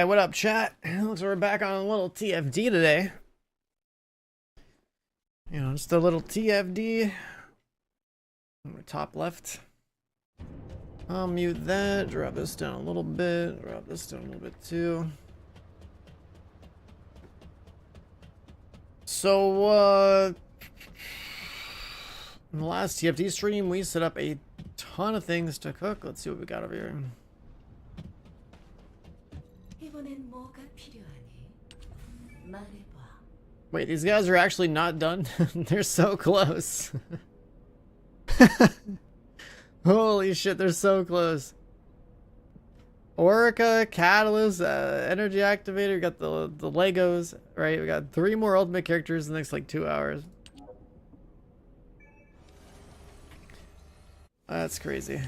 Alright, what up, chat? Looks like we're back on a little TFD today. You know, just a little TFD. On the top left. I'll mute that, drop this down a little bit, drop this down a little bit too. So, in the last TFD stream, we set up a ton of things to cook. Let's see what we got over here. Wait, these guys are actually not done? They're so close. Holy shit, they're so close. Orca, Catalyst, Energy Activator, we got the Legos, right? We got 3 more ultimate characters in the next like 2 hours. That's crazy.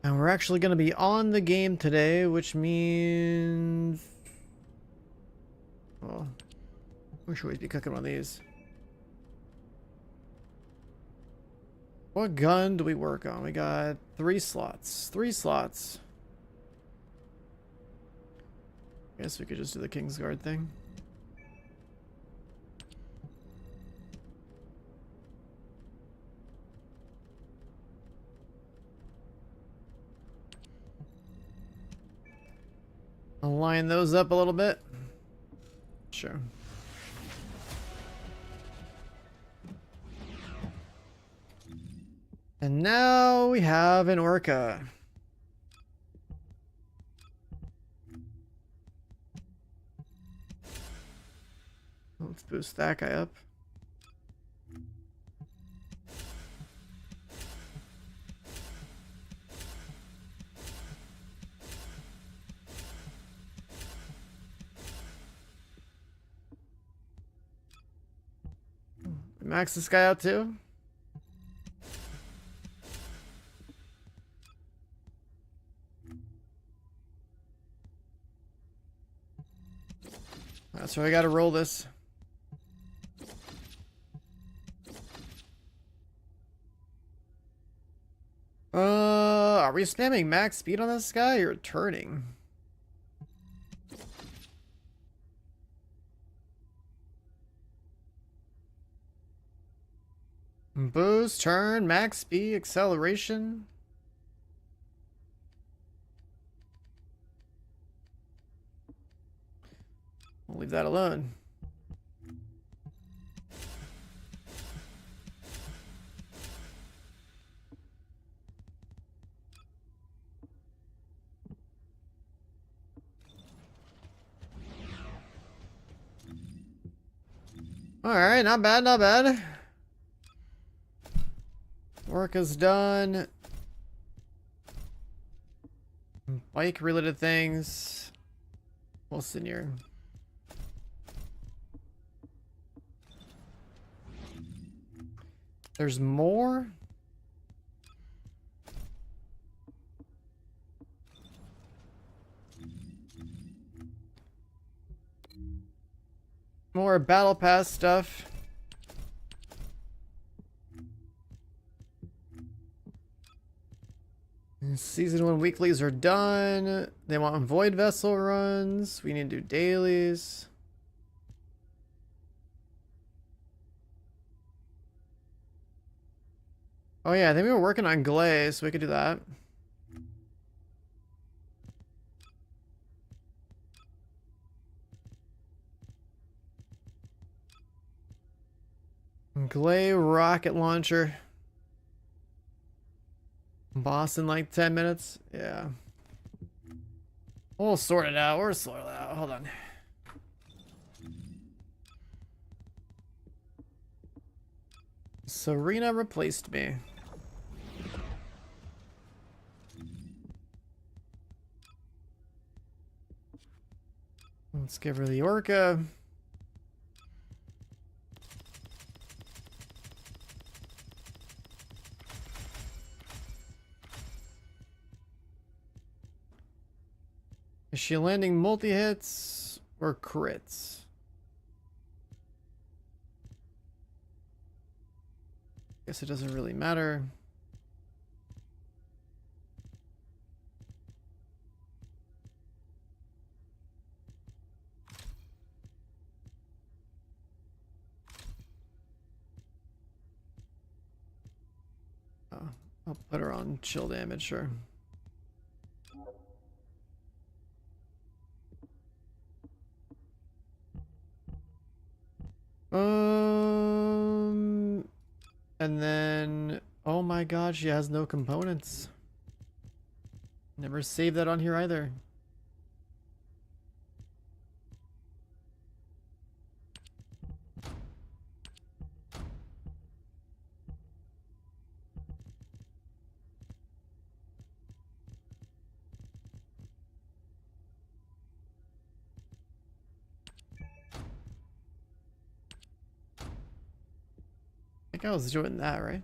And we're actually going to be on the game today, which means... Oh, we should always be cooking one of these. What gun do we work on? We got 3 slots. 3 slots. Guess we could just do the Kingsguard thing. I'll line those up a little bit. Sure. And now we have an Orca. Let's boost that guy up. Max this guy out too. That's why I gotta roll this. Are we spamming max speed on this guy or turning? Boost, turn, max speed, acceleration. We'll leave that alone. Alright, not bad, not bad. Work is done. Bike related things. We'll sit here. There's more. More battle pass stuff. Season 1 weeklies are done. They want void vessel runs. We need to do dailies. Oh yeah, I think we were working on glaze, so we could do that. Glay rocket launcher. Boss in like 10 minutes. Yeah. We'll sort it out. We'll sort it out. Hold on. Serena replaced me. Let's give her the Orca. Is she landing multi-hits or crits? Guess it doesn't really matter. I'll put her on chill damage, sure. And then, oh my god, she has no components. Never saved that on here either. I think I was doing that, right?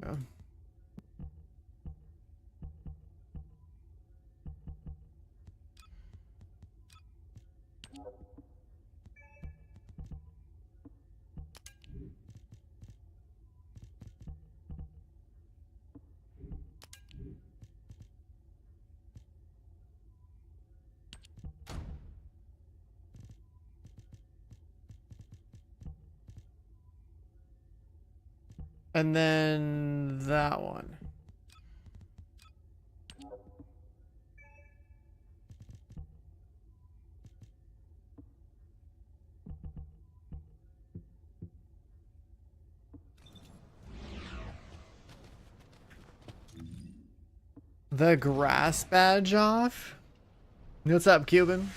Yeah. And then that one. The grass badge off? What's up, Cuban?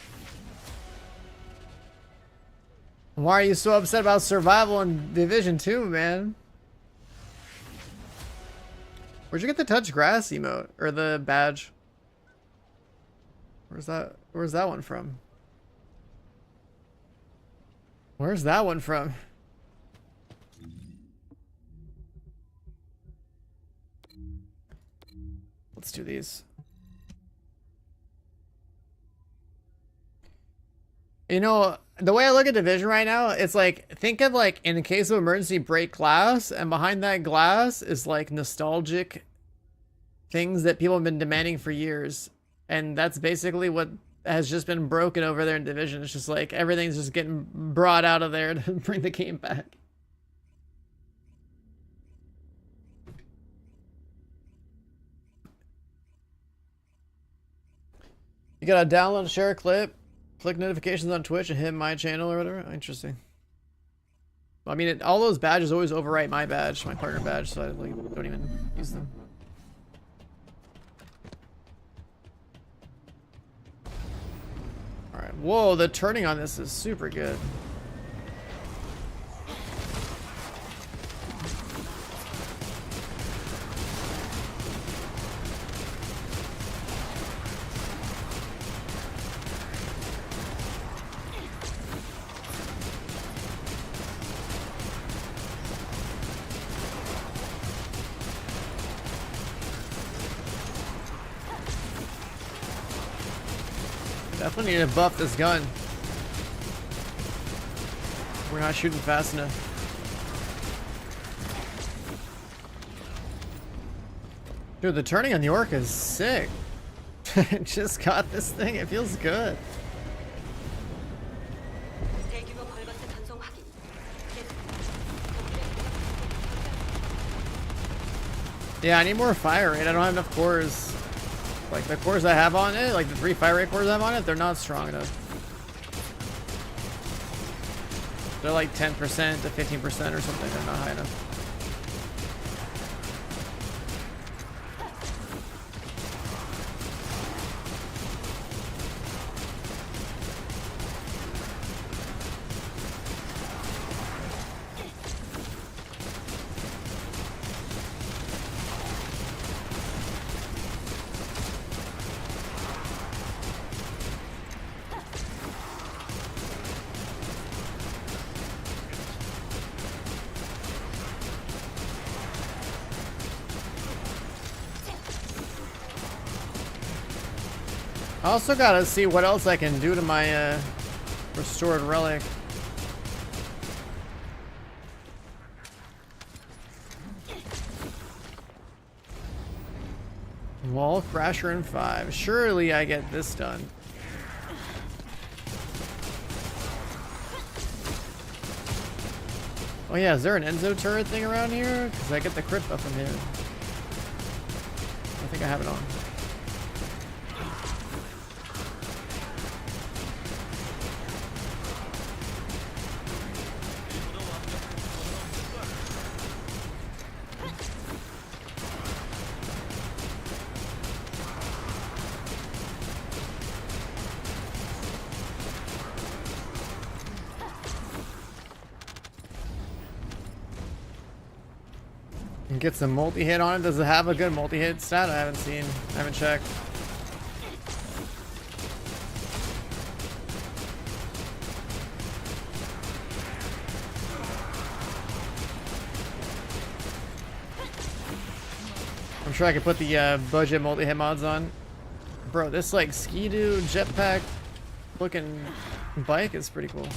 Why are you so upset about survival in Division 2, man? Where'd you get the touch grass emote? Or the badge? Where's that one from? Where's that one from? Let's do these. You know, the way I look at Division right now, it's like, think of like in the case of emergency break glass, and behind that glass is like nostalgic things that people have been demanding for years. And that's basically what has just been broken over there in Division. It's just like everything's just getting brought out of there to bring the game back. You gotta download, share a clip, click notifications on Twitch, and hit my channel or whatever. Interesting. I mean, all those badges always overwrite my badge, my partner badge, so I like, don't even use them. Alright, whoa, the turning on this is super good. Definitely need to buff this gun. We're not shooting fast enough. Dude, the turning on the Orc is sick. Just got this thing, it feels good. Yeah, I need more fire rate. I don't have enough cores. Like the cores I have on it, like the 3 fire rate cores I have on it, they're not strong enough. They're like 10% to 15% or something. They're not high enough. I also gotta see what else I can do to my restored relic. Wall Crasher in 5. Surely I get this done. Oh yeah, is there an Enzo turret thing around here? Because I get the crit buff from here. I think I have it on. And get some multi-hit on it. Does it have a good multi-hit stat? I haven't seen. I haven't checked. I'm sure I could put the budget multi-hit mods on. Bro, this like ski-doo jetpack looking bike is pretty cool.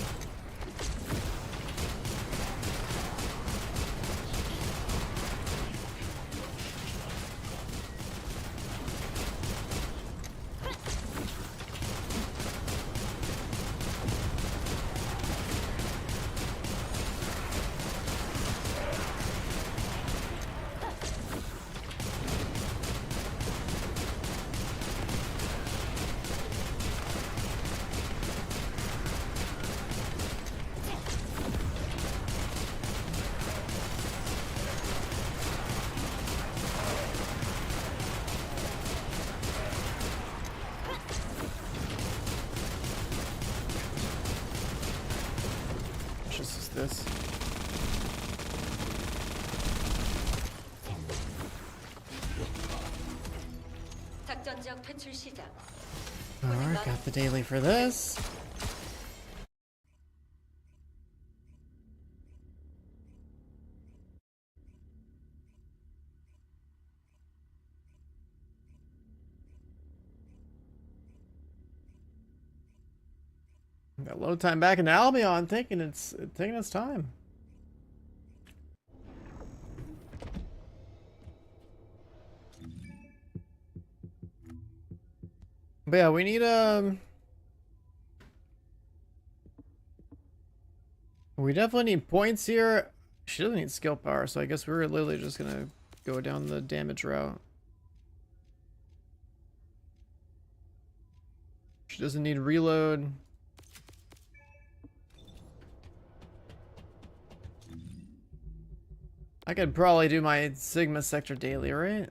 This. Alright, got the daily for this. Got load time back in Albion, taking its time. But yeah, we need we definitely need points here. She doesn't need skill power, so I guess we're literally just gonna go down the damage route. She doesn't need reload. I could probably do my Sigma sector daily, right?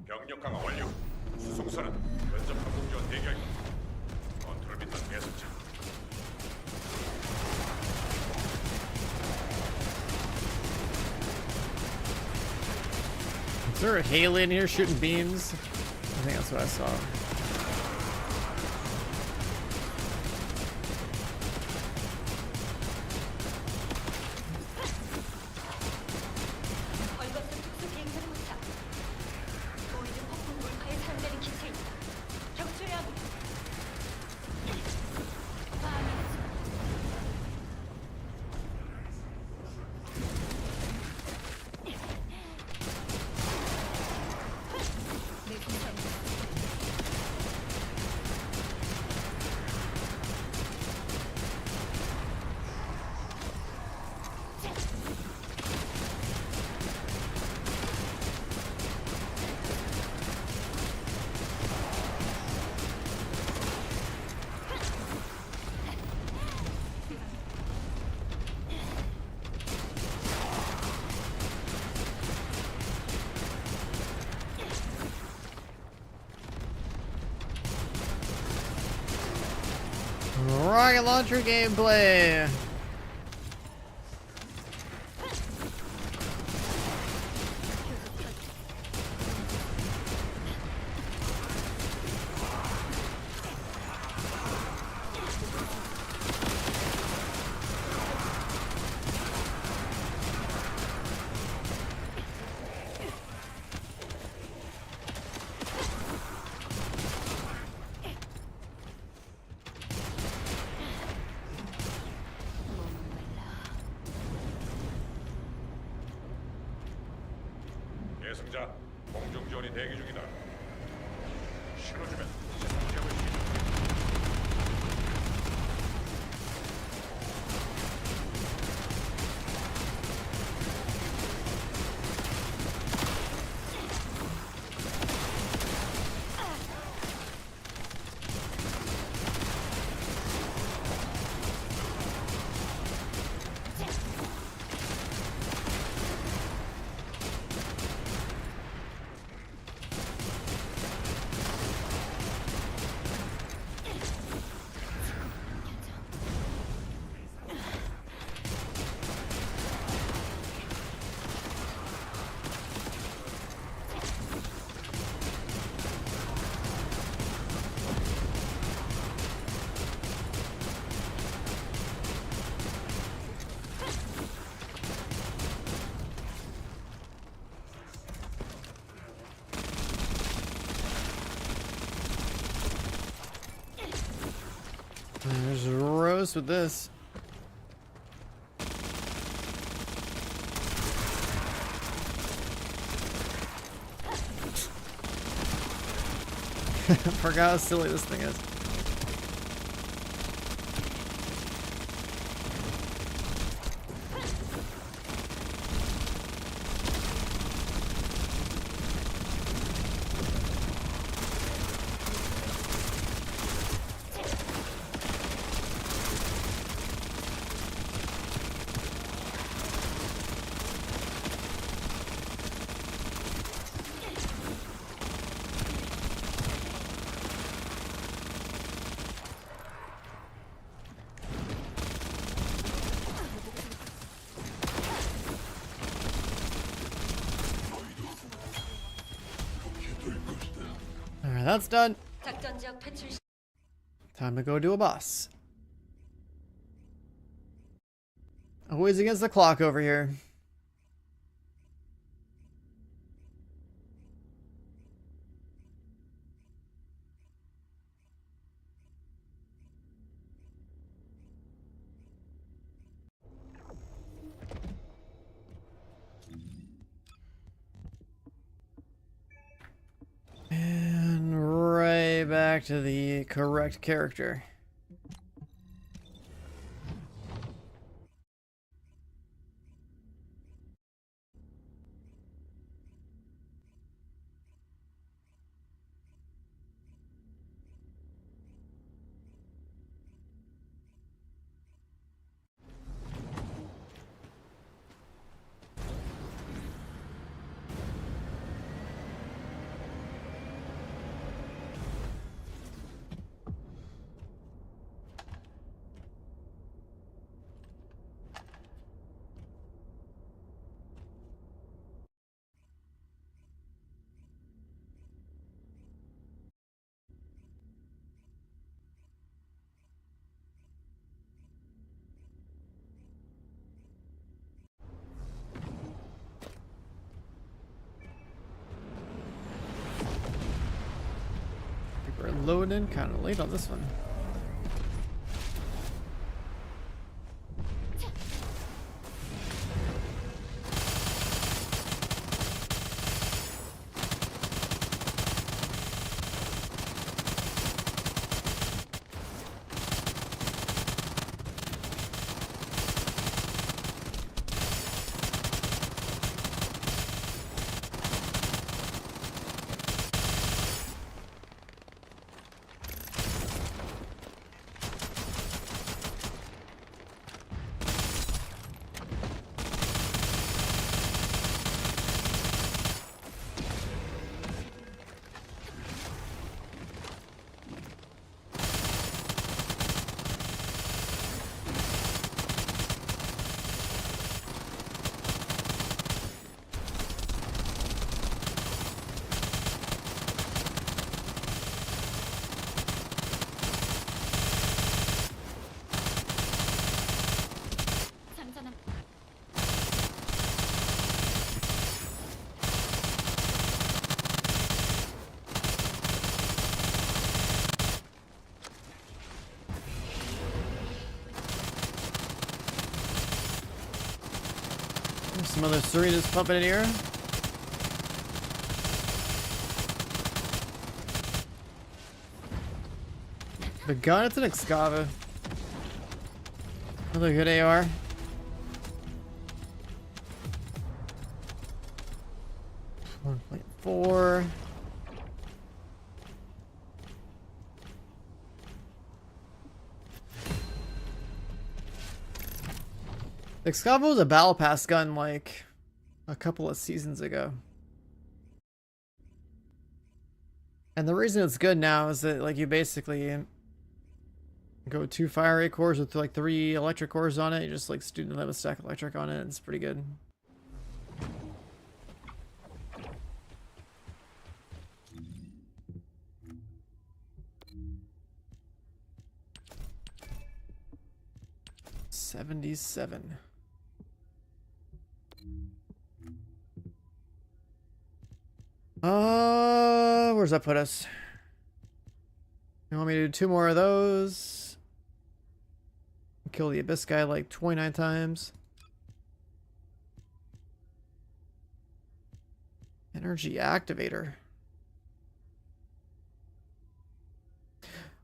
병력 강화 완료. 수송선은 면접 항공기와 대기할 것. 컨트롤 빛난 배선차. Is there a Haley in here shooting beams? I think that's what I saw. Rocket launcher gameplay. 계승자 공중 지원이 대기 중이다. 실어주면 이제 공격을 시작. There's Rose with this. Forgot how silly this thing is. Alright, that's done. Time to go do a boss. Always against the clock over here. And right back to the correct character. We're loading kind of late on this one. There's some other Serenas pumping in here. The gun, it's an Excava. Another good AR. .4. The Excava was a battle pass gun like a couple of seasons ago. And the reason it's good now is that like you basically go 2 fire rate cores with like 3 electric cores on it. You just like student level stack electric on it. It's pretty good. $77. Where's that put us? You want me to do 2 more of those? Kill the Abyss guy like 29 times. Energy activator.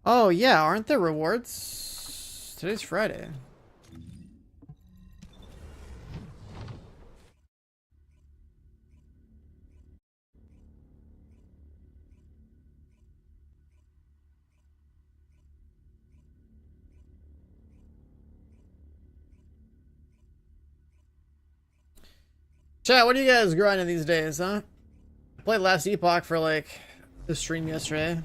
Oh yeah, aren't there rewards? Today's Friday. Chat, what are you guys grinding these days, huh? I played last Epoch for like the stream yesterday.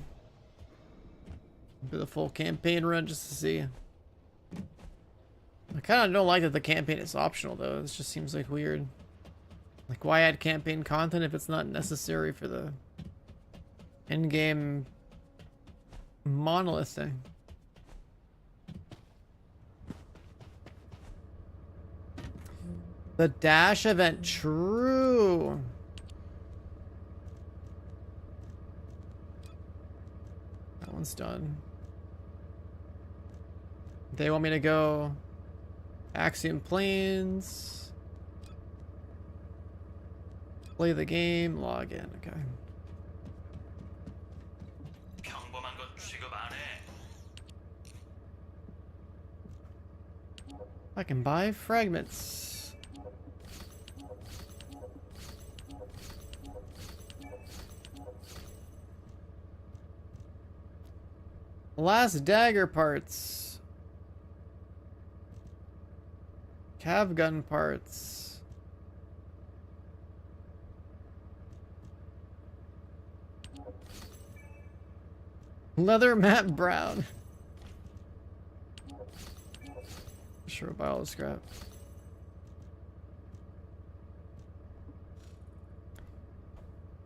Do the full campaign run just to see. I kind of don't like that the campaign is optional though. It just seems like weird. Like why add campaign content if it's not necessary for the in-game monolith thing? The dash event, true. That one's done. They want me to go Axiom Plains, play the game, log in. Okay. I can buy fragments. Last dagger parts. Cav gun parts. Leather matte brown. Sure, buy all the scrap.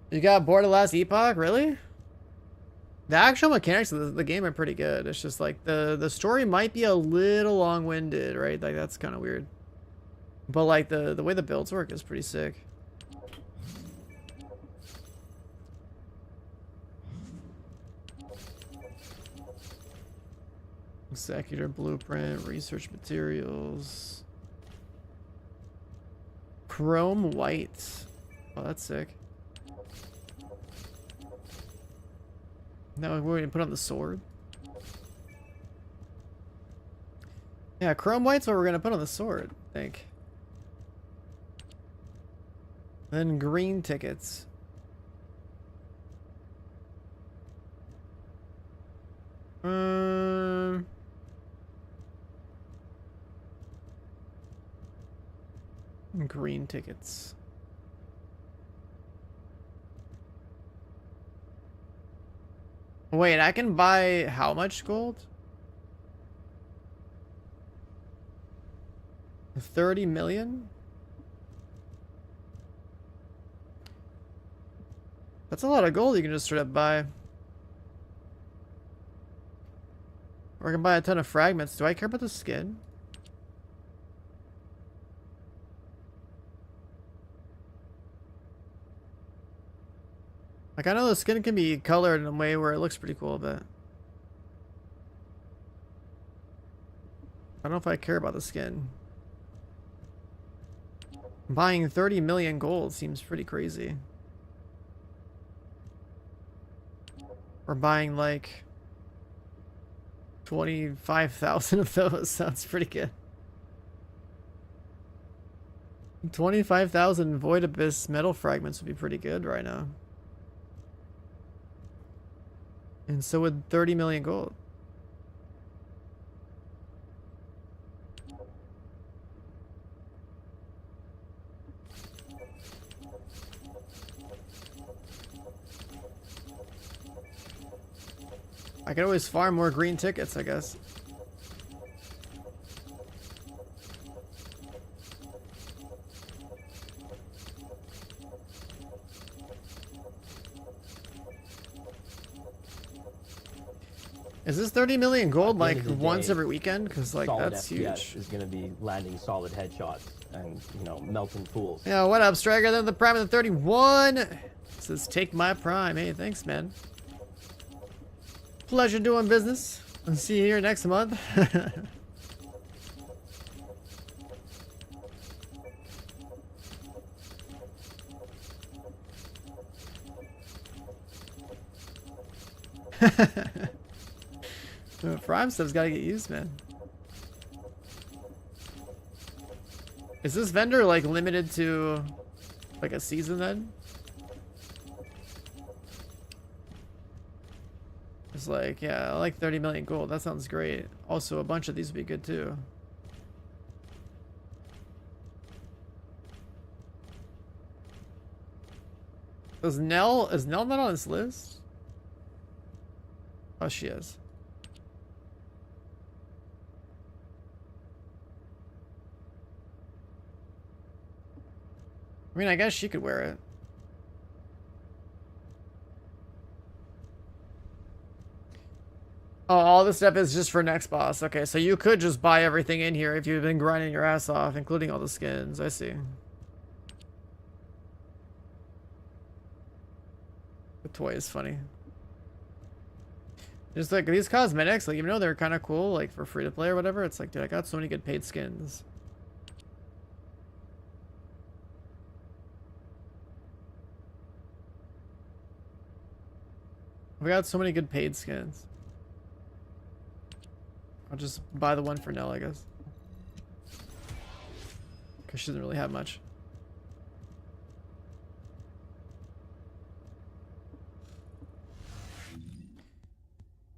You got bored of last Epoch? Really? The actual mechanics of the game are pretty good. It's just like the story might be a little long-winded, right? Like that's kind of weird. But like the way the builds work is pretty sick. Executor blueprint, research materials. Chrome white. Oh, that's sick. Now we're going to put on the sword. Yeah, chrome white's what we're going to put on the sword, I think. Then green tickets. Green tickets. Wait, I can buy how much gold? 30 million? That's a lot of gold you can just straight up buy. Or I can buy a ton of fragments. Do I care about the skin? Like, I know the skin can be colored in a way where it looks pretty cool, but I don't know if I care about the skin. Buying 30 million gold seems pretty crazy. Or buying like 25,000 of those. Sounds pretty good. 25,000 Void Abyss metal fragments would be pretty good right now. And so would 30 million gold. I could always farm more green tickets, I guess. Is this 30 million gold like once every weekend? Because like that's huge. Is going to be landing solid headshots and, you know, melting fools. Yeah, what up, Striker? Then the Prime of the 31 says, "Take my Prime." Hey, thanks, man. Pleasure doing business. I'll see you here next month. Prime stuff's gotta get used, man. Is this vendor like limited to like a season then? It's like, yeah, I like 30 million gold. That sounds great. Also, a bunch of these would be good too. Is Nell not on this list? Oh, she is. I mean, I guess she could wear it. Oh, all this stuff is just for next boss. Okay, so you could just buy everything in here if you've been grinding your ass off, including all the skins. I see. The toy is funny. Just like these cosmetics, like even though they're kind of cool, like for free to play or whatever, it's like, dude, I got so many good paid skins. We got so many good paid skins. I'll just buy the one for Nell, I guess. Because she doesn't really have much.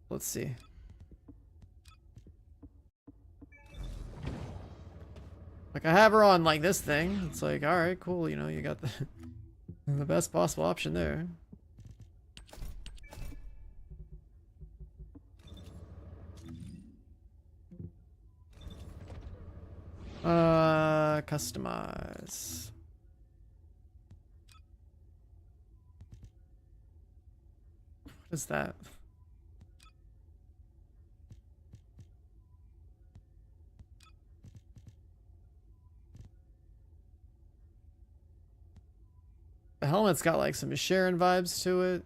Let's see. Like I have her on like this thing. It's like, alright, cool, you know, you got the best possible option there. Customize. What is that? The helmet's got like some Sharon vibes to it.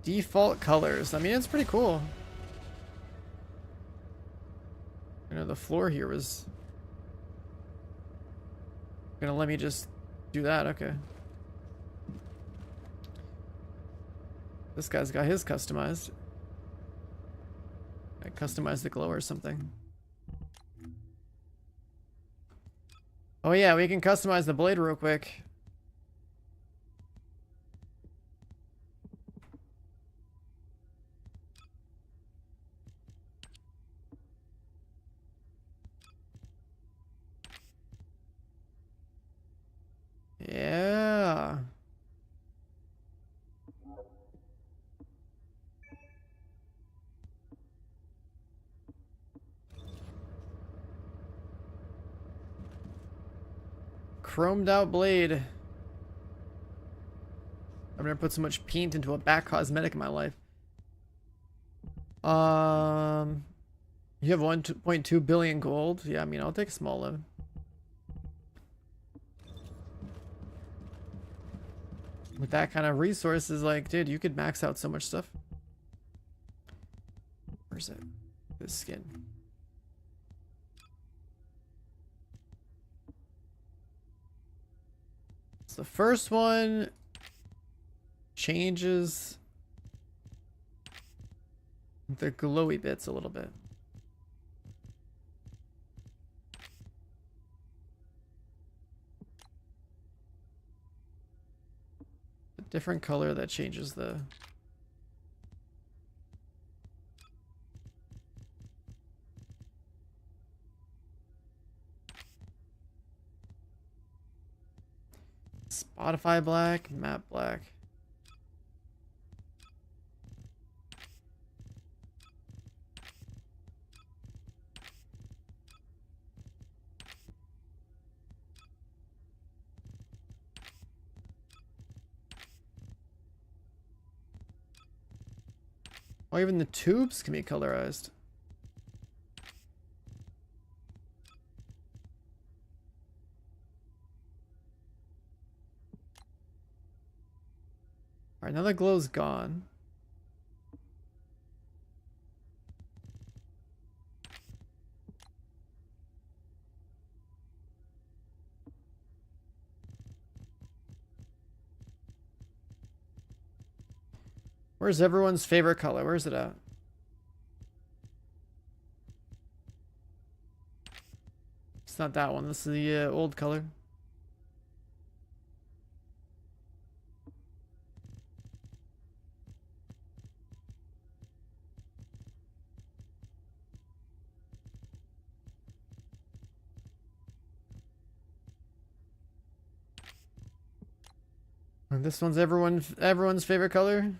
Default colors. I mean, it's pretty cool. You know, the floor here was gonna let me just do that. Okay. This guy's got his customized. I customized the glow or something. Oh yeah, we can customize the blade real quick. Yeah. Chromed out blade. I've never put so much paint into a back cosmetic in my life. You have 1.2 billion gold. Yeah, I mean, I'll take a small loan. With that kind of resources, like, dude, you could max out so much stuff. Where's it? This skin. So the first one changes the glowy bits a little bit. A different color that changes the... Spotify black, map black. Or even the tubes can be colorized. Alright, now the glow's gone. Where's everyone's favorite color? Where's it at? It's not that one. This is the old color. And this one's everyone's favorite color.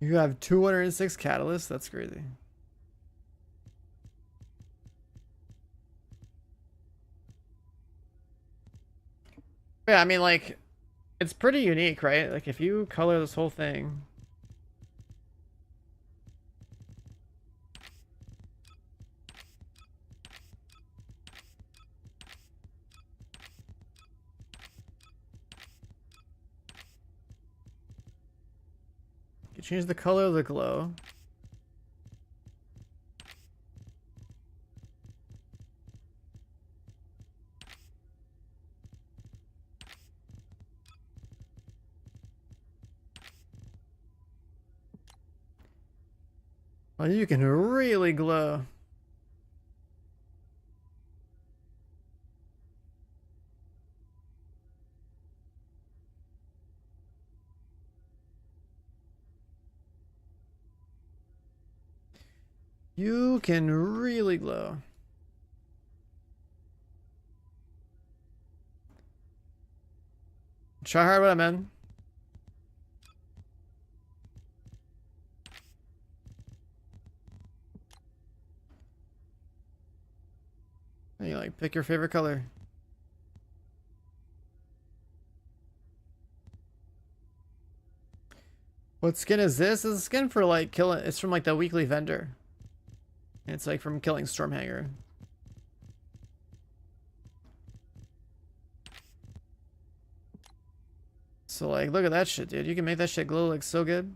You have 206 catalysts. That's crazy. Yeah, I mean, like, it's pretty unique, right? Like, if you color this whole thing. You change the color of the glow. Well, you can really glow. You can really glow. Try hard what I'm in. And you like pick your favorite color. What skin is this? This is skin for like killing. It's from like the weekly vendor. It's like from killing Stormhanger. So like, look at that shit, dude. You can make that shit glow like so good.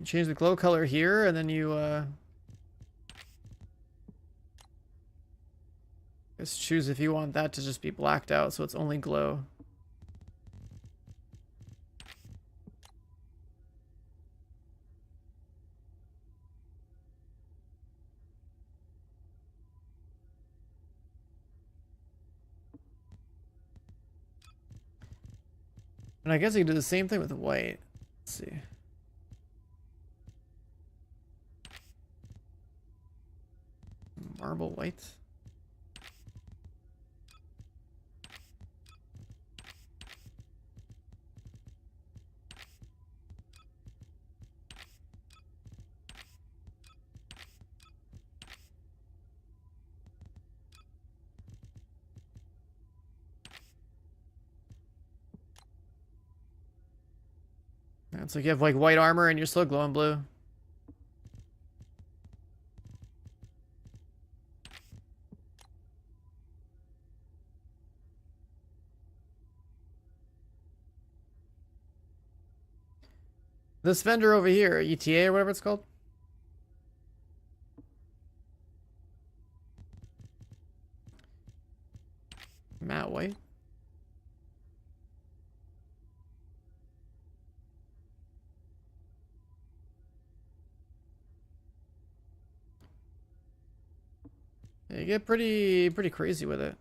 You change the glow color here, and then you just choose if you want that to just be blacked out, so it's only glow. And I guess you can do the same thing with white. Let's see. Marble white. It's like you have like white armor and you're still glowing blue. This vendor over here, ETA or whatever it's called. Matte white. Yeah, you get pretty crazy with it.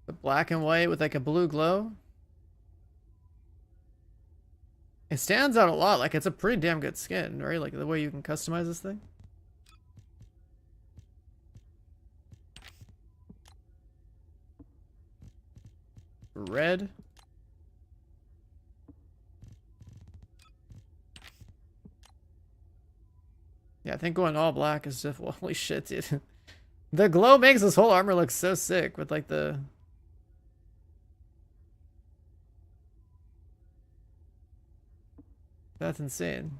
The black and white with like a blue glow. It stands out a lot. Like it's a pretty damn good skin, right? Like the way you can customize this thing. Red. Yeah, I think going all black is just holy shit, dude. The glow makes this whole armor look so sick with like the That's insane.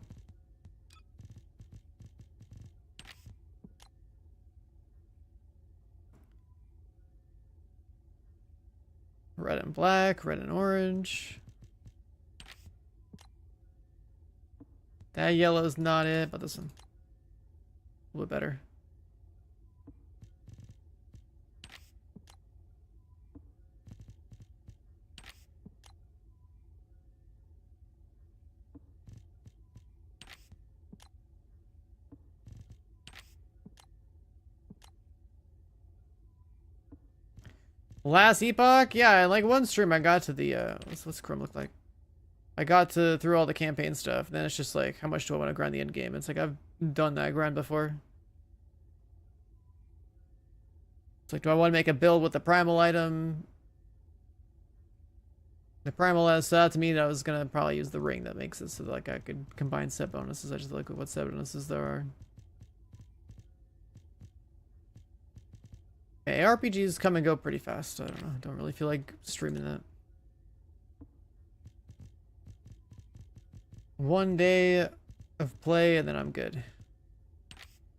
Red and black, red and orange. That yellow's not it, but this one a little bit better. Last Epoch? Yeah, in like one stream I got to the, what's Chrome look like? I got to through all the campaign stuff, and then it's just like, how much do I want to grind the end game? It's like, I've done that grind before. It's like, do I want to make a build with the primal item? The primal has said to me that I was going to probably use the ring that makes it so that like I could combine set bonuses. I just look at what set bonuses there are. Yeah, ARPGs come and go pretty fast. I don't know. I don't really feel like streaming that. One day of play and then I'm good.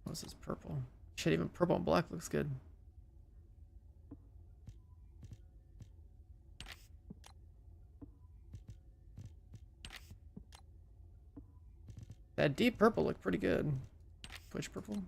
What's this purple? Shit, even purple and black looks good. That deep purple looked pretty good. Twitch purple.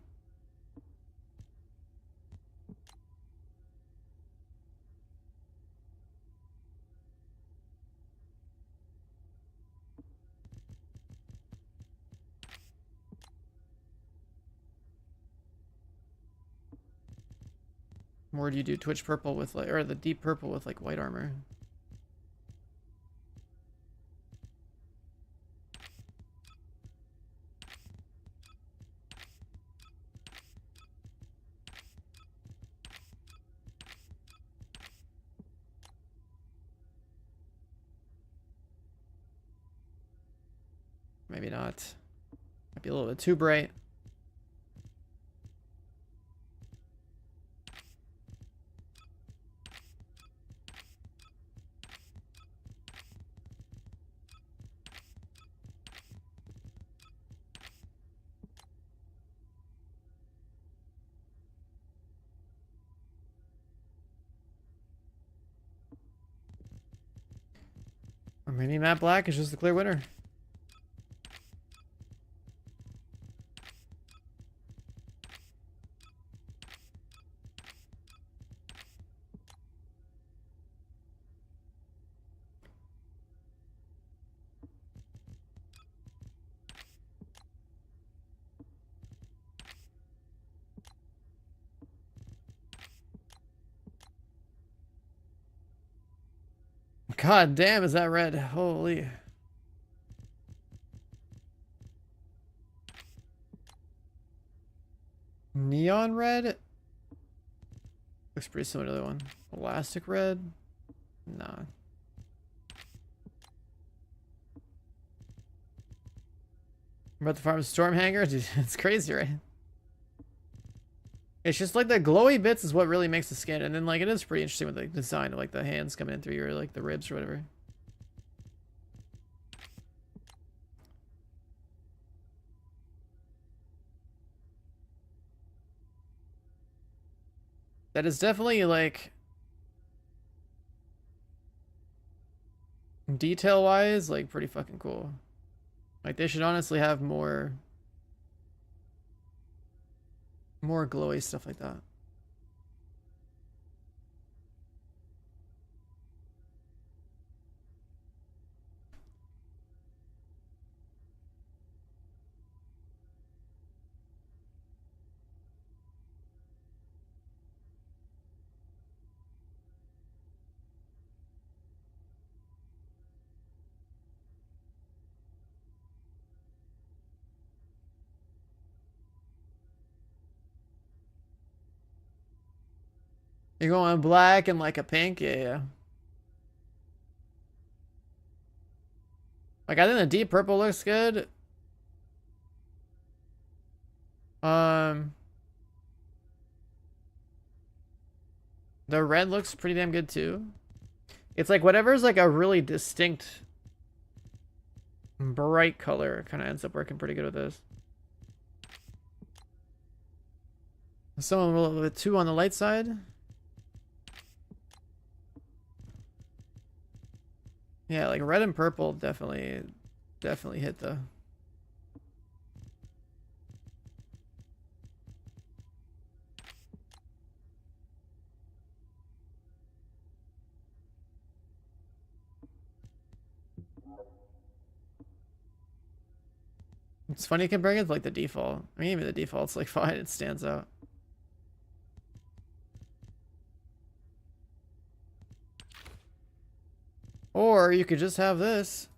Or do you do Twitch purple with like, or the deep purple with like white armor? Maybe not. Might be a little bit too bright. Or maybe matte black is just the clear winner. God damn, is that red? Holy. Neon red. Looks pretty similar to the other one. Elastic red. Nah. I'm about to farm storm hanger. Dude, it's crazy, right? It's just like the glowy bits is what really makes the skin, and then like it is pretty interesting with the design of like the hands coming in through your like the ribs or whatever. That is definitely like detail wise like pretty fucking cool. Like they should honestly have more glowy stuff like that. You're going black and like a pink, yeah, yeah. Like I think the deep purple looks good. The red looks pretty damn good too. It's like whatever's like a really distinct bright color kind of ends up working pretty good with this. Someone a little bit too on the light side. Yeah, like red and purple definitely hit the. It's funny comparing it to like the default. I mean, even the default's like fine, it stands out. Or you could just have this.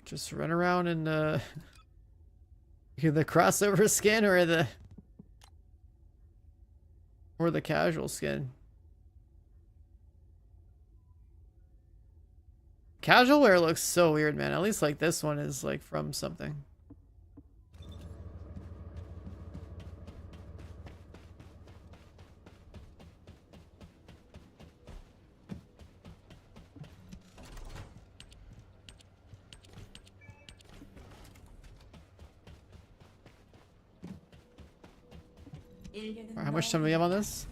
Just run around in the crossover skin or the casual skin. Casual wear looks so weird, man. At least like this one is like from something. Right, how much time do we have on this?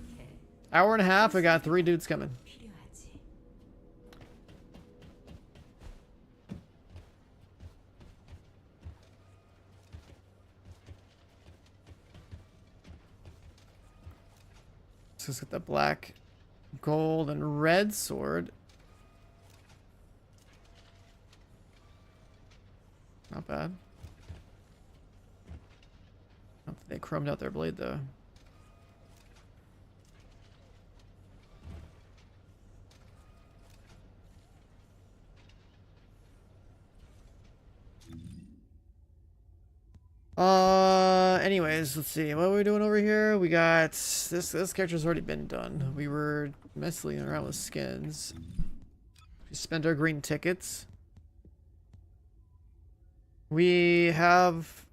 Hour and a half. We got 3 dudes coming. Let's get the black, gold, and red sword. Not bad. Not that they chromed out their blade though. Anyways, let's see. What are we doing over here? We got this character's already been done. We were messing around with skins. We spent our green tickets. We have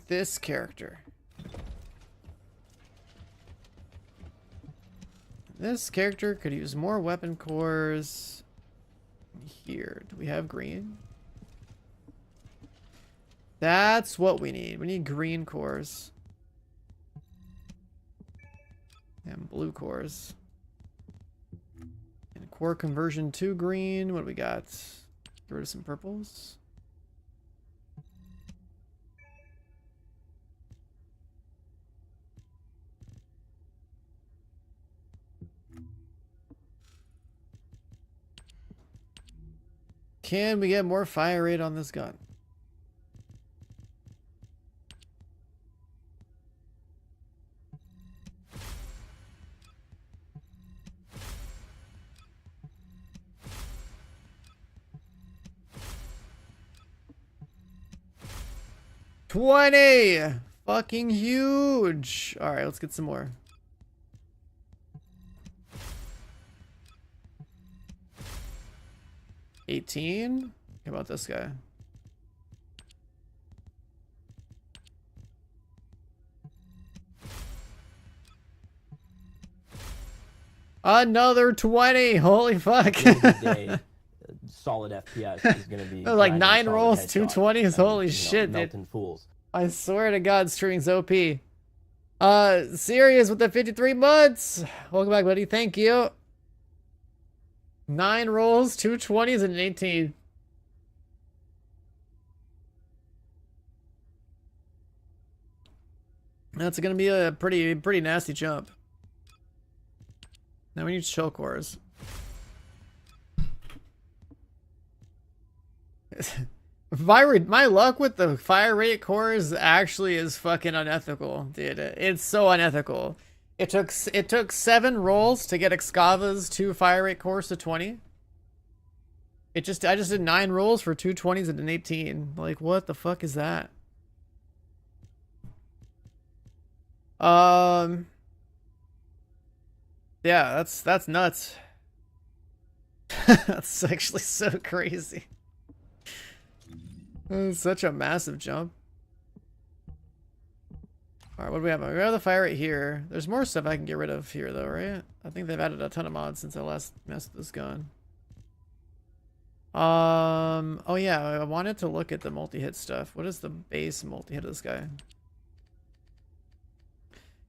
this character. This character could use more weapon cores. Here, do we have green? That's what we need. We need green cores. And blue cores. And core conversion to green. What do we got? Get rid of some purples. Can we get more fire rate on this gun? $20! fucking huge. All right, let's get some more. $18. How about this guy? Another 20. Holy fuck. Day, solid FPS is gonna be like grinding 9 solid rolls, headshots 220s. and, Holy shit, dude. melting fools. I swear to God, streaming's OP. Sirius with the 53 months. Welcome back, buddy. Thank you. 9 rolls, 220s, and an 18. That's gonna be a pretty nasty jump. Now we need chill cores. My luck with the fire rate cores actually is fucking unethical, dude. It's so unethical. It took 7 rolls to get Excava's 2 fire rate cores to 20. I just did 9 rolls for 2 20s and an 18. Like, what the fuck is that? Yeah, that's nuts. That's actually so crazy. It's such a massive jump. Alright, what do we have? We have the fire right here. There's more stuff I can get rid of here though, right? I think they've added a ton of mods since I last messed with this gun. Oh yeah, I wanted to look at the multi-hit stuff. What is the base multi-hit of this guy?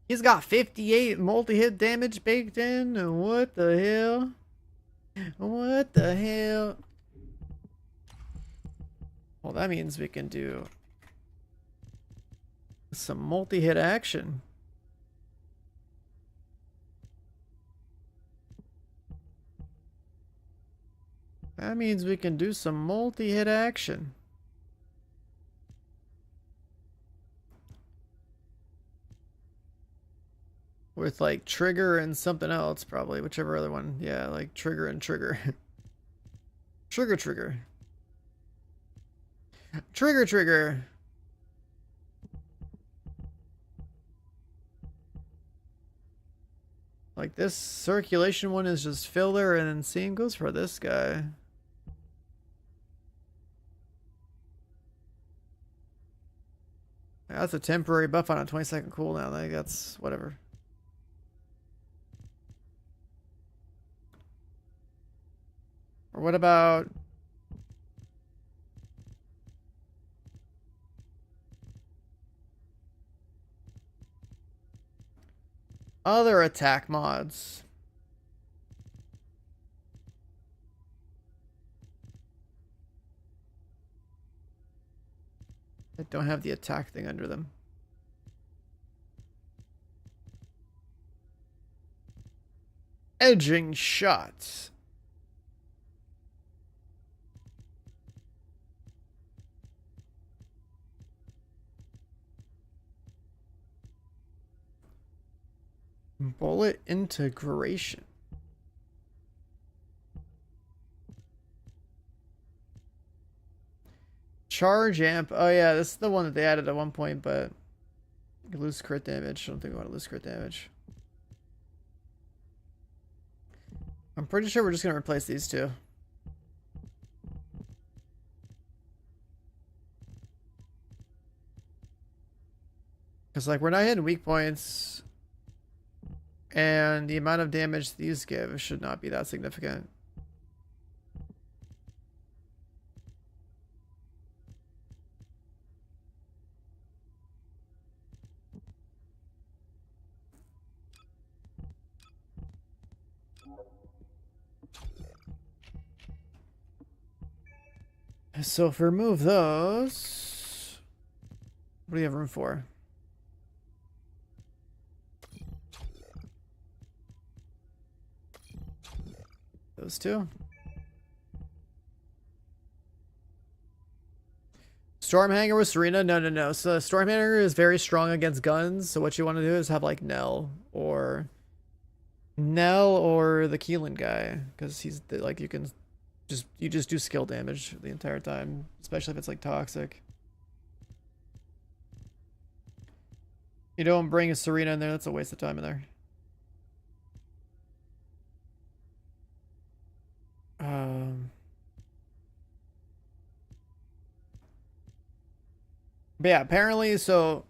He's got 58 multi-hit damage baked in. What the hell? What the hell? Well, that means we can do some multi-hit action. That means we can do some multi-hit action. With like trigger and something else, probably. Whichever other one. Yeah, like trigger and trigger. Trigger, trigger. Trigger, trigger. Like this circulation one is just filler, and then same goes for this guy. That's a temporary buff on a 20-second cooldown. Like that's whatever. Or what about other attack mods? That don't have the attack thing under them. Edging shots. Bullet integration. Charge amp. Oh yeah, this is the one that they added at one point, but you lose crit damage. I don't think we want to lose crit damage. I'm pretty sure we're just gonna replace these two. Because like we're not hitting weak points. And the amount of damage these give should not be that significant. So if we remove those, what do you have room for? Those two. Stormhanger with Serena? No. So Stormhanger is very strong against guns. So what you want to do is have like Nell or the Keelan guy, because he's like you just do skill damage the entire time, especially if it's like toxic. You don't bring a Serena in there. That's a waste of time in there. But yeah, apparently, so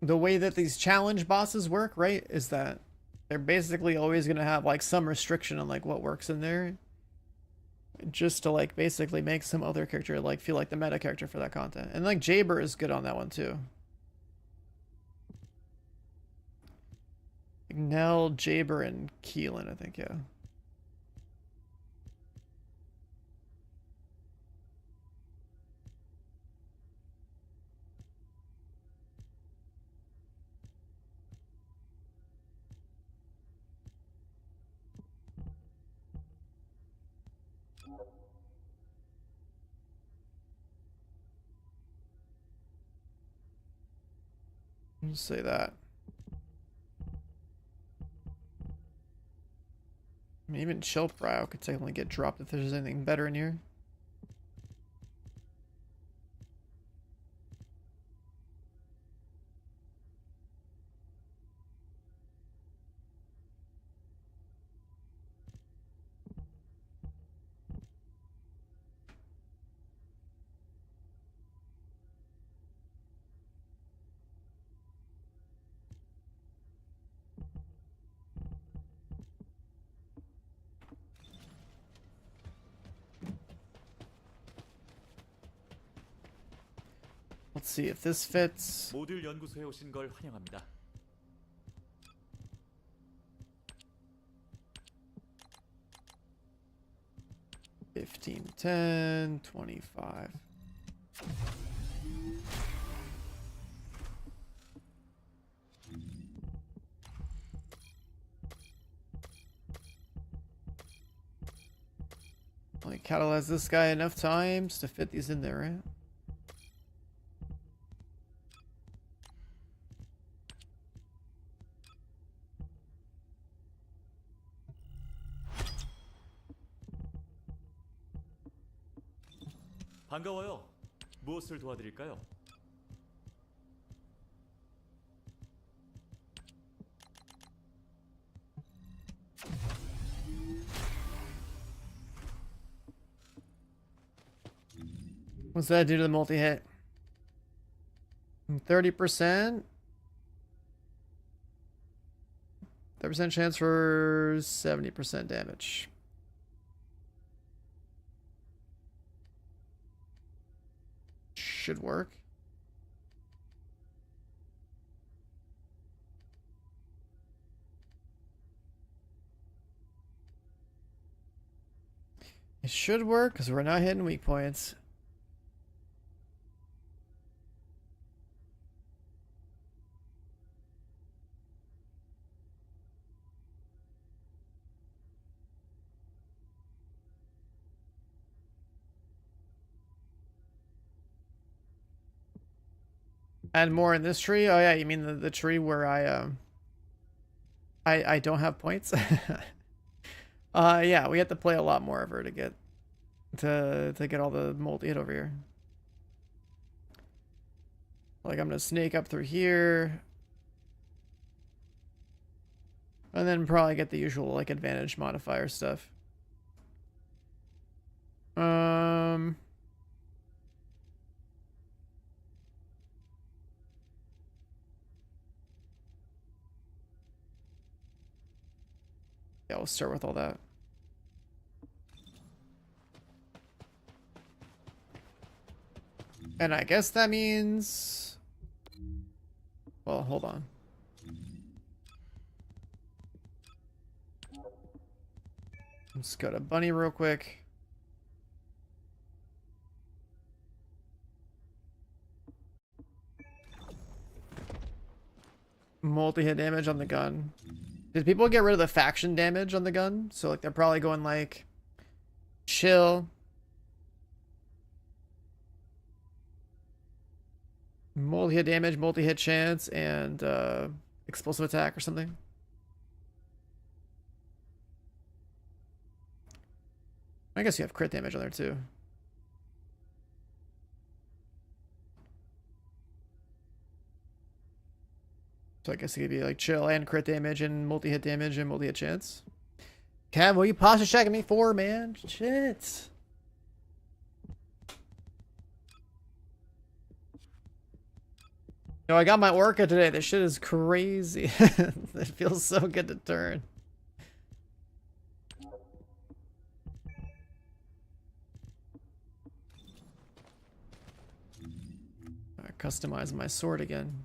the way that these challenge bosses work, right, is that they're basically always going to have like some restriction on like what works in there, just to like basically make some other character like feel like the meta character for that content. And like Jaber is good on that one too. Nell, Jaber, and Keelan, I think, yeah. Let's say that. I mean, even Chill Brow could technically get dropped if there's anything better in here. Let's see if this fits. 모듈 연구소에 오신 걸 환영합니다. $15, $10, $25. Only catalyze this guy enough times to fit these in there, right? 반가워요. 무엇을 도와드릴까요? What's that do to the multi-hit? 30%? 30% chance for 70% damage. Should work. It should work because we're not hitting weak points. Add more in this tree? Oh yeah, you mean the tree where I don't have points? Yeah, we have to play a lot more of her to get all the multi-hit over here. Like I'm gonna snake up through here. And then probably get the usual like advantage modifier stuff. Yeah, we'll start with all that. And I guess that means... Well, hold on. Let's go to Bunny real quick. Multi-hit damage on the gun. Did people get rid of the faction damage on the gun? So like they're probably going like chill, multi-hit damage, multi-hit chance, and explosive attack or something. I guess you have crit damage on there too. So I guess it could be like chill and crit damage and multi-hit damage and multi-hit chance. Kev, what are you posture checking me for, man? Shit. Yo, I got my Orca today. This shit is crazy. It feels so good to turn. I customize my sword again.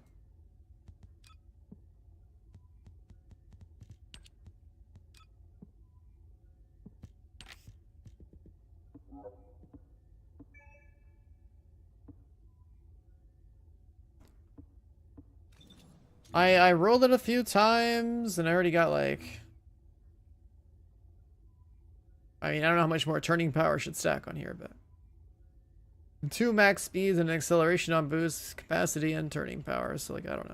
I rolled it a few times and I already got like, I mean, I don't know how much more turning power should stack on here, but 2 max speeds and acceleration on boost, capacity and turning power. So like, I don't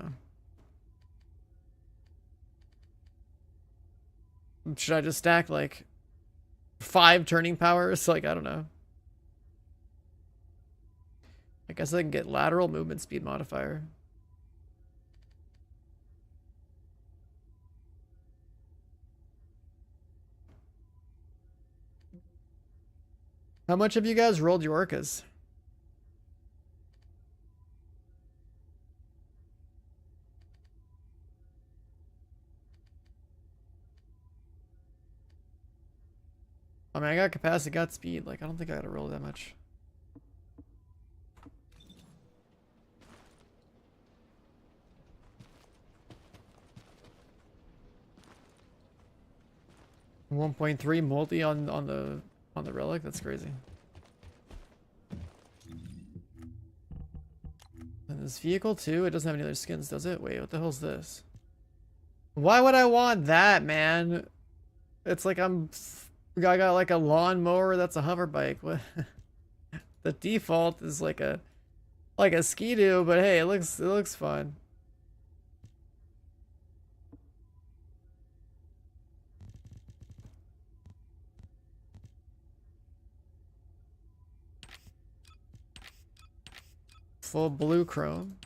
know. Should I just stack like 5 turning powers? Like, I don't know. I guess I can get lateral movement speed modifier. How much have you guys rolled your orcas? I mean, I got capacity, got speed. Like, I don't think I gotta roll that much. $1.3 multi on the relic. That's crazy. And this vehicle too. It doesn't have any other skins, does it? Wait, what the hell's this? Why would I want that, man? It's like I got like a lawnmower that's a hover bike. What? The default is like a Ski-Doo, but hey, it looks fun. Full blue chrome.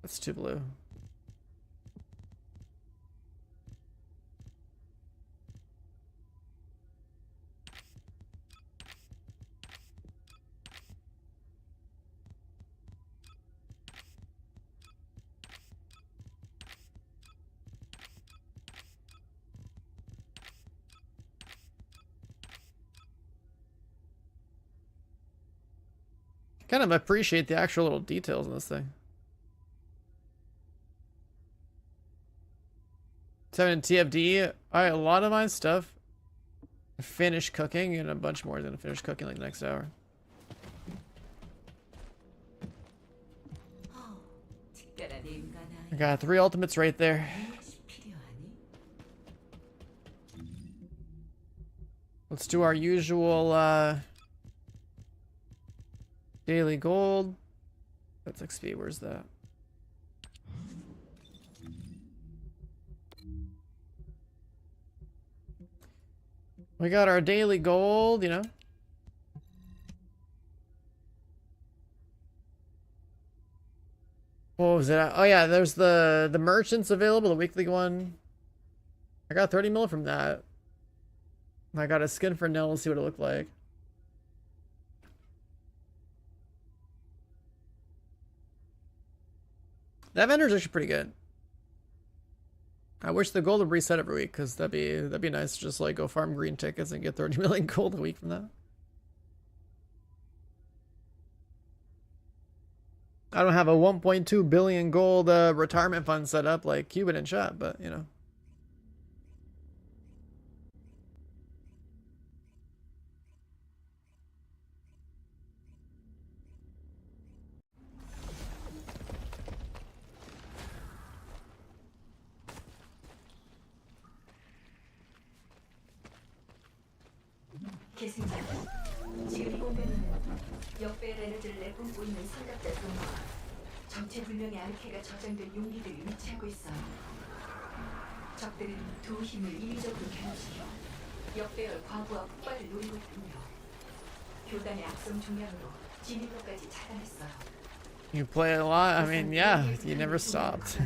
That's too blue. Kind of appreciate the actual little details in this thing. 7 TFD. Alright, a lot of my stuff finished cooking, and a bunch more is gonna finish cooking like the next hour. I got 3 ultimates right there. Let's do our usual daily gold. That's XP. Where's that? We got our daily gold, you know. What was it? Oh yeah, there's the merchants available, the weekly one. I got 30 mil from that. I got a skin for Nell. Let's see what it looked like. That vendor's actually pretty good. I wish the gold would reset every week, because that'd be nice to just like go farm green tickets and get 30 million gold a week from that. I don't have a 1.2 billion gold retirement fund set up like Cuban and Shot, but you know. 지금 이 공간은 역배 에너지를 내뿜고 있는 삼각대 소모와 정체불명의 알케가 저장된 용기들이 위치하고 있어요. 적들은 두 힘을 인위적으로 결합시켜 역배열 과부하 폭발을 노리고 있군요. 교단의 악성 중량으로 진입로까지 차단했어요. You play a lot? I mean, yeah, you never stopped.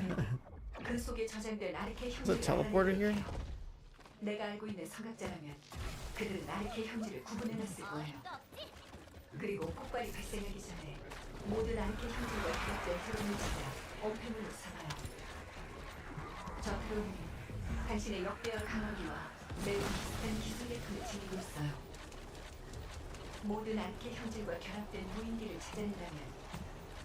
그 속에 저장된 아르케 Is a 형질을 teleporter here? 알아내볼게요. 내가 알고 있는 선각자라면 그들은 아르케 형질을 구분해놨을 거예요. 그리고 폭발이 발생하기 전에 모든 아르케 형질과 결합된 드론을 찾아 어폐물로 삼아요. 저 드론은 당신의 역배열 강화기와 매우 비슷한 기술 예품을 지니고 있어요. 모든 아르케 형질과 결합된 무인기를 찾아낸다면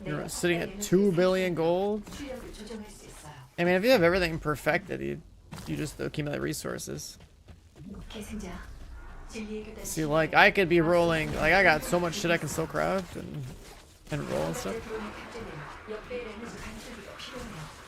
You're sitting at 2 billion gold? 출력을 조정할 수 있어요. I mean, if you have everything perfected, you just accumulate resources. 계승자, 진리의 교단 See, like, I could be rolling, like, I got so much shit I can still craft and roll and stuff. 드론이 탑재된 역배열 에너지 반출기가 필요해요.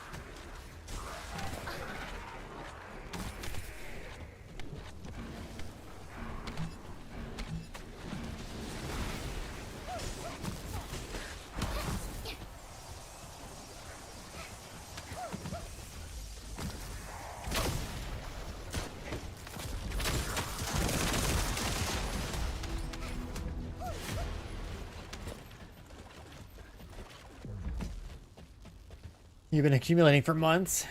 You've been accumulating for months.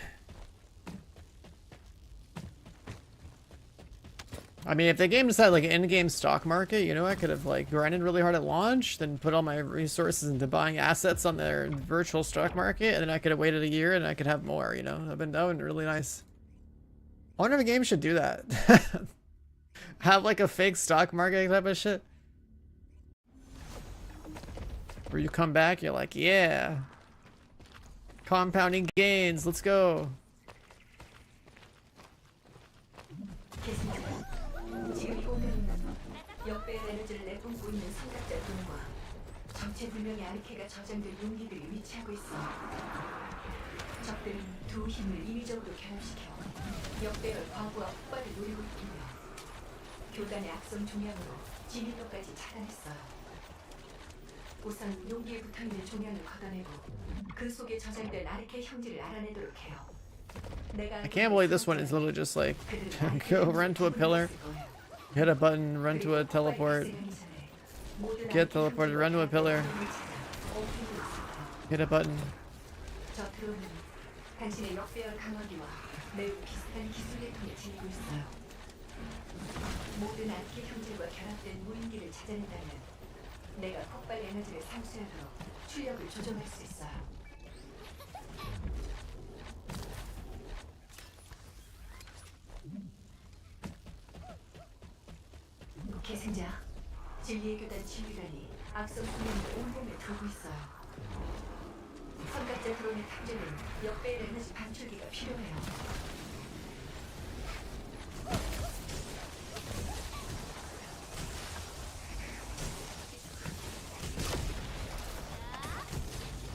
I mean, if the game just had like an in-game stock market, you know, I could have like grinded really hard at launch, then put all my resources into buying assets on their virtual stock market, and then I could have waited a year and I could have more, you know? That would have been really nice. I wonder if a game should do that. Have like a fake stock market type of shit. Where you come back, you're like, yeah. Compounding gains, let's go. 지금 이 공간은 역배열 에너지를 내뿜고 있는 삼각자 돔과 정체불명의 아르케가 저장된 용기들이 위치하고 있어. 적들은 두 힘을 인위적으로 결합시켜 역배열 과부하 폭발을 노리고 있군요. 교단의 악성 종양으로 진입로까지 차단했어요. 우선 용기에 붙어있는 종양을 걷어내고 그 속에 저장된 아르케 형질을 알아내도록 해요. I can't believe this one is literally just like go run to a pillar, hit a button, run to a teleport, get teleported, run to a pillar, hit a button. 저 드론은 당신의 역배열 강화기와 매우 비슷한 기술 예품을 지니고 있어요. 모든 아르케 형질과 결합된 무인기를 찾아낸다면 내가 폭발 에너지를 상쇄하도록 출력을 조정할 수 있어요. 계승자, 진리의 교단 지휘관이 악성 훈련을 온몸에 들고 있어요. 삼각자 드론에 탑재된 역배열 에너지 반출기가 필요해요.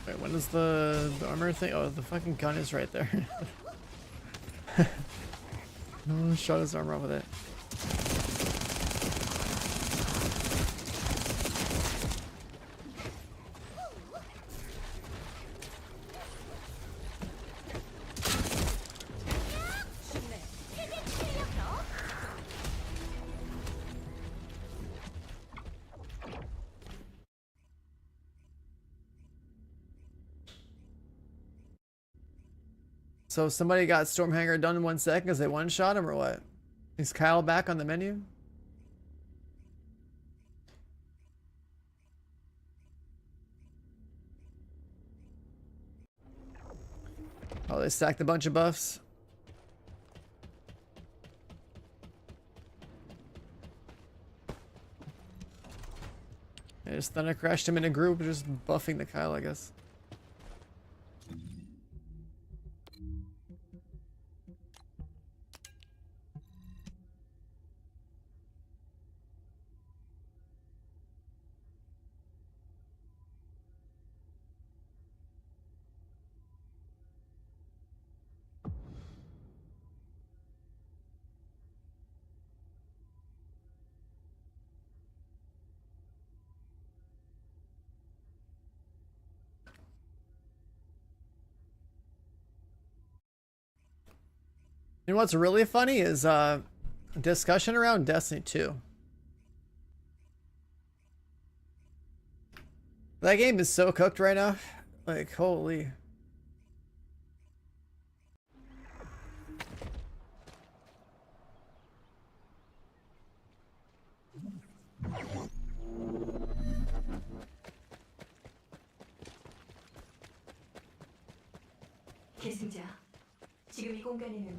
Wait, when is the armor thing? Oh, the fucking gun is right there. No, shot his armor off with it. So somebody got Stormhanger done in 1 second because they one-shot him or what? Is Kyle back on the menu? Oh, they stacked a bunch of buffs. They just thunder crashed him in a group, just buffing the Kyle, I guess. You know what's really funny is discussion around Destiny 2. That game is so cooked right now. Like, holy. 계승자, 지금 이 공간에는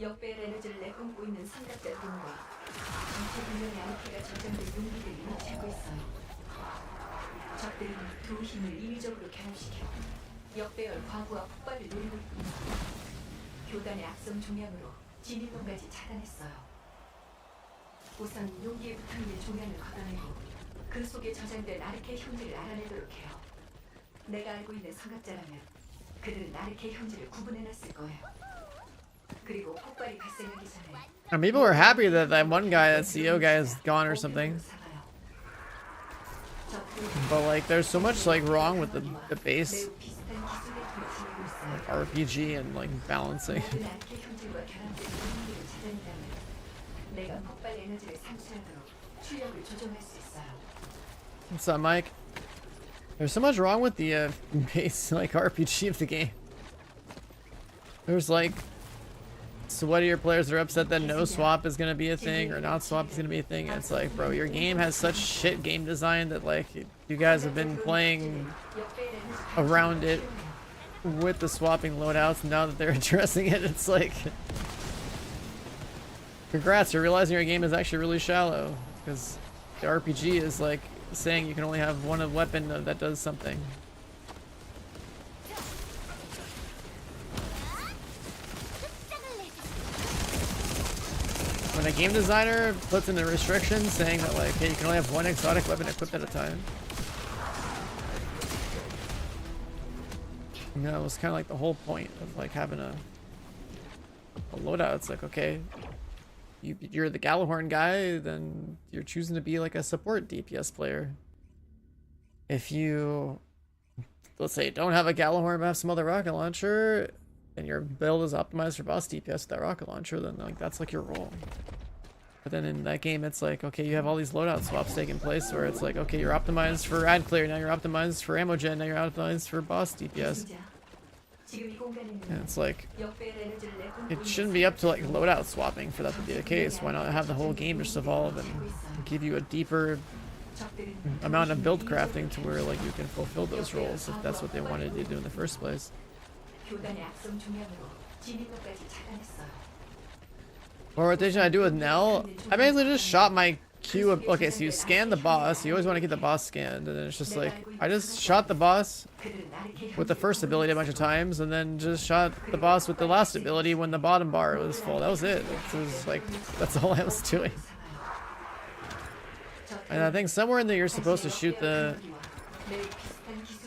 역배열 에너지를 내뿜고 있는 삼각자들과 정체불명의 아르케가 저장된 용기들이 위치하고 있어요. 적들은 두 힘을 임의적으로 결합시켜 역배열 과부하 폭발을 노리고 있군요. 교단의 악성 종양으로 진입로까지 차단했어요. 우선 용기에 붙어있는 종양을 걷어내고 그 속에 저장된 아르케 형질을 알아내도록 해요. 내가 알고 있는 성각자라면 그들은 아르케 형질을 구분해놨을 거예요. 그리고 폭발이 발생하기 전에 And people were happy that that one guy, that CEO guy, is gone or something. But like, there's so much like wrong with the base like, RPG and like balancing. What's up, Mike? There's so much wrong with the base like RPG of the game. There's like sweatier players that are upset that no swap is gonna be a thing or not swap is gonna be a thing. And it's like, bro, your game has such shit game design that like you guys have been playing around it with the swapping loadouts. Now that they're addressing it, it's like, congrats, you're realizing your game is actually really shallow because the RPG is like saying you can only have one weapon that does something. When a game designer puts in the restrictions saying that like, hey, you can only have one exotic weapon equipped at a time. You know, it was kind of like the whole point of like having a loadout. It's like, okay, you're the Gallahorn guy, then you're choosing to be like a support DPS player. If you, let's say, don't have a Gallahorn but have some other rocket launcher, and your build is optimized for boss DPS with that rocket launcher, then like that's like your role. But then in that game, it's like, okay, you have all these loadout swaps taking place where it's like, okay, you're optimized for ad clear, now you're optimized for ammo gen, now you're optimized for boss DPS. And it's like, it shouldn't be up to like loadout swapping for that to be the case. Why not have the whole game just evolve and give you a deeper amount of build crafting to where like you can fulfill those roles if that's what they wanted to do in the first place. What rotation I do with Nell? I basically just shot my Q of, okay, so you scan the boss, you always want to get the boss scanned, and then it's just like, I just shot the boss with the first ability a bunch of times, and then just shot the boss with the last ability when the bottom bar was full. That was it. It was like, that's all I was doing. And I think somewhere in there you're supposed to shoot the,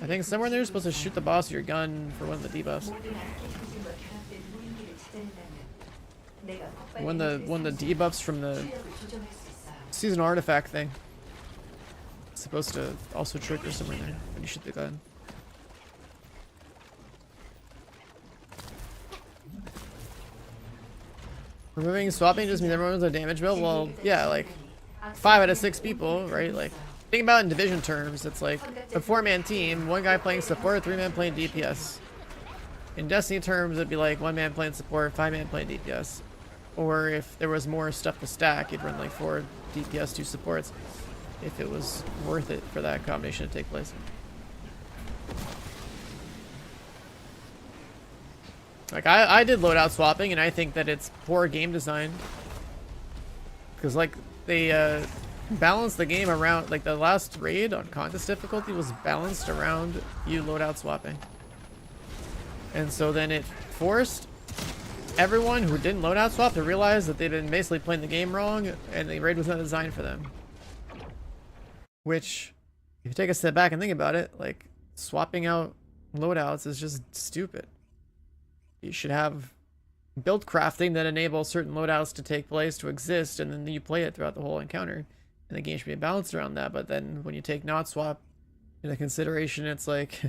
I think somewhere in there you're supposed to shoot the boss with your gun for one of the debuffs. One of the debuffs from the season artifact thing. It's supposed to also trigger somewhere in there when you shoot the gun. Removing swapping just means everyone's a damage build? Well, yeah, like 5 out of 6 people, right? Like, think about it in division terms. It's like a 4-man team, 1 guy playing support, 3-man playing DPS. In Destiny terms, it'd be like 1 man playing support, 5-man playing DPS. Or if there was more stuff to stack, you'd run like 4 DPS, 2 supports, if it was worth it for that combination to take place. Like, I did loadout swapping, and I think that it's poor game design. Because, like, they balanced the game around, like, the last raid on contest difficulty was balanced around you loadout swapping. And so then it forced everyone who didn't loadout swap to realize that they'd been basically playing the game wrong, and the raid was not designed for them. Which, if you take a step back and think about it, like, swapping out loadouts is just stupid. You should have build crafting that enables certain loadouts to take place, to exist, and then you play it throughout the whole encounter. And the game should be balanced around that, but then when you take not swap into consideration, it's like,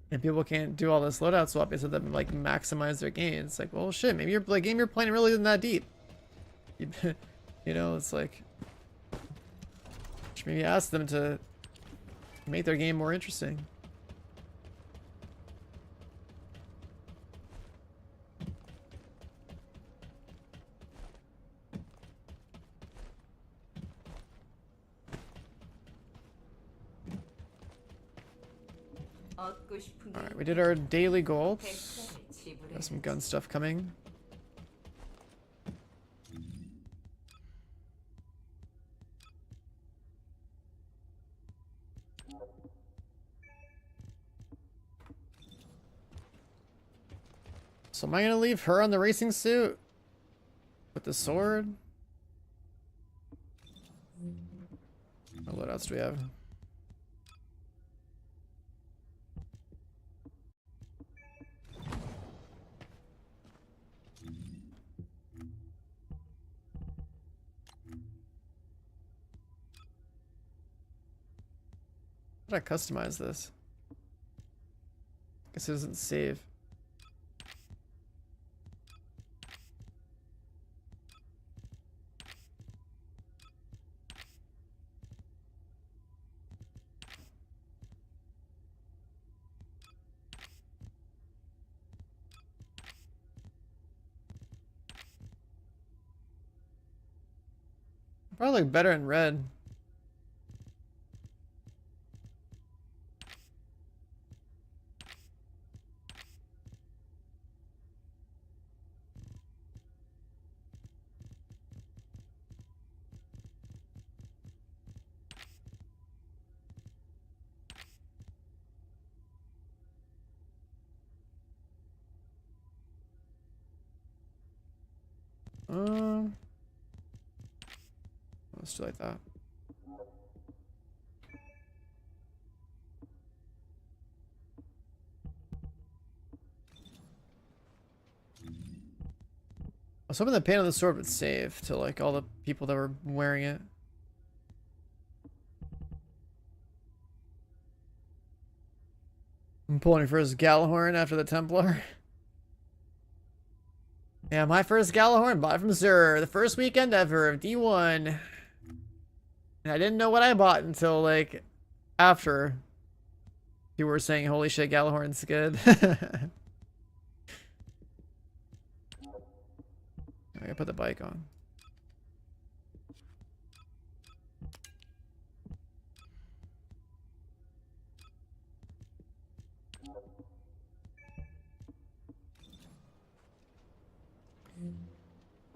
and people can't do all this loadout swapping so that like maximize their gain. It's like, well, shit, maybe your game you're playing really isn't that deep. You know, it's like, should maybe ask them to make their game more interesting. 얻고 싶은 게 Alright, we did our daily goals. 대가를 지불해. Got some gun stuff coming. So am I gonna leave her on the racing suit with the sword? What else do we have? How did I customize this? Guess it doesn't save. Probably look better in red. Let's do like that. I was hoping the paint on the sword would save to like all the people that were wearing it. I'm pulling first Galahorn after the Templar. Yeah, my first Galahorn bought from Sir. The first weekend ever of D1. And I didn't know what I bought until like after you were saying, holy shit, Galahorn's good. I gotta put the bike on.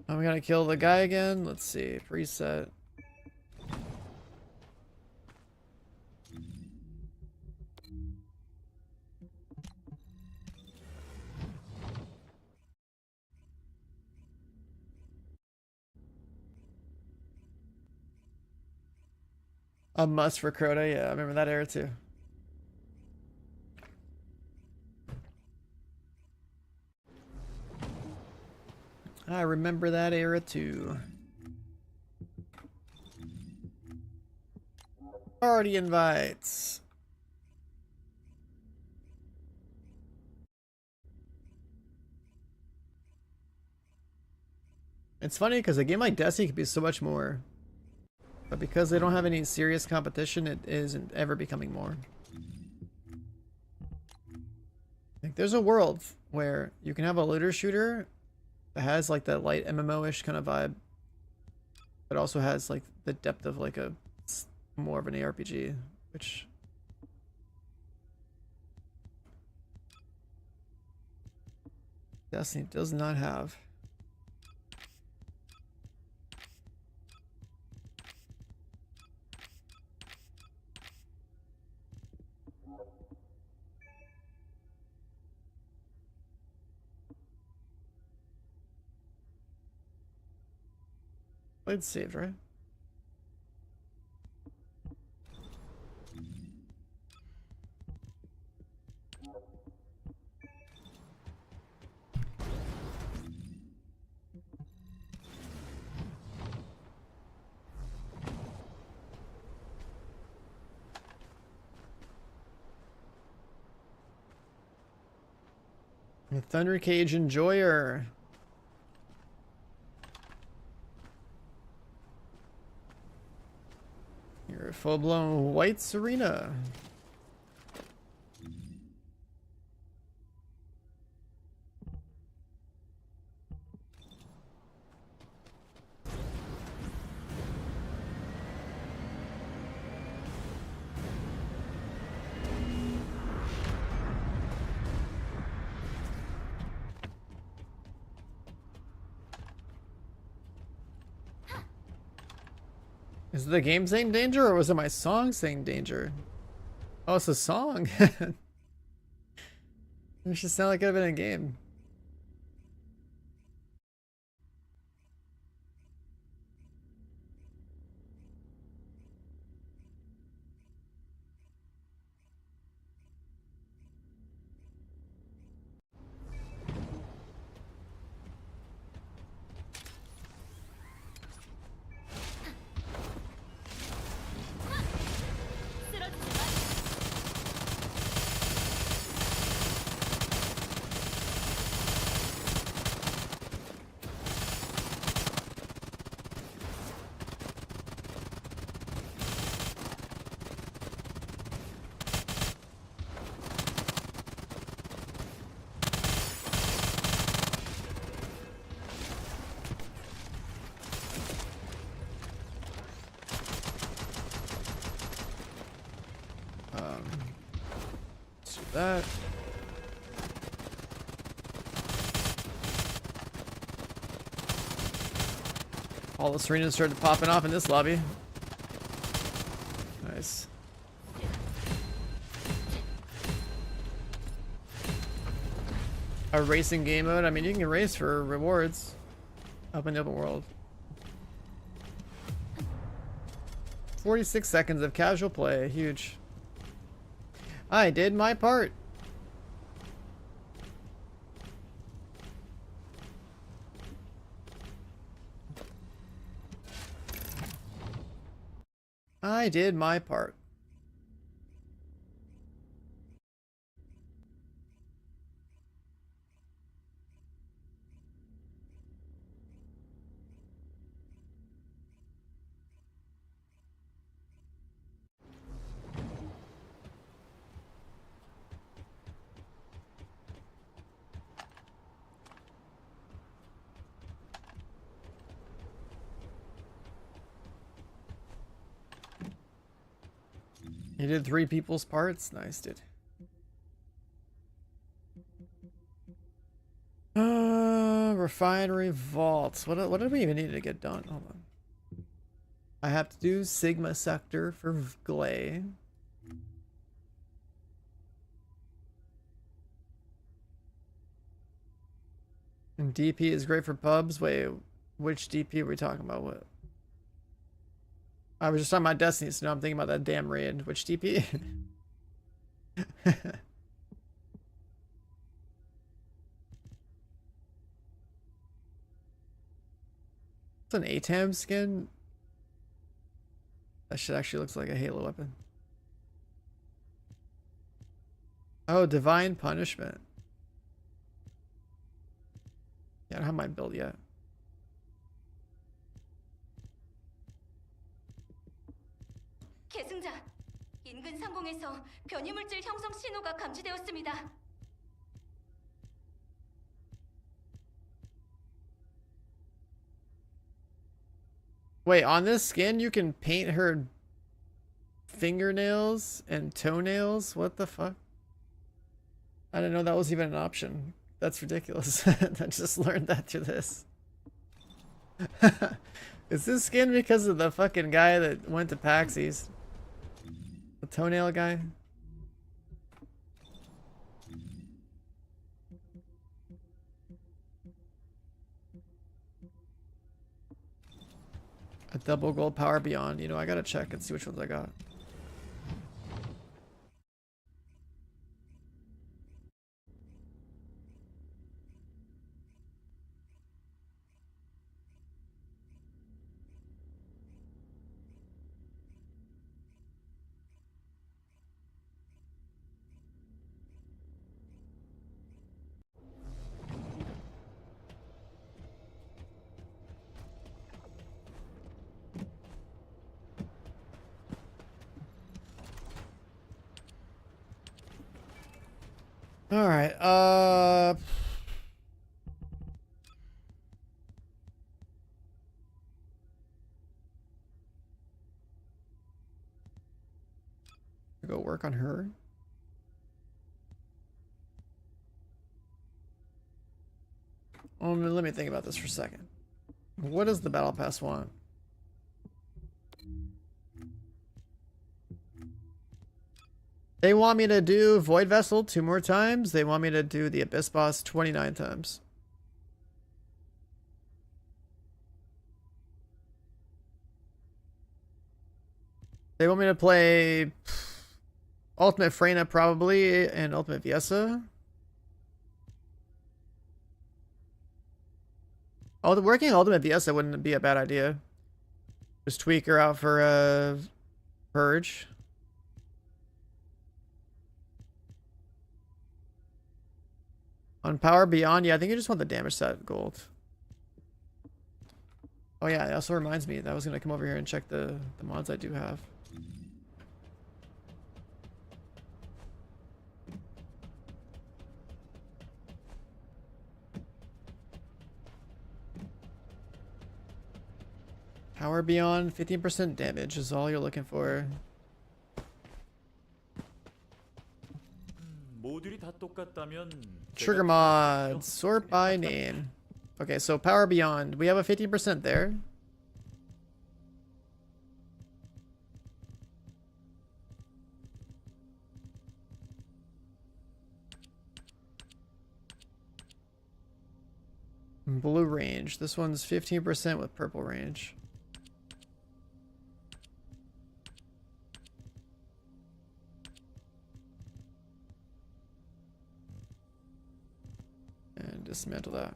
Oh, we gotta kill the guy again. Let's see. Preset. A must for Crota. Yeah, I remember that era too. I remember that era too. Party invites. It's funny because a game like Destiny could be so much more. But because they don't have any serious competition, it isn't ever becoming more. Like, there's a world where you can have a looter shooter that has like that light MMO-ish kind of vibe, but also has like the depth of like a more of an ARPG, which Destiny does not have. It's saved, right? The Thunder Cage Enjoyer. You're a full-blown white Serena. Is it the game saying danger, or was it my song saying danger? Oh, it's a song. It should sound like it could have been a game. Let's do that. All the Serenas started popping off in this lobby. Nice. A racing game mode? I mean, you can race for rewards up in the open world. 46 seconds of casual play. Huge. I did my part. I did my part. You did 3 people's parts? Nice, dude. Refinery vaults. What did we even need to get done? Hold on. I have to do Sigma sector for Glay. And DP is great for pubs. Wait, which DP are we talking about? What? I was just talking about Destiny, so now I'm thinking about that damn raid. Which DP? It's an ATAM skin. That shit actually looks like a Halo weapon. Oh, Divine Punishment. Yeah, I don't have my build yet. 계승자, 인근 상공에서 변이물질 형성 신호가 감지되었습니다. Wait, on this skin you can paint her fingernails and toenails? What the fuck? I didn't know that was even an option. That's ridiculous. I just learned that through this. Is this skin because of the fucking guy that went to Paxies? The toenail guy? A double gold power beyond. You know, I gotta check and see which ones I got. All right. Go work on her. Let me think about this for a second. What does the battle pass want? They want me to do Void Vessel 2 more times. They want me to do the Abyss Boss 29 times. They want me to play Ultimate Freyna probably and Ultimate Viesa. Oh, the working Ultimate Viesa wouldn't be a bad idea. Just tweak her out for Purge. On Power Beyond, yeah, I think you just want the damage set gold. Oh yeah, it also reminds me that I was gonna come over here and check the mods I do have. Power Beyond, 15% damage is all you're looking for. 모듈이 다 똑같다면 Trigger mods, sort by name. Okay, so Power Beyond, we have a 15% there. Blue range, this one's 15% with purple range. And dismantle that.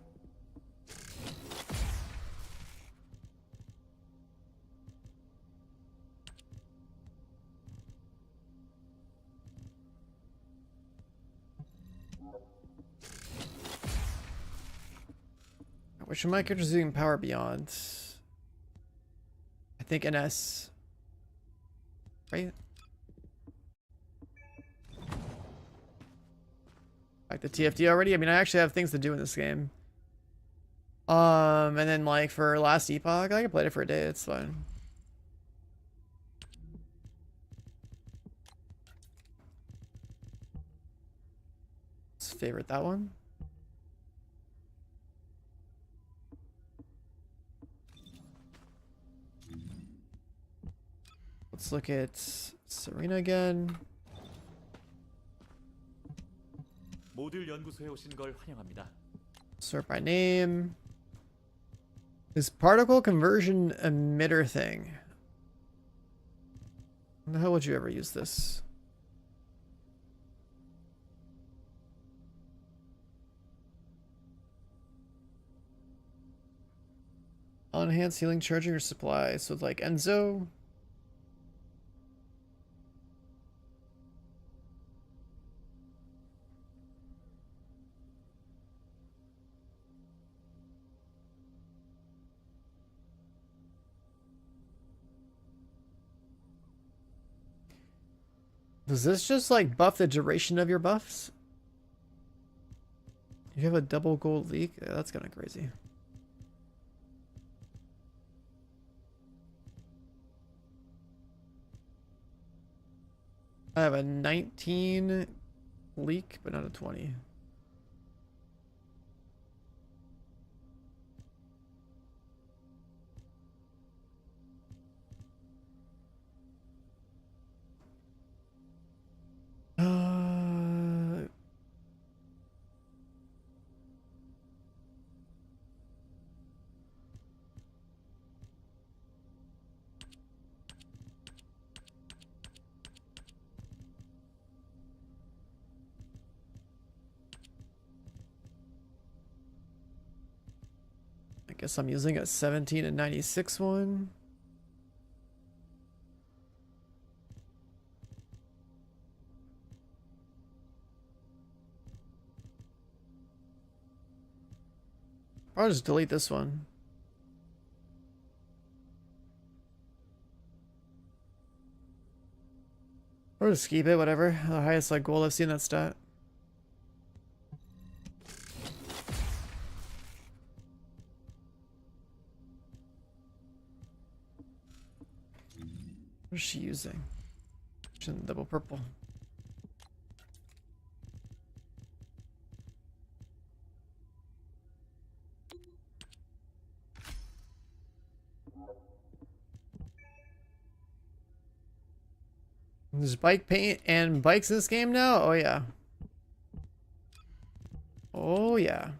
Which of my characters is using Power Beyond? I think NS. Right? Like the TFD already? I mean, I actually have things to do in this game. And then like for last Epoch, I can play it for a day, it's fine. Let's favorite that one. Let's look at Serena again. 모듈 연구소에 오신 걸 환영합니다. Sort by name. This particle conversion emitter thing. When the hell would you ever use this? Enhanced healing charging or supply. So like Enzo. Does this just like buff the duration of your buffs? You have a double gold leak? Yeah, that's kind of crazy. I have a 19 leak, but not a 20. I guess I'm using a 17 and 96 one. I'll just delete this one. Or just keep it, whatever. The highest like goal I've seen that stat. What is she using? She's in double purple. There's bike paint and bikes in this game now? Oh yeah. Oh yeah.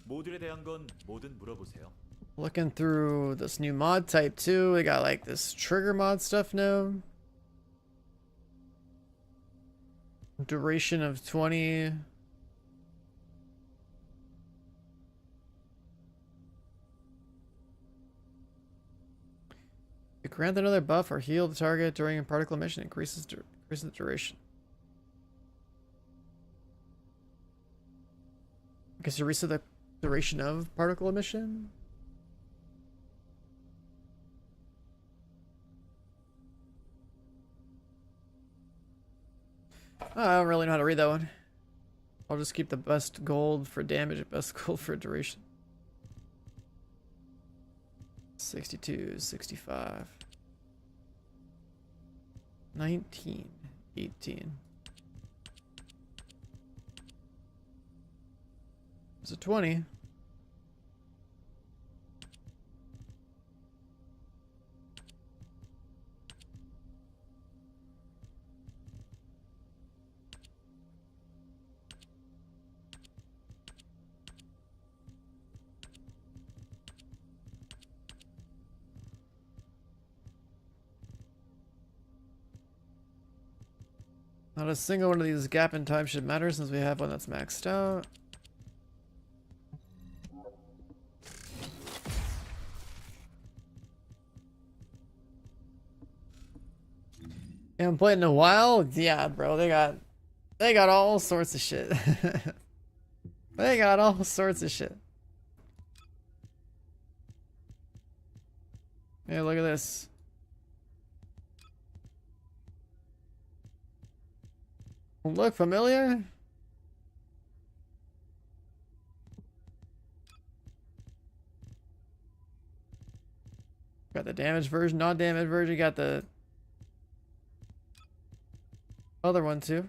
모듈에 대한 건 뭐든 물어보세요. Looking through this new mod type too. We got like this trigger mod stuff now. Duration of 20. Grant another buff or heal the target during a particle emission. Increases the duration. I guess you reset the duration of particle emission. I don't really know how to read that one. I'll just keep the best gold for damage, best gold for duration. 62, 65. 19, 18. It's a 20. Not a single one of these gap in time should matter since we have one that's maxed out. Haven't played in a while? Yeah, bro, they got all sorts of shit. They got all sorts of shit. Hey, look at this. Look familiar? Got the damaged version, not damaged version, got the other one too.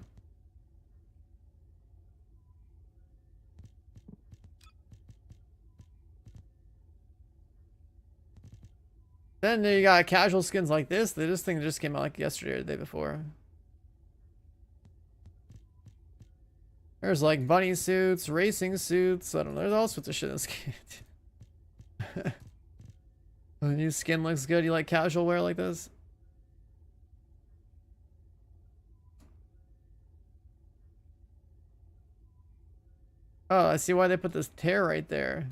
Then you got casual skins like this. This thing just came out like yesterday or the day before. There's like bunny suits, racing suits. I don't know. There's all sorts of shit in this game. The new skin looks good. You like casual wear like this? Oh, I see why they put this tear right there.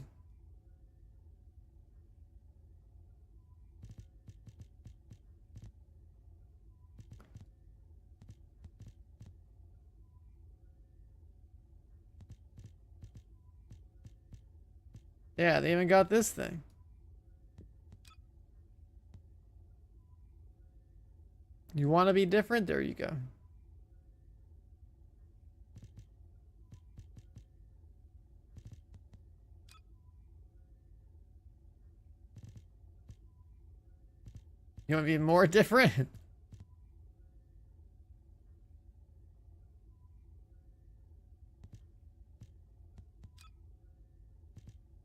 Yeah, they even got this thing. You want to be different? There you go. You want to be more different?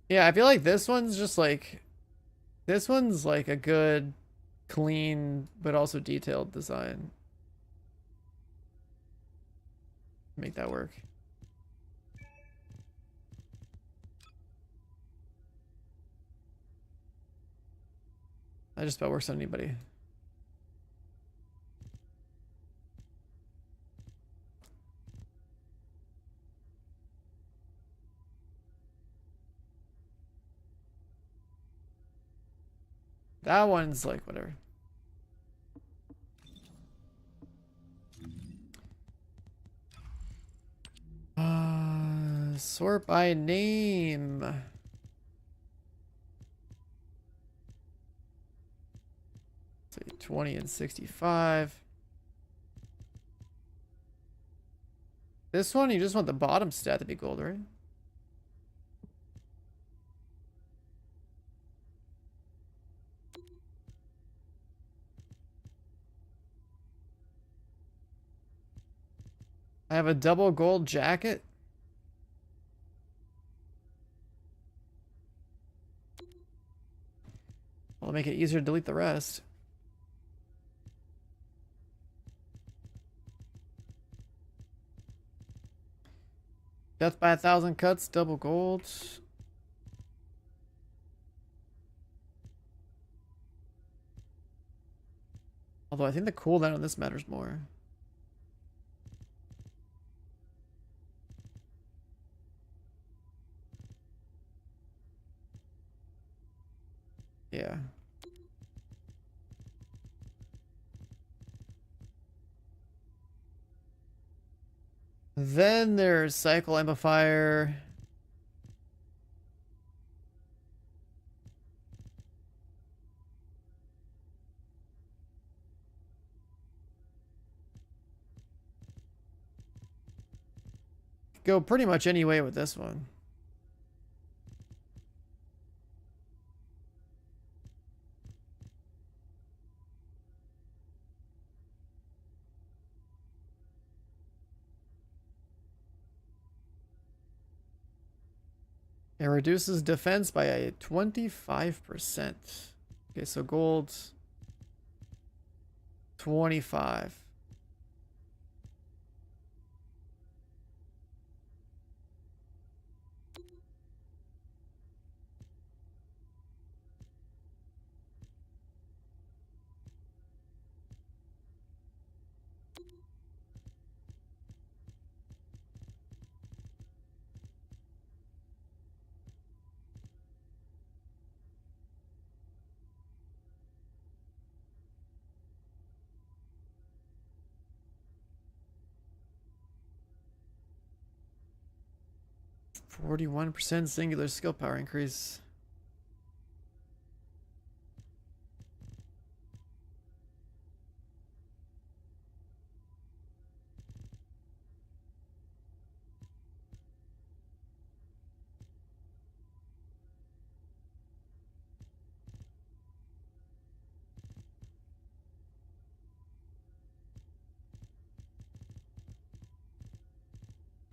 Yeah, I feel like this one's just like... This one's like a good, clean, but also detailed design. Make that work. That just about works on anybody. That one's like whatever. Sort by name. Say 20 and 65. This one, you just want the bottom stat to be gold, right? I have a double gold jacket. Well, make it easier to delete the rest. Death by 1,000 cuts, double gold. Although I think the cooldown on this matters more. Yeah. Then there's Cycle Amplifier. Go pretty much any way with this one. It reduces defense by a 25%. Okay, so gold 25. %41 singular skill power increase.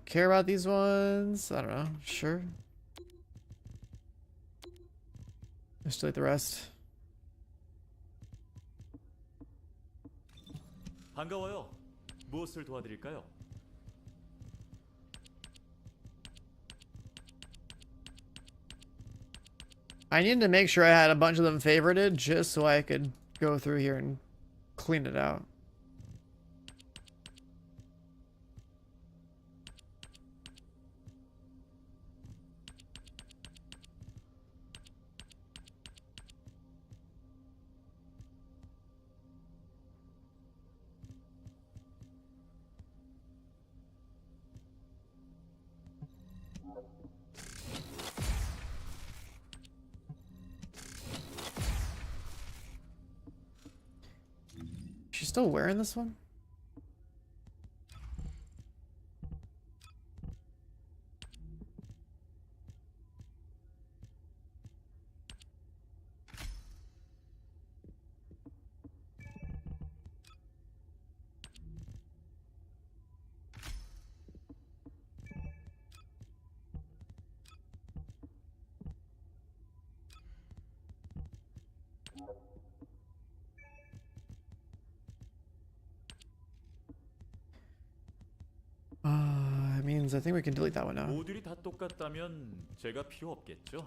Care about these ones? I don't know. Sure. Let's delete the rest. 반가워요. 무엇을 도와드릴까요? I needed to make sure I had a bunch of them favorited just so I could go through here and clean it out. She's still wearing this one? It means I think we can delete that one now. 모듈이 다 똑같다면 제가 필요 없겠죠?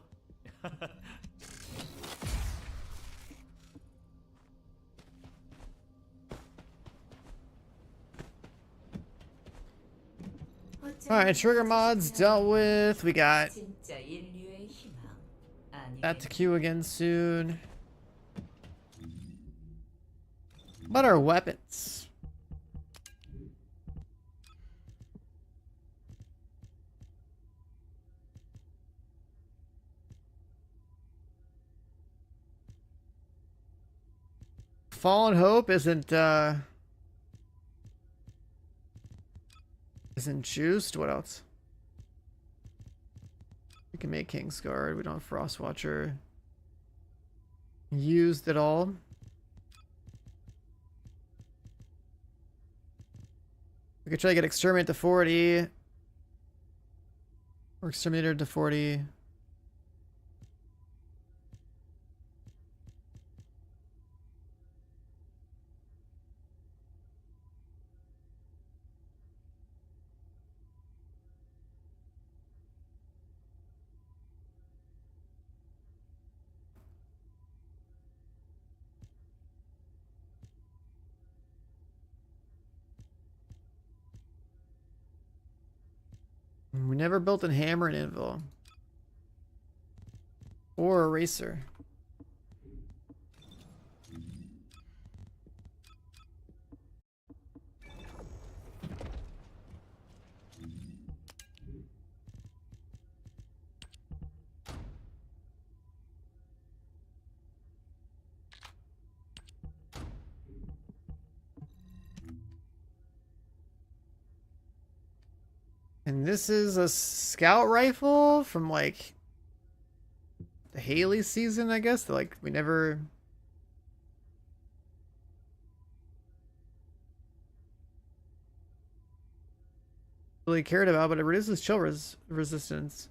Alright, trigger mods dealt with. We got 진짜 인류의 희망. that to queue again soon. What about our weapons? Fallen Hope isn't juiced. What else? We can make Kingsguard. We don't have Frostwatcher used at all. We could try to get exterminate to 40. Or exterminator to 40. We never built a hammer and anvil. Or a racer. And this is a scout rifle from like the Haley season, I guess. Like we never really cared about, but it reduces chill resistance.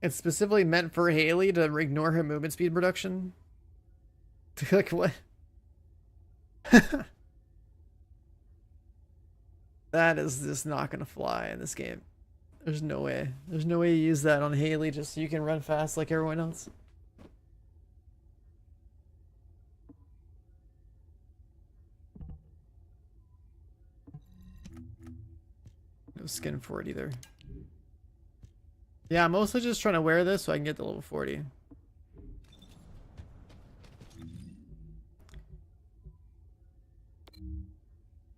It's specifically meant for Haley to ignore her movement speed reduction. Like what? That is just not gonna fly in this game. There's no way. There's no way you use that on Haley just so you can run fast like everyone else. No skin for it either. Yeah, I'm mostly just trying to wear this so I can get to level 40.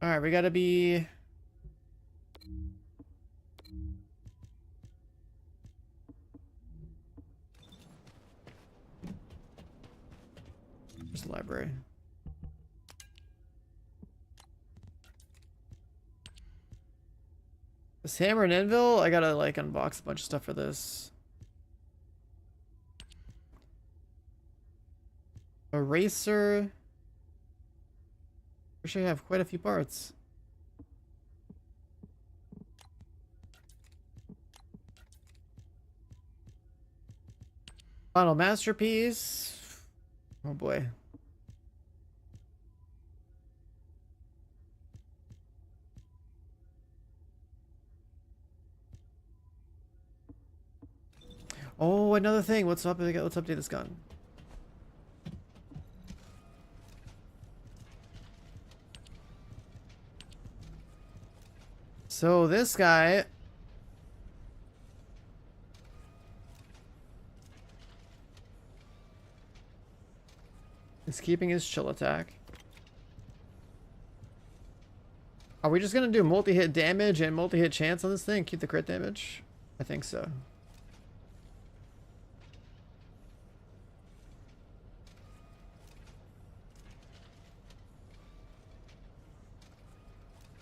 Alright, we gotta be... There's the library. This hammer and anvil, I gotta like unbox a bunch of stuff for this. Eraser. Wish I have quite a few parts. Final masterpiece. Oh boy. Oh, another thing. What's up? Let's update this gun. So this guy is keeping his chill attack. Are we just gonna do multi-hit damage and multi-hit chance on this thing? Keep the crit damage? I think so.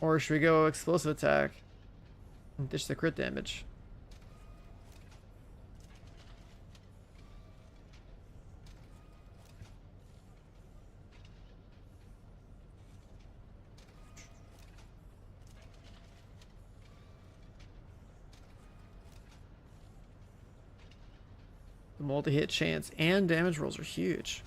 Or should we go explosive attack and dish the crit damage? The multi-hit chance and damage rolls are huge.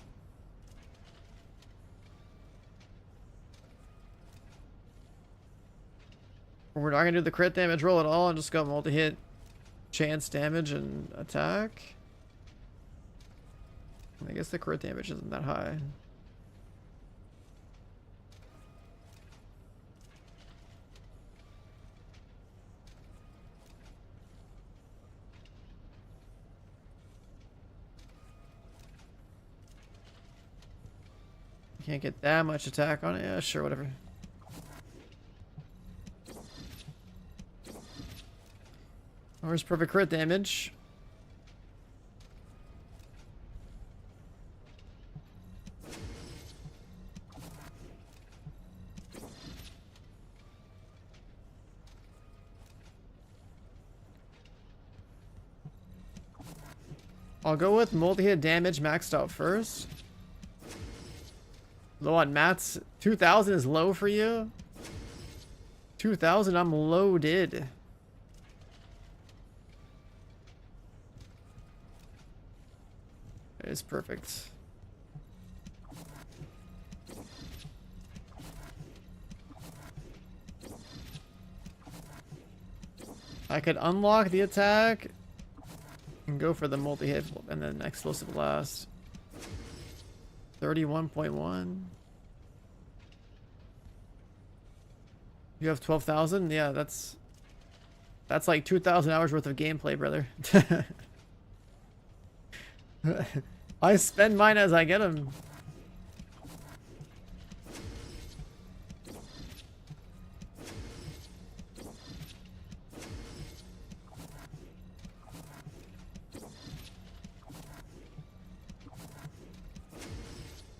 We're not gonna do the crit damage roll at all and just go multi-hit chance damage and attack. I guess the crit damage isn't that high. Can't get that much attack on it. Yeah, sure, whatever. Where's perfect crit damage? I'll go with multi-hit damage maxed out first. Low on mats. 2,000 is low for you? 2,000, I'm loaded. It is perfect. I could unlock the attack and go for the multi-hit and then explosive blast. 31.1. You have 12,000? Yeah, that's like 2,000 hours worth of gameplay, brother. I spend mine as I get them.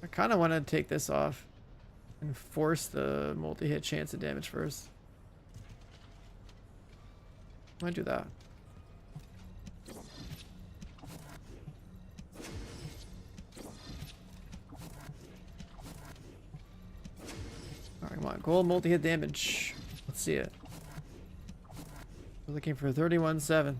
I kind of want to take this off and force the multi-hit chance of damage first. Might do that. Alright, come on. Gold multi-hit damage. Let's see it. We're looking for 31.7.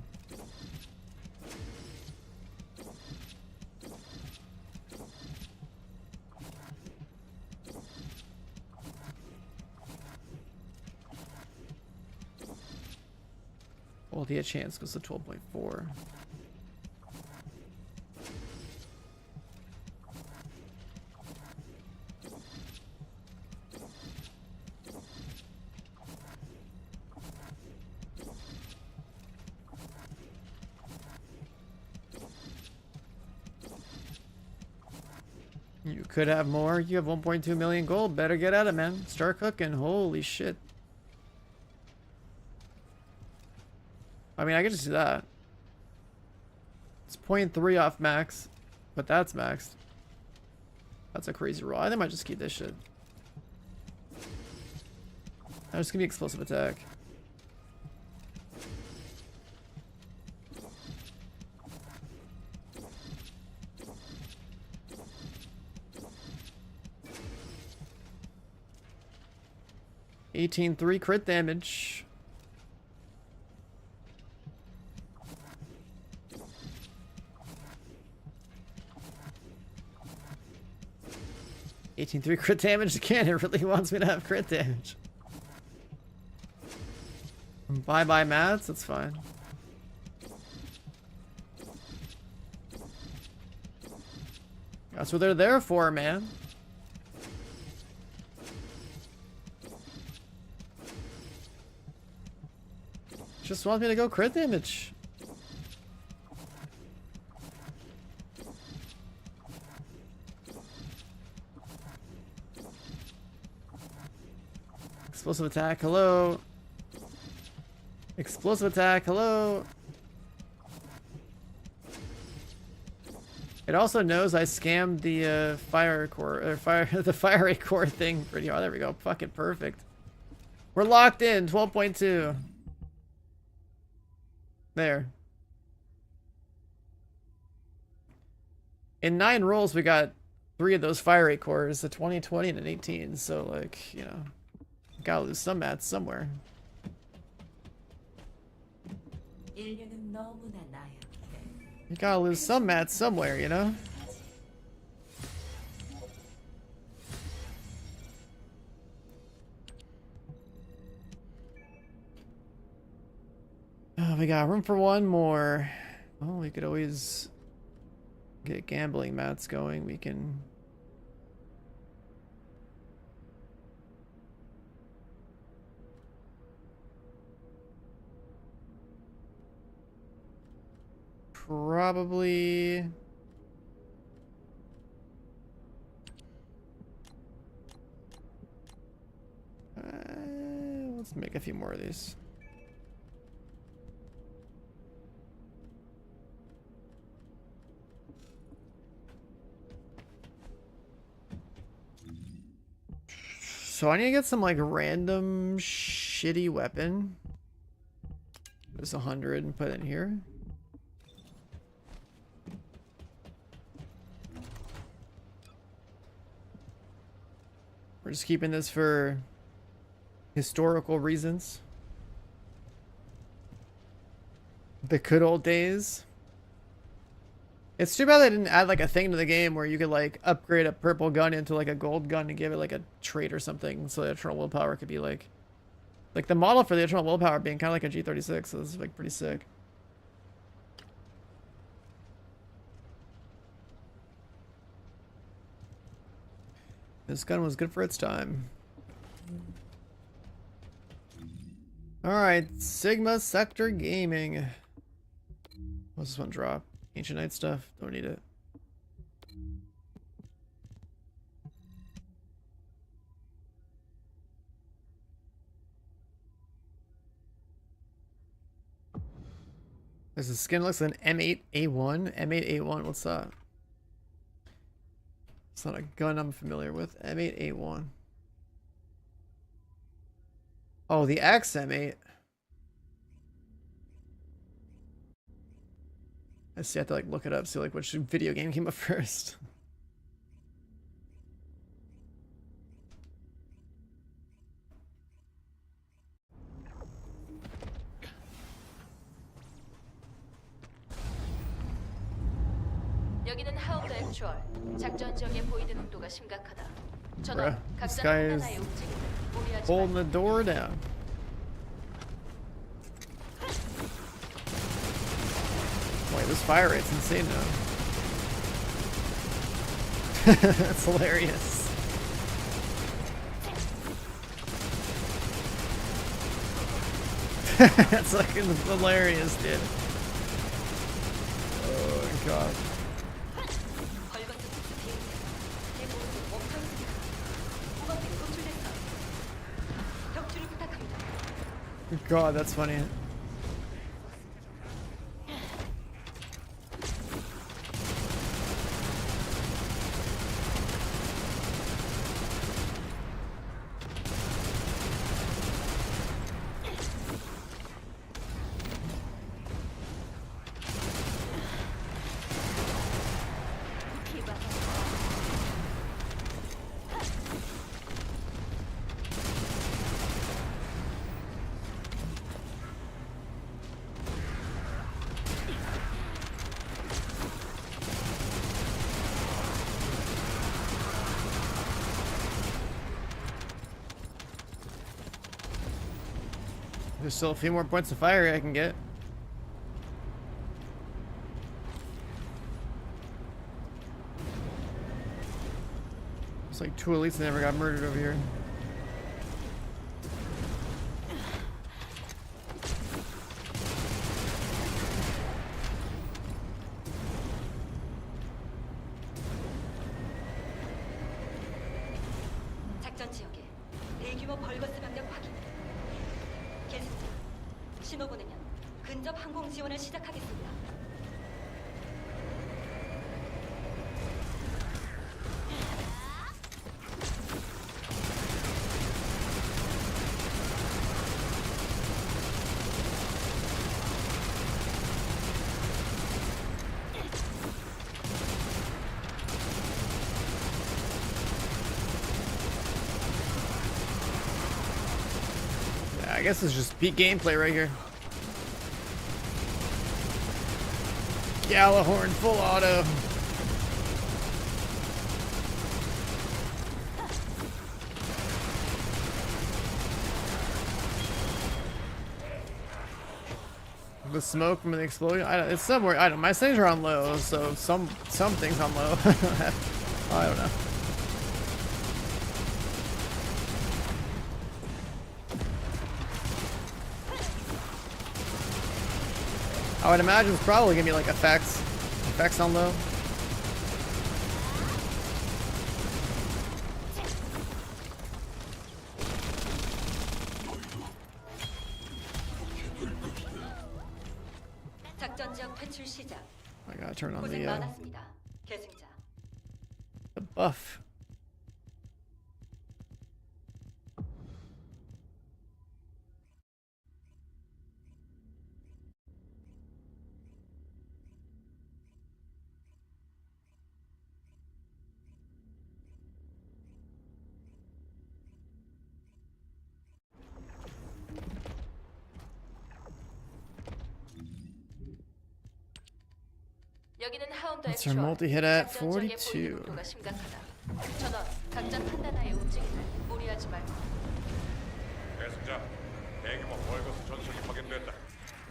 Multi-hit chance goes to 12.4. You could have more. You have 1.2 million gold. Better get at it, man. Start cooking. Holy shit. I mean, I could just do that. It's 0.3 off max, but that's maxed. That's a crazy roll. I think I might just keep this shit. I'm just gonna be explosive attack. $18.3 crit damage. $18.3 crit damage again. It really wants me to have crit damage. Bye bye mats, that's fine. That's what they're there for, man. Just wants me to go crit damage. Explosive attack, hello. Explosive attack, hello. It also knows I scammed the fire core, or the fiery core thing pretty hard. There we go. Fucking perfect. We're locked in. 12.2. There. In 9 rolls, we got 3 of those fiery cores, a 20, 20, and an 18. So, like, you know, gotta lose some mats somewhere. You gotta lose some mats somewhere, you know? Oh, we got room for one more. Oh, we could always get gambling mats going. We can... probably... let's make a few more of these. So I need to get some like random shitty weapon. There's 100 and put in here. We're just keeping this for historical reasons. The good old days. It's too bad they didn't add like a thing to the game where you could like upgrade a purple gun into like a gold gun and give it like a trait or something, so the eternal willpower could be like the model for the eternal willpower being kind of like a G36. So this is like pretty sick. This gun was good for its time. Alright, Sigma Sector Gaming. What's this one drop? Ancient Knight stuff. Don't need it. This is skin looks like an M8A1. M8A1, what's that? It's not a gun I'm familiar with. M8A1. Oh, the XM8. I see, I have to like look it up, see like which video game came up first. 여기는 하우드 액추얼. 작전 지역의 보이드 농도가 심각하다. 전원 Bruh, this 각자 guy 한 is 나라의 움직임을 무리하지 holding 마. the door down. Wait, this fire rate's insane now. That's hilarious. That's like hilarious, dude. Oh my god. 벌거벗은 비행기. 대부분 몽타입니다. 후방들이 호출됐어. 격추를 부탁합니다. God, that's funny. There's still a few more points of fire I can get. It's like two elites that never got murdered over here. 작전 지역에 대규모 벌거스 병력 확인. 계승자, 신호 보내면 근접 항공 지원을 시작하겠습니다. Yeah, I guess it's just peak gameplay right here. Gallahorn full auto. The smoke from the explosion. It's somewhere. I don't. My things are on low, so some things on low. I don't know. I would imagine it's probably gonna be like effects on low. 작전 지역 퇴출 시작. I gotta turn on 고생 많았습니다. 계승자. the buff. 여기는 하운드 What's our 액츄얼. multi-hit at? 작전 적의 보이드 42. 농도가 심각하다. 전원, 각자 판단하에 움직이면 무리하지 말고. 대승자, 대규모 벌거스 전술이 확인됐다.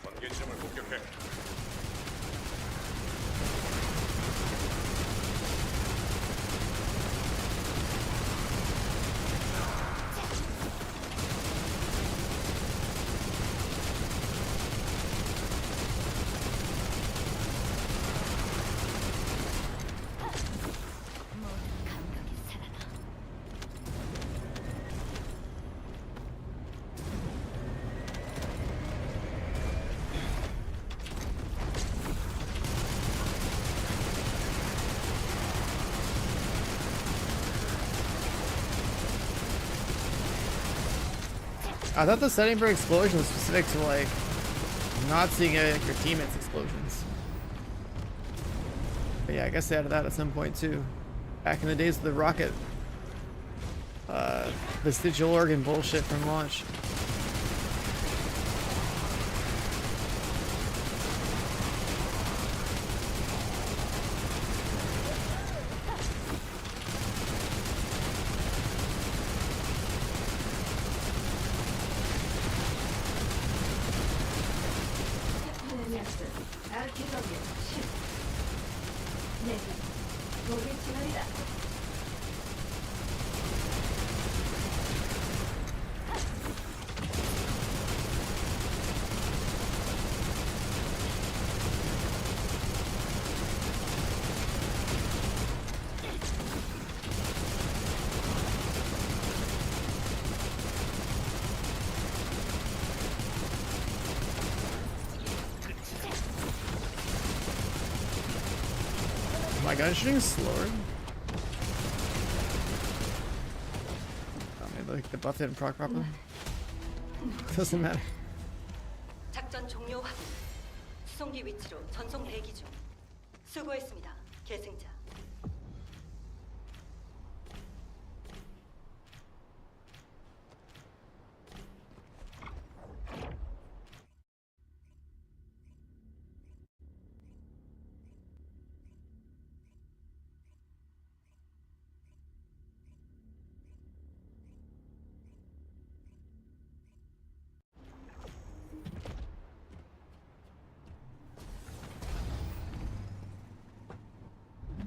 전개 지점을 공격해. I thought the setting for explosion was specific to like not seeing your teammates' explosions. But yeah, I guess they added that at some point too. Back in the days of the rocket vestigial organ bullshit from launch. refinements. 아르케적의 신. 내가 목의 진화이다. My gun shooting slower. Oh, maybe like the buff didn't proc properly. Doesn't matter. 작전 종료 확인. 수송기 위치로 전송 대기 중. 수고했습니다. 계승자.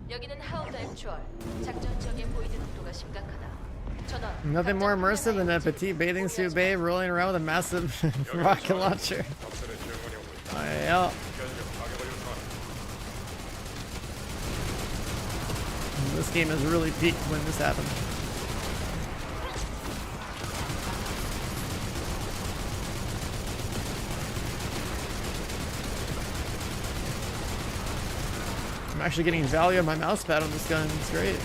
여기는 하운드 액츄얼. 작전 지역의 보이드 농도가 심각하다. 전원. Nothing more 각자 immersive than a 판단하에 petite bathing suit 무리하지 babe 말고. rolling around with a massive rocket launcher. 적들의 지원군이 오고 있다. Oh, yeah. 현역 타격을 요청한다. This game has really peaked when this happened. I'm actually getting value on my mouse pad on this gun. It's great.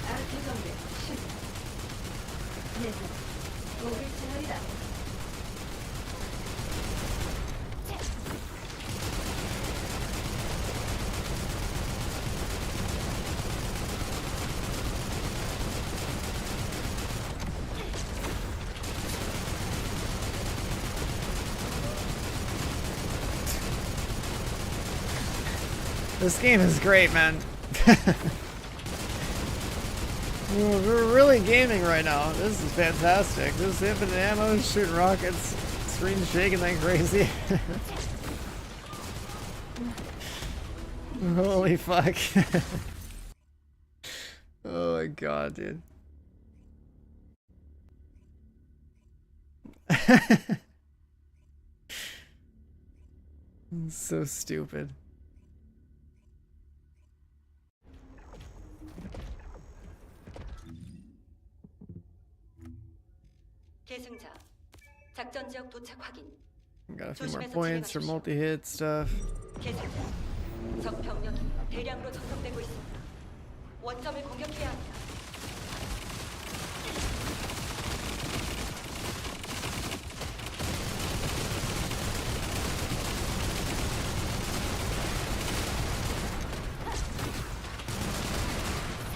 아르케적의 신. 내가 목의 진화이다. This game is great, man. We're really gaming right now. This is fantastic. This infinite ammo, shooting rockets, screen shaking like crazy. Holy fuck. Oh my god, dude. So stupid. 계승자, 작전 지역 도착 확인. Got a few more points for multi-hit stuff. 계승자, 적 병력이 대량으로 전송되고 있습니다. 원점을 공격해야 합니다.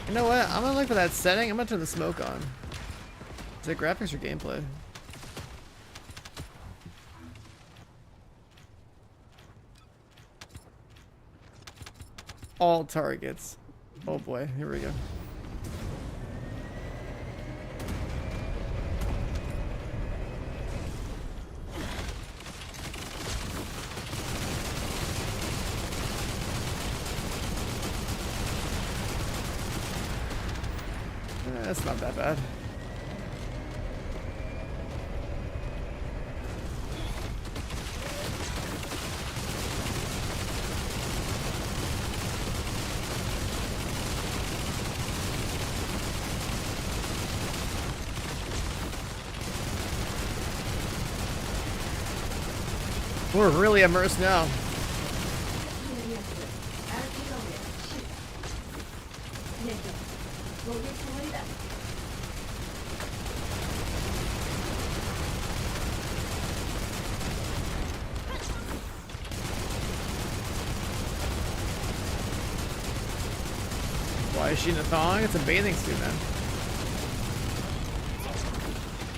You know what? I'm gonna look for that setting. I'm gonna turn the smoke on. Is it graphics or gameplay? All targets. Oh boy, here we go. That's not that bad. We're really immersed now. Why is she in a thong? It's a bathing suit, man.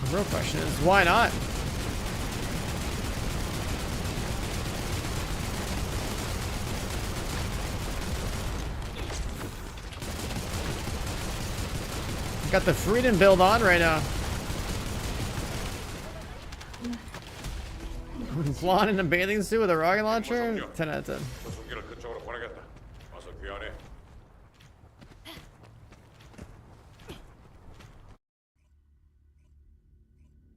The real question is, why not? Got the freedom build on right now. Blonde in a bathing suit with a rocket launcher? 10 out of 10. 수송기를 그쪽으로 보내겠다. 와서 귀환해.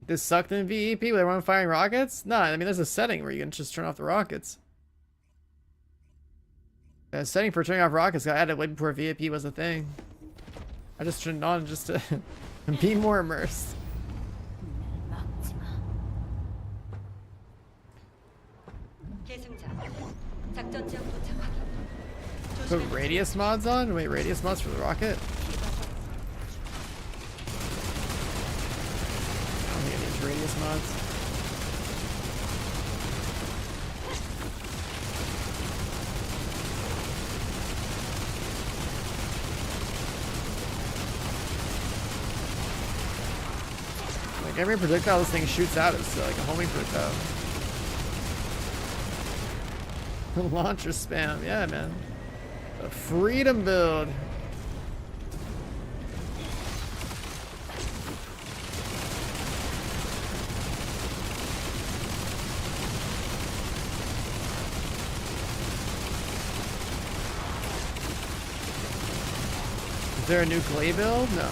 This sucked in VEP with everyone firing rockets? No, I mean there's a setting where you can just turn off the rockets. A setting for turning off rockets got added way before VEP was a thing. I just turned it on just to be more immersed. 계승자, 작전 지역 도착 확인. Put radius mods on? Wait, radius mods for the rocket? I don't think it needs radius mods. Like every projectile this thing shoots out is like a homing projectile. Launcher spam, yeah, man. A freedom build. Is there a new Glay build? No.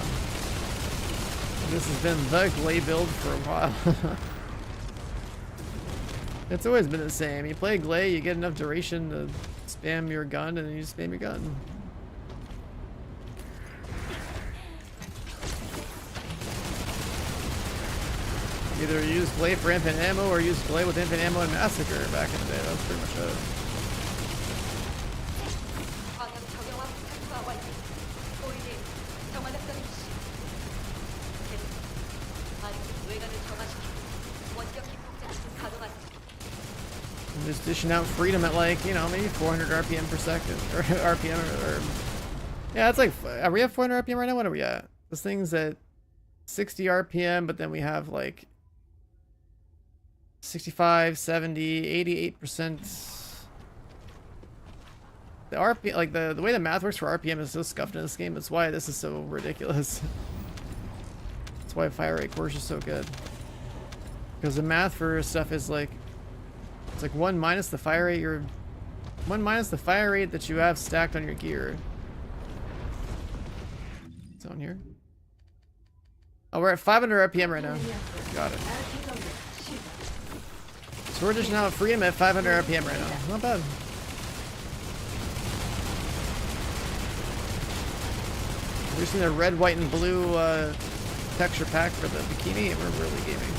This has been the Glay build for a while. It's always been the same. You play Glay, you get enough duration to spam your gun, and then you just spam your gun. Either use Glay for infinite ammo or use Glay with infinite ammo and Massacre back in the day. That's pretty much it. 방향 적용화 부착과 완료. 보이지? 정화작전 시. 아니, 외관을 정화시키고 원격 기폭제를 가동하자. I'm just dishing out freedom at like, you know, maybe 400 RPM per second. Or RPM or yeah, it's like, are we at 400 RPM right now? What are we at? This thing's at 60 RPM, but then we have like 65, 70, 88%. The RP, like the way the math works for RPM is so scuffed in this game. That's why this is so ridiculous. That's why fire rate course is so good. Because the math for stuff is like, it's like 1 minus the fire rate that you have stacked on your gear. It's on here. Oh, we're at 500 RPM right now. Got it. So we're just now freedom at 500 RPM right now. Not bad. We're using the red, white, and blue texture pack for the bikini, and we're really gaming.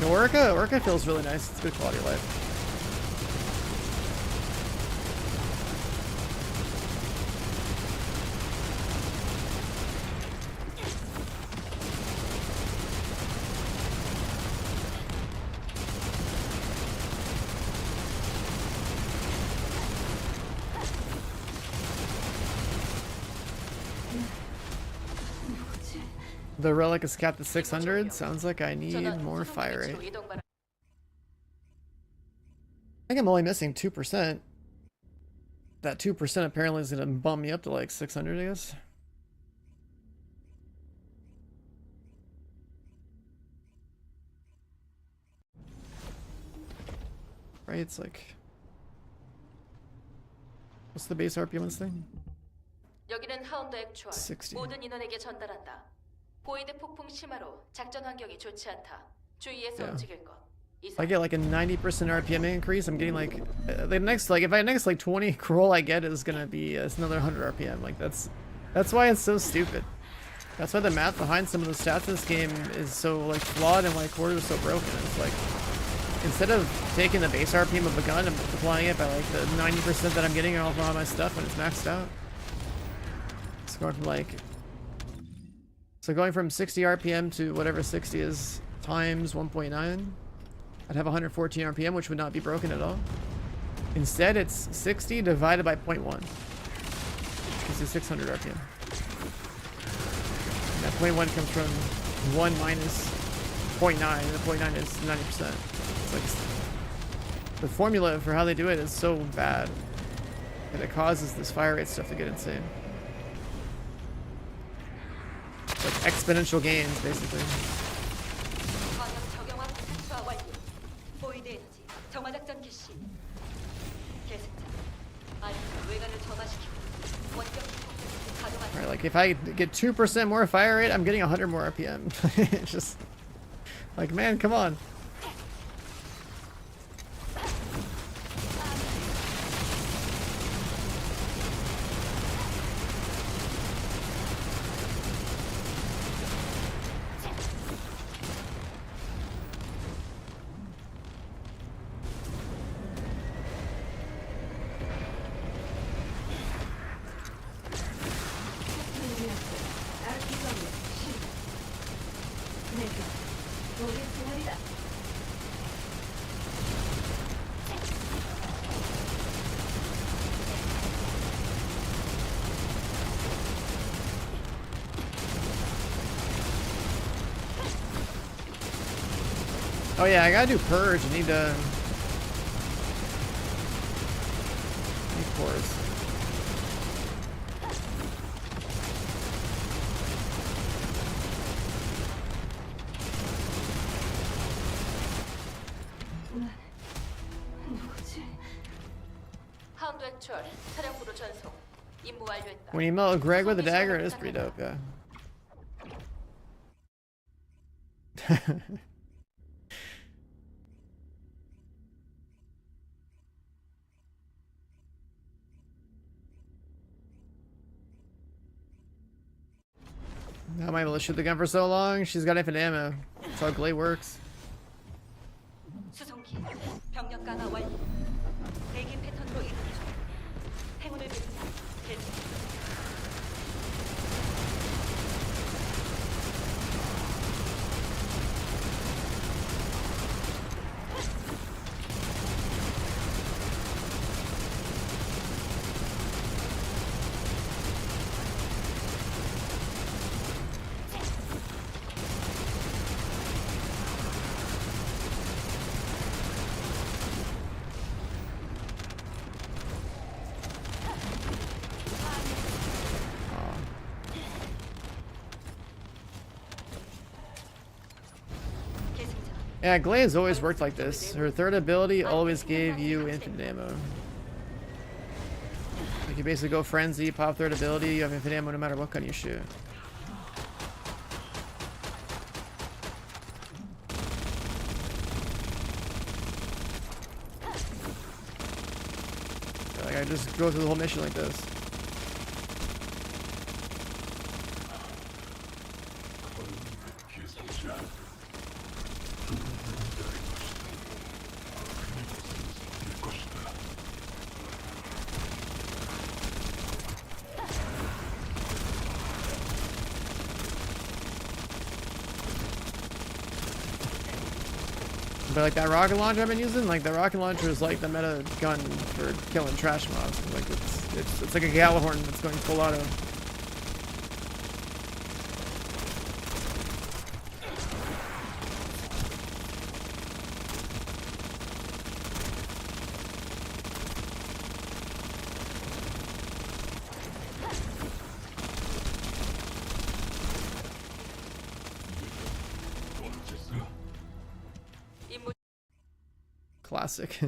No, Orca feels really nice. It's good quality of life. The relic is capped at 600. Sounds like I need more fire rate. I think I'm only missing 2%. That 2% apparently is gonna bump me up to like 600, I guess. Right, it's like... What's the base RPM on this thing? 여기는 하운드 액추얼. 60. 모든 인원에게 전달한다. 보이드 폭풍 심화로 작전 환경이 좋지 않다. 주의해서 움직일 것. If I get like a 90% RPM increase, I'm getting like the next, like if I next like 20 crawl I get is gonna be it's another 100 RPM. Like that's why it's so stupid. That's why the math behind some of the stats in this game is so like flawed and like quarter is so broken. It's like instead of taking the base RPM of a gun and multiplying it by like the 90% that I'm getting off all my stuff when it's maxed out. It's going from like going from 60 RPM to whatever 60 is times 1.9. I'd have 114 RPM, which would not be broken at all. Instead, it's 60 divided by 0.1, which gives you 600 RPM. And that 0.1 comes from 1 minus 0.9, and the 0.9 is 90%. It's like the formula for how they do it is so bad that it causes this fire rate stuff to get insane. It's like exponential gains, basically. Alright, like if I get 2% more fire rate, I'm getting 100 more RPM. It's just like, man, come on. Oh yeah, I gotta do purge. I need cores. 하운드 액추얼. 사령부로 전송. 임무 완료했다. When you melt Greg with a dagger, it is pretty dope, yeah. How am I able to shoot the gun for so long? She's got infinite ammo. That's how Glade works. 수송기 병력 강화 완료. 대기 패턴으로 이동 중. 행운을 빌자. 계속. Yeah, Glaze always worked like this. Her third ability always gave you infinite ammo. Like you basically go frenzy, pop third ability, you have infinite ammo no matter what gun you shoot. Like I just go through the whole mission like this. But like that rocket launcher I've been using, like the rocket launcher is like the meta gun for killing trash mobs. Like it's like a Gallahorn that's going full auto. Classic.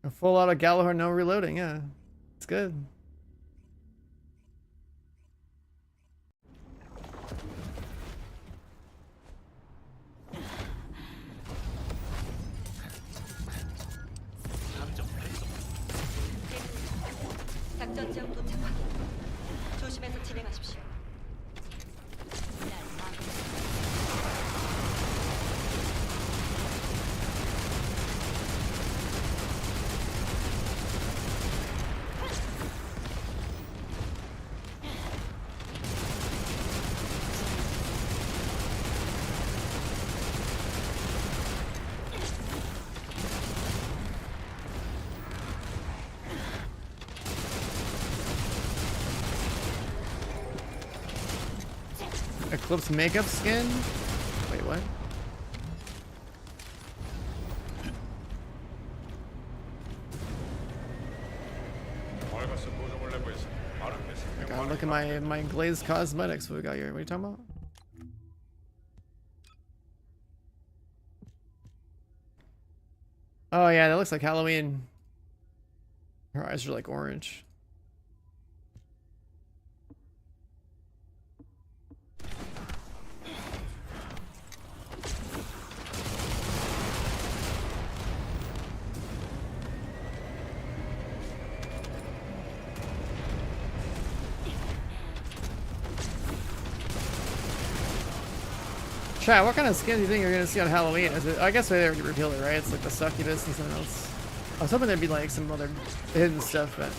A full auto Gallahorn, no reloading. Yeah, it's good. 작전 지역 도착 확인. 조심해서 진행하십시오. Eclipse makeup skin? Wait, what? 밝아서 보정을 내보이서 말은 내 생명. God, look at my glazed cosmetics. What we got here? What are you talking about? Oh yeah, that looks like Halloween. Her eyes are like orange. Chat, what kind of skin do you think you're gonna see on Halloween? Is it? I guess they already revealed it, right? It's like the succubus and something else. I was hoping there'd be like some other hidden stuff, but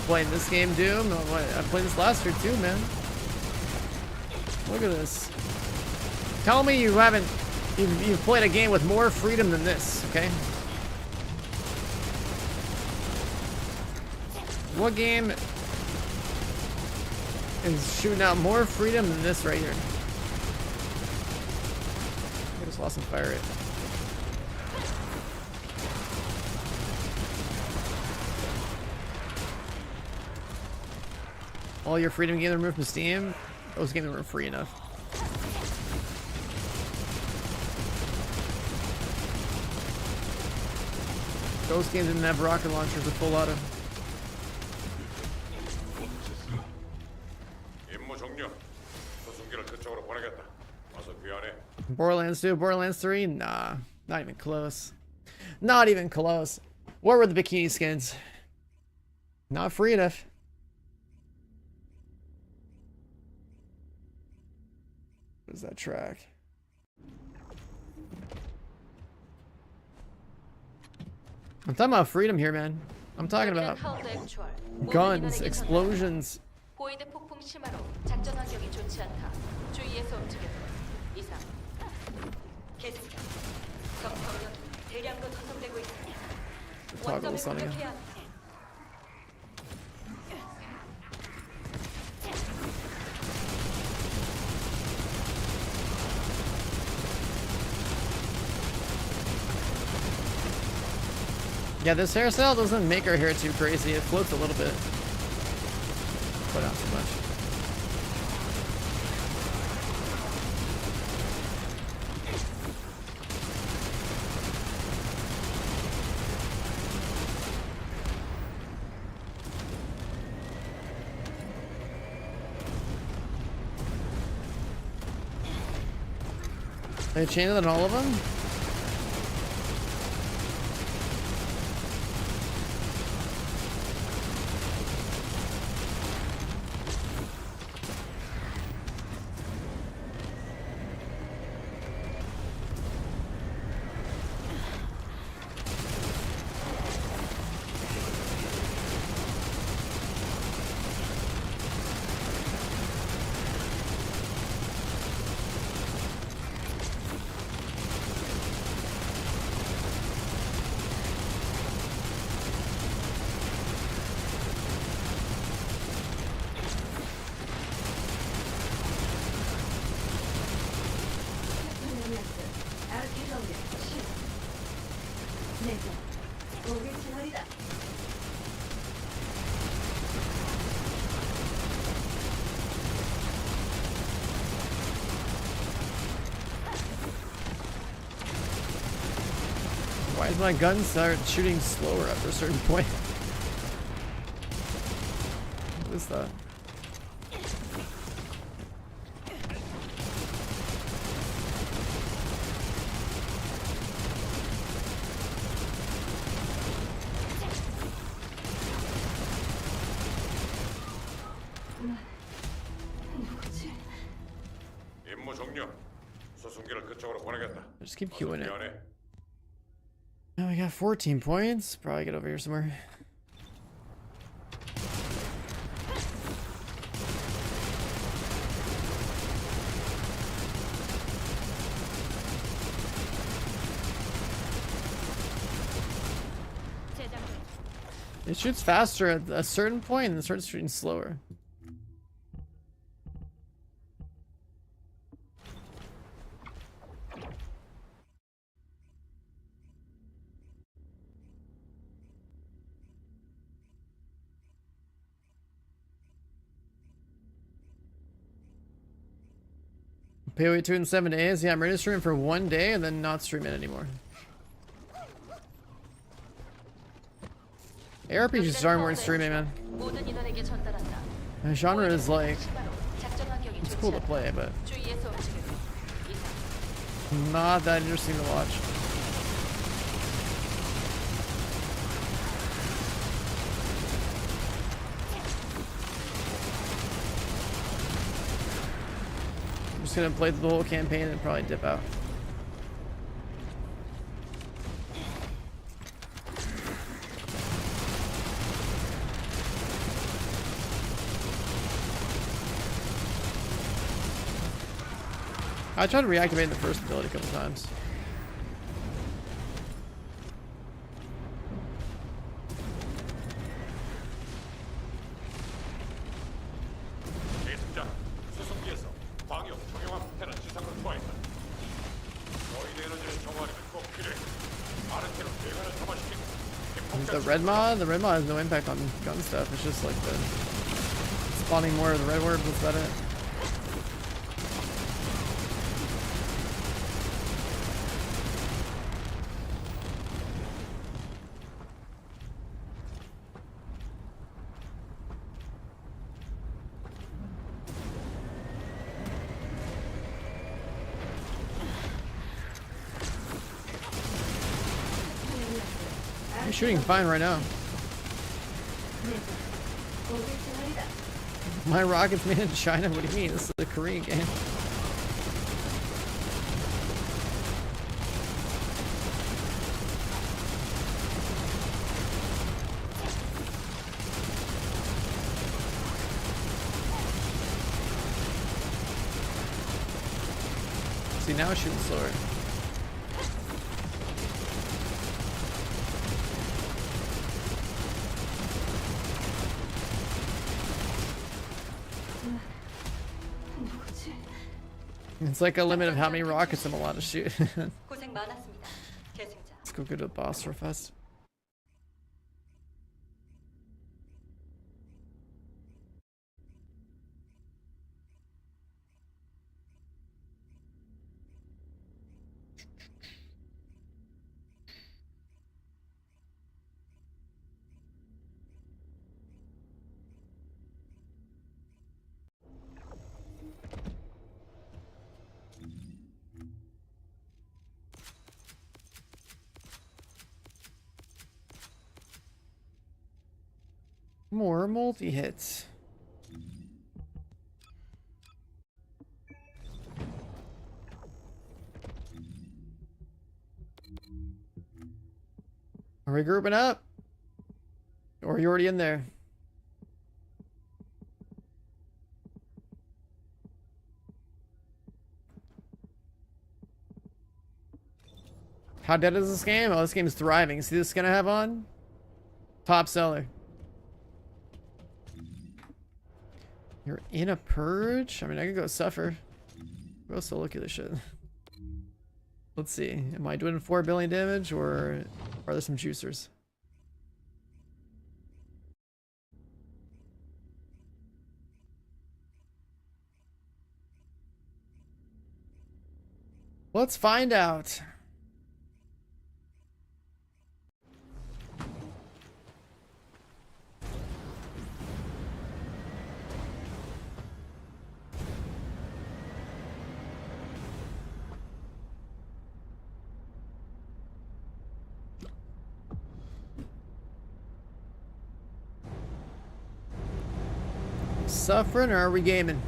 playing this game, Doom. Oh, what? I played this last year too, man. Look at this. Tell me you haven't. You've played a game with more freedom than this, okay? What game is shooting out more freedom than this right here? I just lost some fire rate. All your freedom games removed from Steam? Those games weren't free enough. Those games didn't have rocket launchers with full auto. 임무 종료. 소송기를 그쪽으로 보내겠다. 와서 귀환해. Borderlands 2, Borderlands 3? Nah, not even close. Not even close. Where were the bikini skins? Not free enough. What is that track? I'm talking about freedom here, man. I'm talking about guns, explosions. 보이드 폭풍 심화로 작전 환경이 좋지 않다. 주의해서 움직여라. 이상. 계속해. 적 병력이 대량으로 전송되고 있습니다. Toggle 원점을 this on again. 공격해야 합니다. Yeah, this hairstyle doesn't make our hair too crazy. It floats a little bit, but not too much. They changed it on all of them? Why does my gun start shooting slower after a certain point? What is that? 임무 종료. 수송기를 그쪽으로 보내겠다. Just keep queuing it. 미안해. Now we got 14 points. Probably get over here somewhere. It shoots faster at a certain point and it starts shooting slower. Pay wait 2 and 7 days. Yeah, I'm ready to stream it for 1 day and then not stream it anymore. ARPGs are more streaming, man. 모든 인원에게 전달한다. The genre is like, 심화로 작전 환경이 it's 좋지 cool to 않다. play, but 주의해서 움직여라. 이상. not that interesting to watch. I'm just gonna play the whole campaign and probably dip out. I tried reactivating the first ability a couple times. 계승자, 수송기에서 광역 정형화 부패는 지상으로 투하했다. 너희의 에너지를 정화하려면 꼭 필요해. 아르테로 대가를 점화시키고 The red mod has no impact on gun stuff. It's just like the spawning more of the red orbs. That's about it. I'm shooting fine right now. My rocket's made in China? What do you mean? This is a Korean game. See, now it's shooting slower. It's like a limit of how many rockets I'm allowed to shoot. 고생 많았습니다. 계승자. Let's go get a boss real fast. More multi-hits. Are we grouping up? Or are you already in there? How dead is this game? Oh, this game is thriving. See this skin I have on? Top seller. You're in a purge? I mean, I could go suffer. Go still look at this shit. Let's see. Am I doing 4 billion damage or are there some juicers? Let's find out. Suffering or are we gaming?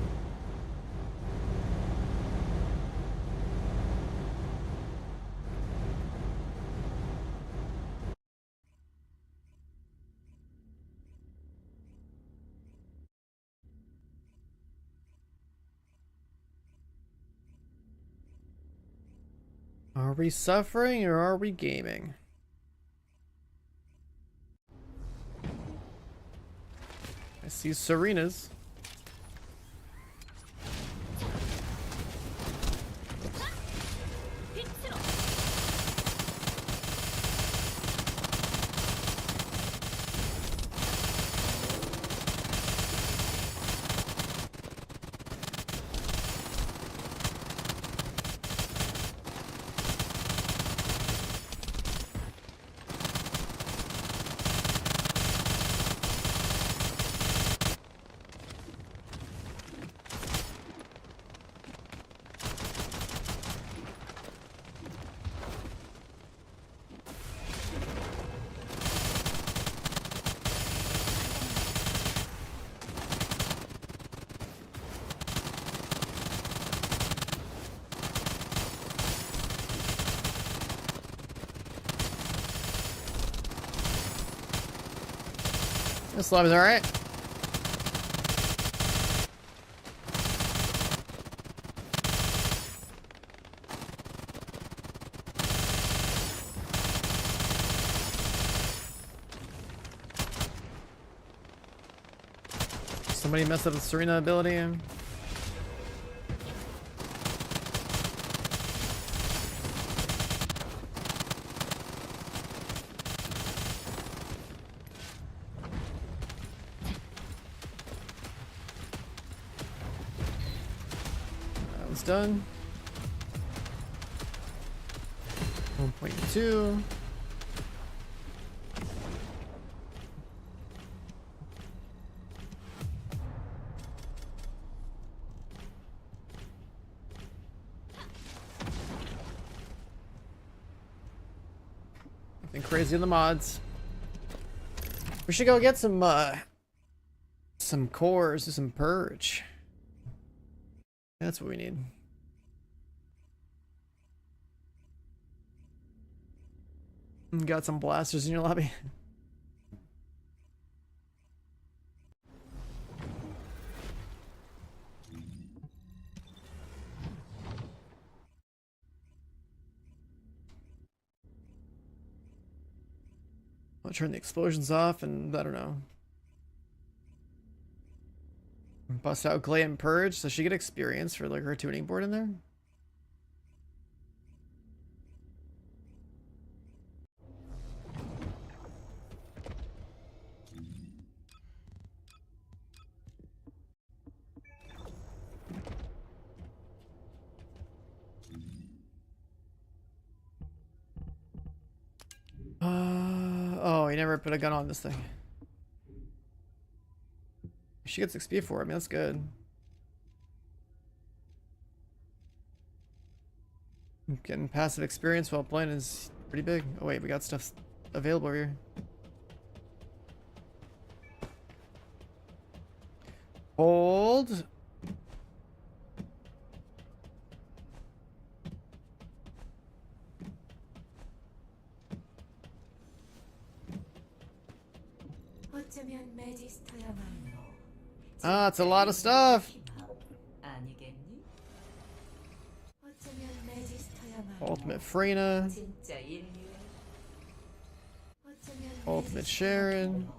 Are we suffering or are we gaming? I see Serena's. This lobby's alright. Somebody messed up the Serena ability. Done. 1.2. Nothing crazy in the mods. We should go get some cores, do some purge. That's what we need. Got some blasters in your lobby. I'll turn the explosions off and I don't know. Bust out Clay and Purge so she get experience for like her tuning board in there. he never put a gun on this thing. She gets XP for it. I mean, that's good. Getting passive experience while playing is pretty big. Oh wait, we got stuff available here. Hold. 어쩌면 매지스터야말로 Ah, it's a lot of stuff. 아니겠니? 어쩌면 매지스터야말로 Ultimate Freyna. 진짜 인류의 어쩌면 Ultimate Sharon.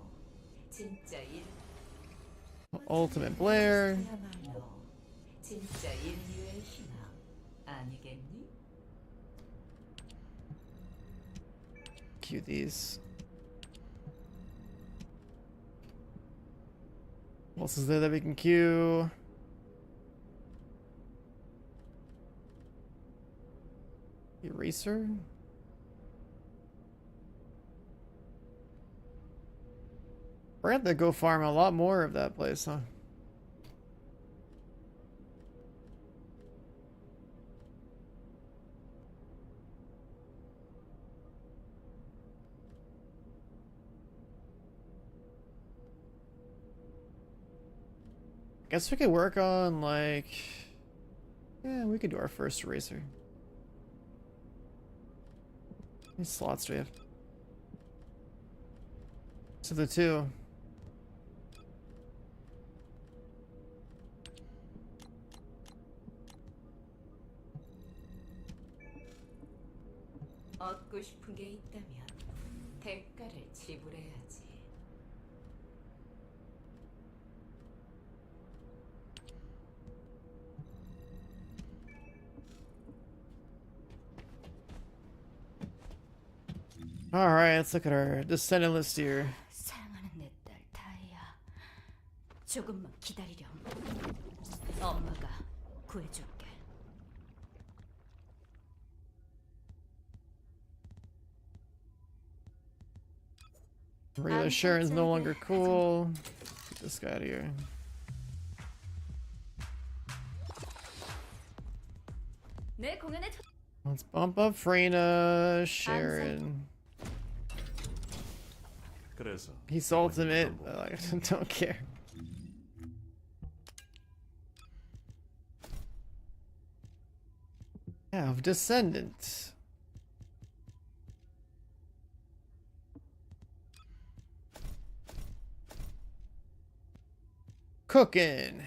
진짜 인 Ultimate Blair. 매지스터야말로 진짜 인류의 희망 아니겠니? Queue these. What else is there that we can queue? Eraser? We're gonna have to go farm a lot more of that place, huh? Guess we could work on, like... Yeah, we could do our first eraser. How many slots do we have? So the two. 얻고 싶은 게 있다면 대가를 지불해야지. Alright, let's look at our descendant list here. 사랑하는 내 딸 다이아, 조금만 기다리렴. 엄마가 구해줄게. Regular Sharon's no longer cool. Get this guy out of here. 내 공연에 Let's bump up Freyna, Sharon. 그래서 He's ultimate. I don't care. Have Descendant. Cooking.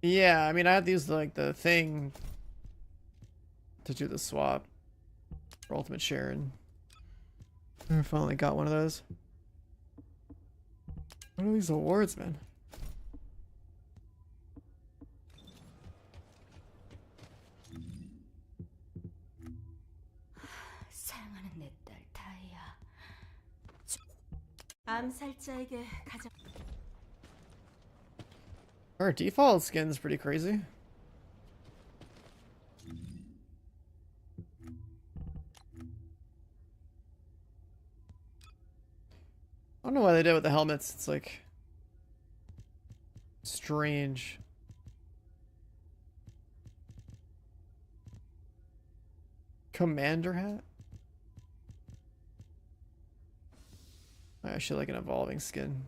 Yeah, I mean, I have to use like the thing to do the swap for Ultimate Sharon. I finally got one of those. What are these awards, man? 사랑하는 내 딸 다이아. 암살자에게 가장 Our default skin's pretty crazy. I don't know why they did it with the helmets. It's like strange. Commander hat? I actually like an evolving skin.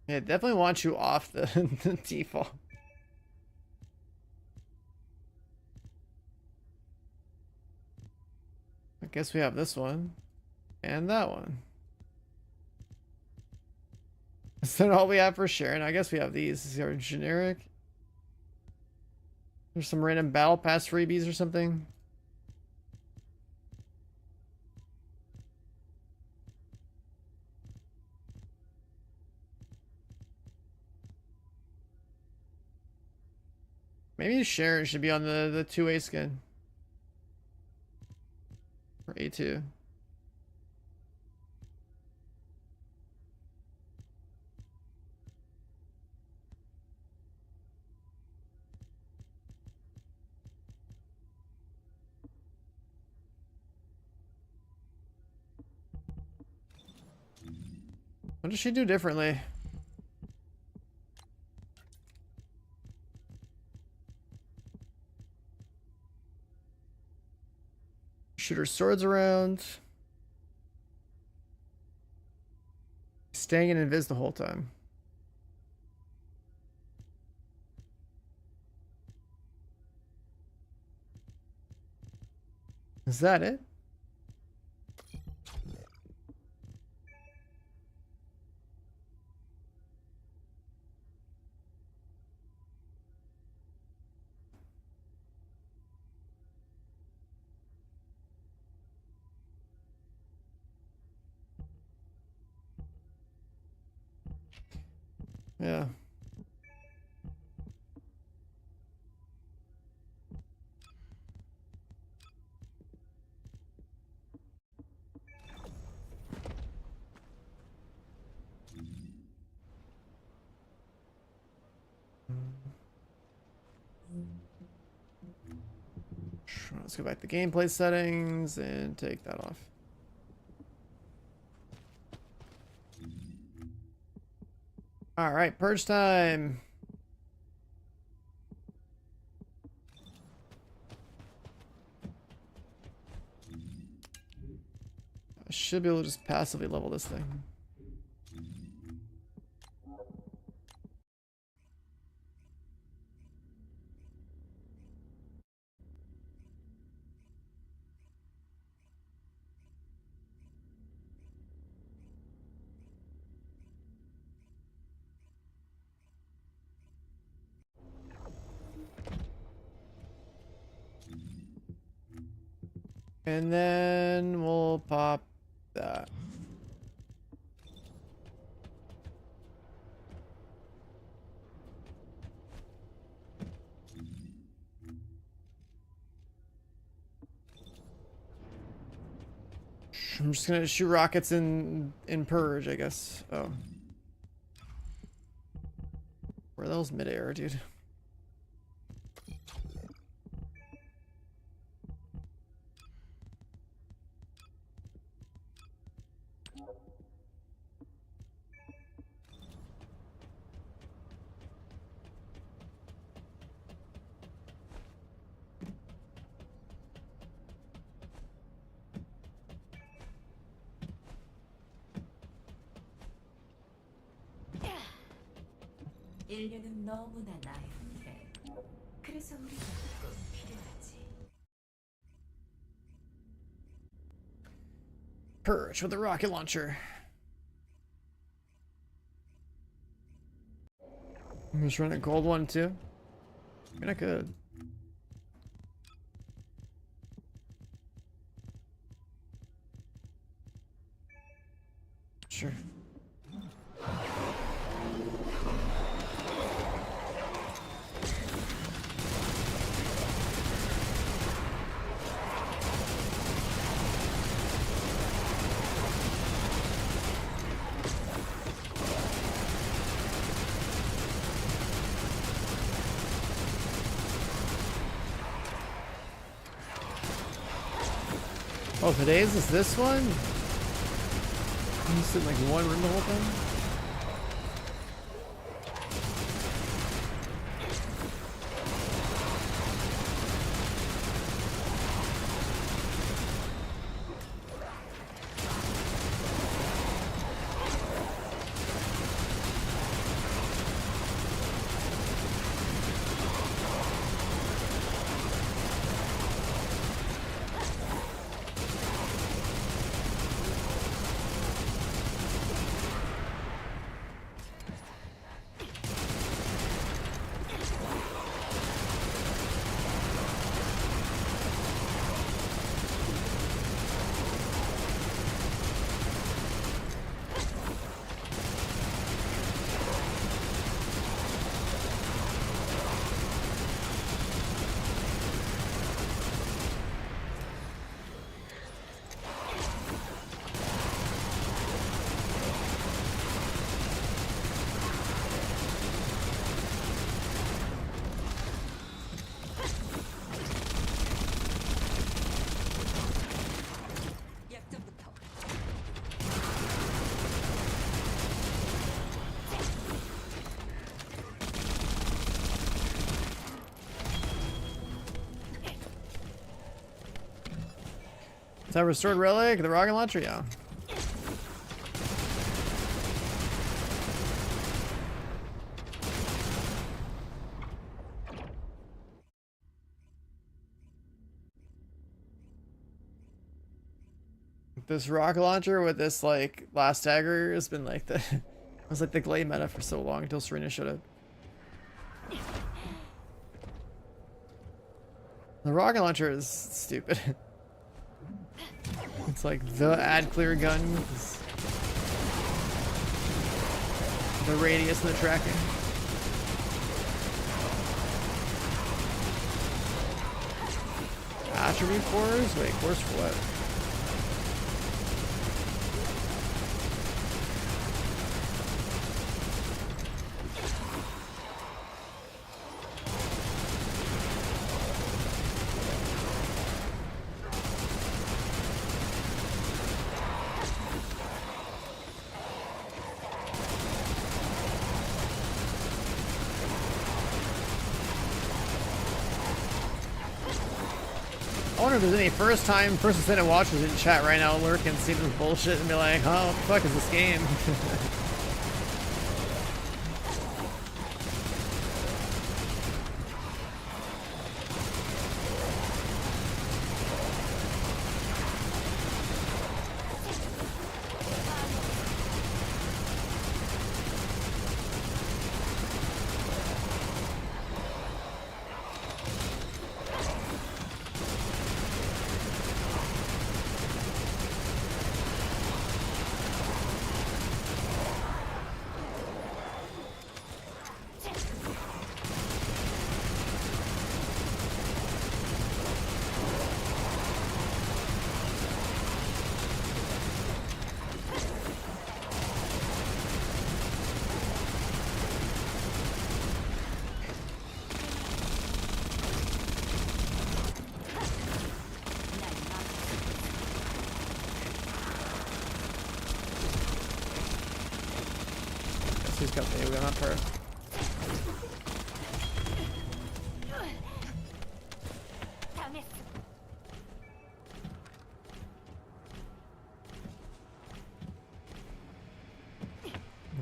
Yeah, definitely want you off the, the default. I guess we have this one and that one. Is that all we have for sharing? I guess we have these. These are generic. There's some random battle pass freebies or something. Maybe Sharon should be on the 2A skin. Or A2. What does she do differently? Shoot her swords around. Staying in invis the whole time. Is that it? Yeah. Let's go back to gameplay settings and take that off. All right, purge time. I should be able to just passively level this thing. And then we'll pop that. I'm just gonna shoot rockets in purge, I guess. Oh. Where are those midair, dude? 인류는 너무나 나약해. 그래서 우리가 꼭 필요하지. Purge with a rocket launcher. I'm just running a gold one too. I mean, I could. Sure. Oh, today's is this one? You sit in like one room the whole time? Is that restored relic? The rocket launcher? Yeah. This rocket launcher with this like last dagger has been like the it was like the Glade meta for so long until Serena showed up. The rocket launcher is stupid. It's like the ad clear gun with the radius and the tracking. Attribute cores? Wait, cores for what? I wonder if there's any first Descendant watchers in chat right now lurk and see this bullshit and be like, oh, what the fuck is this game? He's got the AoE on her.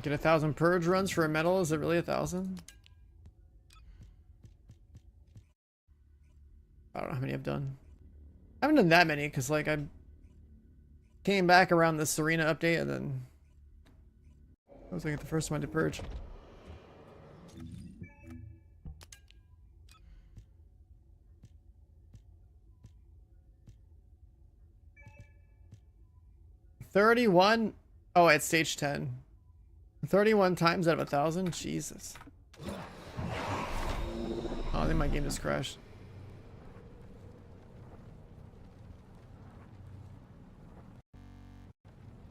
Get 1,000 purge runs for a medal? Is it really 1,000? I don't know how many I've done. I haven't done that many because like I came back around the Serena update and then I was like the first one to purge. $31. Oh, at stage 10. 31 times out of 1,000? Jesus. Oh, I think my game just crashed.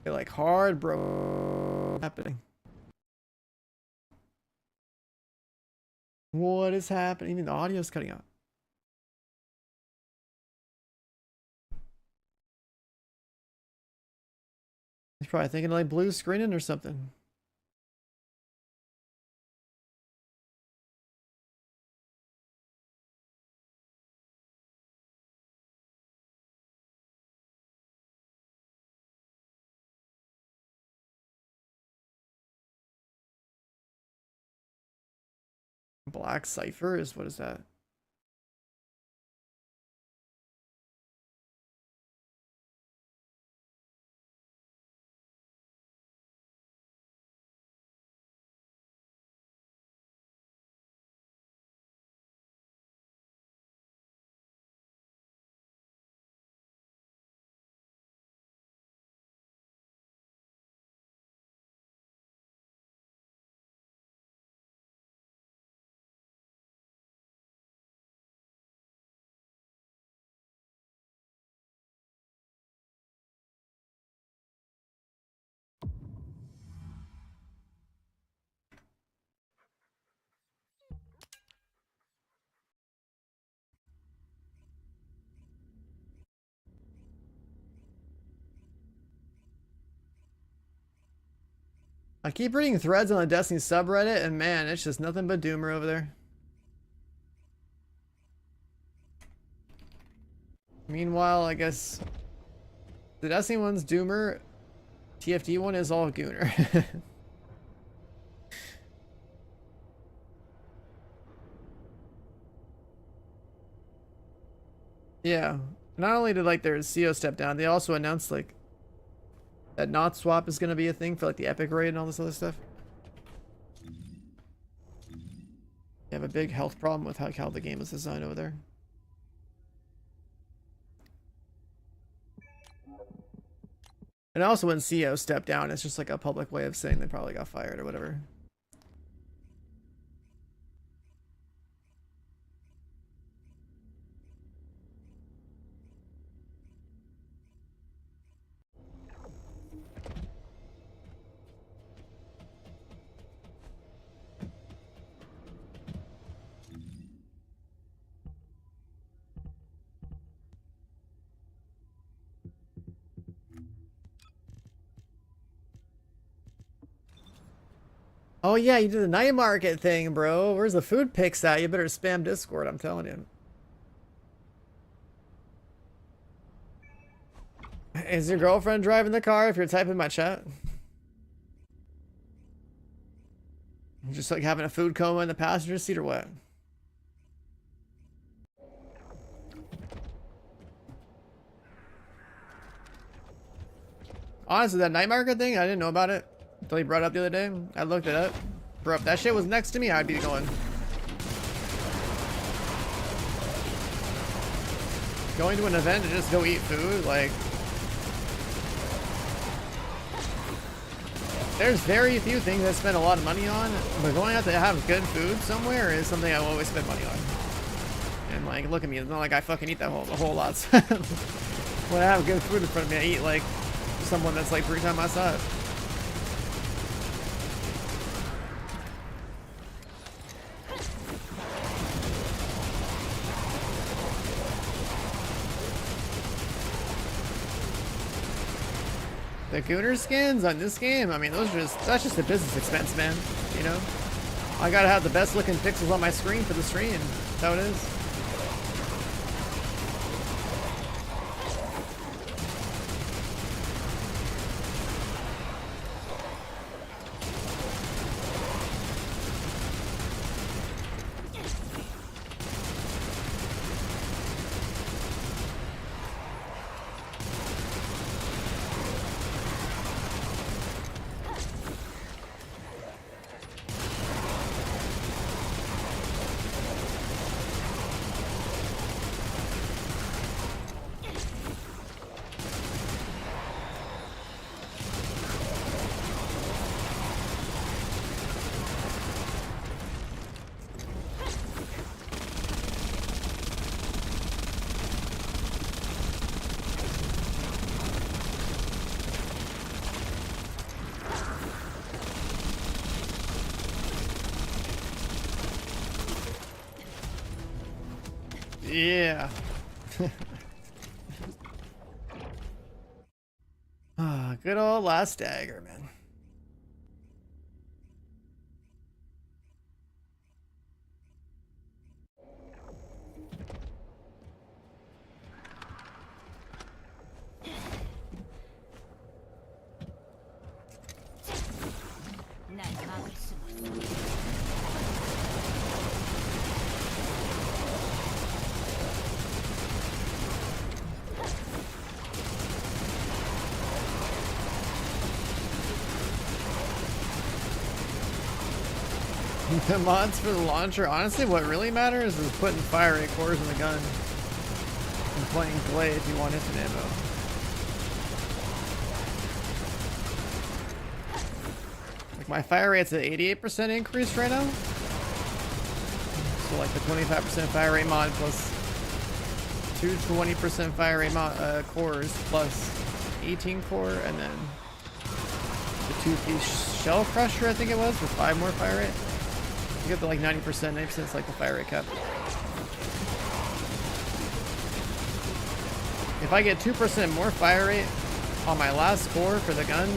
They're like hard, bro. What's happening? What is happening? Even the audio's cutting out. He's probably thinking like blue screening or something. Black Cipher is, what is that? I keep reading threads on the Destiny subreddit, and man, it's just nothing but doomer over there. Meanwhile, I guess The Destiny one's Doomer. TFD one is all Gooner. Yeah. Not only did like their CO step down, they also announced like that not swap is gonna be a thing for like the Epic raid and all this other stuff. They have a big health problem with how the game is designed over there. And also when CO stepped down, it's just like a public way of saying they probably got fired or whatever. Oh yeah, you did the night market thing, bro. Where's the food pics at? You better spam Discord, I'm telling you. Is your girlfriend driving the car if you're typing my chat? Just like having a food coma in the passenger seat or what? Honestly, that night market thing, I didn't know about it until he brought it up the other day. I looked it up. Bro, if that shit was next to me, I'd be going. Going to an event to just go eat food, like... There's very few things I spend a lot of money on, but going out to have good food somewhere is something I will always spend money on. And like, look at me, it's not like I fucking eat that whole lot. When I have good food in front of me, I eat like someone that's like 3 times my size. The Gooner skins on this game, I mean, that's just a business expense, man. You know? I gotta have the best looking pixels on my screen for the stream. That's how it is. Yeah. Ah, good old last dagger, man. The mods for the launcher, honestly, what really matters is putting fire rate cores in the gun and playing Glade if you want infinite ammo. Like my fire rate's at 88% increase right now. So like the 25% fire rate mod plus 2 20% fire rate cores plus 18 core, and then the 2-piece shell crusher, I think it was, with 5 more fire rate. You get to like 90%, 90% is like the fire rate cap. If I get 2% more fire rate on my last core for the gun,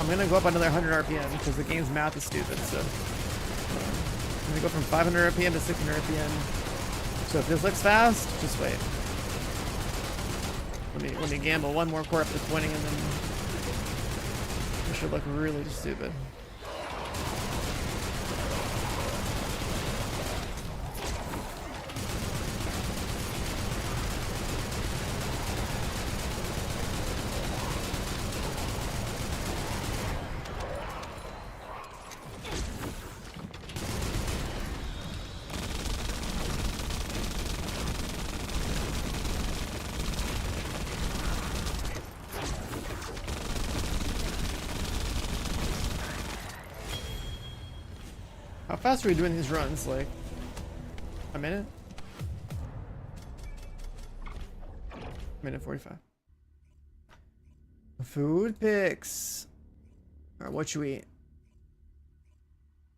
I'm gonna go up another 100 RPM because the game's math is stupid. So I'm gonna go from 500 RPM to 600 RPM. So if this looks fast, just wait. Let me gamble one more core up to 20 and then it should look really stupid. How fast are we doing these runs? Like a minute? Minute 45. Food picks. Alright, what should we eat?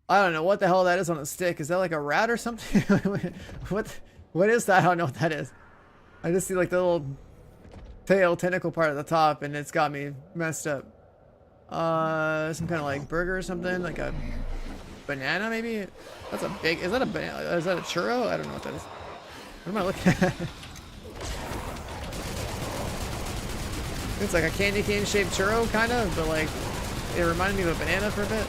I don't know what the hell that is on a stick. Is that like a rat or something? What is that? I don't know what that is. I just see like the little tail tentacle part at the top and it's got me messed up. Some kind of like burger or something, like a banana maybe? That's a big, is that a banana? Is that a churro? I don't know what that is. What am I looking at? It's like a candy cane shaped churro kind of, but like it reminded me of a banana for a bit.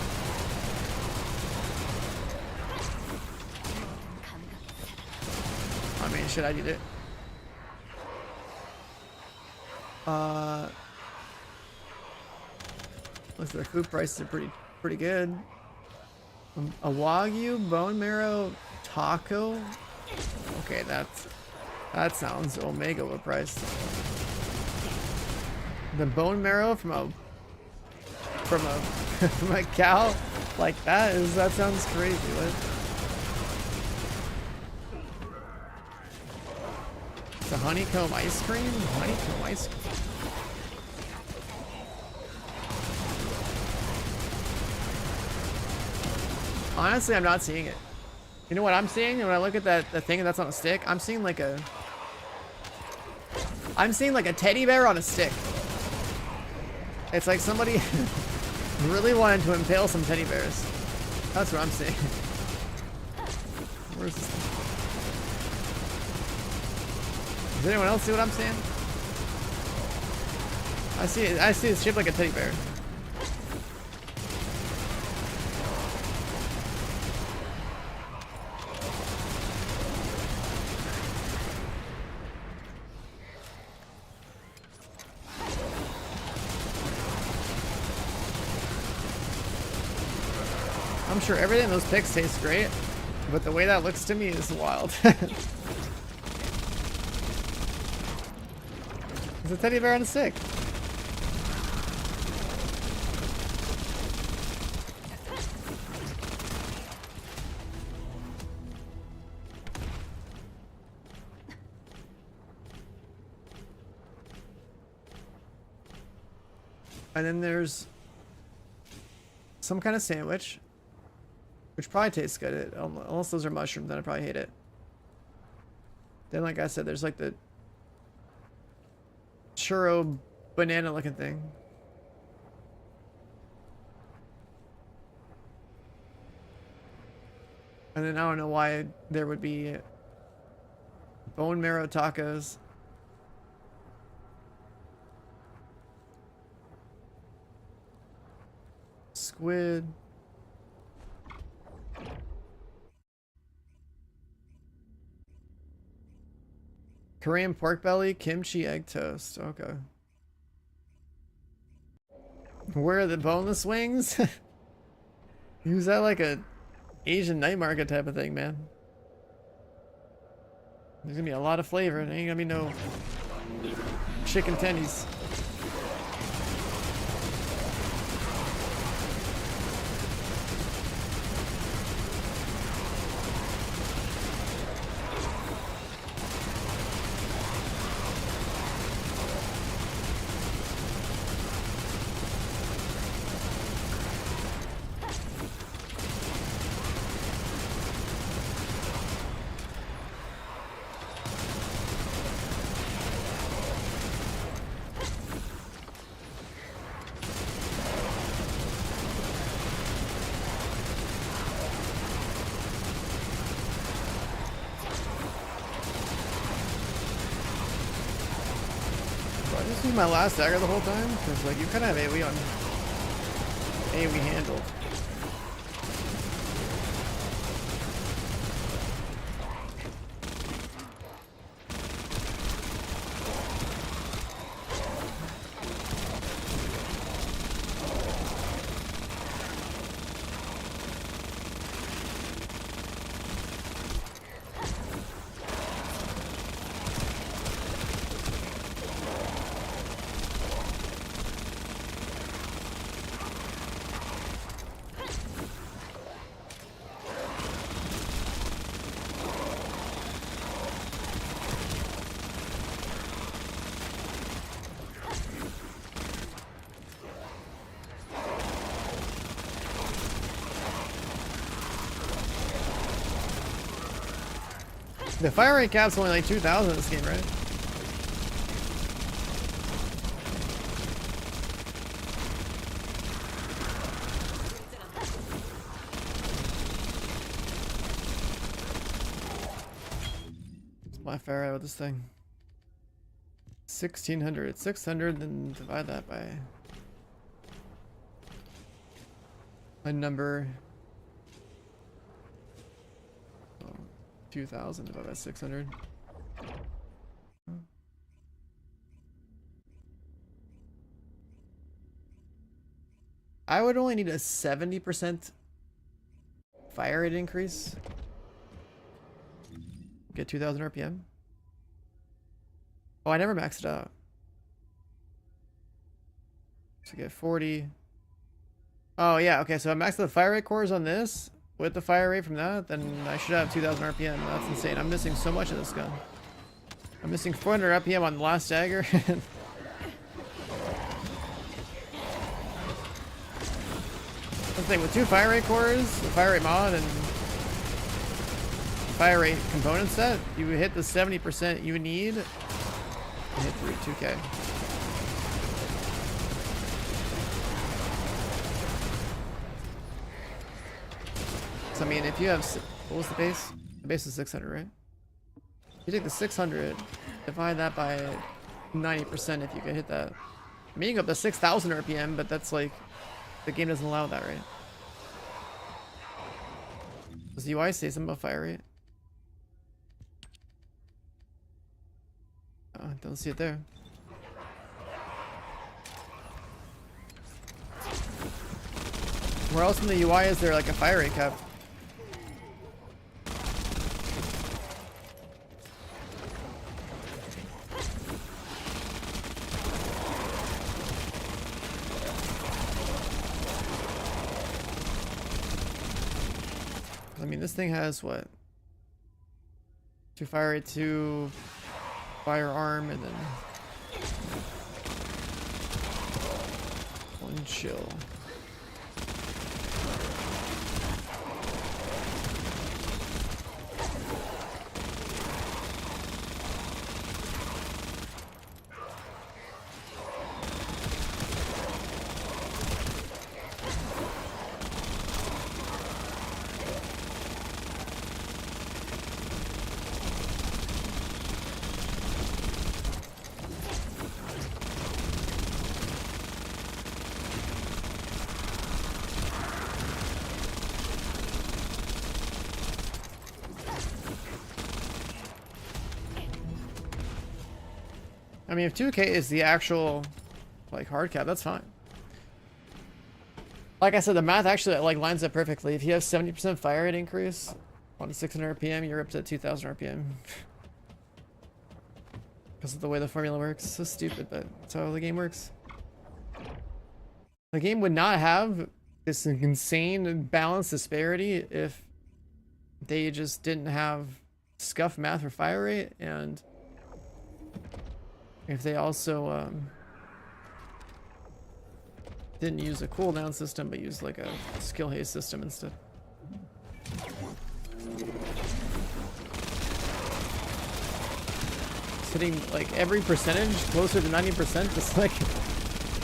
I mean, should I eat it? Looks like the food prices are pretty good. A Wagyu bone marrow taco. Okay, that sounds omega of a price. The bone marrow from a from a cow like that sounds crazy. What? It's a honeycomb ice cream? Honeycomb ice cream. Honestly, I'm not seeing it. You know what I'm seeing? When I look at the thing that's on a stick, I'm seeing like a teddy bear on a stick. It's like somebody really wanted to impale some teddy bears. That's what I'm seeing. Where's this thing? Does anyone else see what I'm seeing? I see it's shaped like a teddy bear. I'm sure everything in those pics tastes great, but the way that looks to me is wild. It's a teddy bear on a stick. And then there's some kind of sandwich, which probably tastes good. Unless those are mushrooms, then I probably hate it. Then, like I said, there's like the churro banana looking thing. And then I don't know why there would be bone marrow tacos. Squid. Korean pork belly, kimchi, egg toast. Okay. Where are the boneless wings? Use that like a Asian night market type of thing, man. There's gonna be a lot of flavor. There ain't gonna be no chicken tendies. This is my last dagger the whole time, because like you kind of have AoE on AoE handled. The fire rate cap's only like 2,000 in this game, right? What's my fire rate with this thing? 1,600. 600, then divide that by a number. 2,000 divided by 600. I would only need a 70% fire rate increase. Get 2,000 RPM. Oh, I never maxed it out. So get 40. Oh yeah, okay, so I maxed the fire rate cores on this. With the fire rate from that, then I should have 2,000 RPM. That's insane. I'm missing so much of this gun. I'm missing 400 RPM on the last dagger. The thing with 2 fire rate cores, the fire rate mod, and fire rate component set, you hit the 70% you need to hit through 2K. I mean, if you have, what was the base? The base is 600, right? You take the 600, divide that by 90% if you can hit that. I mean, you can go up to 6,000 RPM, but that's like, the game doesn't allow that, right? Does the UI say something about fire rate? Oh, don't see it there. Where else in the UI is there like a fire rate cap? I mean, this thing has what? 2 fire rate, 2 firearm, and then 1 chill. I mean, if 2K is the actual, like, hard cap, that's fine. Like I said, the math actually, like, lines up perfectly. If you have 70% fire rate increase on 600 RPM, you're up to 2,000 RPM. Because of the way the formula works. So stupid, but that's how the game works. The game would not have this insane balance disparity if they just didn't have scuff math for fire rate, and if they also didn't use a cooldown system but used like a skill haste system instead. It's hitting like every percentage closer to 90%. It's like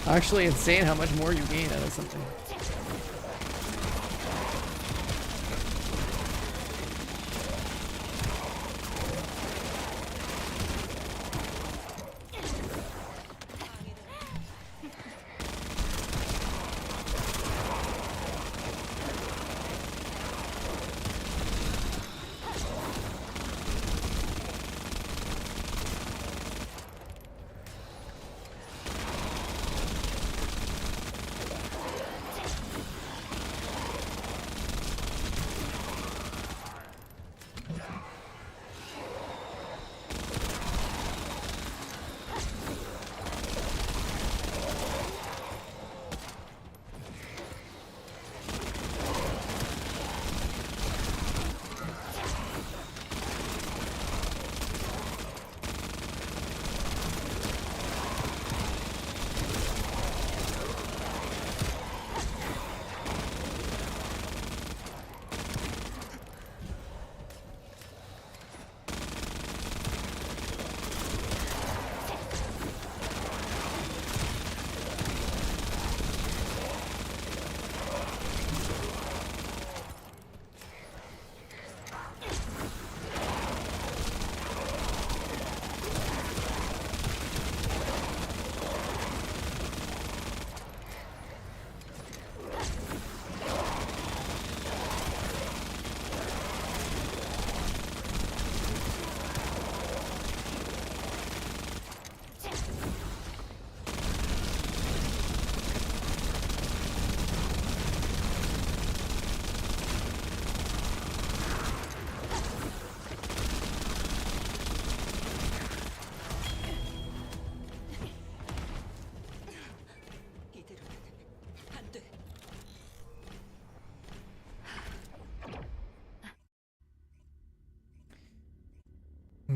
actually insane how much more you gain out of something.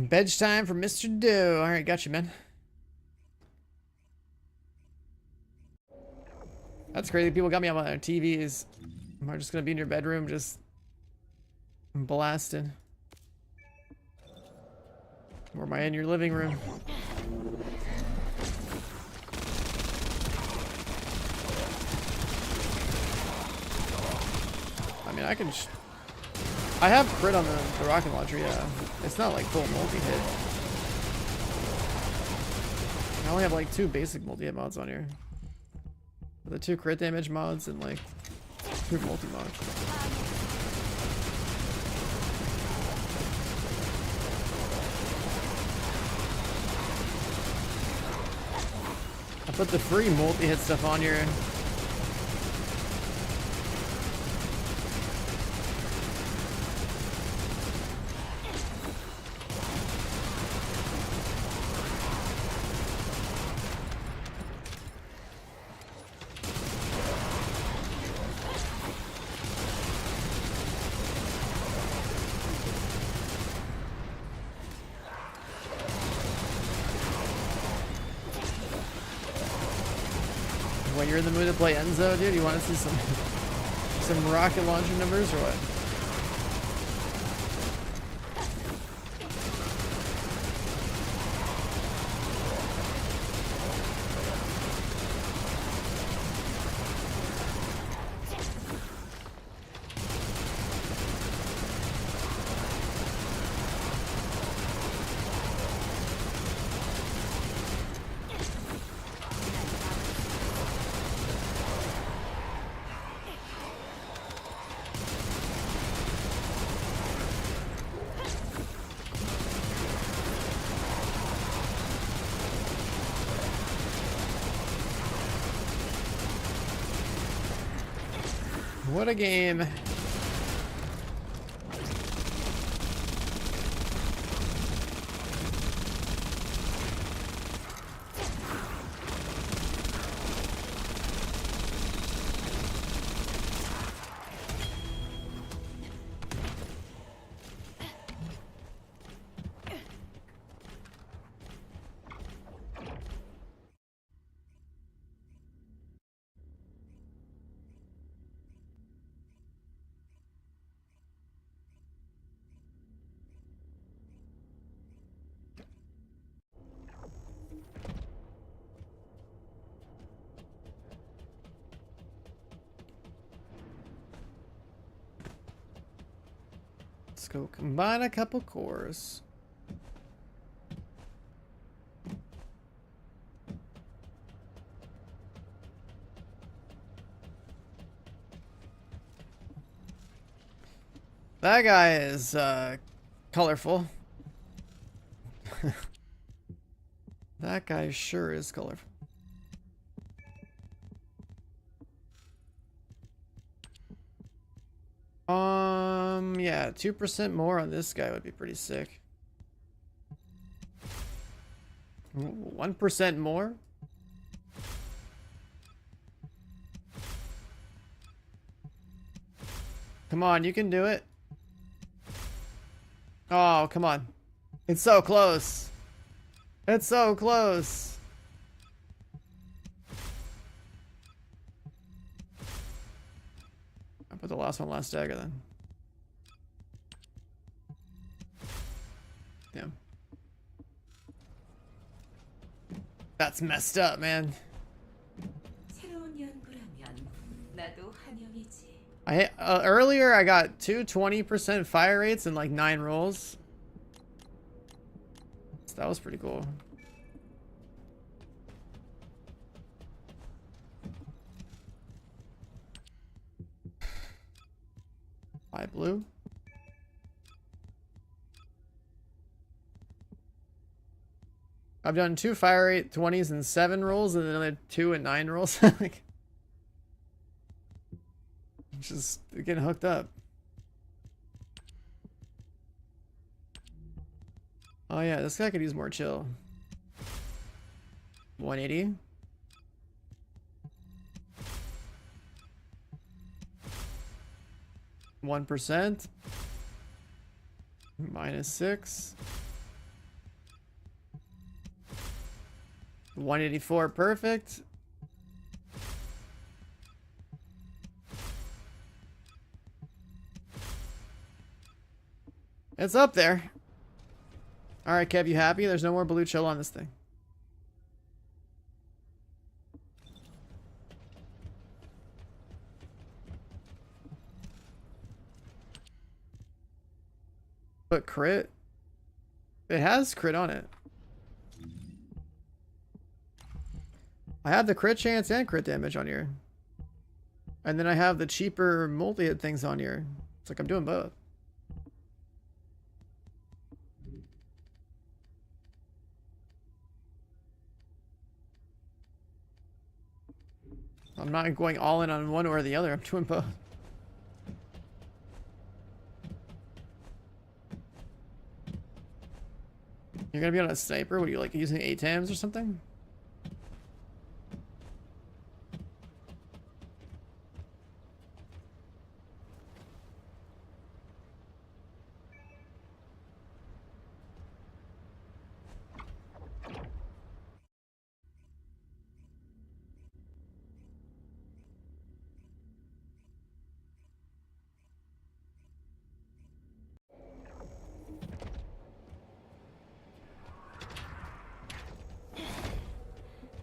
Bedge time for Mr. Doe. Alright, gotcha, man. That's crazy. People got me on my TVs. Am I just gonna be in your bedroom just blasting? Or am I in your living room? I mean, I can... I have crit on the rocket launcher, yeah. It's not like full multi-hit. I only have like 2 basic multi-hit mods on here. The 2 crit damage mods and like 2 multi-mods. I put the free multi-hit stuff on here. When you're in the mood to play Enzo, dude, you want to see some rocket launcher numbers or what? What a game. Let's go combine a couple cores. That guy is colorful. That guy sure is colorful. Yeah, 2% more on this guy would be pretty sick. 1% more? Come on, you can do it. Oh, come on. It's so close. It's so close. I'll put the last one last dagger then. Damn. That's messed up, man. Earlier I got 20% fire rates and like 9 rolls. So that was pretty cool. Light blue. I've done 2 fire rate 20s and 7 rolls and then another 2 and 9 rolls. Like, just getting hooked up. Oh yeah, this guy could use more chill. 180. -1%. -6. 184, perfect. It's up there. Alright, Kev, you happy? There's no more blue chill on this thing. But crit? It has crit on it. I have the crit chance and crit damage on here. And then I have the cheaper multi-hit things on here. It's like I'm doing both. I'm not going all in on one or the other. I'm doing both. You're gonna be on a sniper? What are you, like, using ATAMs or something?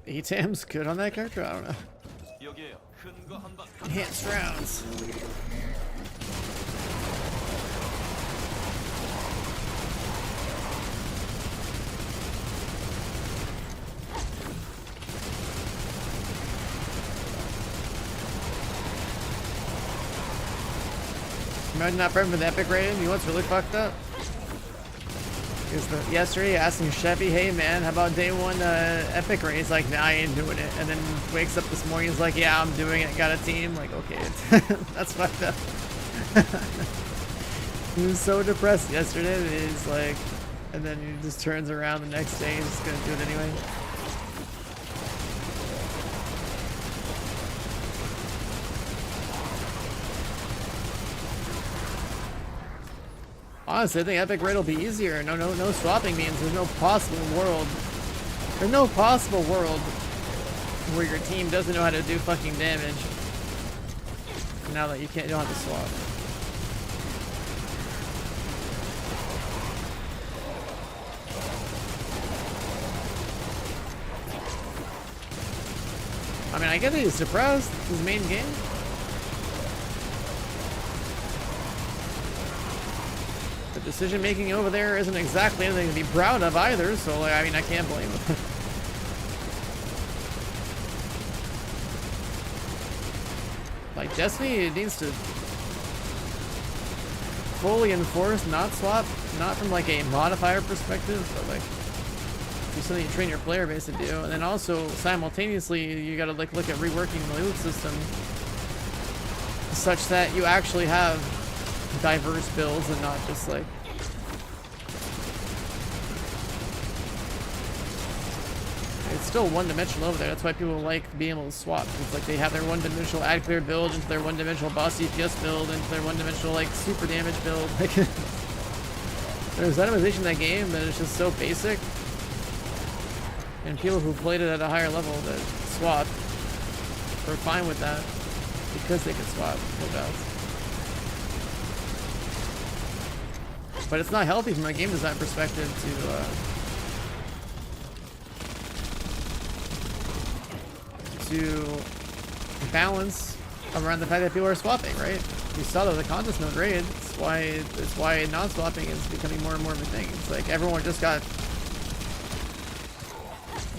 ATAM's good on that character? I don't know. Enhanced rounds. Imagine not prepping for the Epic raid. You know what's really fucked up? Is yesterday asking Chevy, hey man, how about day one Epic raid? He's like, nah, I ain't doing it. And then wakes up this morning, he's like, yeah, I'm doing it. Got a team. Like, okay, that's fucked up. He was so depressed yesterday that he's like, and then he just turns around the next day and he's just gonna do it anyway. Honestly, I think Epic raid will be easier. No swapping means there's no possible world. There's no possible world where your team doesn't know how to do fucking damage. Now that you don't have to swap. I mean, I get that he's depressed. It's his main game. The decision making over there isn't exactly anything to be proud of either, so like, I mean, I can't blame him. Like, Destiny needs to fully enforce not swap, not from like a modifier perspective, but like do something you train your player base to do, and then also simultaneously you gotta like look at reworking the loot system such that you actually have diverse builds and not just like it's still one-dimensional over there. That's why people like being able to swap. It's like they have their one-dimensional add clear build into their one-dimensional boss DPS build into their one-dimensional like super damage build. Like there's itemization in that game that is just so basic, and people who played it at a higher level that swap are fine with that because they can swap loadouts. But it's not healthy from a game design perspective to balance around the fact that people are swapping, right? You saw that the contest mode raid. It's why non-swapping is becoming more and more of a thing. It's like everyone just got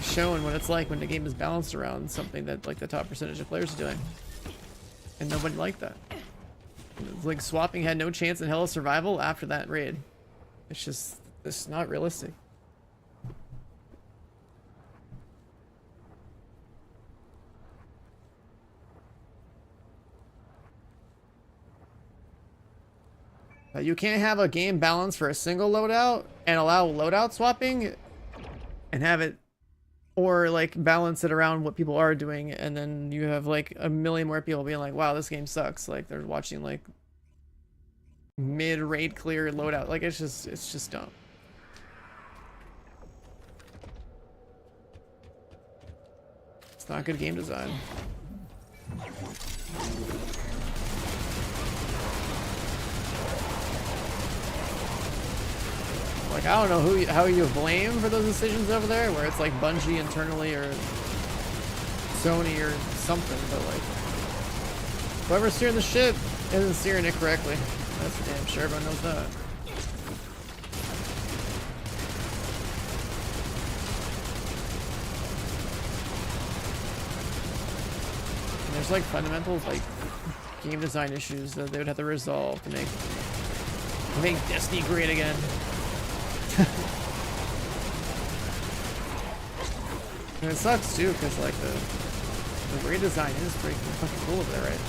shown what it's like when the game is balanced around something that like the top percentage of players are doing, and nobody liked that. It's like swapping had no chance in hell of survival after that raid. It's not realistic. You can't have a game balance for a single loadout and allow loadout swapping and have it, or like balance it around what people are doing, and then you have like a million more people being like, wow, this game sucks. Like they're watching like mid raid clear loadout. Like it's just dumb. It's not good game design. Like, I don't know how you blame for those decisions over there, where it's like Bungie internally or Sony or something, but like whoever's steering the ship isn't steering it correctly. That's for damn sure. Everyone knows that. And there's like fundamental like game design issues that they would have to resolve to make Destiny great again. And it sucks too, because like the redesign is pretty fucking cool over there, right?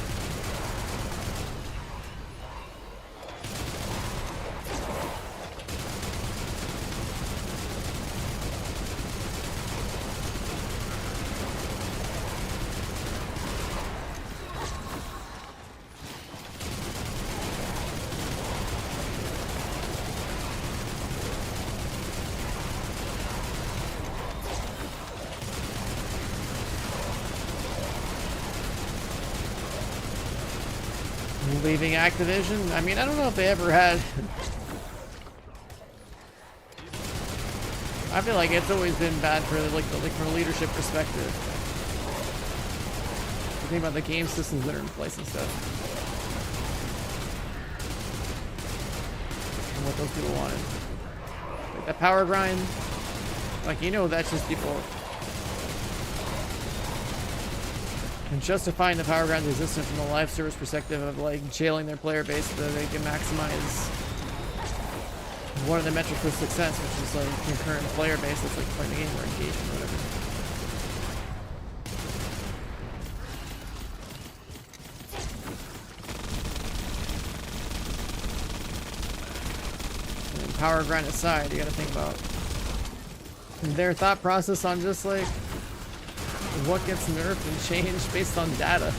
Leaving Activision? I mean, I don't know if they ever had. I feel like it's always been bad for like from a leadership perspective. You think about the game systems that are in place and stuff, and what those people wanted. Like that power grind, like that's just people. And justifying the power grind's existence from a live service perspective of like jailing their player base so that they can maximize one of the metrics for success, which is like concurrent player base that's like playing the game or engagement or whatever. And then power grind aside, you gotta think about their thought process on just like what gets nerfed and changed based on data.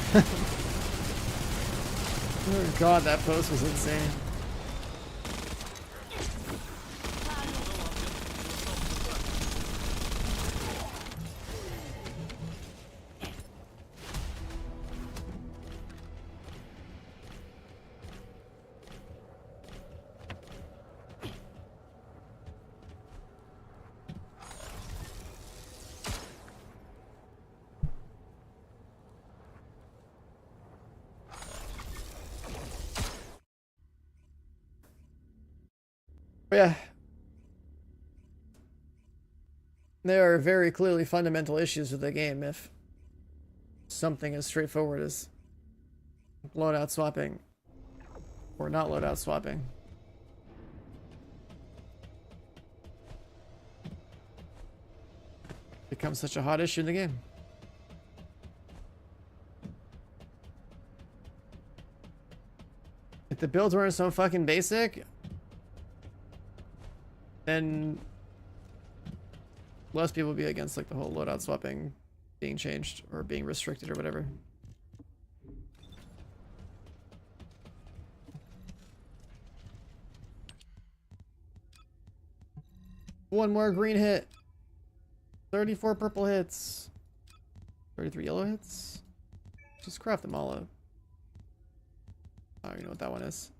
Oh god, that post was insane. Yeah. There are very clearly fundamental issues with the game if something as straightforward as loadout swapping or not loadout swapping. Becomes such a hot issue in the game. If the builds weren't so fucking basic, then less people would be against like the whole loadout swapping being changed or being restricted or whatever. One more green hit. 34 purple hits. 33 yellow hits. Just craft them all up. I don't even know what that one is.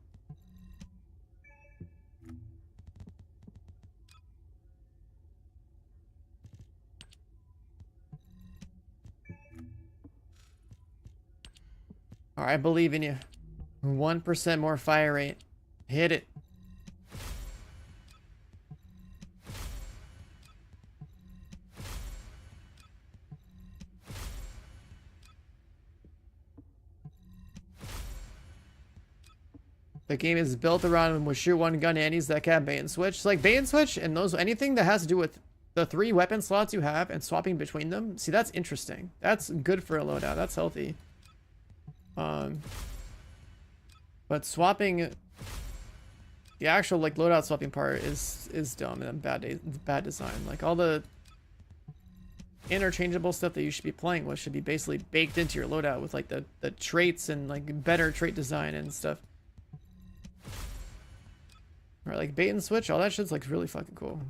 Alright, I believe in you. 1% more fire rate. Hit it. The game is built around with shoot one gun anties that can bait and switch. It's like bait and switch and those anything that has to do with the 3 weapon slots you have and swapping between them. See, that's interesting. That's good for a loadout. That's healthy. But swapping the actual like loadout swapping part is dumb and bad design. Like all the interchangeable stuff that you should be playing with should be basically baked into your loadout with like the traits and like better trait design and stuff. Or like bait and switch, all that shit's like really fucking cool.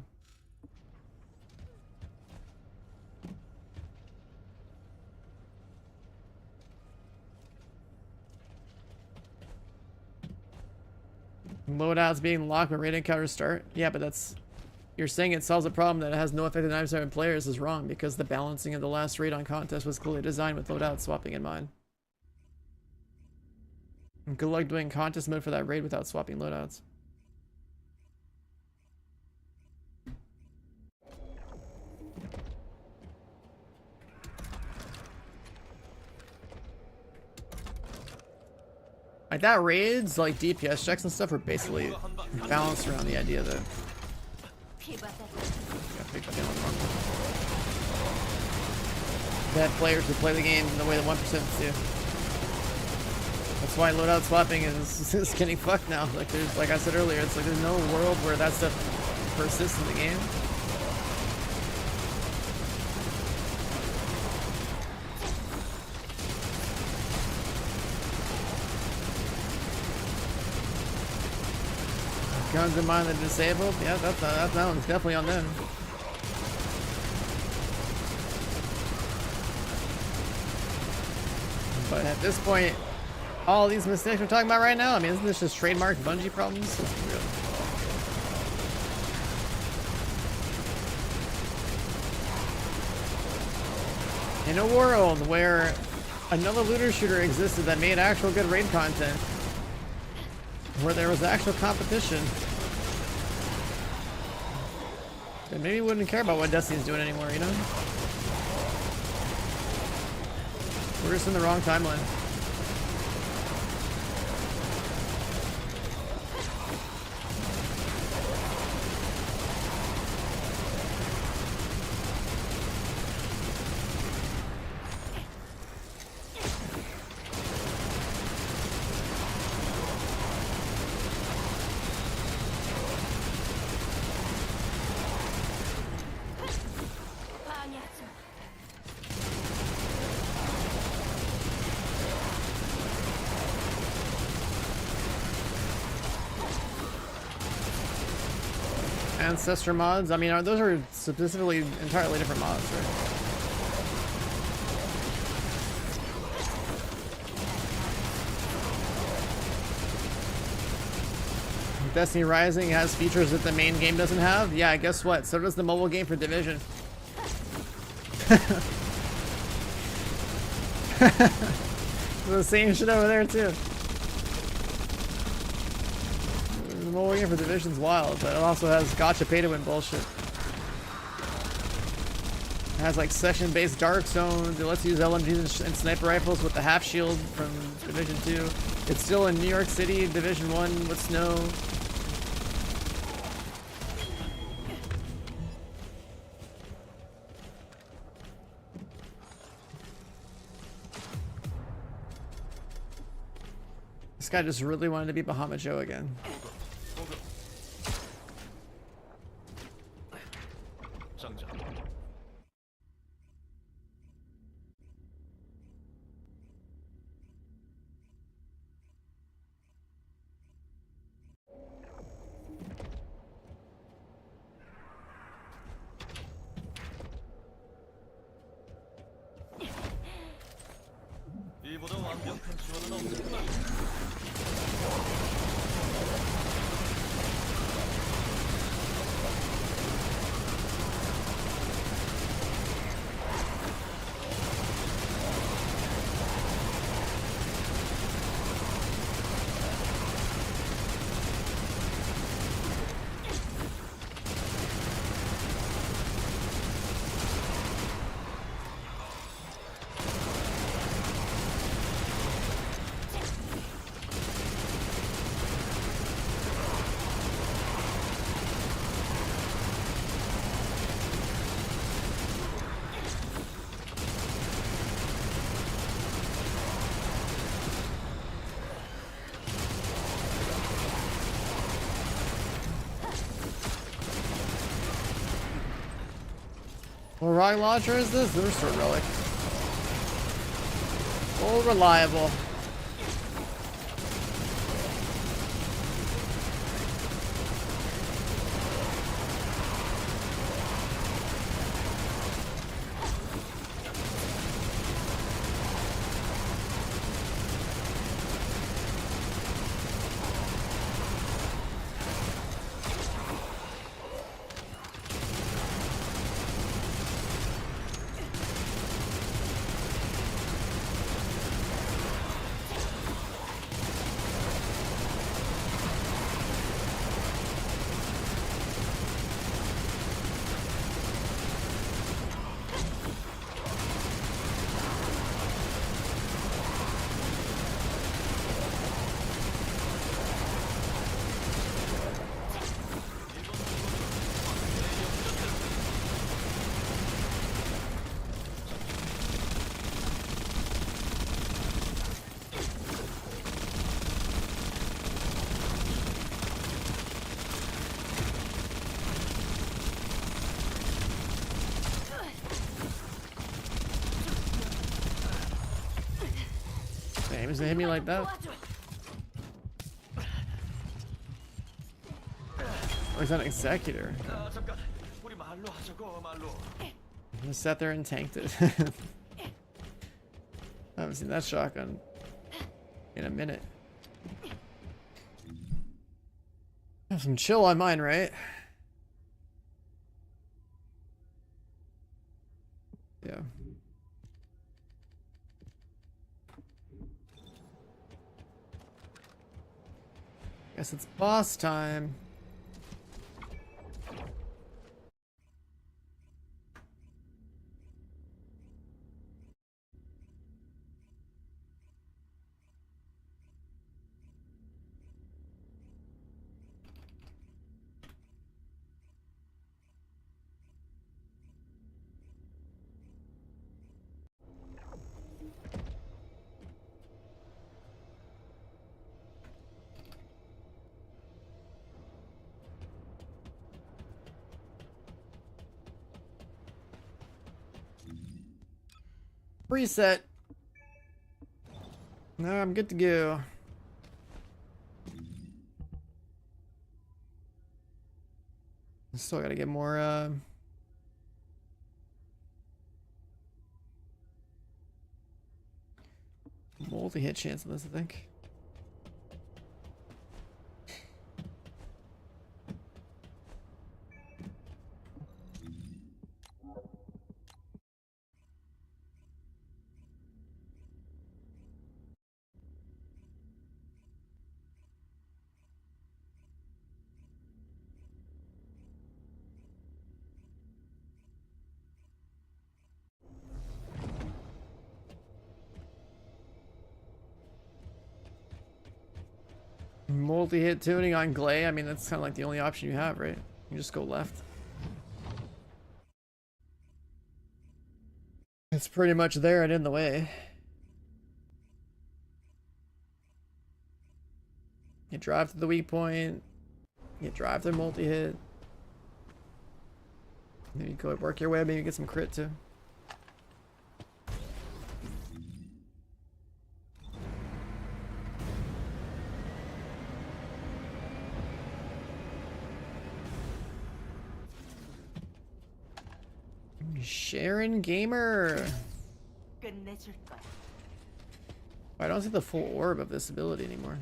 Loadouts being locked when raid encounters start. Yeah, but that's... You're saying it solves a problem that it has no effect on 97 players is wrong because the balancing of the last raid on contest was clearly designed with loadout swapping in mind. And good luck doing contest mode for that raid without swapping loadouts. Like that raids, like DPS checks and stuff, are basically balanced around the idea that that players who play the game the way the 1% do. That's why loadout swapping is getting fucked now. Like there's, like I said earlier, it's like there's no world where that stuff persists in the game. Guns in mind that are disabled? Yeah, that one's definitely on them. But at this point, all these mistakes we're talking about right now, I mean, isn't this just trademark Bungie problems? In a world where another looter shooter existed that made actual good raid content, where there was actual competition, then maybe we wouldn't care about what Destiny's doing anymore, you know? We're just in the wrong timeline. Ancestor mods? I mean, those are specifically entirely different mods, right? Destiny Rising has features that the main game doesn't have? Yeah, guess what? So does the mobile game for Division. The same shit over there, too. The mobile game for Division's wild, but it also has gacha pay-to-win bullshit. It has like session-based dark zones. It lets you use LMGs and sniper rifles with the half shield from Division 2. It's still in New York City, Division 1 with snow. This guy just really wanted to be Bahama Joe again. What rocket launcher is this? This is a relic. Oh, reliable. game is gonna hit me like that. Oh, he's not an executor. 잠깐. 우리 말로 하자고 말로. I just sat there and tanked it. I haven't seen that shotgun in a minute. Have some chill on mine, right? Yeah. Guess it's boss time. Reset. No, I'm good to go. Still gotta get more, multi-hit chance on this, I think. Multi-hit tuning on Glay, I mean, that's kind of like the only option you have, right? You just go left. It's pretty much there and in the way. You drive to the weak point. You drive to multi-hit. Maybe go work your way, maybe get some crit too. Sharon Gamer. I don't see the full orb of this ability anymore.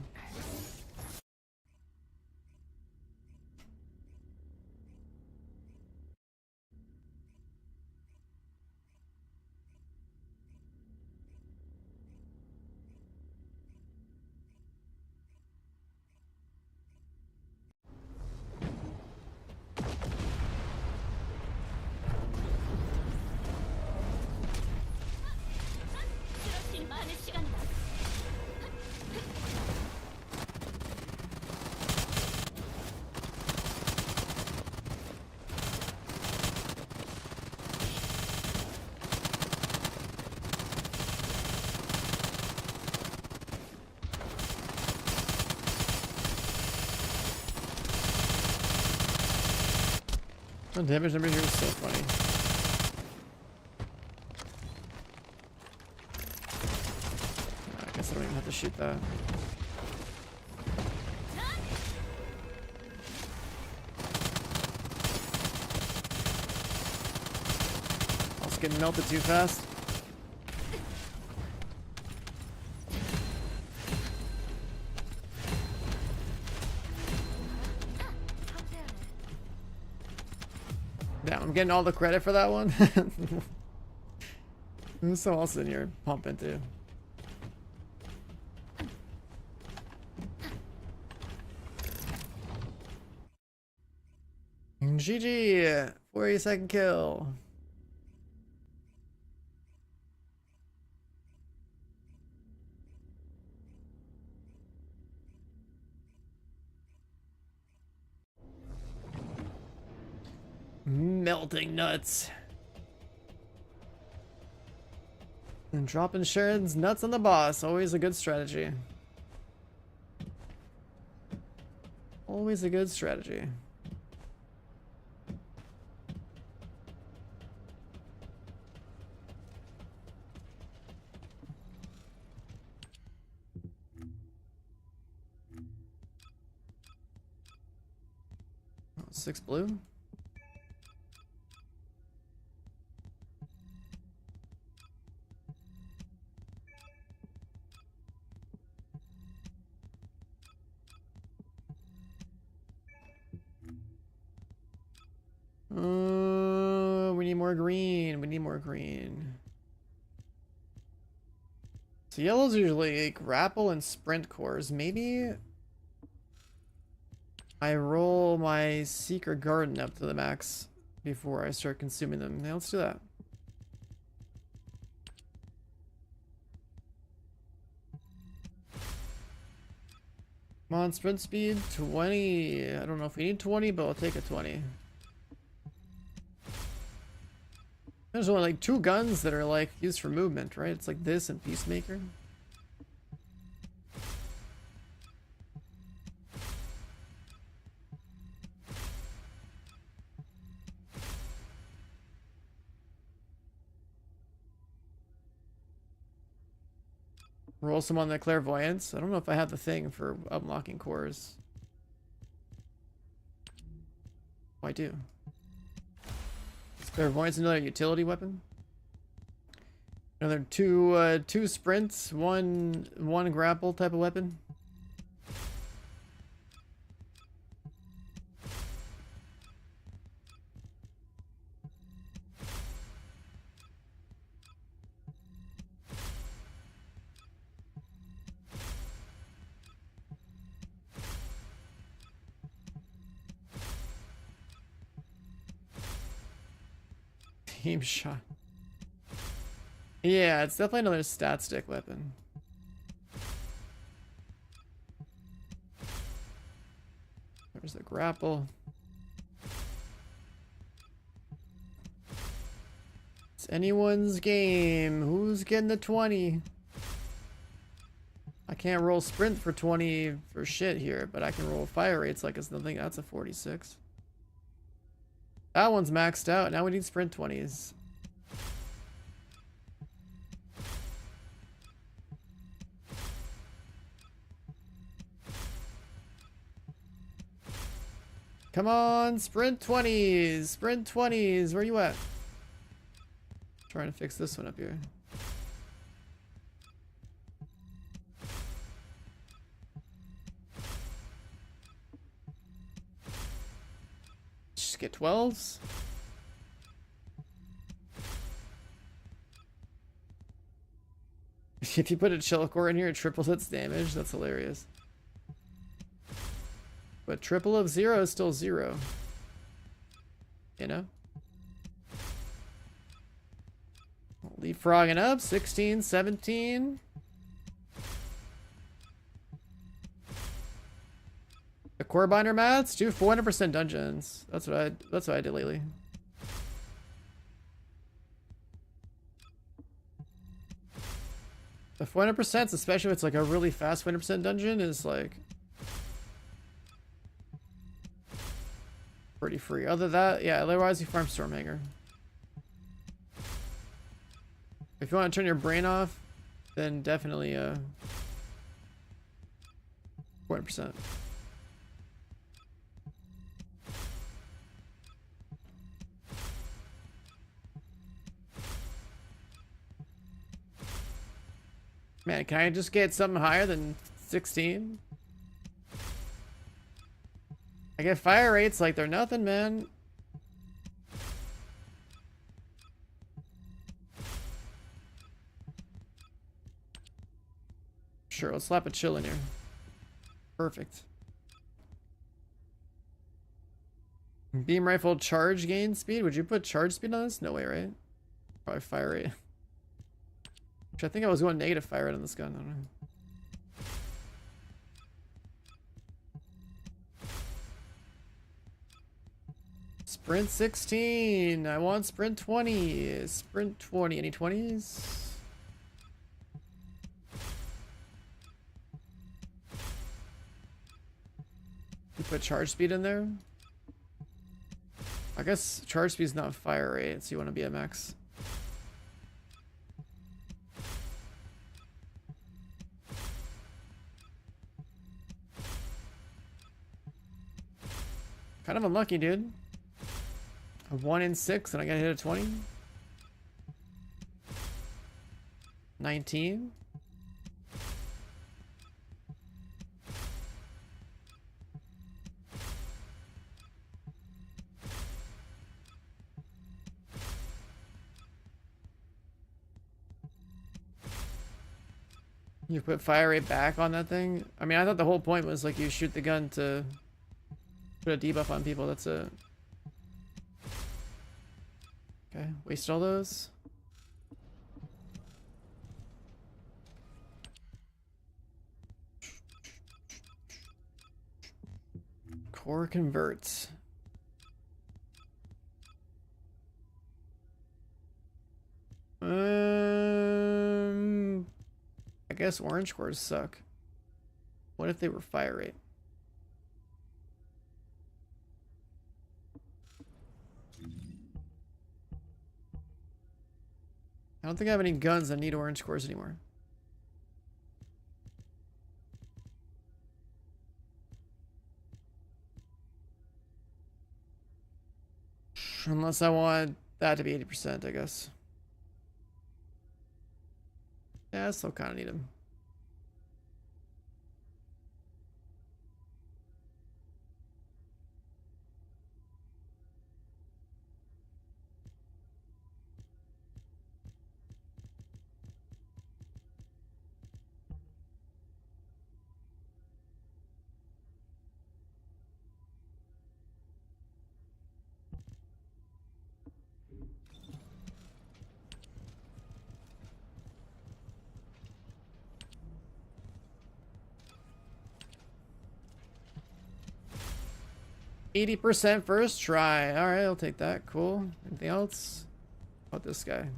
The damage number here is so funny. I guess I don't even have to shoot that. I was getting melted too fast. Damn, I'm getting all the credit for that one. Who's so else in here pumping too? GG, 42nd kill. Melting nuts. And dropping Sharon's nuts on the boss. Always a good strategy. Always a good strategy. 6 blue. We need more green. We need more green. So yellow's usually grapple and sprint cores. Maybe I roll my secret garden up to the max before I start consuming them. Yeah, let's do that. Come on, sprint speed 20. I don't know if we need 20, but I'll take a 20. There's only like 2 guns that are like used for movement, right? It's like this and Peacemaker. Roll some on the clairvoyance. I don't know if I have the thing for unlocking cores. Oh, I do. Is clairvoyance another utility weapon? Another two sprints, one grapple type of weapon. Team shot. Yeah, it's definitely another stat stick weapon. There's the grapple. It's anyone's game. Who's getting the 20? I can't roll sprint for 20 for shit here, but I can roll fire rates like it's nothing. That's a 46. That one's maxed out. Now we need sprint 20s. Come on, sprint 20s. Sprint 20s. Where you at? Trying to fix this one up here. Just get 12s. If you put a chill core in here, it triples its damage. That's hilarious. But triple of 0 is still 0. You know? Leapfrogging up. 16, 17. The core binder mats do 400% dungeons. That's what I did lately. The 400%, especially if it's like a really fast 400% dungeon, is like pretty free. Other than that, yeah, otherwise you farm Stormhanger. If you want to turn your brain off, then definitely 400%. Man, can I just get something higher than 16? I get fire rates like they're nothing, man. Sure, let's slap a chill in here. Perfect. Beam rifle charge gain speed. Would you put charge speed on this? No way, right? Probably fire rate. Which I think I was going negative fire rate on this gun. I don't know. Sprint 16. I want sprint 20. Sprint 20. Any 20s? You put charge speed in there? I guess charge speed is not fire rate, so you want to be at max. Kind of unlucky, dude. A 1 in 6 and I got hit a 20. 19. You put fire rate back on that thing? I mean, I thought the whole point was like you shoot the gun to put a debuff on people. That's it. Okay, waste all those. Core converts. I guess orange cores suck. What if they were fire rate? I don't think I have any guns that need orange cores anymore. Unless I want that to be 80%, I guess. Yeah, I still kind of need them. %, first try. All right, I'll take that. Cool. Anything else? How about this guy?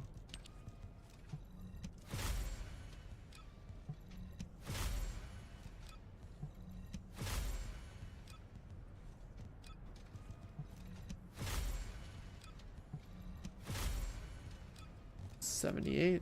$78.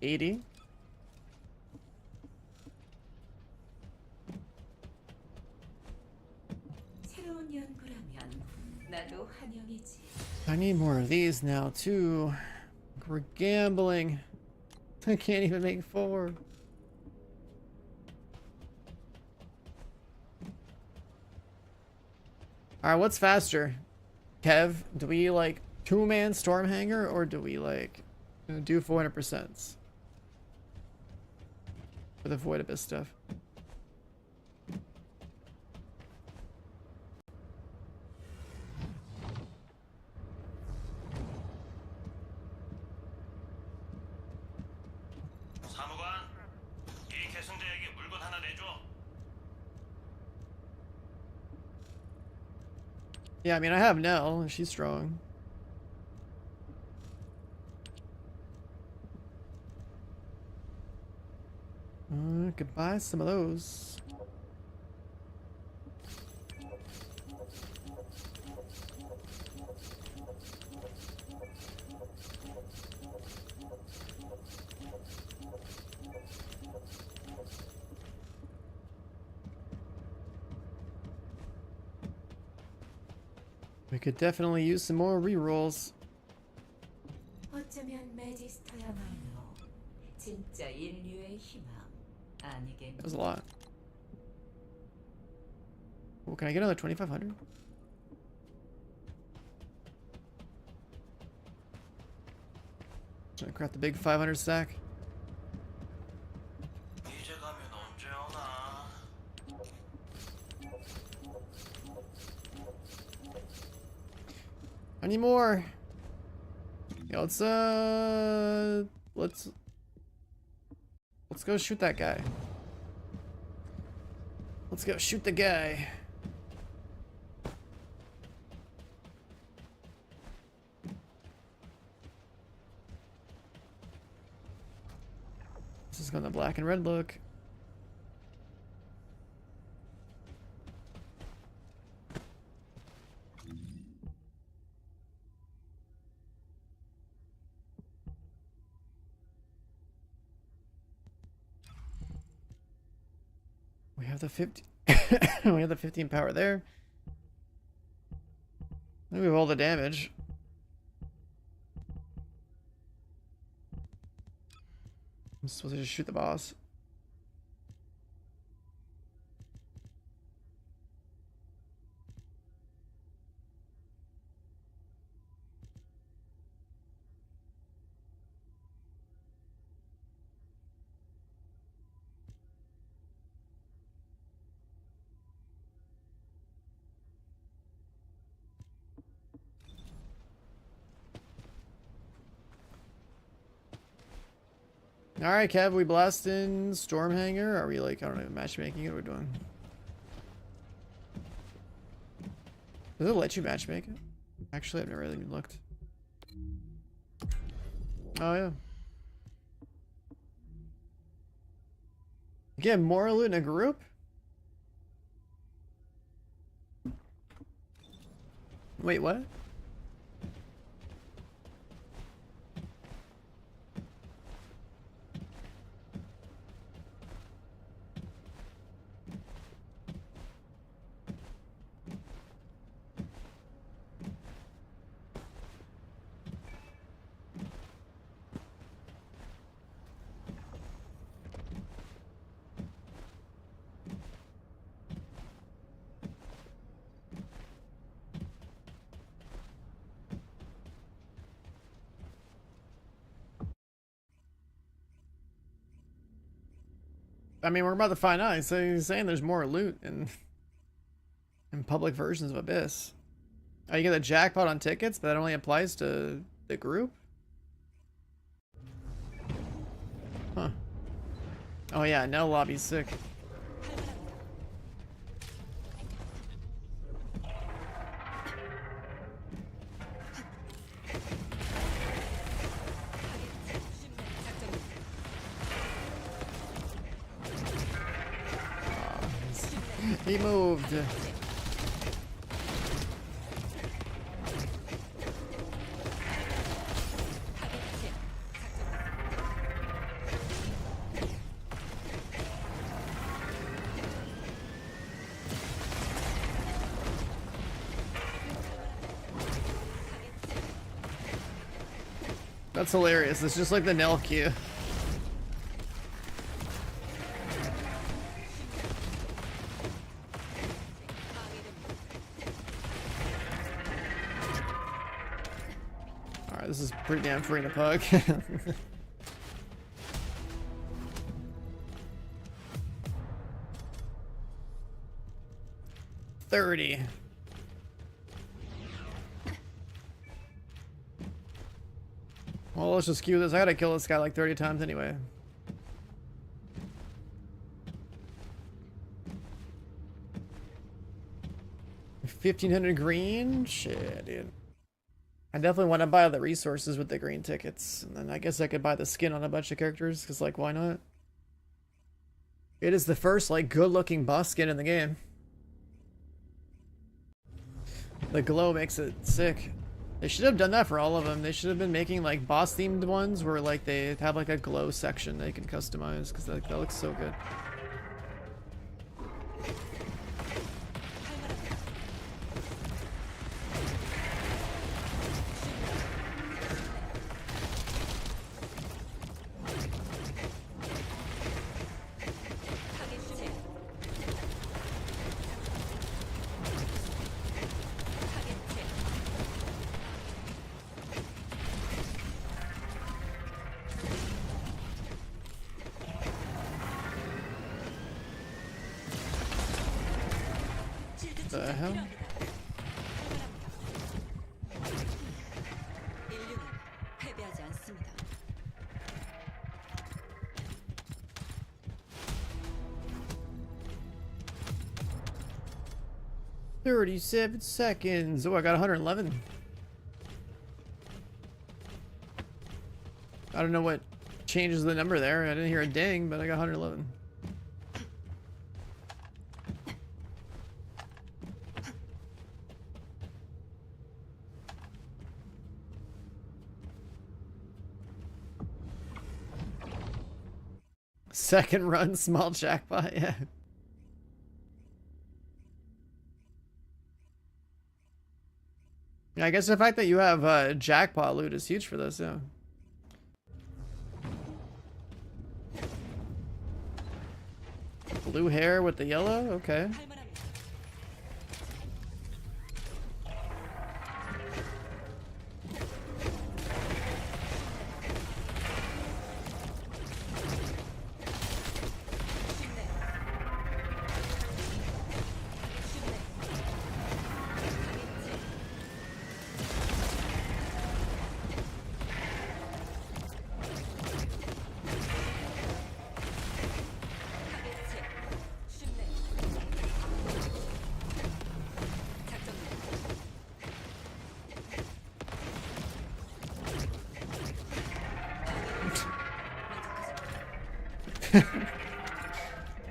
$80. 새로운 연구라면 나도 환영이지. I need more of these now too. We're gambling. I can't even make 4. All right, what's faster? Kev, do we like 2-man Stormhanger or do we like do 400%? For the Void Abyss stuff. 사무관, 이 계승자에게 물건 하나 내줘. Yeah, I mean, I have Nell. She's strong. Could buy some of those. We could definitely use some more rerolls. 어쩌면 매지스터야말로 진짜 인류의 희망 아니겠니? That was a lot. Well, can I get another 2,500? Should I craft the big 500 stack? 이제 가면 언제 오나? I need more. Yeah, let's go shoot that guy. Let's go shoot the guy. This is going the black and red look. have the 50. We have the 15 power there. I think we have all the damage. I'm supposed to just shoot the boss. Alright, Kev, we blasting Stormhanger? Are we like, I don't know, matchmaking? What are we doing? Does it let you matchmake it? Actually, I've never really looked. Oh, yeah. You get more loot in a group? Wait, what? I mean, we're about to find out. He's saying there's more loot in public versions of Abyss. Oh, you get a jackpot on tickets, but that only applies to the group? Huh. Oh yeah, no lobby's sick. He moved. That's hilarious. It's just like the Nell queue. Alright, this is pretty damn free to pug. 30. Well, let's just queue this. I gotta kill this guy like 30 times anyway. $1,500 green? Shit, dude. I definitely want to buy the resources with the green tickets. And then I guess I could buy the skin on a bunch of characters, because, like, why not? It is the first, like, good-looking boss skin in the game. The glow makes it sick. They should have done that for all of them. They should have been making, like, boss-themed ones where, like, they have, like, a glow section they can customize, because that looks so good. The hell? 인류는 패배하지 않습니다. 37 seconds. Oh, I got 111. I don't know what changes the number there. I didn't hear a ding, but I got 111. Second run, small jackpot, yeah. Yeah, I guess the fact that you have jackpot loot is huge for this, yeah. Blue hair with the yellow? Okay. 할 만합니다.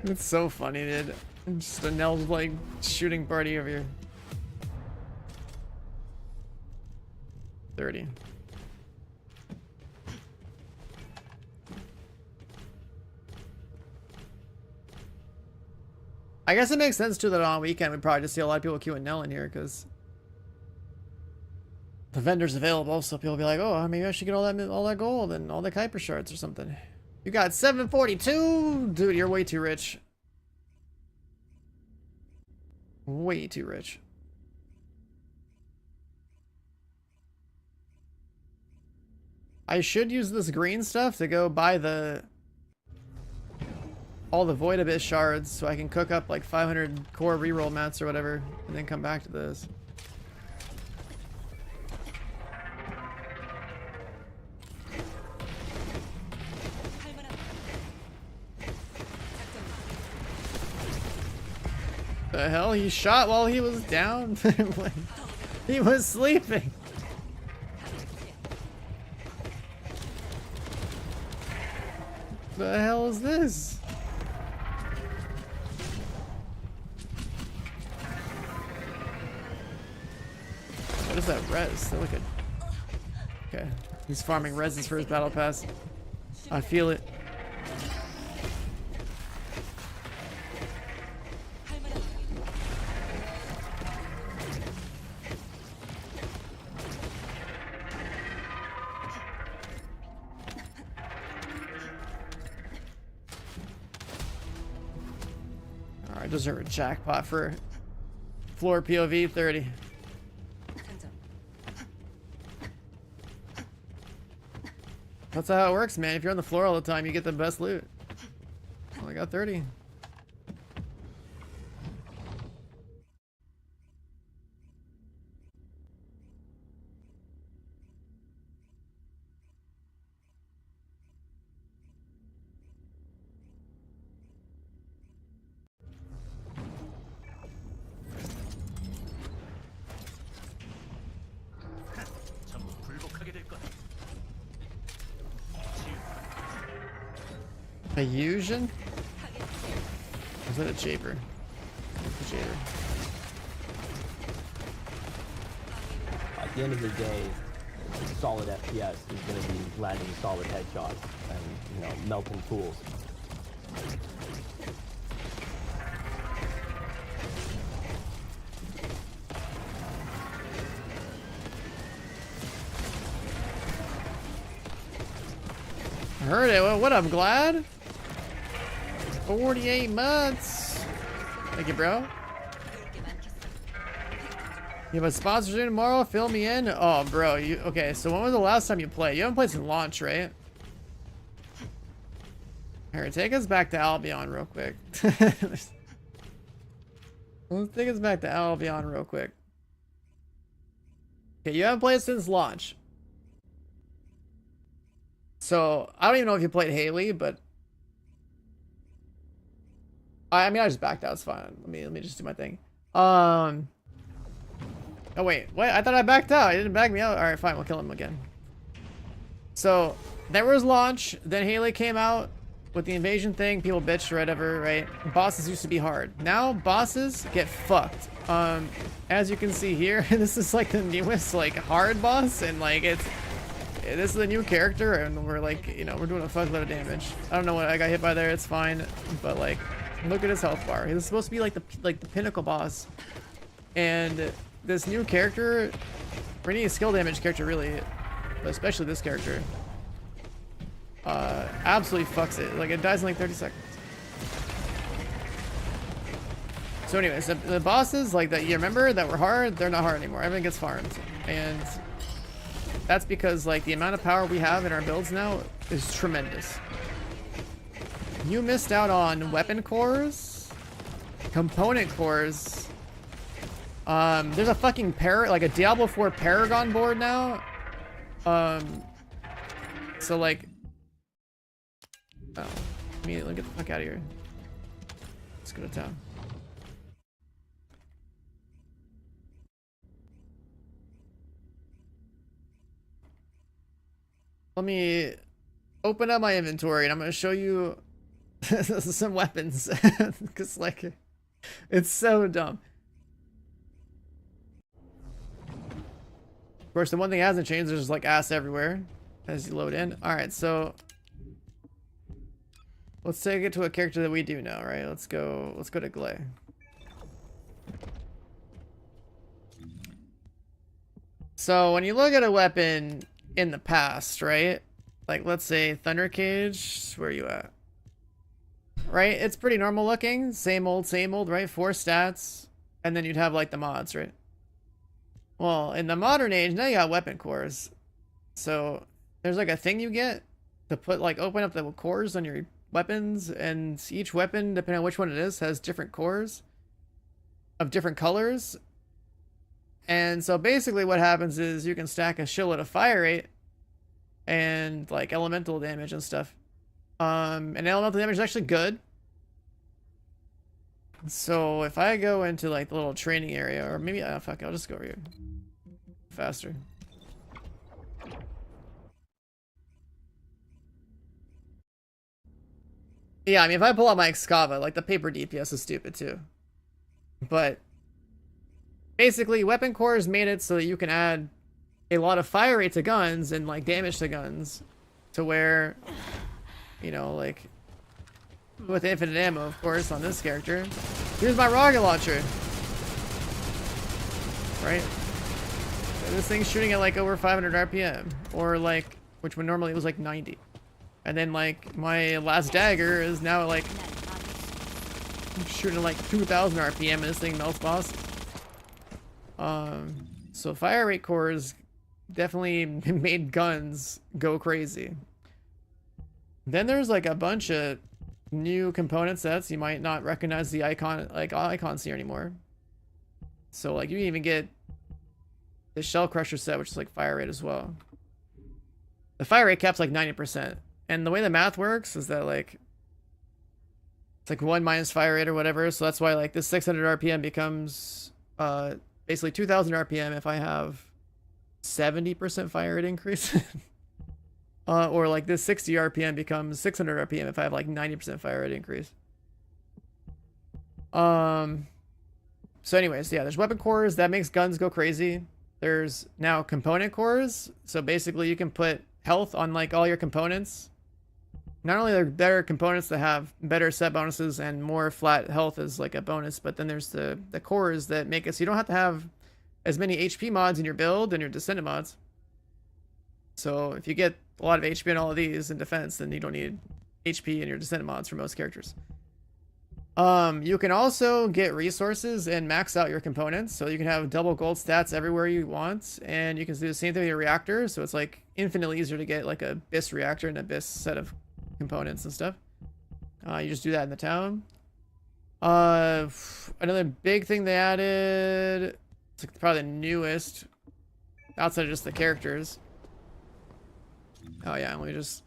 It's so funny, dude. Just a Nell's like shooting party over here. 30. I guess it makes sense too that on weekend we probably just see a lot of people queuing Nell in here because the vendor's available, so people will be like, oh, maybe I should get all that gold and all the Kuiper shards or something. You got 742? Dude, you're way too rich. Way too rich. I should use this green stuff to go buy all the Void Abyss shards so I can cook up like 500 core reroll mats or whatever and then come back to this. The hell? He shot while he was down? He was sleeping. The hell is this? What is that res? Look at. Okay. He's farming reses for his battle pass. I feel it. Alright, deserve a jackpot for floor POV 30. That's how it works, man. If you're on the floor all the time, you get the best loot. Oh, I got 30. 전부 굴복하게 될 거다. A Fusion? Is that a Jaber? It's a Jaber. At the end of the day, solid FPS is going to be landing solid headshots and, you know, melting pools. I heard it. What up, Glad? 48 months. Thank you, bro. You have a sponsor soon tomorrow? Fill me in. Oh, bro. Okay? So when was the last time you played? You haven't played since launch, right? Here, take us back to Albion real quick. Let's take us back to Albion real quick. Okay, you haven't played since launch. So I don't even know if you played Haley, but I mean I just backed out. It's fine. Let me just do my thing. Oh wait, what? I thought I backed out. He didn't back me out. All right, fine. We'll kill him again. So there was launch. Then Haley came out with the invasion thing. People bitched or whatever, right? Bosses used to be hard. Now bosses get fucked. As you can see here, this is like the newest like hard boss, and like this is a new character, and we're like, you know, we're doing a fuckload of damage. I don't know what I got hit by there. It's fine, but like, look at his health bar. He was supposed to be like the pinnacle boss, and this new character For any skill damage character, really, but especially this character, absolutely fucks it. Like, it dies in like 30 seconds. So anyways, the bosses, like, that you remember that were hard, they're not hard anymore. Everything gets farmed. And that's because, like, the amount of power we have in our builds now is tremendous. You missed out on weapon cores, component cores. There's a fucking like a Diablo 4 Paragon board now. So like, oh, let me get the fuck out of here. Let's go to town. Let me open up my inventory and I'm gonna show you some weapons because like it's so dumb. Of course, the one thing that hasn't changed, there's just like ass everywhere as you load in. All right, so let's take it to a character that we do know, right? Let's go to Glay. So when you look at a weapon in the past, right? Like let's say Thunder Cage, where are you at? Right? It's pretty normal looking, same old, right? 4 stats, and then you'd have like the mods, right? Well, in the modern age, now you got weapon cores. So there's like a thing you get to put like open up the cores on your weapons, and each weapon, depending on which one it is, has different cores of different colors. And so basically what happens is you can stack a shitload of fire rate and like elemental damage and stuff. And elemental damage is actually good. So if I go into like the little training area, or maybe, fuck, I'll just go over here. Faster. Yeah, I mean, if I pull out my Excava, like the paper DPS is stupid too. But basically, weapon cores made it so that you can add a lot of fire rate to guns and like damage to guns to where, you know, like with infinite ammo, of course, on this character. Here's my rocket launcher. Right? And this thing's shooting at like over 500 RPM, or like, which would normally it was like 90. And then like my last dagger is now like shooting at like 2000 RPM, and this thing melts boss. So fire rate cores definitely made guns go crazy. Then there's like a bunch of new component sets. You might not recognize the icons here anymore. So like you can even get the Shell Crusher set, which is like fire rate as well. The fire rate cap's like 90%. And the way the math works is that like it's like 1 minus fire rate or whatever. So that's why like this 600 RPM becomes basically 2000 RPM if I have 70% fire rate increase. Or like this 60 RPM becomes 600 RPM if I have like 90% fire rate increase. So anyways, yeah, there's weapon cores that makes guns go crazy. There's now component cores. So basically you can put health on like all your components. Not only are there components that have better set bonuses and more flat health as like a bonus, but then there's the cores that make it so you don't have to have as many HP mods in your build and your Descendant mods. So if you get a lot of HP in all of these in defense, then you don't need HP in your Descendant mods for most characters. You can also get resources and max out your components, so you can have double gold stats everywhere you want, and you can do the same thing with your reactor, so it's like infinitely easier to get like a BIS reactor and a BIS set of components and stuff. You just do that in the town. Another big thing they added, it's like probably the newest outside of just the characters. Oh yeah, let me just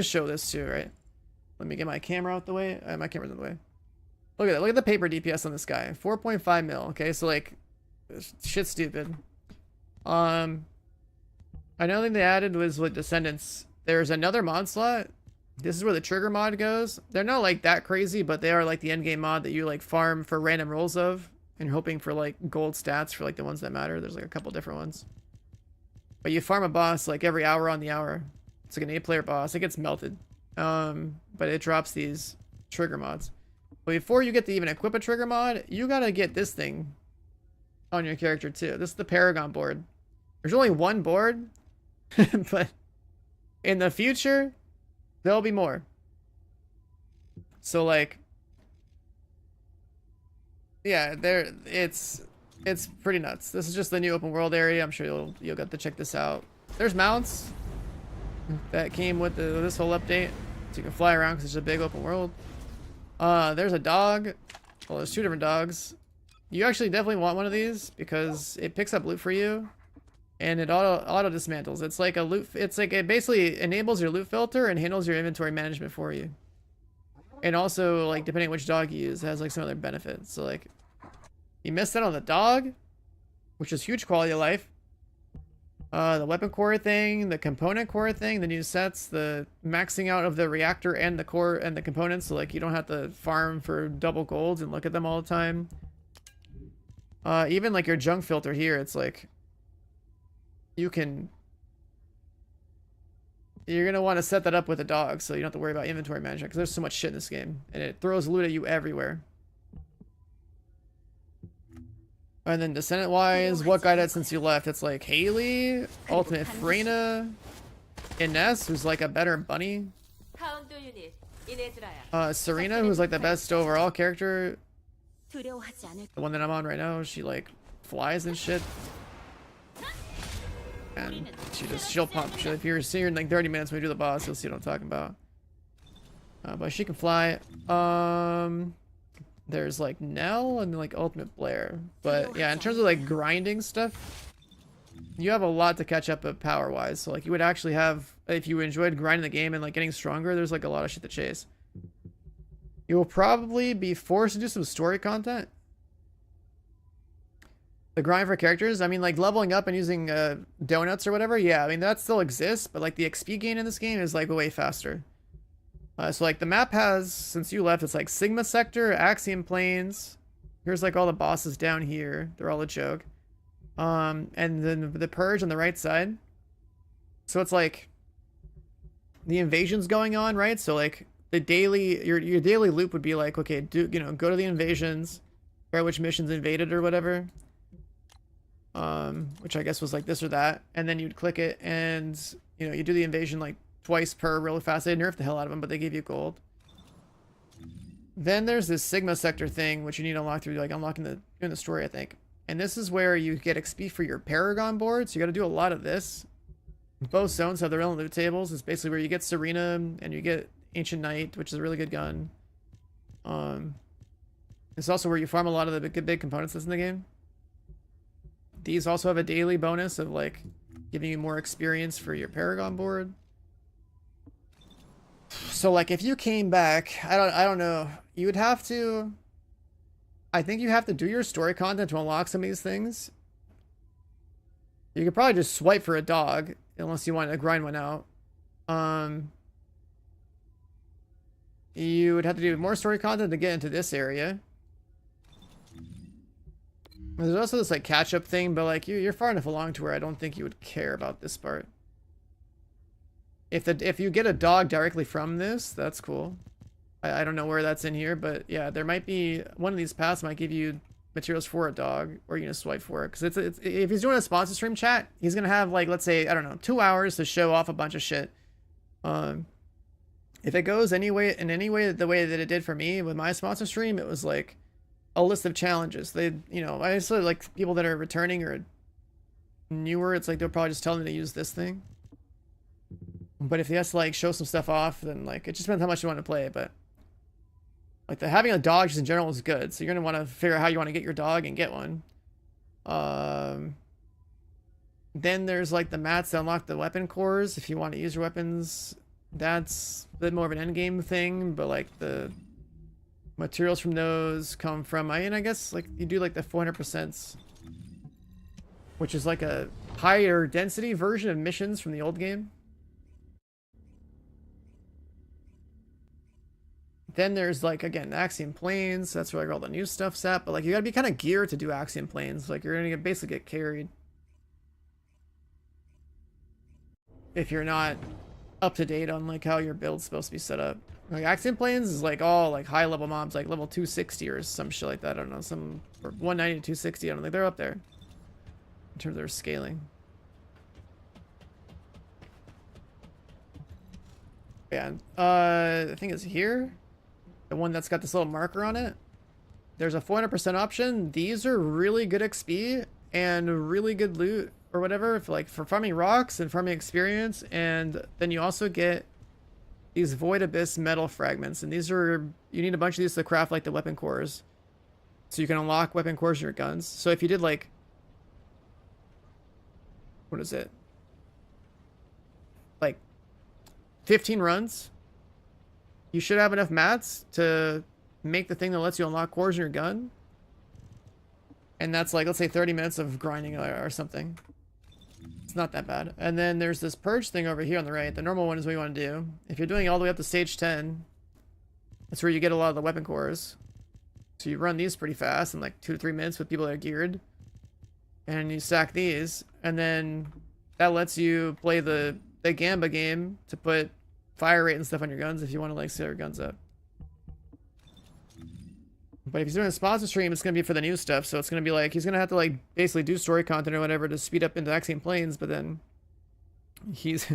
show this too, right? Let me get my camera out the way. My camera's in the way. Look at that. Look at the paper DPS on this guy. 4.5 mil. Okay, so like shit's stupid. Another thing they added was like Descendants. There's another mod slot. This is where the trigger mod goes. They're not like that crazy, but they are like the end game mod that you like farm for random rolls of, and you're hoping for like gold stats for like the ones that matter. There's like a couple different ones. But you farm a boss like every hour on the hour. It's like an 8-player boss. It gets melted. But it drops these trigger mods. But before you get to even equip a trigger mod, you gotta get this thing on your character too. This is the Paragon board. There's only one board, but in the future, there'll be more. So like, yeah, it's pretty nuts. This is just the new open world area. I'm sure you'll get to check this out. There's mounts that came with this whole update, so you can fly around because it's a big open world. There's a dog. Well, there's 2 different dogs. You actually definitely want one of these because it picks up loot for you, and it auto dismantles. It's like a loot. It's like it basically enables your loot filter and handles your inventory management for you. And also, like, depending on which dog you use, it has like some other benefits. So like, you missed out on the dog, which is huge quality of life. The weapon core thing, the component core thing, the new sets, the maxing out of the reactor and the core and the components, so like you don't have to farm for double golds and look at them all the time. Even like your junk filter here, it's like you're gonna want to set that up with a dog so you don't have to worry about inventory management because there's so much shit in this game and it throws loot at you everywhere. And then Descendant wise, what got it since you left? It's like Haley, Ultimate Freyna, Ines, who's like a better bunny. Serena, who's like the best overall character. The one that I'm on right now, she like flies and shit. And she'll pump. If you're seeing her in like 30 minutes when we do the boss, you'll see what I'm talking about. But she can fly. There's like Nell and like Ultimate Blair. But yeah, in terms of like grinding stuff, you have a lot to catch up power wise. So like you would actually have, if you enjoyed grinding the game and like getting stronger, there's like a lot of shit to chase. You will probably be forced to do some story content. The grind for characters, I mean like leveling up and using donuts or whatever, yeah, I mean that still exists, but like the XP gain in this game is like way faster. So like the map has, since you left, it's like Sigma Sector, Axiom Plains. Here's like all the bosses down here. They're all a joke. And then the Purge on the right side. So it's like the invasion's going on, right? So like the daily, your daily loop would be like, okay, go to the invasions, figure out which missions invaded or whatever. Which I guess was like this or that. And then you'd click it and, you do the invasion like twice per really fast. They nerfed the hell out of them, but they gave you gold. Then there's this Sigma Sector thing, which you need to unlock through like unlocking doing the story, I think. And this is where you get XP for your Paragon board. So you got to do a lot of this. Both zones have their own loot tables. It's basically where you get Serena and you get Ancient Knight, which is a really good gun. It's also where you farm a lot of the big components that's in the game. These also have a daily bonus of like giving you more experience for your Paragon board. So like if you came back, I don't know, you would have to, I think you have to do your story content to unlock some of these things. You could probably just swipe for a dog unless you want to grind one out. You would have to do more story content to get into this area. There's also this like catch-up thing, but like you're far enough along to where I don't think you would care about this part. If you get a dog directly from this, that's cool. I don't know where that's in here, but yeah, there might be one of these paths might give you materials for a dog, or you can swipe for it. Because it's if he's doing a sponsor stream chat, he's gonna have like, let's say, I don't know, 2 hours to show off a bunch of shit. If it goes in any way the way that it did for me with my sponsor stream, it was like a list of challenges. They, I just like people that are returning or newer, it's like they'll probably just tell them to use this thing. But if he has to like show some stuff off, then like it just depends how much you want to play. But like having a dog just in general is good. So you're gonna want to figure out how you want to get your dog and get one. Then there's like the mats that unlock the weapon cores. If you want to use your weapons, that's a bit more of an end game thing. But like the materials from those come from, I guess like you do like the 400%, which is like a higher density version of missions from the old game. Then there's like, again, Axiom Plains. That's where like all the new stuff's at. But like you gotta be kind of geared to do Axiom Plains. Like you're gonna basically get carried if you're not up to date on like how your build's supposed to be set up. Like Axiom Plains is like all like high level mobs, like level 260 or some shit like that. I don't know, some or 190 to 260. I don't think they're up there in terms of their scaling. Yeah, I think it's here. The one that's got this little marker on it. There's a 400% option. These are really good XP and really good loot or whatever, for farming rocks and farming experience. And then you also get these Void Abyss metal fragments. And these are, you need a bunch of these to craft like the weapon cores. So you can unlock weapon cores in your guns. So if you did like, what is it? Like 15 runs, you should have enough mats to make the thing that lets you unlock cores in your gun. And that's like, let's say 30 minutes of grinding or something. It's not that bad. And then there's this purge thing over here on the right. The normal one is what you want to do. If you're doing all the way up to stage 10, that's where you get a lot of the weapon cores. So you run these pretty fast in like 2 to 3 minutes with people that are geared. And you stack these. And then that lets you play the Gamba game to put fire rate and stuff on your guns if you want to like set your guns up. But if he's doing a sponsor stream, it's going to be for the new stuff. So it's going to be like, he's going to have to like basically do story content or whatever to speed up into Axiom Plains. But then he's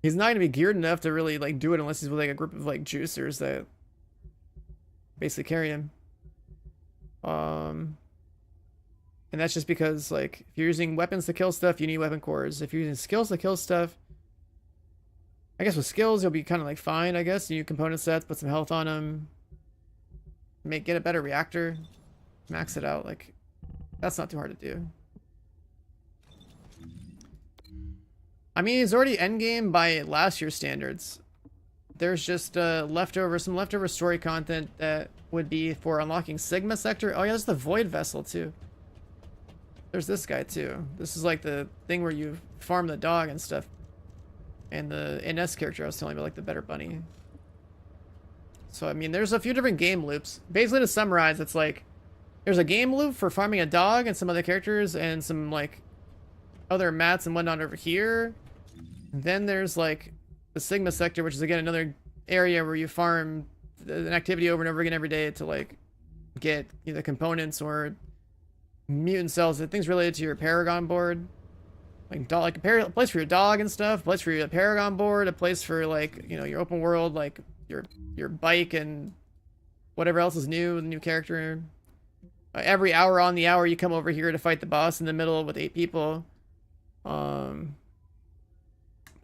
not going to be geared enough to really like do it unless he's with like a group of like juicers that basically carry him. And that's just because like if you're using weapons to kill stuff, you need weapon cores. If you're using skills to kill stuff, I guess with skills, you'll be kind of like fine, I guess. You need component sets, put some health on them. Get a better reactor, max it out. Like, that's not too hard to do. I mean, it's already endgame by last year's standards. There's just some leftover story content that would be for unlocking Sigma sector. Oh yeah, there's the Void Vessel too. There's this guy too. This is like the thing where you farm the dog and stuff. And the NS character I was telling you about, like the Better Bunny. So, I mean, there's a few different game loops. Basically, to summarize, it's like, there's a game loop for farming a dog and some other characters and some, like, other mats and whatnot over here. And then there's, like, the Sigma sector, which is, again, another area where you farm an activity over and over again every day to, like, get either components or mutant cells and things related to your Paragon board. Like, a place for your dog and stuff, a place for your Paragon board, a place for, like, you know, your open world, like, your bike and whatever else is new, the new character. Every hour on the hour, you come over here to fight the boss in the middle with 8 people. But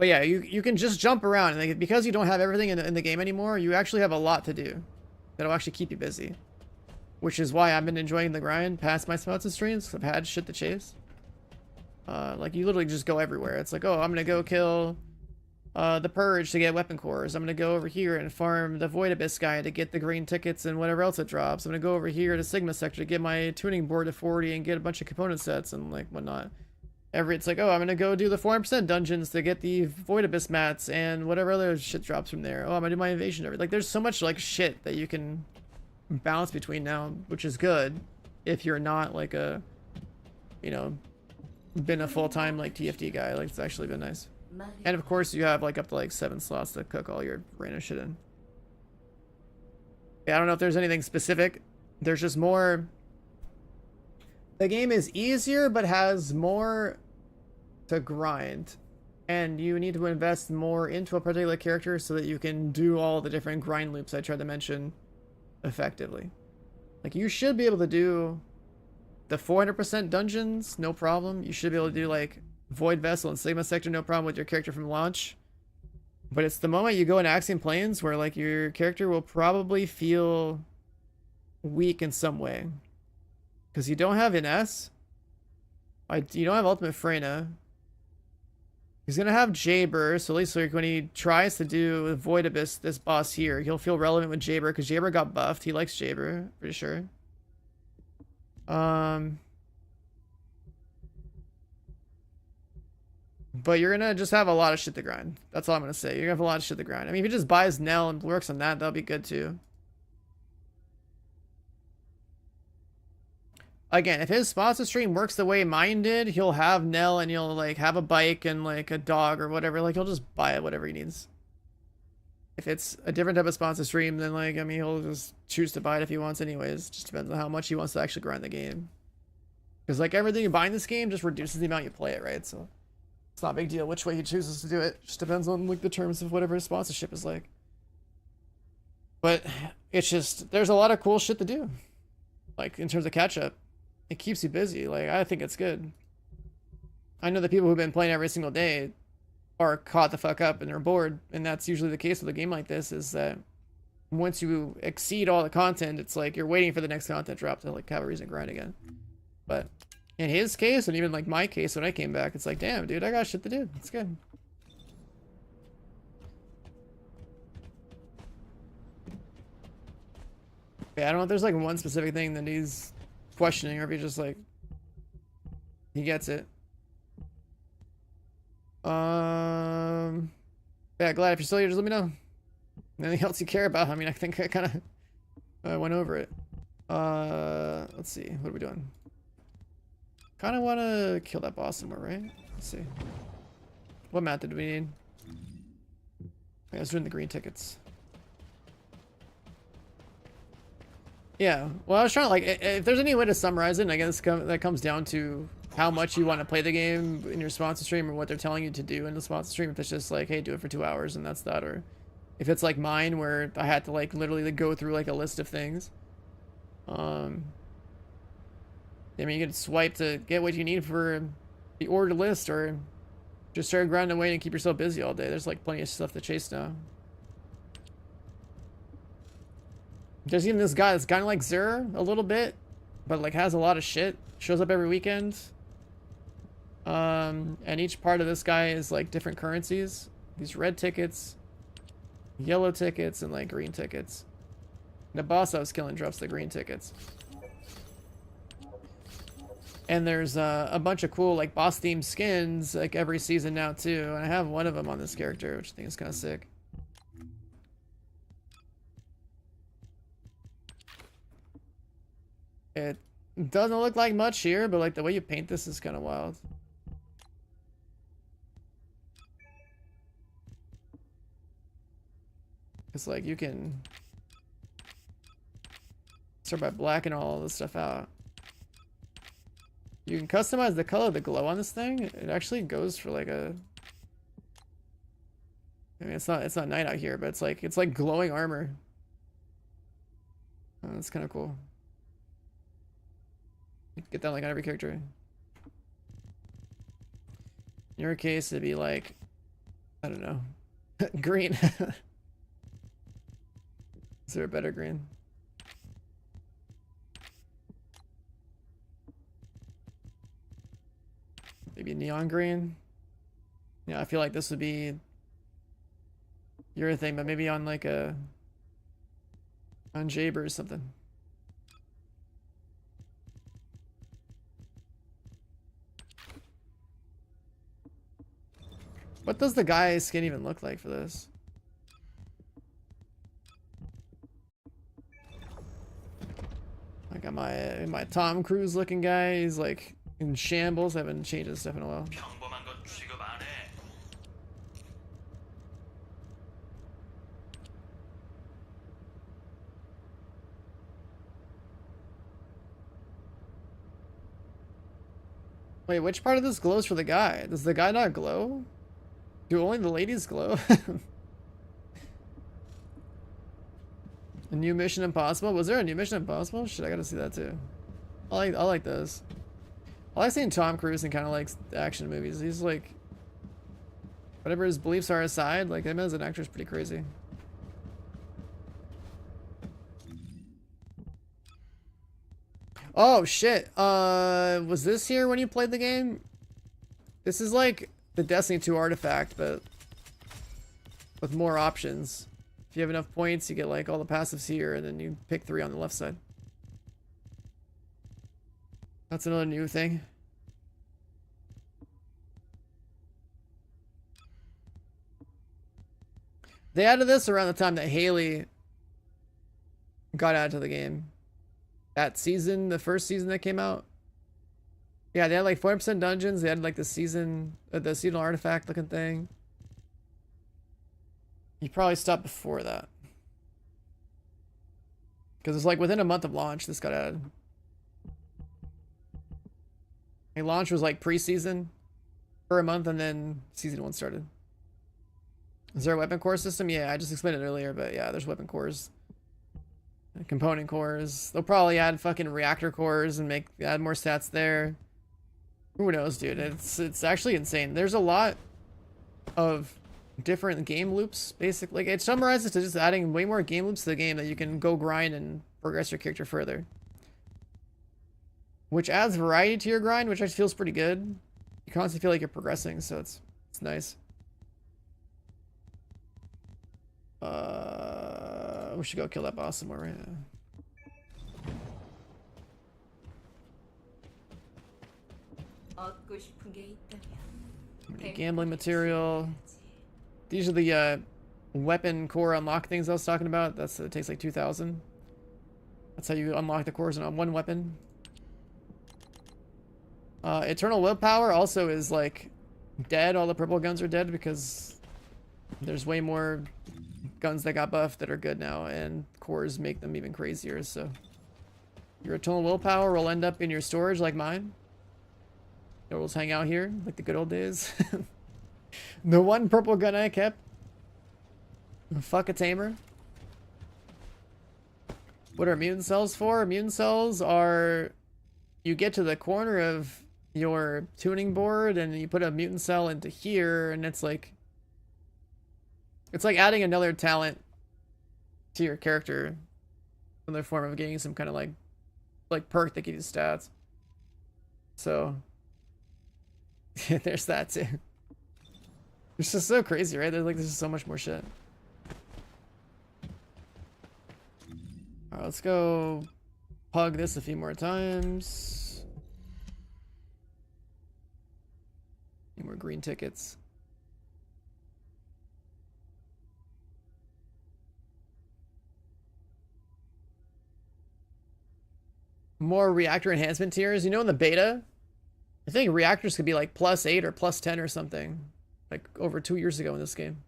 yeah, you can just jump around. And because you don't have everything in the game anymore, you actually have a lot to do that'll actually keep you busy. Which is why I've been enjoying the grind past my spouts and streams, because I've had shit to chase. Like, you literally just go everywhere. It's like, oh, I'm gonna go kill the Purge to get weapon cores. I'm gonna go over here and farm the Void Abyss guy to get the green tickets and whatever else it drops. I'm gonna go over here to Sigma sector to get my tuning board to 40 and get a bunch of component sets and like whatnot. It's like, oh, I'm gonna go do the 400% dungeons to get the Void Abyss mats and whatever other shit drops from there. Oh, I'm gonna do my invasion. Like, there's so much like shit that you can bounce between now, which is good if you're not like a, you know, been a full-time like TFD guy. Like, it's actually been nice. And of course you have like up to like 7 slots to cook all your random shit in. Yeah, I don't know if there's anything specific. There's just more. The game is easier but has more to grind. And you need to invest more into a particular character so that you can do all the different grind loops I tried to mention effectively. Like, you should be able to do the 400% dungeons, no problem. You should be able to do like Void Vessel and Sigma sector, no problem with your character from launch. But it's the moment you go in Axiom Plains where like your character will probably feel weak in some way. Because you don't have NS. You don't have Ultimate Freyna. He's going to have Jaber, so at least like when he tries to do Void Abyss, this boss here, he'll feel relevant with Jaber because Jaber got buffed. He likes Jaber, pretty sure. But you're gonna just have a lot of shit to grind. That's all I'm gonna say. You're gonna have a lot of shit to grind. I mean, if he just buys Nell and works on that, that'll be good too. Again, if his sponsor stream works the way mine did, he'll have Nell and he'll like have a bike and like a dog or whatever. Like, he'll just buy it, whatever he needs. If it's a different type of sponsor stream, then like, I mean, he'll just choose to buy it if he wants anyways. Just depends on how much he wants to actually grind the game. Because like everything you buy in this game just reduces the amount you play it, right? So It's not a big deal which way he chooses to do it. Just depends on like the terms of whatever his sponsorship is like. But it's just there's a lot of cool shit to do. Like in terms of catch up. It keeps you busy. Like I think it's good. I know the people who've been playing every single day are caught the fuck up and they're bored, and that's usually the case with a game like this, is that once you exceed all the content, it's like you're waiting for the next content drop to like have a reason to grind again. But in his case, and even like my case when I came back, it's like, damn, dude, I got shit to do. It's good. Yeah, I don't know if there's like one specific thing that he's questioning, or if he's just like, he gets it. Yeah, glad if you're still here, just let me know. Anything else you care about? I mean, I think I kind of went over it. Let's see. What are we doing? Kind of want to kill that boss somewhere, right? Let's see. What map did we need? I was doing the green tickets. Yeah. Well, I was trying to, like, if there's any way to summarize it, and I guess that comes down to how much you want to play the game in your sponsor stream, or what they're telling you to do in the sponsor stream. If it's just like, hey, do it for 2 hours and that's that, or if it's like mine where I had to like literally go through like a list of things. I mean, you can swipe to get what you need for the order list, or just start grinding away and keep yourself busy all day. There's like plenty of stuff to chase now. There's even this guy that's kind of like Xur a little bit, but like has a lot of shit. Shows up every weekend. And each part of this guy is like different currencies. These red tickets, yellow tickets, and like green tickets. The boss I was killing drops the green tickets. And there's a bunch of cool like boss themed skins like every season now too. And I have one of them on this character, which I think is kind of sick. It doesn't look like much here, but like the way you paint this is kind of wild. It's like you can start by blacking all this stuff out. You can customize the color of the glow on this thing. It actually goes for like a, I mean, it's not night out here, but it's like glowing armor. Oh, that's kind of cool. You can get that like on every character. In your case, it'd be like, I don't know, green. Is there a better green? Maybe neon green? Yeah, I feel like this would be your thing, but maybe on like a, on Jaber or something. What does the guy's skin even look like for this? Like am I my Tom Cruise looking guy? He's like in shambles. I haven't changed his stuff in a while. 평범한 건 취급 안 해. Wait, which part of this glows for the guy? Does the guy not glow? Do only the ladies glow? A new Mission Impossible? Was there a new Mission Impossible? Shit, I gotta see that too. I like those. I like seeing Tom Cruise in kind of like action movies. He's like, whatever his beliefs are aside, like him as an actor is pretty crazy. Oh shit. Was this here when you played the game? This is like the Destiny 2 artifact, but with more options. If you have enough points, you get like all the passives here, and then you pick 3 on the left side. That's another new thing. They added this around the time that Haley got added to the game. That season, the first season that came out. Yeah, they had like 40% dungeons. They had like the seasonal artifact looking thing. You probably stopped before that. Because it's like within a month of launch, this got added. Like launch was like pre-season. for a month, and then season 1 started. Is there a weapon core system? Yeah, I just explained it earlier, but yeah, there's weapon cores. Component cores. They'll probably add fucking reactor cores and add more stats there. Who knows, dude? It's actually insane. There's a lot of different game loops, basically. Like, it summarizes to just adding way more game loops to the game that you can go grind and progress your character further. Which adds variety to your grind, which actually feels pretty good. You constantly feel like you're progressing, so it's nice. We should go kill that boss somewhere right now. 얻고 싶은 게 있다면 Gambling material. These are the weapon core unlock things I was talking about. It takes like 2,000. That's how you unlock the cores on one weapon. Eternal willpower also is like dead. All the purple guns are dead because there's way more guns that got buffed that are good now, and cores make them even crazier. So your eternal willpower will end up in your storage like mine. It will just hang out here like the good old days. The one purple gun I kept. Fuck a tamer. What are immune cells for? Immune cells are, you get to the corner of your tuning board and you put a mutant cell into here, and it's like adding another talent to your character. Another form of getting some kind of like perk that gives you stats. So there's that too. It's just so crazy, right? There's just so much more shit. Alright, let's go pug this a few more times. Need more green tickets. More reactor enhancement tiers. You know, in the beta, I think reactors could be like +8 or +10 or something. Like over 2 years ago in this game.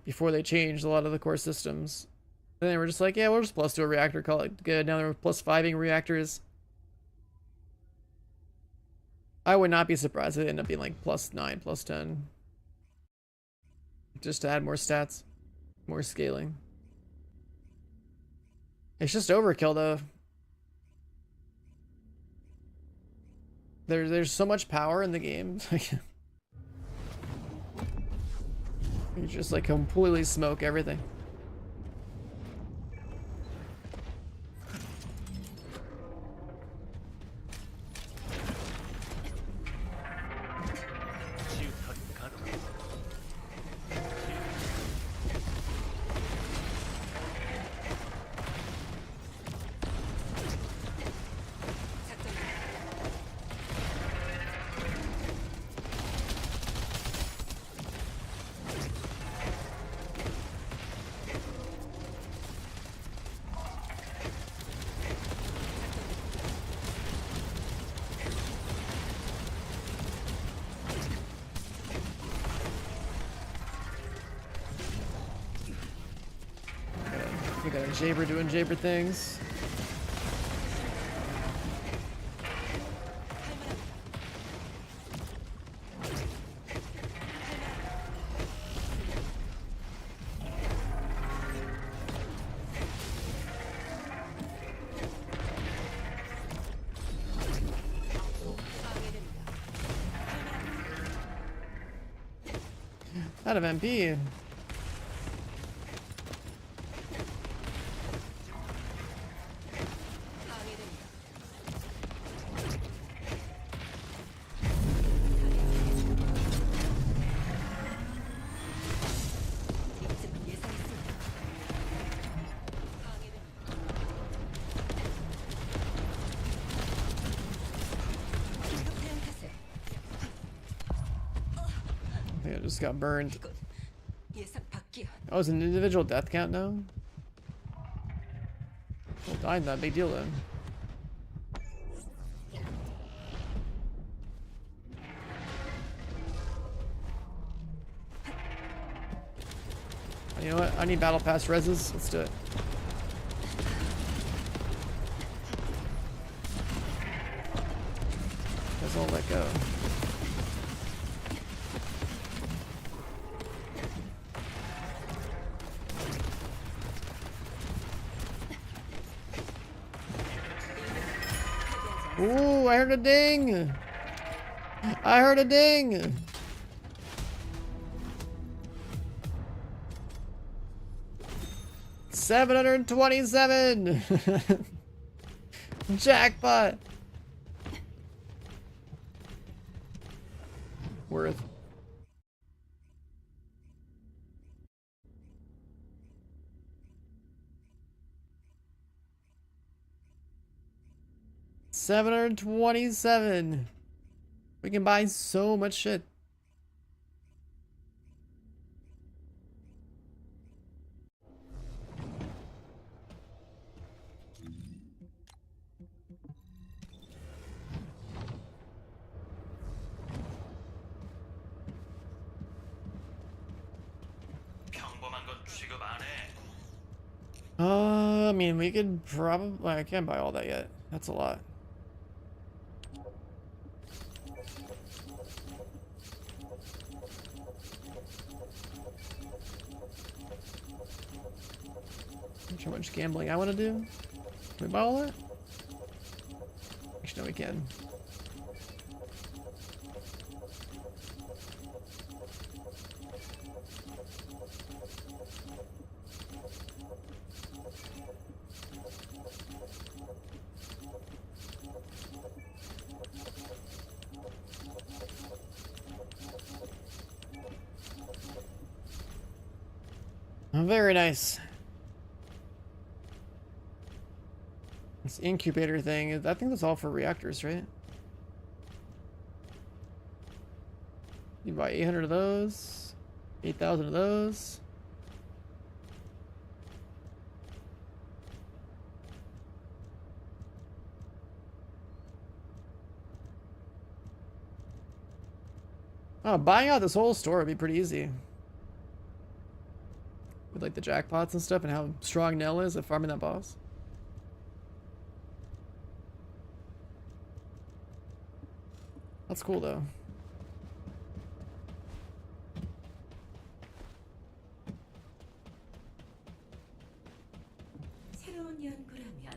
Before they changed a lot of the core systems. And they were just like, yeah, we'll just +2 a reactor, call it good. Now they're +5ing reactors. I would not be surprised if they end up being like +9, +10. Just to add more stats. More scaling. It's just overkill though. There's so much power in the game. You just like completely smoke everything. We got a Jaber doing Jaber things. Out of MP. Yeah, just got burned. Oh, it's an individual death count now? Well, died, not a big deal then. You know what? I need battle pass reses. Let's do it. Guess I'll let go. Ooh, I heard a ding. I heard a ding. $727. Jackpot. Worth. $727. We can buy so much shit. 평범한 건 취급 안 해. I mean, we could probably... I can't buy all that yet. That's a lot. How much gambling I want to do? Can we buy all that? Actually, no, we can. Very nice. This incubator thing, I think that's all for reactors, right? You buy 800 of those, 8,000 of those. Oh, buying out this whole store would be pretty easy. With like the jackpots and stuff and how strong Nell is at farming that boss. That's cool though. 새로운 연구라면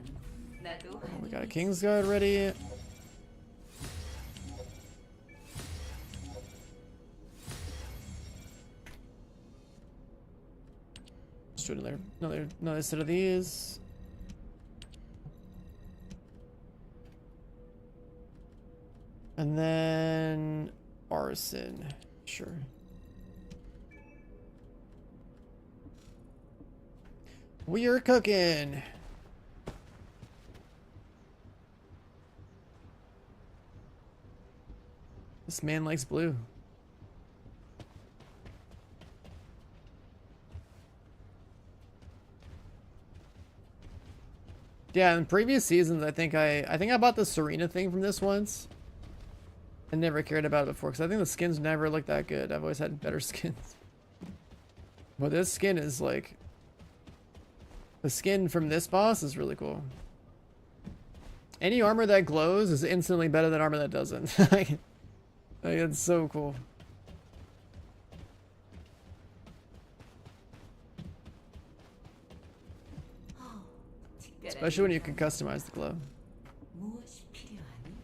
나도 Oh, we got a King's Guard ready. Let's do another set of these. And then arson. Sure. We are cooking. This man likes blue. Yeah, in previous seasons, I think I bought the Serena thing from this once. I never cared about it before because I think the skins never looked that good. I've always had better skins. But this skin is like... The skin from this boss is really cool. Any armor that glows is instantly better than armor that doesn't. Like, it's so cool. Especially when you can customize the glow. 무엇이 필요하니?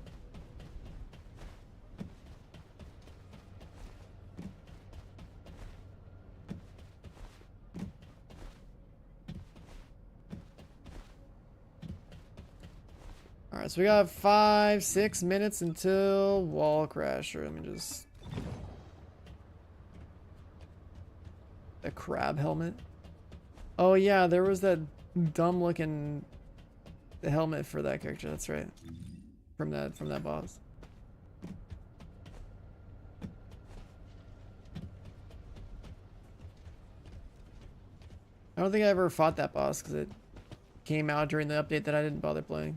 Alright, so we got 5-6 minutes until Wall Crasher. Let me just... The crab helmet. Oh yeah, there was that dumb looking helmet for that character, that's right. From that boss. I don't think I ever fought that boss because it came out during the update that I didn't bother playing.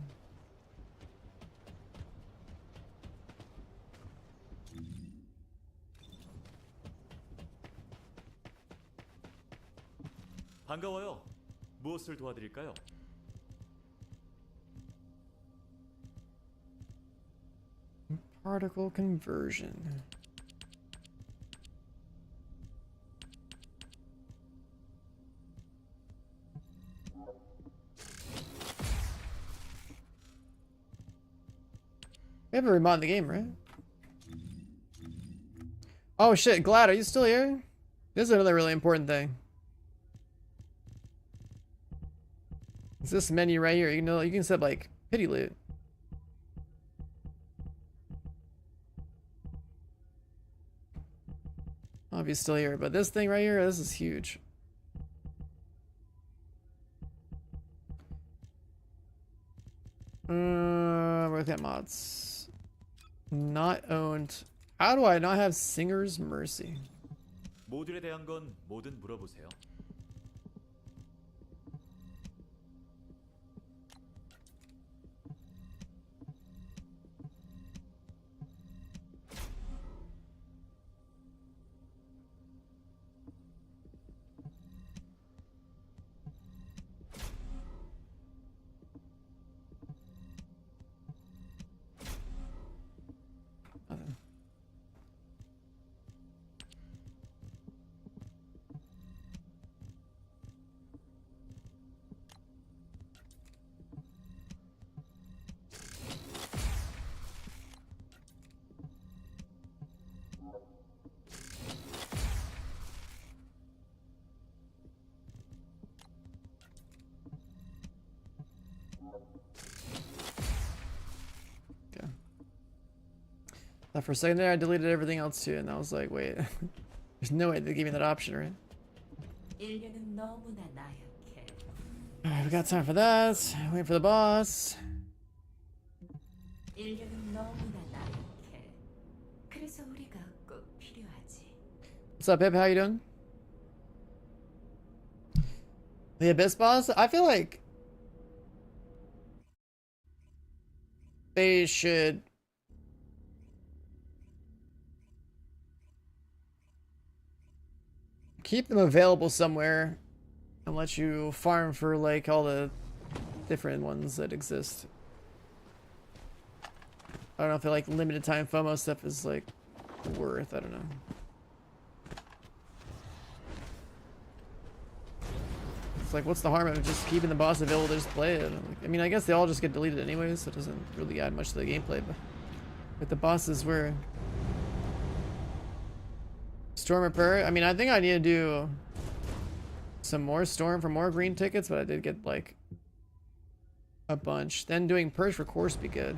반가워요. 무엇을 도와드릴까요? Particle conversion. We haven't remodded the game, right? Oh shit, Glad, are you still here? This is another really important thing. It's this menu right here. You know, you can set like pity loot. I don't know if he's still here, but this thing right here, this is huge. Work at mods. Not owned. How do I not have Singer's Mercy? 모듈에 대한 건 뭐든 물어보세요. Nothing. Okay. Thought for a second there I deleted everything else too, and I was like, wait, there's no way they gave me that option, right? 인류는 너무나 나약해. Alright, we got time for that. Wait for the boss. 인류는 너무나 나약해. 그래서 우리가 꼭 필요하지. What's up, Pip? How you doing? The Abyss boss? I feel like they should keep them available somewhere and let you farm for like all the different ones that exist. I don't know if the like limited time FOMO stuff is like worth, I don't know. It's like, what's the harm of just keeping the boss available to just play it? I mean, I guess they all just get deleted anyways, so it doesn't really add much to the gameplay, but with the bosses where Storm Repair, I mean, I think I need to do some more Storm for more green tickets, but I did get like a bunch. Then doing Purge for Course be good.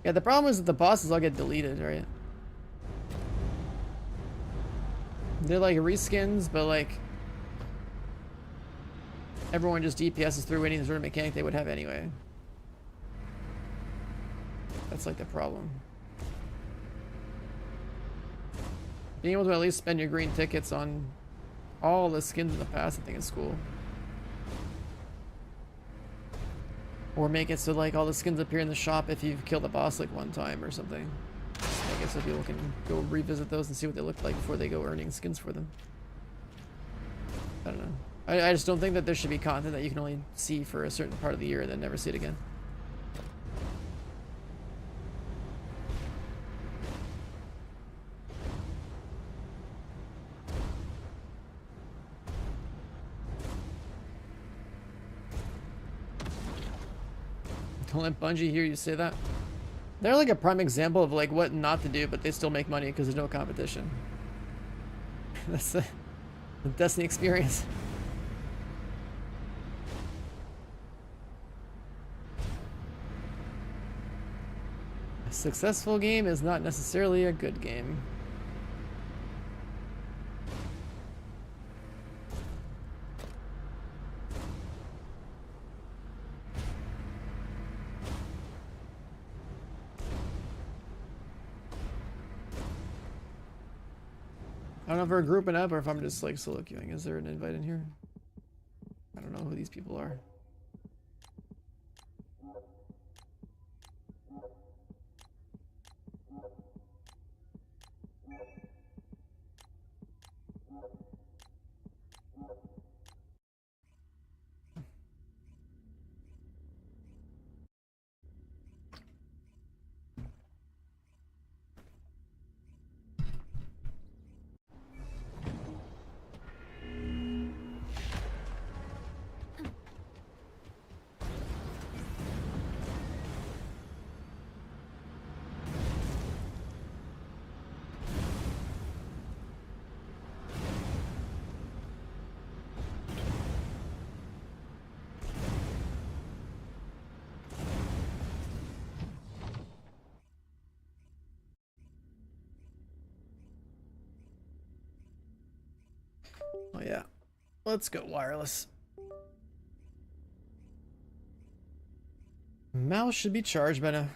Yeah, the problem is that the bosses all get deleted, right? They're like reskins, but like everyone just DPSs through any sort of mechanic they would have anyway. That's like the problem. Being able to at least spend your green tickets on all the skins in the past, I think is cool. Or make it so like all the skins appear in the shop if you've killed the boss like one time or something. I guess so people can go revisit those and see what they look like before they go earning skins for them. I don't know. I just don't think that there should be content that you can only see for a certain part of the year and then never see it again. Don't let Bungie hear you say that. They're like a prime example of like what not to do, but they still make money because there's no competition. That's the Destiny experience. A successful game is not necessarily a good game. I don't know if we're grouping up or if I'm just like solo queuing. Is there an invite in here? I don't know who these people are. Oh yeah. Let's go wireless. Mouse should be charged by now.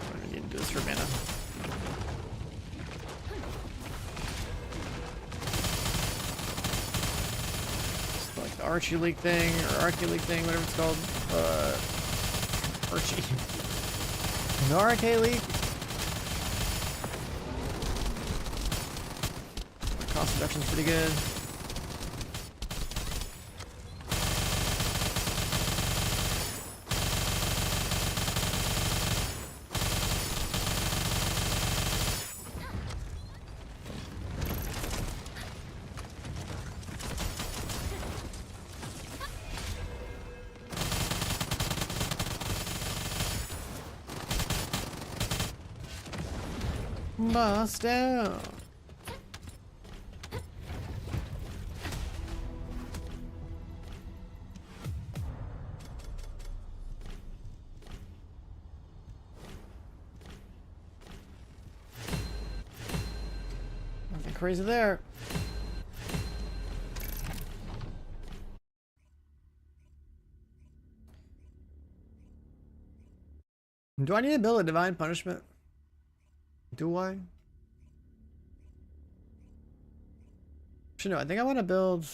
I need to do this for mana. Just like the Archie League thing, or Archie League thing, whatever it's called. Archie. The Arcade League. Cost reduction's pretty good. Bust down. Nothing crazy there. Do I need to build a divine punishment? Do I? Actually, no, I think I want to build...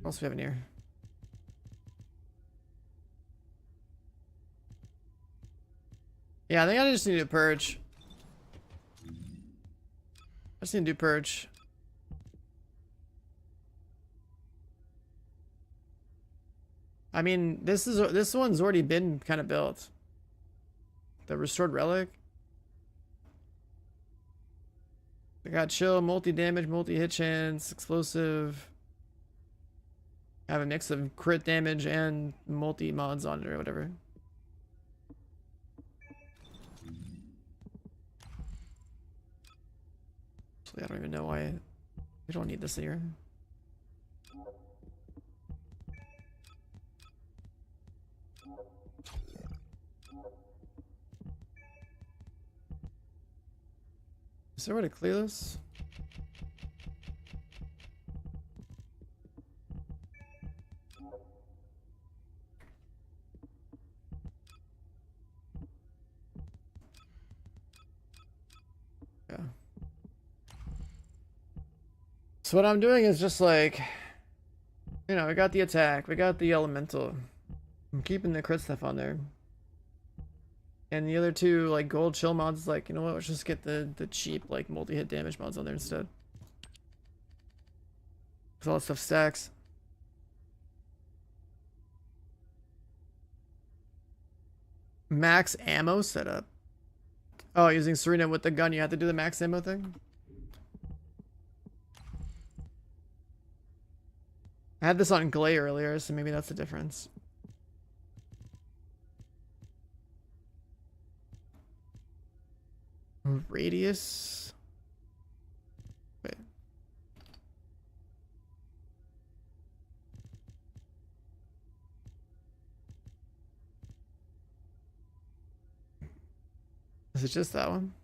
What else do we have in here? Yeah, I think I just need to purge. I just need to do purge. I mean, this one's already been kind of built. The restored relic. I got chill, multi-damage, multi-hit chance, explosive. I have a mix of crit damage and multi-mods on it or whatever. Actually, I don't even know why. We don't need this here. Is there a way to clear this? Yeah. So what I'm doing is just like, you know, we got the attack, we got the elemental. I'm keeping the crit stuff on there. And the other two, like, gold chill mods, like, you know what, let's just get the cheap, like, multi-hit damage mods on there instead. Because all that stuff stacks. Max ammo setup. Oh, using Serena with the gun, you have to do the max ammo thing? I had this on Glay earlier, so maybe that's the difference. Radius. Wait. Is it just that one?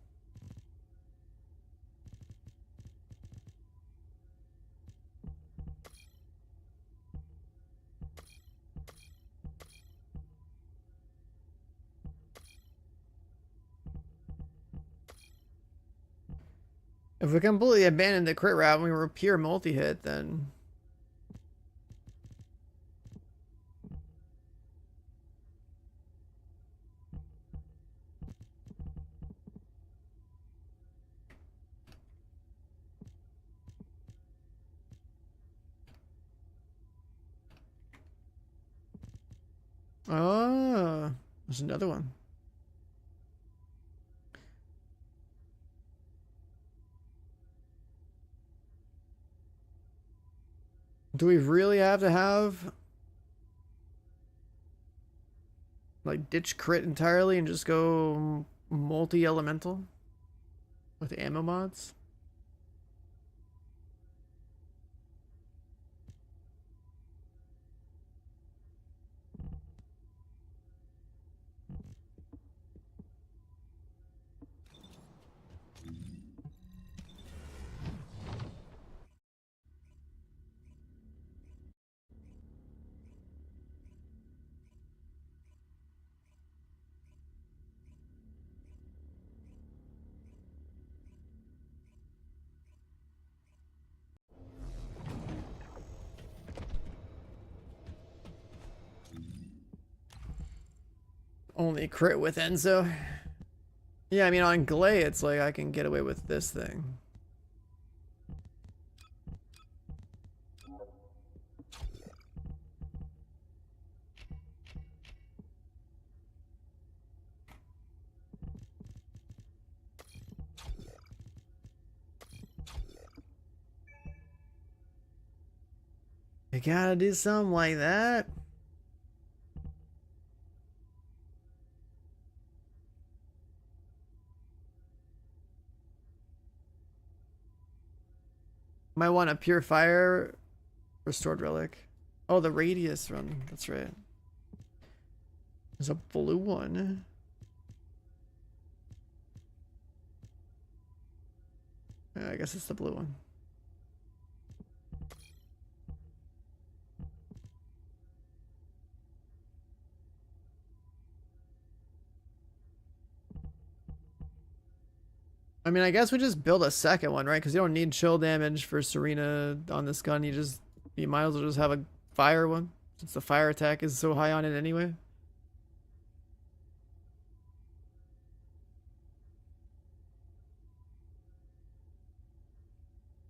If we completely abandon the crit route and we were pure multi-hit, then Oh, there's another one. Do we really have to have like ditch crit entirely and just go multi-elemental with ammo mods? Only crit with Enzo. Yeah, I mean on Glay it's like I can get away with this thing. You gotta do something like that. Might want a pure fire restored relic. Oh, the radius run. That's right. There's a blue one. I guess it's the blue one. I mean, I guess we just build a second one, right? Because you don't need chill damage for Serena on this gun. You might as well just have a fire one, since the fire attack is so high on it anyway.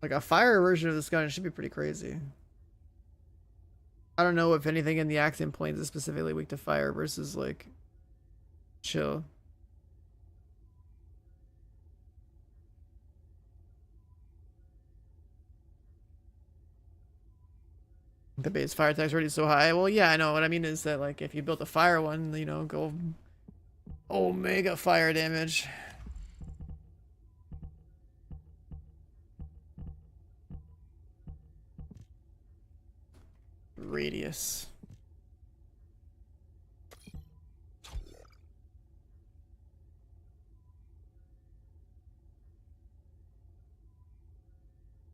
Like a fire version of this gun should be pretty crazy. I don't know if anything in the Axiom planes is specifically weak to fire versus like chill. The base fire attack's already so high. Well, yeah, I know. What I mean is that, like, if you built a fire one, you know, go omega fire damage. Radius.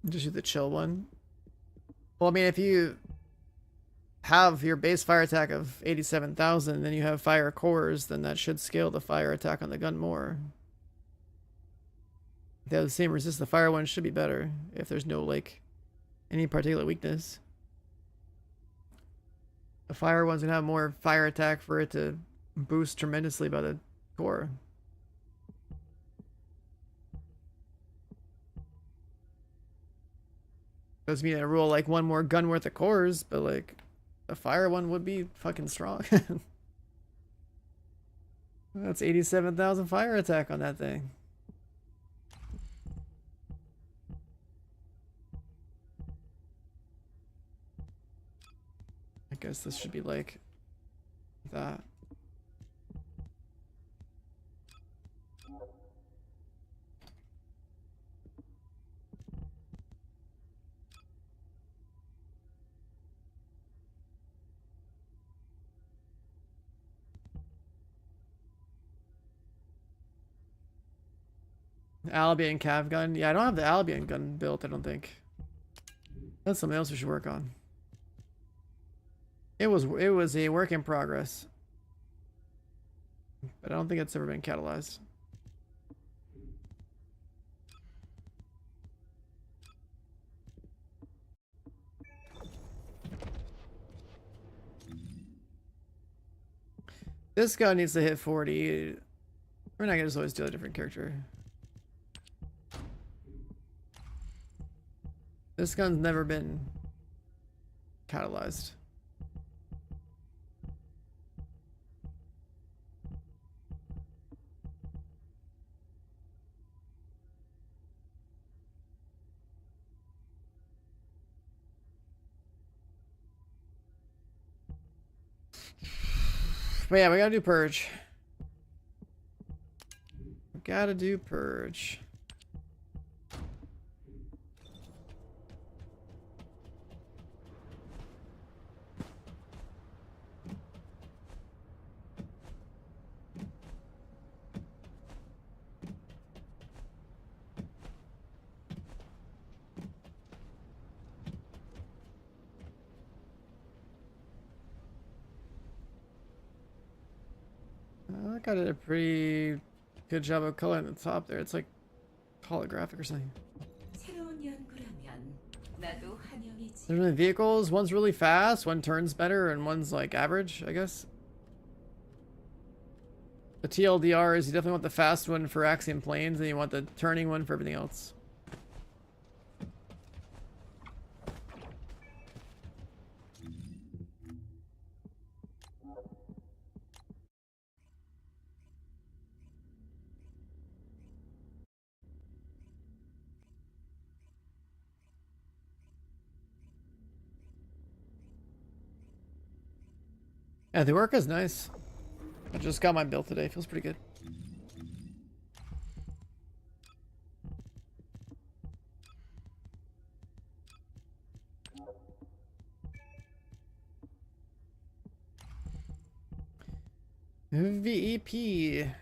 Just do the chill one. Well, I mean, if you have your base fire attack of 87,000, then you have fire cores, then that should scale the fire attack on the gun more. If they have the same resist, the fire one should be better if there's no, like, any particular weakness. The fire one's gonna have more fire attack for it to boost tremendously by the core. Doesn't mean I roll like one more gun worth of cores, but like the fire one would be fucking strong. That's 87,000 fire attack on that thing. I guess this should be like that. Albion cav gun. Yeah, I don't have the Albion gun built, I don't think. That's something else we should work on. It was a work in progress. But I don't think it's ever been catalyzed. This guy needs to hit 40. We're not gonna just always do a different character. This gun's never been catalyzed. But yeah, we gotta do purge. We gotta do purge. I think I did a pretty good job of coloring the top there. It's like holographic or something. 새로운 연구라면 나도 환영이지. There's really vehicles. One's really fast, one turns better, and one's like average, I guess. The TLDR is you definitely want the fast one for Axiom planes, and you want the turning one for everything else. Yeah, the work is nice. I just got my build today. Feels pretty good. VEP.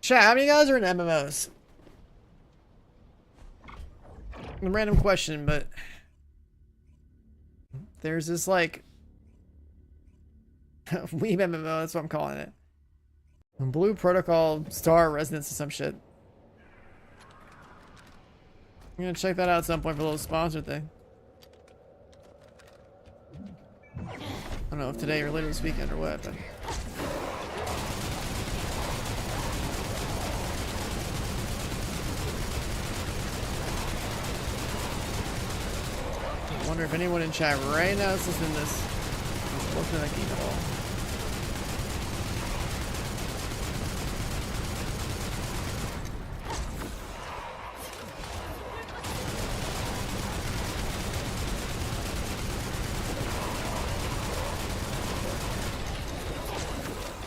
Chat, how many guys are in MMOs? A random question, but there's this like weeb MMO, that's what I'm calling it. Blue Protocol Star Resonance or some shit. I'm gonna check that out at some point for a little sponsor thing. I don't know if today or later this weekend or what, but I wonder if anyone in chat right now is listening to this is looking at that game at all.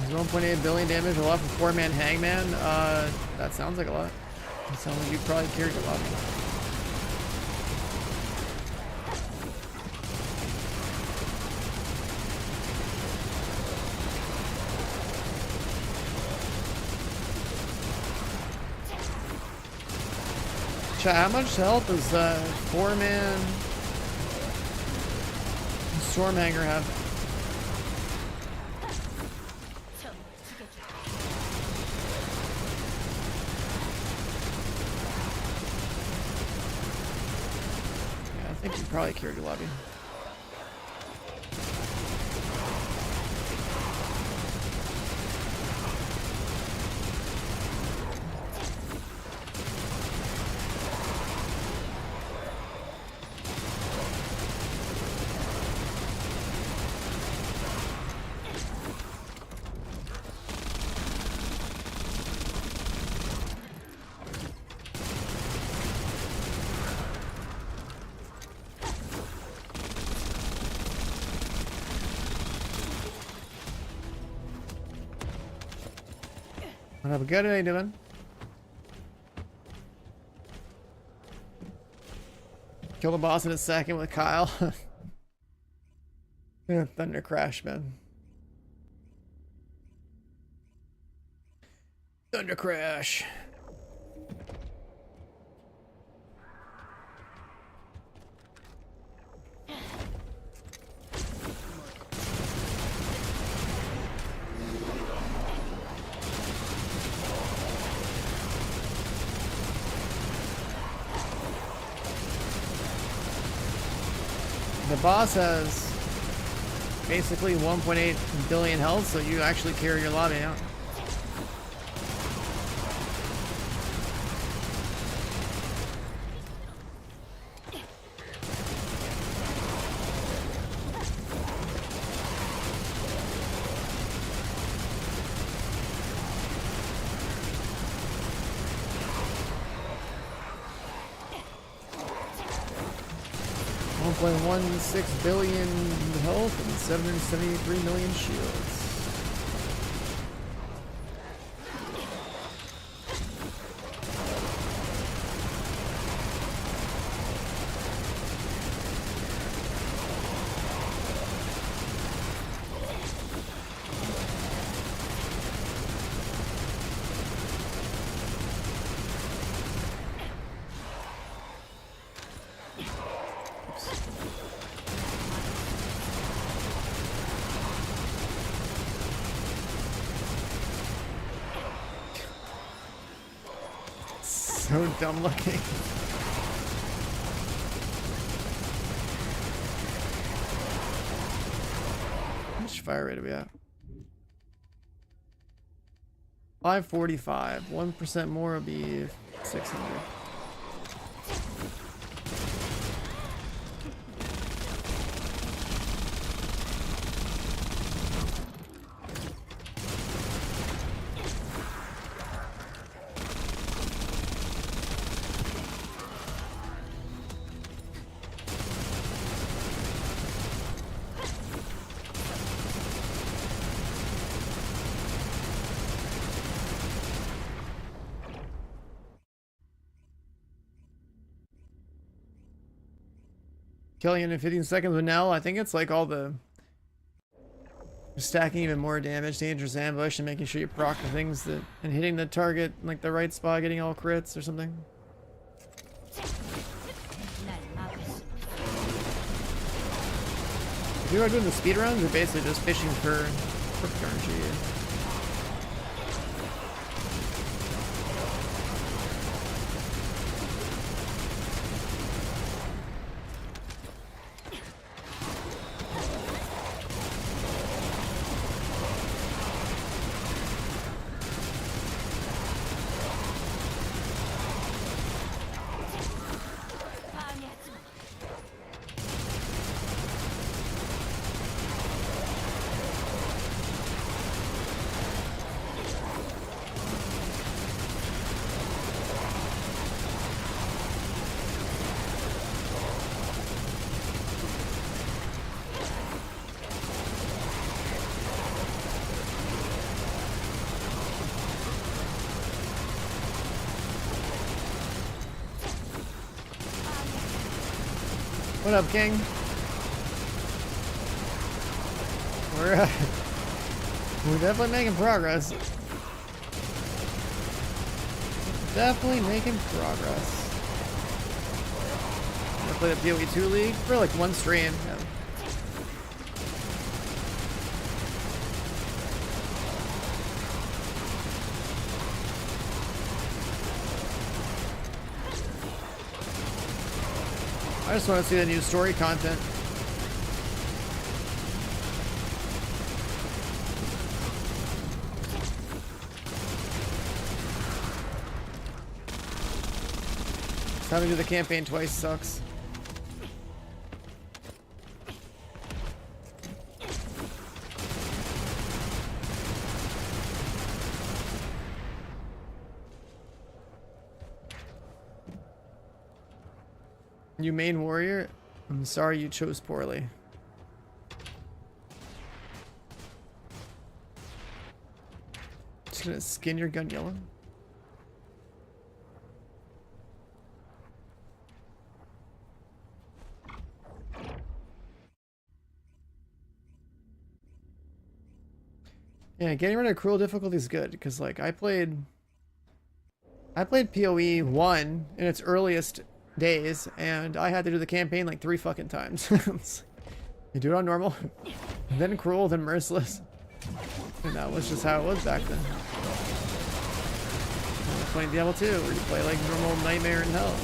There's 1.8 billion damage, a lot for 4-man hangman. That sounds like a lot. It sounds like you probably carried a lot. Chat, how much health does 4-man Stormhanger have? Yeah, I think you probably carried your lobby. What up, good? How you doing? Kill the boss in a second with Kyle. Yeah, Thunder Crash, man. Thunder Crash. The boss has basically 1.8 billion health, so you actually carry your lobby out. 1.16 billion health and 773 million shields. So dumb looking. How much fire rate are we at? 545. 1% more would be 600. Killing it in 15 seconds with Nell. I think it's like all the stacking even more damage, dangerous ambush, and making sure you proc the things that and hitting the target in like the right spot, getting all crits or something. If you are doing the speed runs, you're basically just fishing for energy. What up, King? We're definitely making progress. Definitely making progress. I'm gonna play the PoE 2 League for like one stream. Yeah. I just want to see the new story content. Having to do the campaign twice sucks. You main warrior? I'm sorry you chose poorly. Just gonna skin your gun yellow? Yeah, getting rid of cruel difficulty is good because like I played PoE 1 in its earliest days and I had to do the campaign like 3 fucking times. You do it on normal, then cruel, then merciless. And that was just how it was back then. I was playing Diablo 2 where you play like normal nightmare in hell.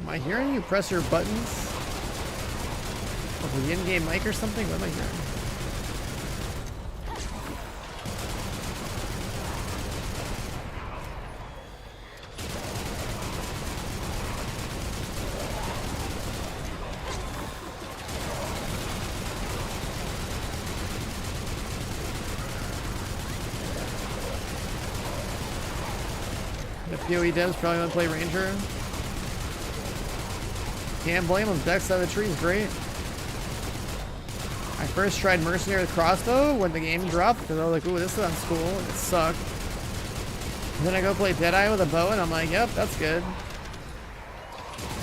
Am I hearing you press your buttons? Of the in-game mic or something? What am I hearing? The PoE devs probably want to play Ranger. Can't blame them. Deck side of the tree is great. I first tried Mercenary with Crossbow when the game dropped because I was like, ooh, this sounds cool. And it sucked. And then I go play Deadeye with a bow and I'm like, yep, that's good.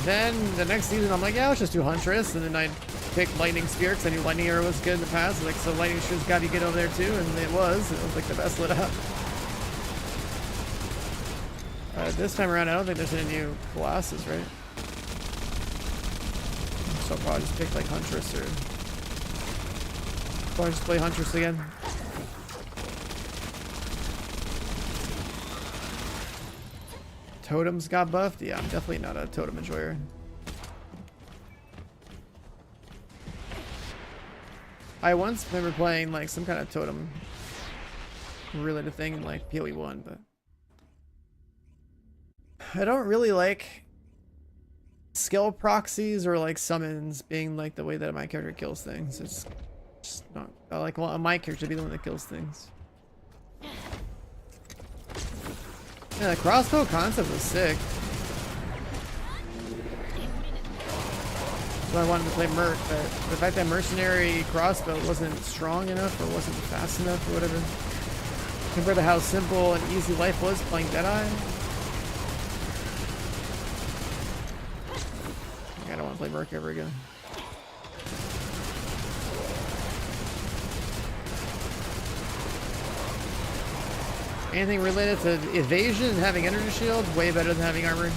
Then the next season I'm like, yeah, let's just do Huntress. And then I picked Lightning Spear because I knew Lightning Arrow was good in the past. Like, so Lightning Spear's got to be good over there too. And it was like the best lit up. This time around, I don't think there's any new classes, right? So I'll probably just pick like Huntress or probably just play Huntress again. Totems got buffed? Yeah, I'm definitely not a totem enjoyer. I once remember playing like some kind of totem related thing in like PoE 1, but I don't really like skill proxies or like summons being like the way that my character kills things. It's just not. I like my character to be the one that kills things. Yeah, the crossbow concept was sick. So I wanted to play Merc, but the fact that Mercenary crossbow wasn't strong enough or wasn't fast enough or whatever, compared to how simple and easy life was playing Deadeye. I don't want to play Merc ever again. Anything related to evasion and having energy shield, way better than having armor.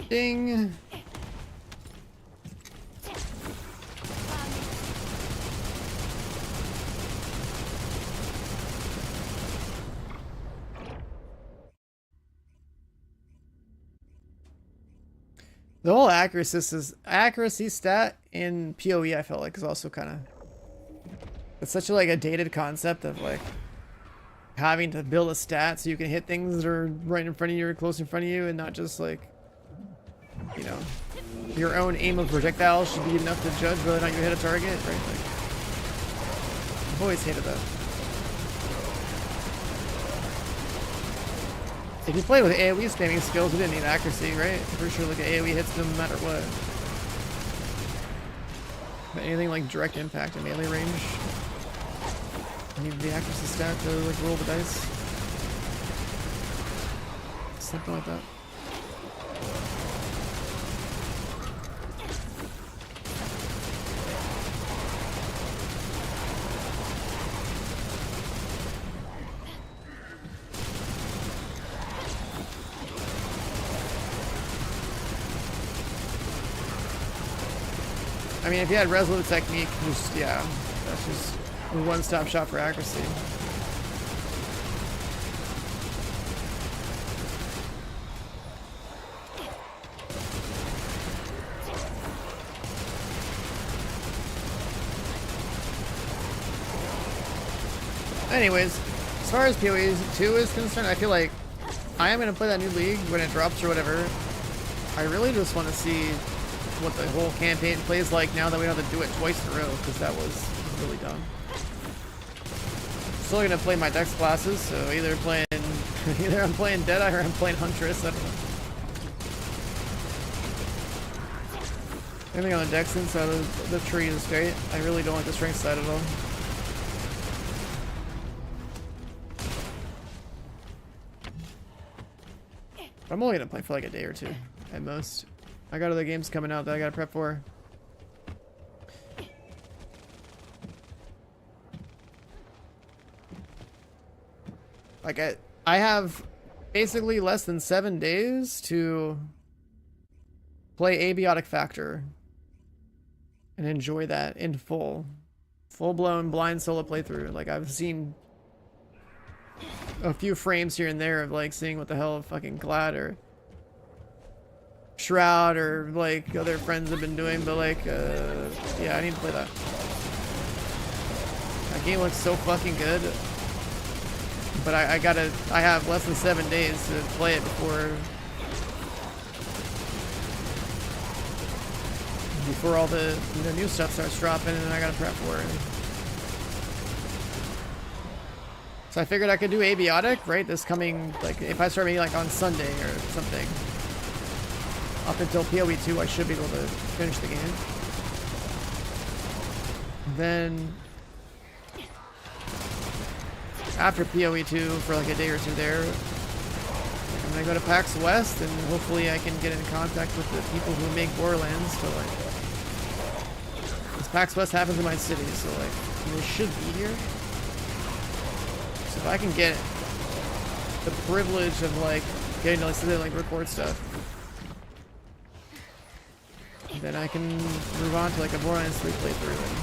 Ding. The whole accuracy stat in PoE, I felt like, is also kind of, it's such a dated concept of like having to build a stat so you can hit things that are right in front of you or close in front of you, and not just like, you know, your own aim of projectiles should be enough to judge whether or not you hit a target, right? Like, I've always hated that. If you play with AoE spamming skills, you didn't need accuracy, right? I'm pretty sure like AoE hits no matter what. But anything like direct impact and melee range, you need the accuracy stat to like roll the dice. Something like that. I mean, if you had resolute technique, just, yeah, that's just a one-stop shop for accuracy. Anyways, as far as PoE 2 is concerned, I feel like I am going to play that new league when it drops or whatever. I really just want to see what the whole campaign plays like now that we don't have to do it twice in a row, because that was really dumb. Still gonna play my dex classes, so either I'm playing Deadeye or I'm playing Huntress. I don't know. Everything on the dex side of the tree is great. I really don't like the strength side at all. I'm only gonna play for like a day or two at most. I got other games coming out that I gotta prep for. Like I have basically less than 7 days to play Abiotic Factor and enjoy that in full-blown blind solo playthrough. Like I've seen a few frames here and there of like seeing what the hell fucking Glad or Shroud or like other friends have been doing, but like yeah, I need to play that. That game looks so fucking good. But I have less than 7 days to play it before all the new stuff starts dropping, and I gotta prep for it. So I figured I could do Abiotic, right? This coming, like, if I start maybe like on Sunday or something. Up until PoE 2, I should be able to finish the game. Then after PoE 2 for like a day or two there, I'm gonna go to PAX West and hopefully I can get in contact with the people who make Borderlands to like, because PAX West happens in my city, so like they should be here. So if I can get the privilege of like getting to like record stuff, then I can move on to like a Borderlands 3 playthrough and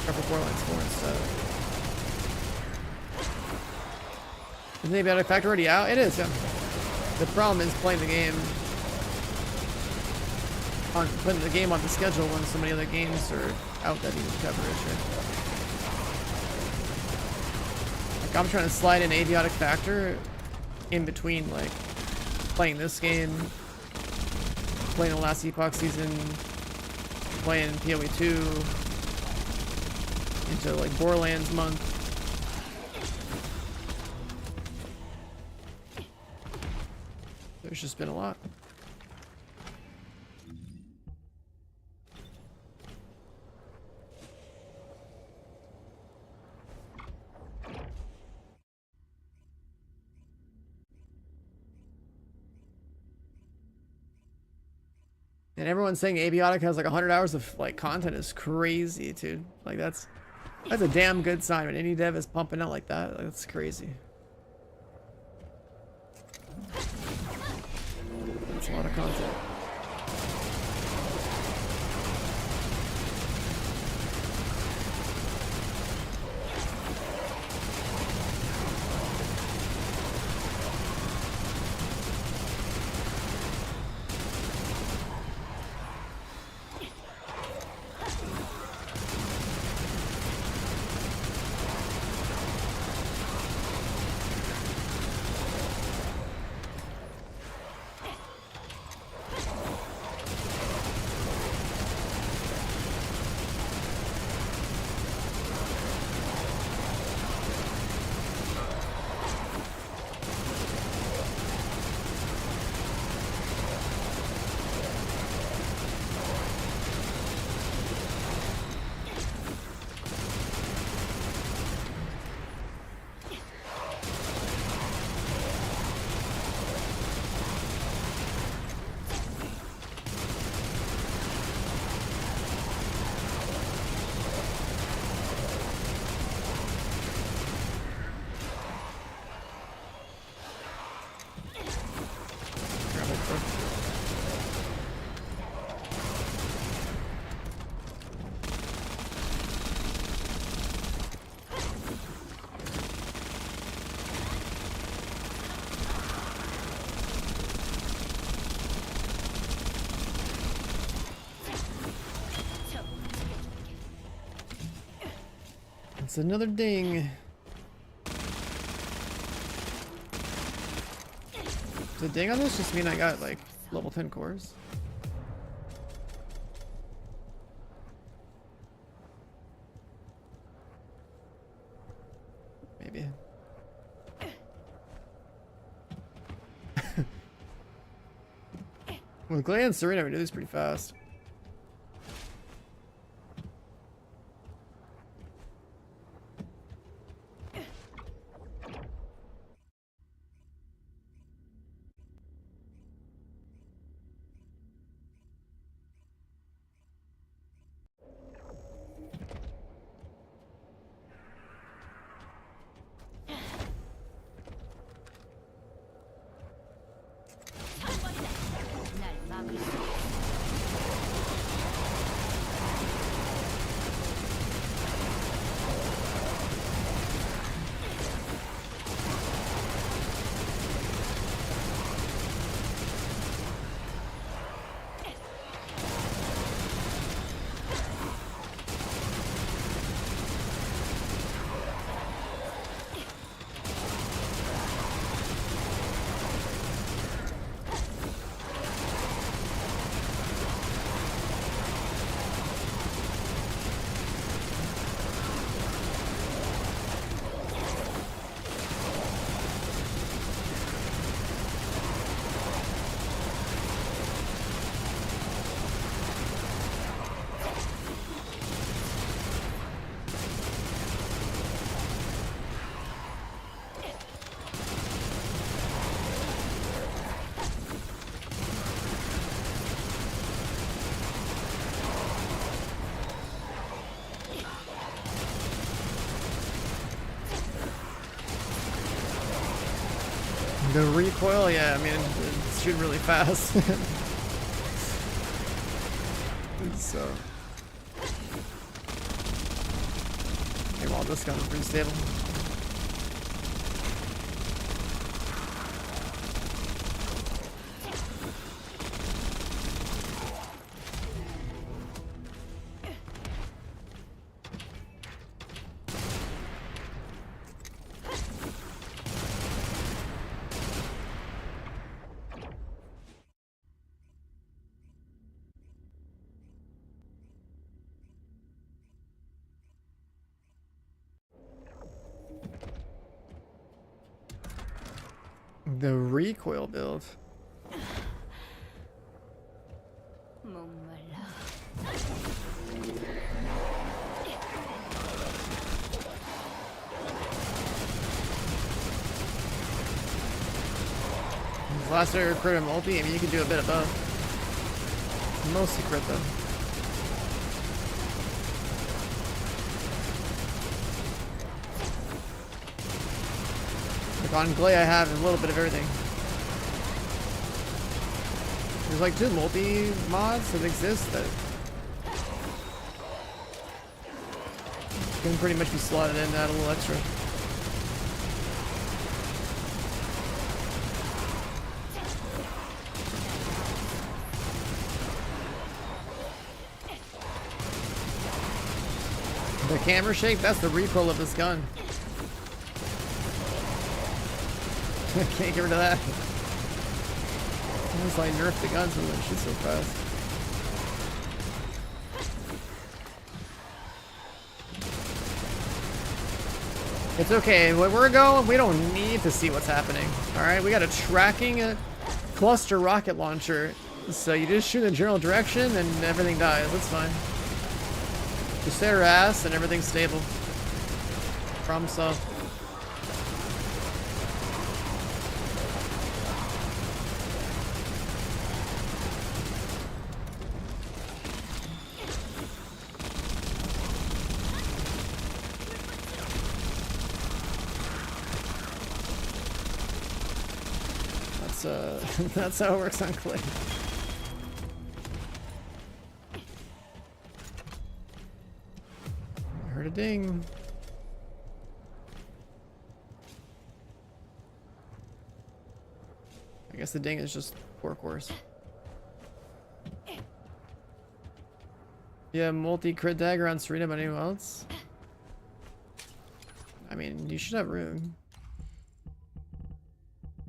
prep for Borderlands 4 and stuff. Isn't the Abiotic Factor already out? It is, yeah. The problem is playing the game putting the game on the schedule when so many other games are out that need coverage, right? Like I'm trying to slide in Abiotic Factor in between like playing this game, playing the last Epoch season, playing PoE 2 into like Borderlands month. There's just been a lot. And everyone's saying Abiotic has like 100 hours of like content is crazy, dude. Like that's a damn good sign when any dev is pumping out like that. Like, that's crazy. That's a lot of content. It's another ding. Does a ding on this just mean I got like level 10 cores? Maybe. With Glay and Serena, we do this pretty fast. The recoil, yeah, I mean, it's shooting really fast. So, okay, well, this gun's pretty stable. The recoil build. Last year crit and multi, I mean you can do a bit of both. Mostly crit though. Like on Glay I have a little bit of everything. There's like 2 multi mods that exist that can pretty much be slotted in to add a little extra. The camera shake, that's the recoil of this gun. Can't get rid of that. It's like nerf the guns when it shoots so fast. It's okay, where we're going, we don't need to see what's happening. Alright, we got a tracking cluster rocket launcher. So you just shoot in the general direction and everything dies, that's fine. Just stay your ass and everything's stable. Problem solved. That's how it works on Clay. I heard a ding. I guess the ding is just poor course. Yeah, multi-crit dagger on Serena, but anyone else? I mean, you should have room.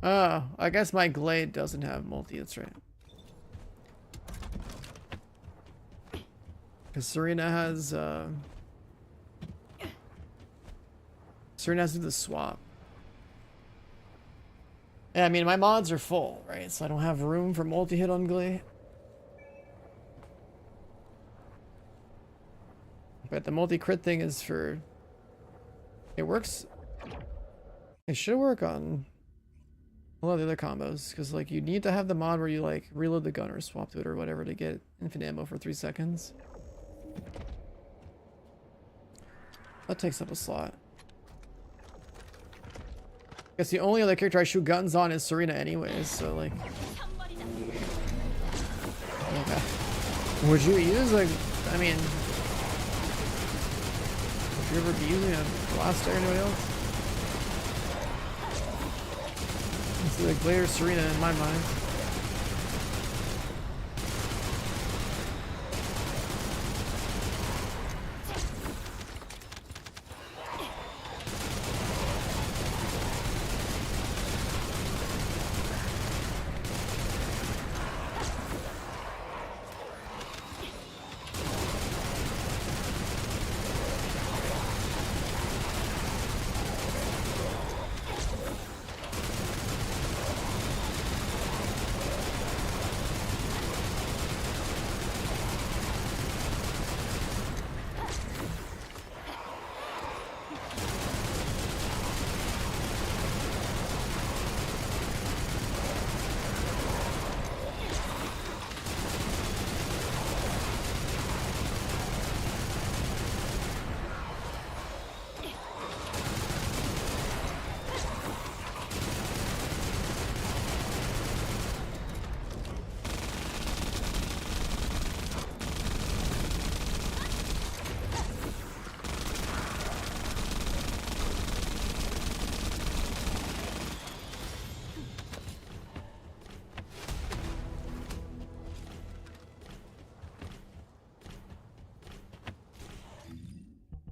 Oh, I guess my Glade doesn't have multi, that's right. Because Serena has to do the swap. Yeah, I mean, my mods are full, right? So I don't have room for multi-hit on Glade. But the multi-crit thing is for... It works... It should work on... a lot of the other combos, because like you need to have the mod where you like reload the gun or swap to it or whatever to get infinite ammo for 3 seconds. That takes up a slot. I guess the only other character I shoot guns on is Serena anyways, so like... Okay. Would you use like, I mean... Would you ever be using a blaster or anybody else? It's like Glare Serena in my mind.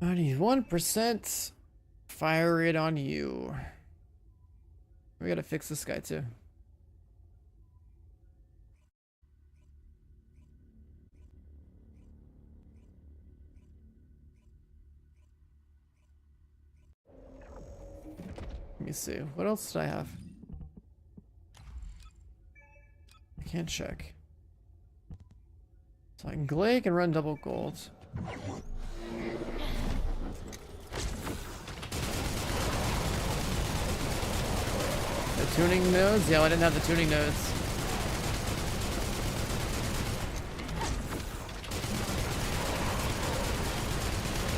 I need 1% fire rate on you. We gotta fix this guy too. Let me see. What else did I have? I can't check. So I can Glade can run double gold. The tuning nodes? Yeah, I didn't have the tuning nodes.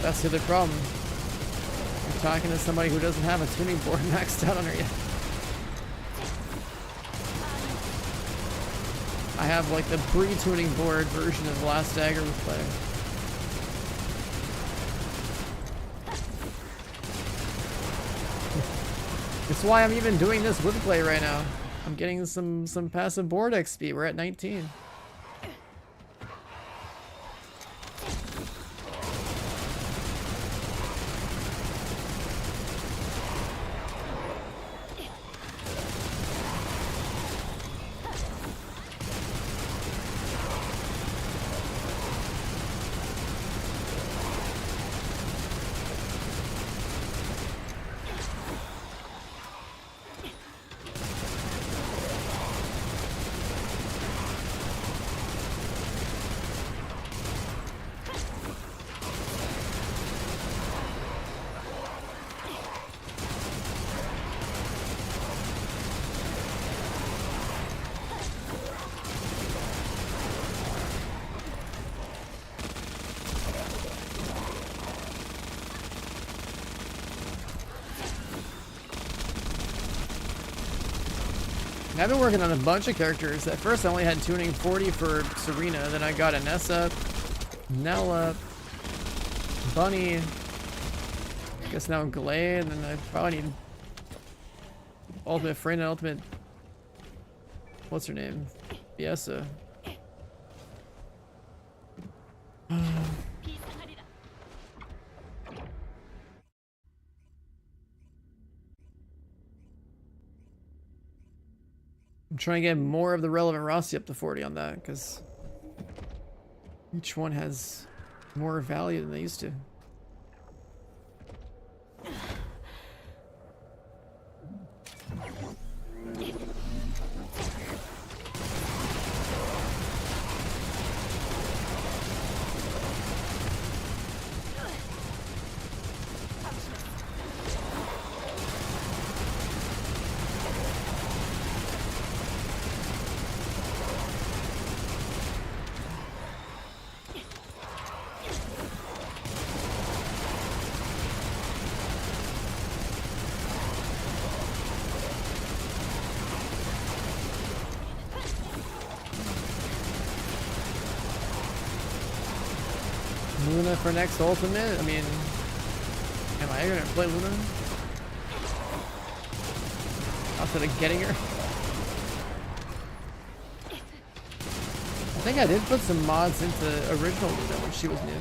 That's the other problem. I'm talking to somebody who doesn't have a tuning board maxed out on her yet. I have like the pre-tuning board version of Last Dagger we play. That's why I'm even doing this with play right now. I'm getting some passive board XP. We're at 19. I've been working on a bunch of characters. At first I only had tuning 40 for Serena, then I got Anessa, Nella, Bunny, I guess now Glade, and then I probably need Ultimate Friend and Ultimate... What's her name? Biesa. I'm trying to get more of the relevant Rossi up to 40 on that, because each one has more value than they used to. Luna for next ultimate? I mean, am I gonna play Luna? Outside of getting her? I think I did put some mods into original Luna when she was new.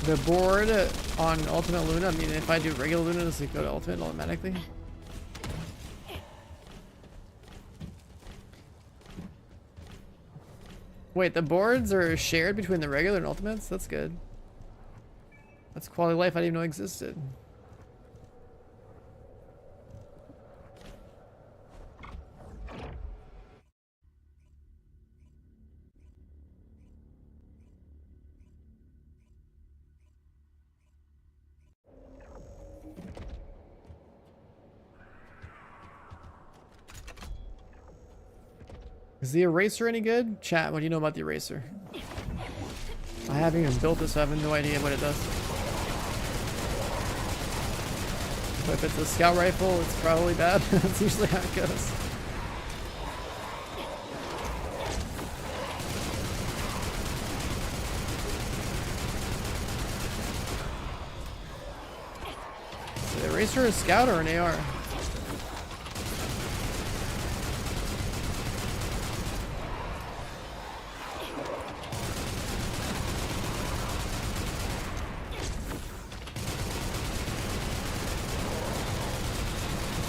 The board on Ultimate Luna, I mean, if I do regular Luna, does it go to Ultimate automatically? Wait, the boards are shared between the regular and Ultimates? That's good. That's quality of life I didn't even know existed. Is the eraser any good? Chat, what do you know about the eraser? I haven't even built this, so I have no idea what it does. But if it's a scout rifle, it's probably bad. That's usually how it goes. Is the eraser a scout or an AR?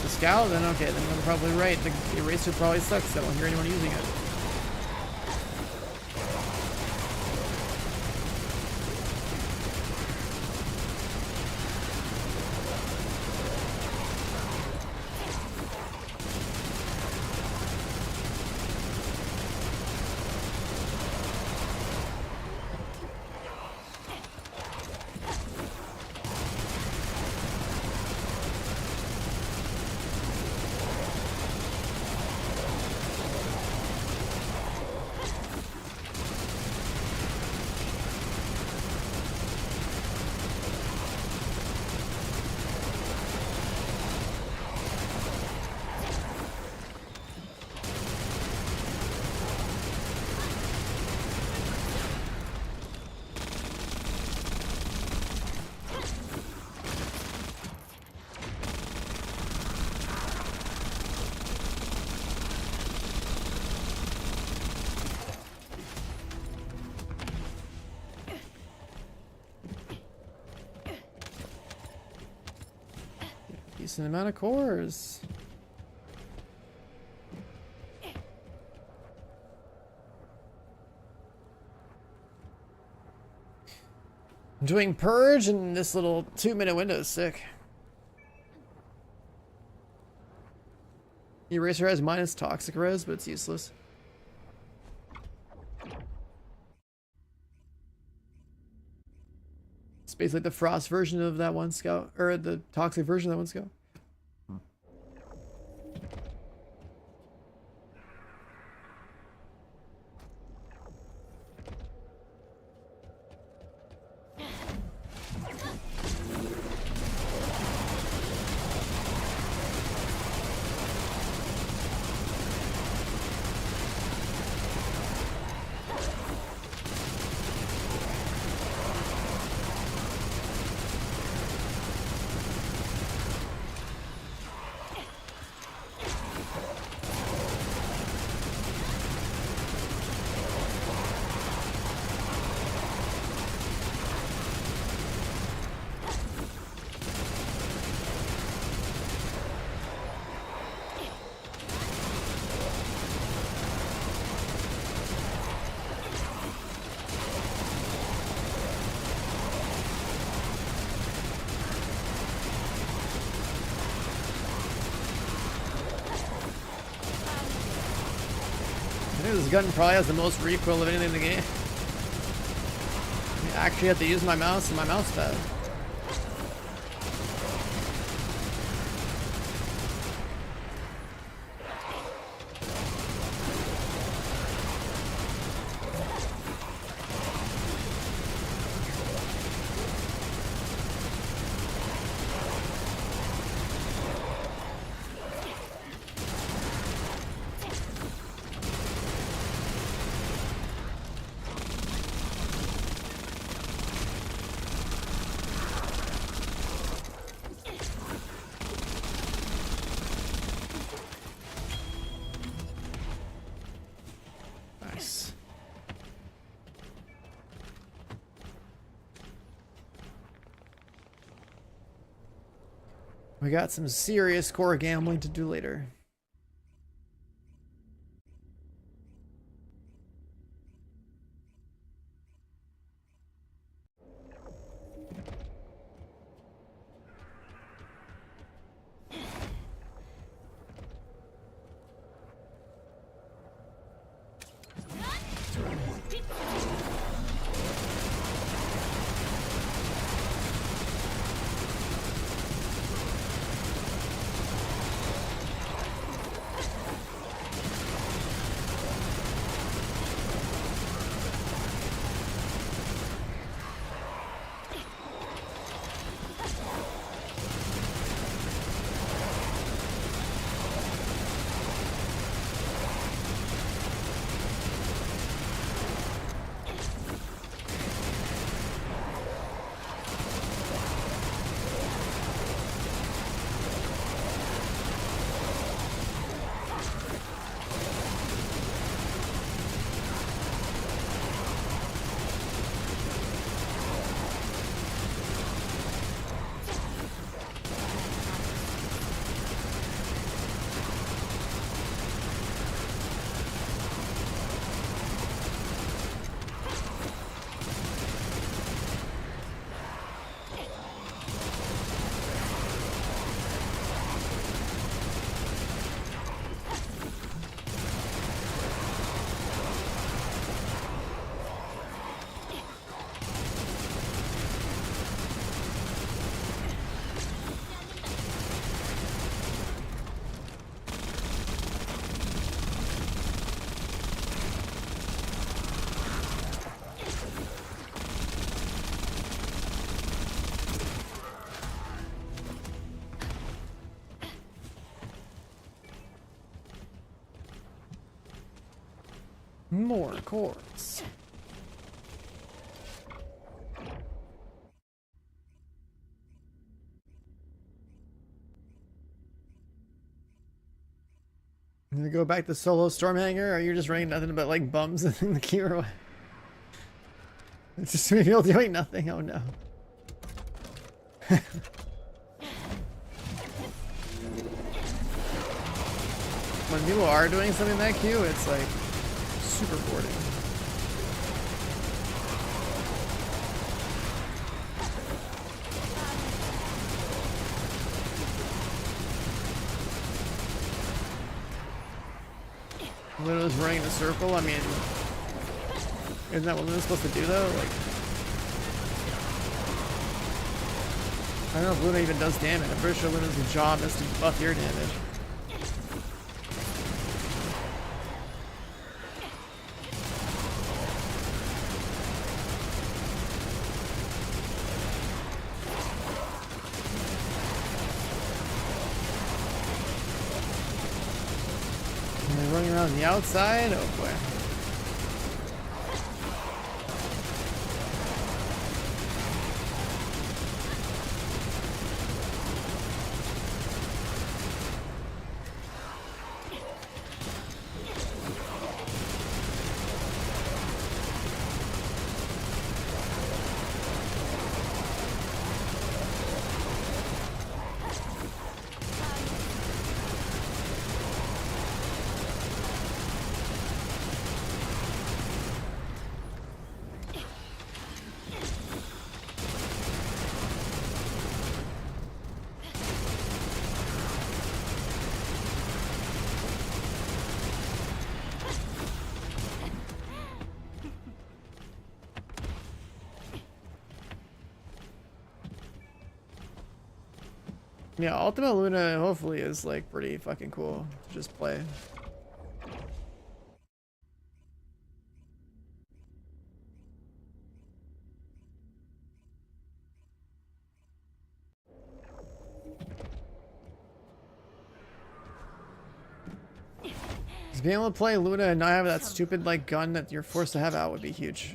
Scout, then okay, then I'm probably right. The eraser probably sucks. I don't hear anyone using it. Decent amount of cores. I'm doing purge and this little 2-minute window is sick. Eraser has minus toxic res, but it's useless. It's basically the frost version of that one scout, or the toxic version of that one scout. I think this gun probably has the most recoil of anything in the game. I actually have to use my mouse and my mouse pad. Nice. We got some serious core gambling to do later. More quartz. You gonna go back to solo Stormhanger, or you're just running nothing but like bums in the queue or what? It's just me people doing nothing. Oh no. When people are doing something in that queue, it's like super boring. Luna's running in a circle. I mean, isn't that what Luna's supposed to do though? Like, I don't know if Luna even does damage. I'm pretty sure Luna's job is to buff your damage. And they're running around the outside. Oh boy. Yeah, Ultima Luna hopefully is like pretty fucking cool to just play. Just being able to play Luna and not have that stupid like gun that you're forced to have out would be huge.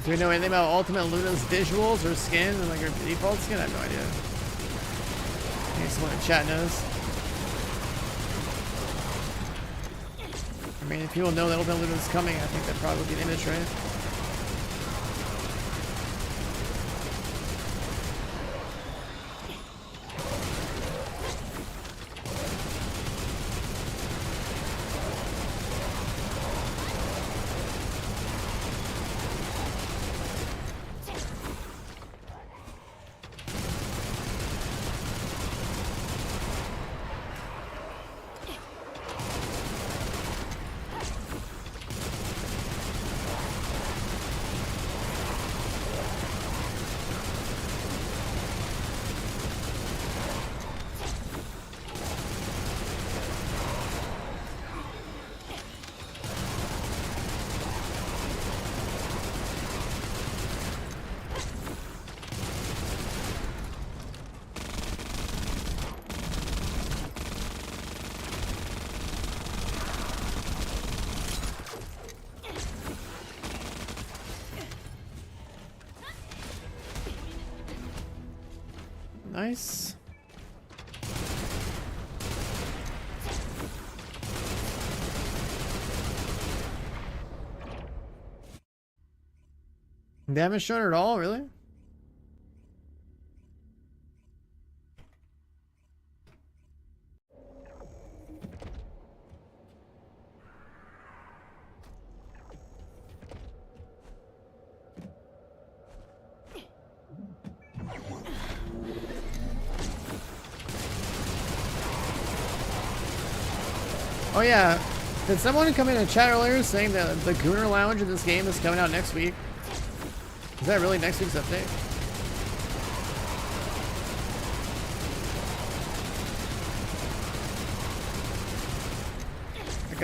Do we know anything about Ultimate Luna's visuals or skin and like her default skin? I have no idea. Maybe someone in chat knows. I mean, if people know that Ultimate Luna's coming, I think that'd probably be the image, right? Nice. Damage shown at all, really? Oh yeah, did someone come in and chat earlier saying that the Gooner Lounge of this game is coming out next week? Is that really next week's update?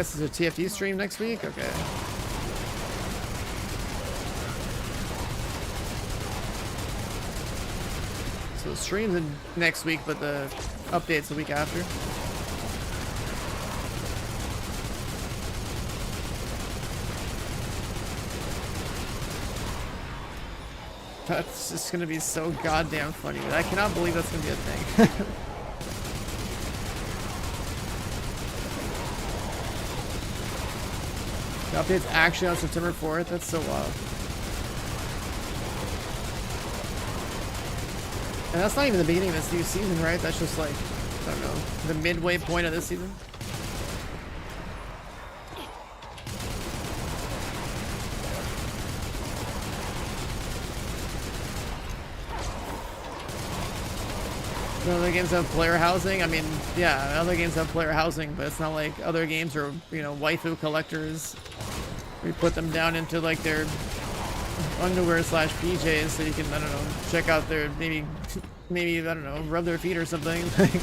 guess it's a TFD stream next week? Okay. So the stream's in next week, but the update's the week after. That's just gonna be so goddamn funny. I cannot believe that's gonna be a thing. The update's actually on September 4th? That's so wild. And that's not even the beginning of this new season, right? That's just like, I don't know, the midway point of this season. Other games have player housing. I mean, yeah, other games have player housing, but it's not like other games are, you know, waifu collectors. We put them down into like their underwear slash PJs so you can, I don't know, check out their, maybe, I don't know, rub their feet or something, like,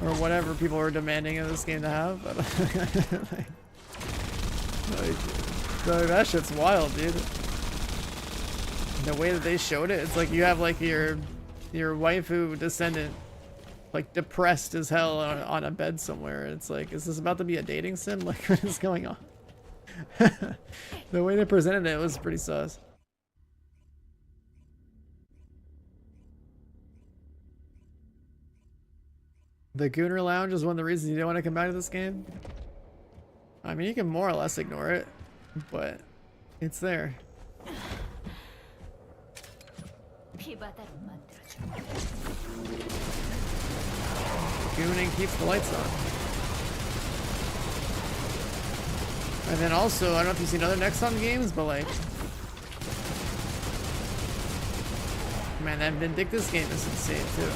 or whatever people are demanding of this game to have. like, that shit's wild, dude. The way that they showed it, it's like you have like your waifu descendant like depressed as hell on a bed somewhere. It's like, is this about to be a dating sim? Like, what is going on? The way they presented it was pretty sus. The Gooner Lounge is one of the reasons you don't want to come back to this game. I mean, you can more or less ignore it, but it's there. Gooning keeps the lights on. And then also, I don't know if you've seen other Nexon games, but like, man, that Vindictus game is insane too.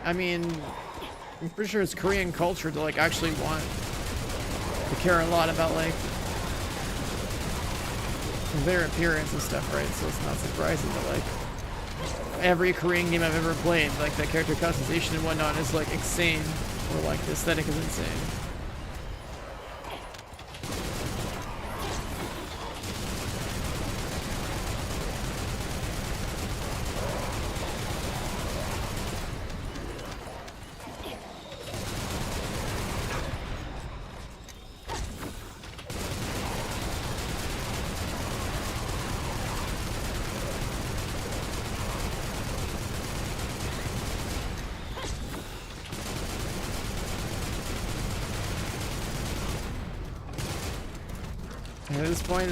I mean, I'm pretty sure it's Korean culture to like actually want to care a lot about like their appearance and stuff, right? So it's not surprising that like every Korean game I've ever played, like the character customization and whatnot is like insane, or like the aesthetic is insane. At this point,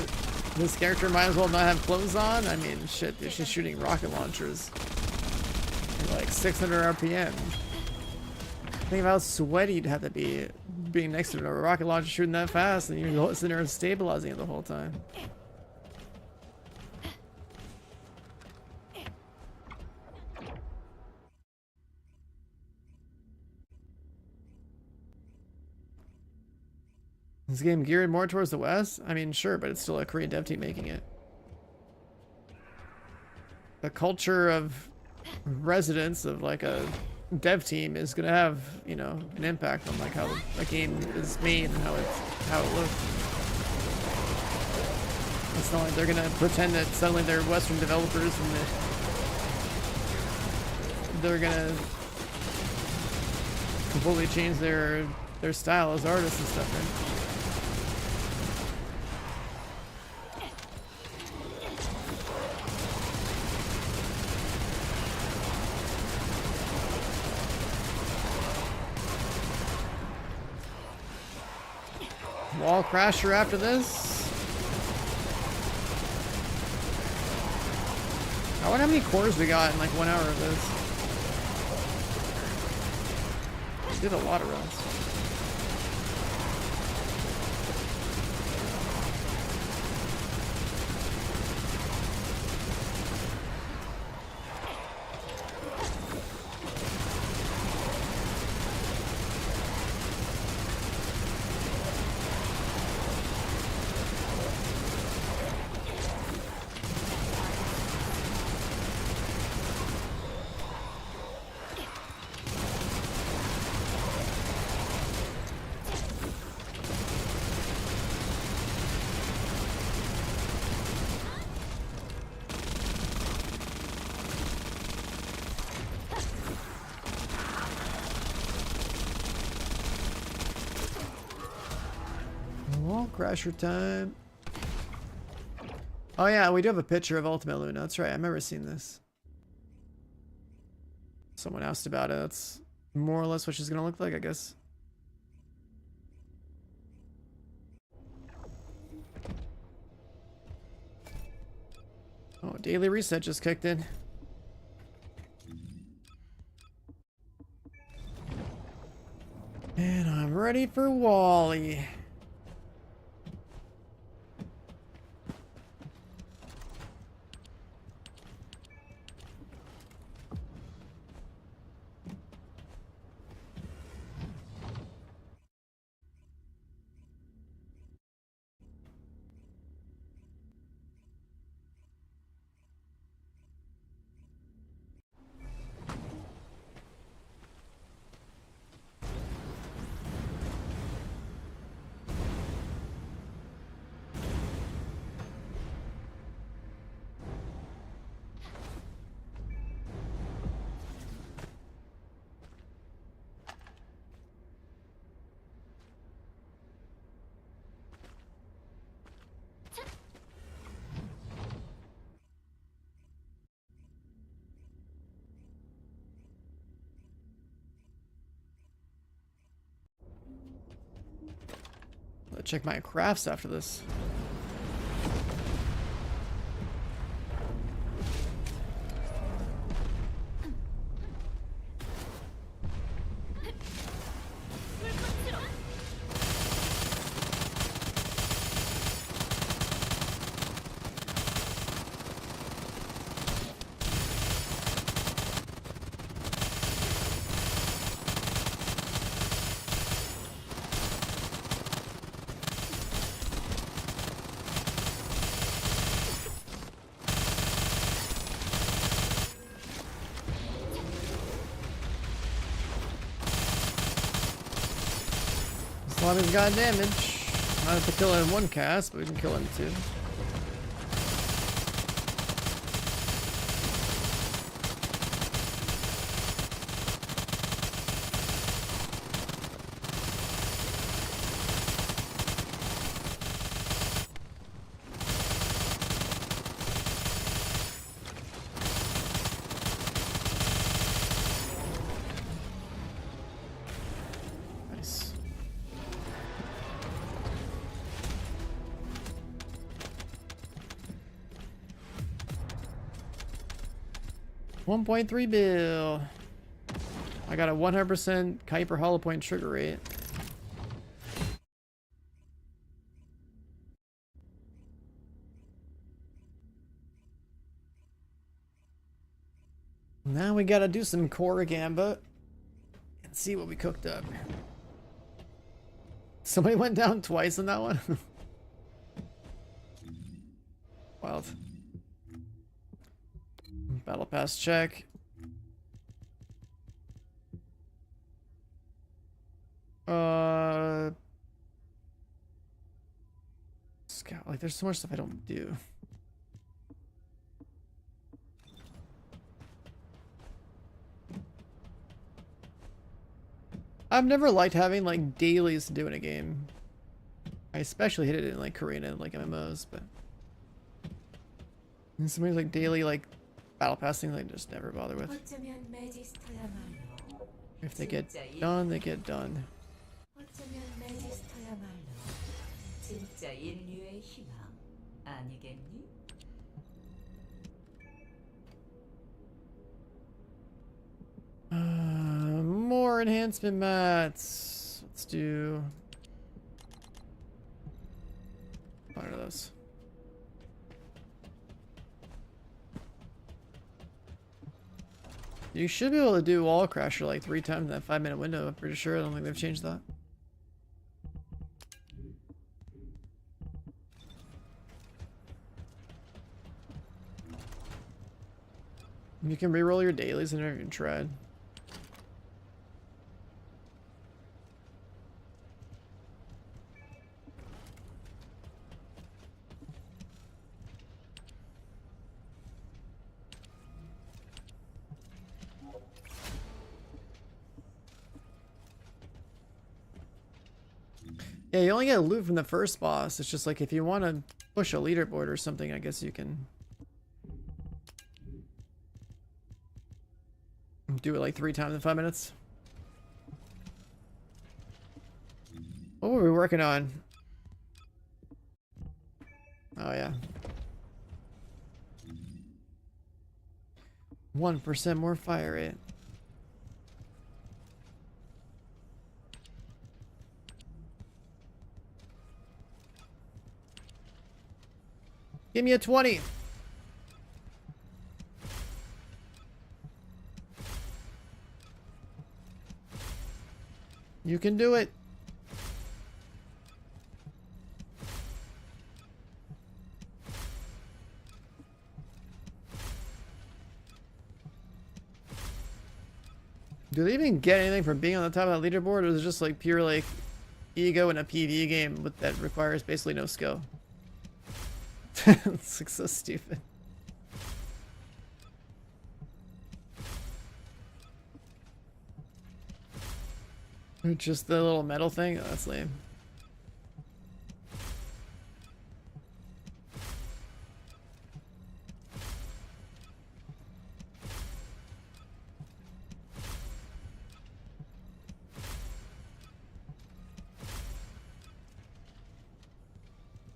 this character might as well not have clothes on. I mean, shit, she's shooting rocket launchers at like 600 RPM. Think of how sweaty you'd have to be being next to a rocket launcher shooting that fast, and you're sitting there stabilizing it the whole time. This game geared more towards the West? I mean, sure, but it's still a Korean dev team making it. The culture of residents of like a dev team is gonna have, you know, an impact on like how a game is made and how it looks. It's not like they're gonna pretend that suddenly they're Western developers and they're gonna completely change their style as artists and stuff, right? Wall crasher after this. I wonder how many cores we got in like 1 hour of this. did a lot of runs. Wall crasher time. Oh yeah, we do have a picture of Ultimate Luna. That's right. I remember seeing this. Someone asked about it. That's more or less what she's gonna look like, I guess. Oh, daily reset just kicked in. And I'm ready for Wally. Let's check my crafts after this. Slammy's got damage. I have to kill him in one cast, but we can kill him in two. Nice. 1.3 bill. I got a 100% Kuiper hollow point trigger rate. Now we gotta do some core gamba and see what we cooked up. Somebody went down twice in that one. Wild. Battle pass check. Scout, like there's so much stuff I don't do. I've never liked having like dailies to do in a game. I especially hate it in like Korean and like MMOs, but and somebody's like daily like battle passing, like just never bother with. If they get done, they get done. 진짜 인류의 희망 아니겠니? More enhancement mats. Let's do one of those. You should be able to do wall crasher like 3 times in that 5-minute window. I'm pretty sure. I don't think they've changed that. You can reroll your dailies. I never even tried. Yeah, you only get loot from the first boss. It's just like if you want to push a leaderboard or something, I guess you can do it like 3 times in 5 minutes. What were we working on? Oh yeah. 1% more fire rate. Give me a 20. You can do it. Do they even get anything from being on the top of that leaderboard, or is it just like pure like ego in a PvE game with that requires basically no skill? It's like so stupid. Just the little metal thing? Oh, that's lame.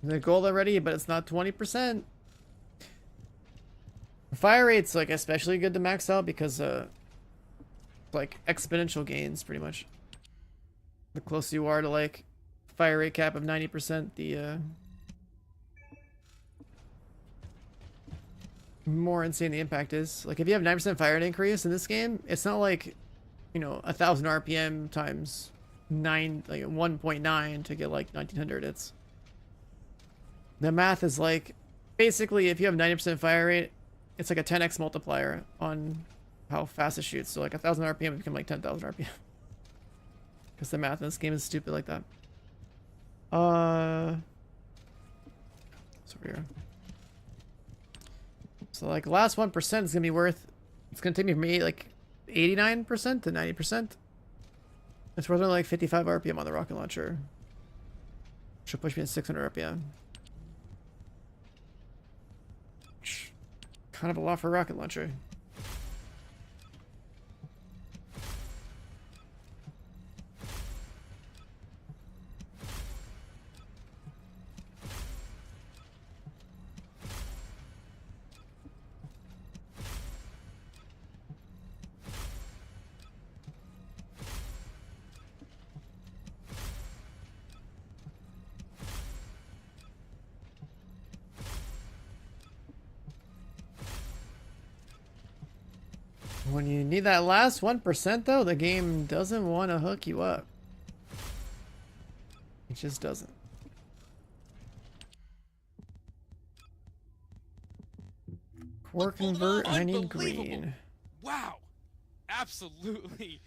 The gold already, but it's not 20%. Fire rate's like especially good to max out because like exponential gains pretty much. The closer you are to like fire rate cap of 90%, the more insane the impact is. Like if you have 9% fire rate increase in this game, it's not like, you know, 1000 RPM times 9, like 1.9 to get like 1900. It's the math is like basically if you have 90% fire rate, it's like a 10x multiplier on how fast it shoots. So like 1000 RPM would become like 10,000 RPM. Because the math in this game is stupid like that. It's over here. So like last 1% is gonna be worth. It's gonna take me from 89% to 90%. It's worth only like 55 RPM on the rocket launcher. Should push me to 600 RPM. Kind of a lot for a rocket launcher. When you need that last 1% though, the game doesn't want to hook you up. It just doesn't. Core convert, I need green. Wow. Absolutely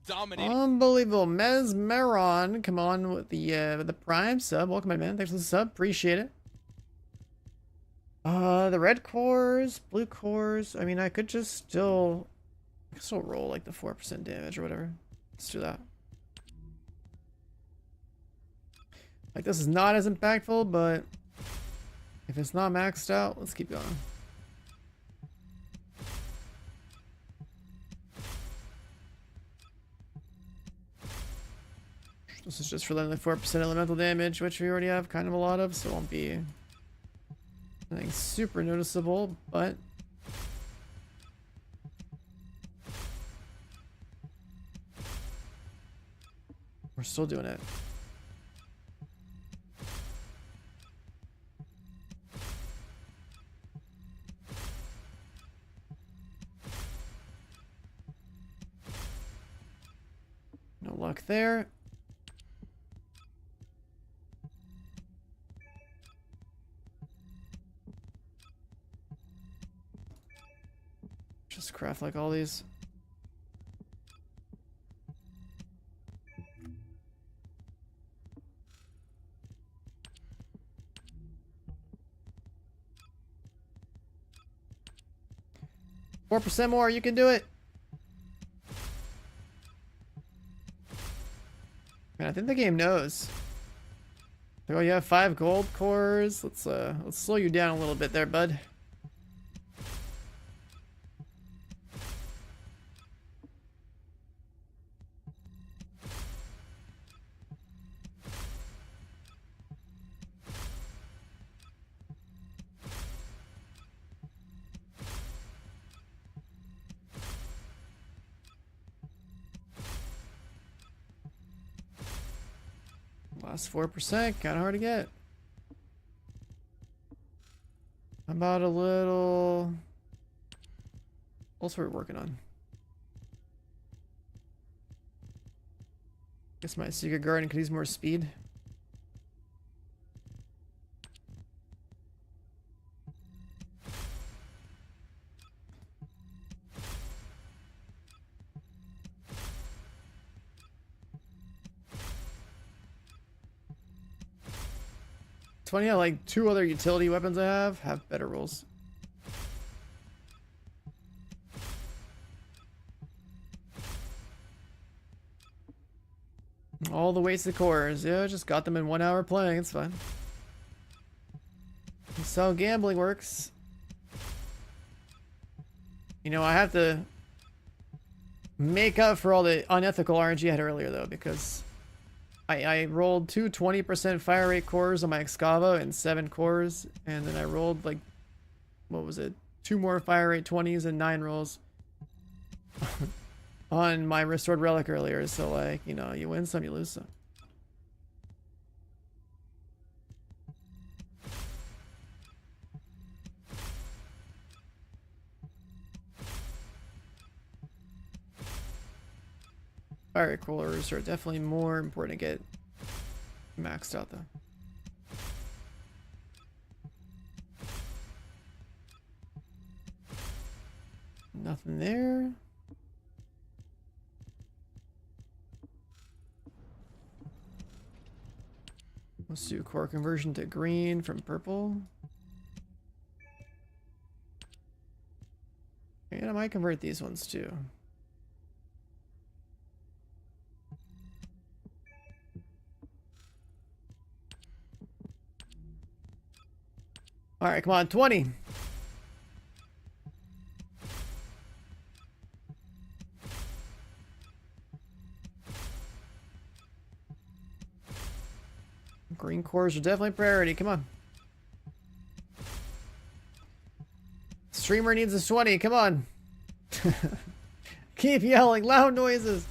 dominating. Unbelievable. Mesmeron, come on with the prime sub. Welcome, my man. Thanks for the sub. Appreciate it. The red cores, blue cores. I mean, I could just still roll like the 4% damage or whatever. Let's do that. Like this is not as impactful, but if it's not maxed out, let's keep going. This is just for letting the 4% elemental damage, which we already have kind of a lot of, so it won't be nothing super noticeable, but We're still doing it. No luck there. Just craft like all these. Four percent more, you can do it. Man, I think the game knows. Oh, you have 5 gold cores. Let's slow you down a little bit there, bud. Last 4%, kind of hard to get. How about a little... What's we're working on? Guess my secret garden could use more speed. It's funny how like 2 other utility weapons I have better rolls. All the wasted cores. Yeah, just got them in 1 hour playing. It's fine. That's how gambling works. You know, I have to make up for all the unethical RNG I had earlier though, because I rolled 2 20% fire rate cores on my Excava and 7 cores, and then I rolled like, what was it, 2 more fire rate 20s and 9 rolls on my restored relic earlier. So like, you know, you win some, you lose some. Fire rate cores are definitely more important to get maxed out though. Nothing there. Let's do core conversion to green from purple. And I might convert these ones too. All right, come on, 20. Green cores are definitely priority. Come on. Streamer needs a 20. Come on. Keep yelling. Loud noises.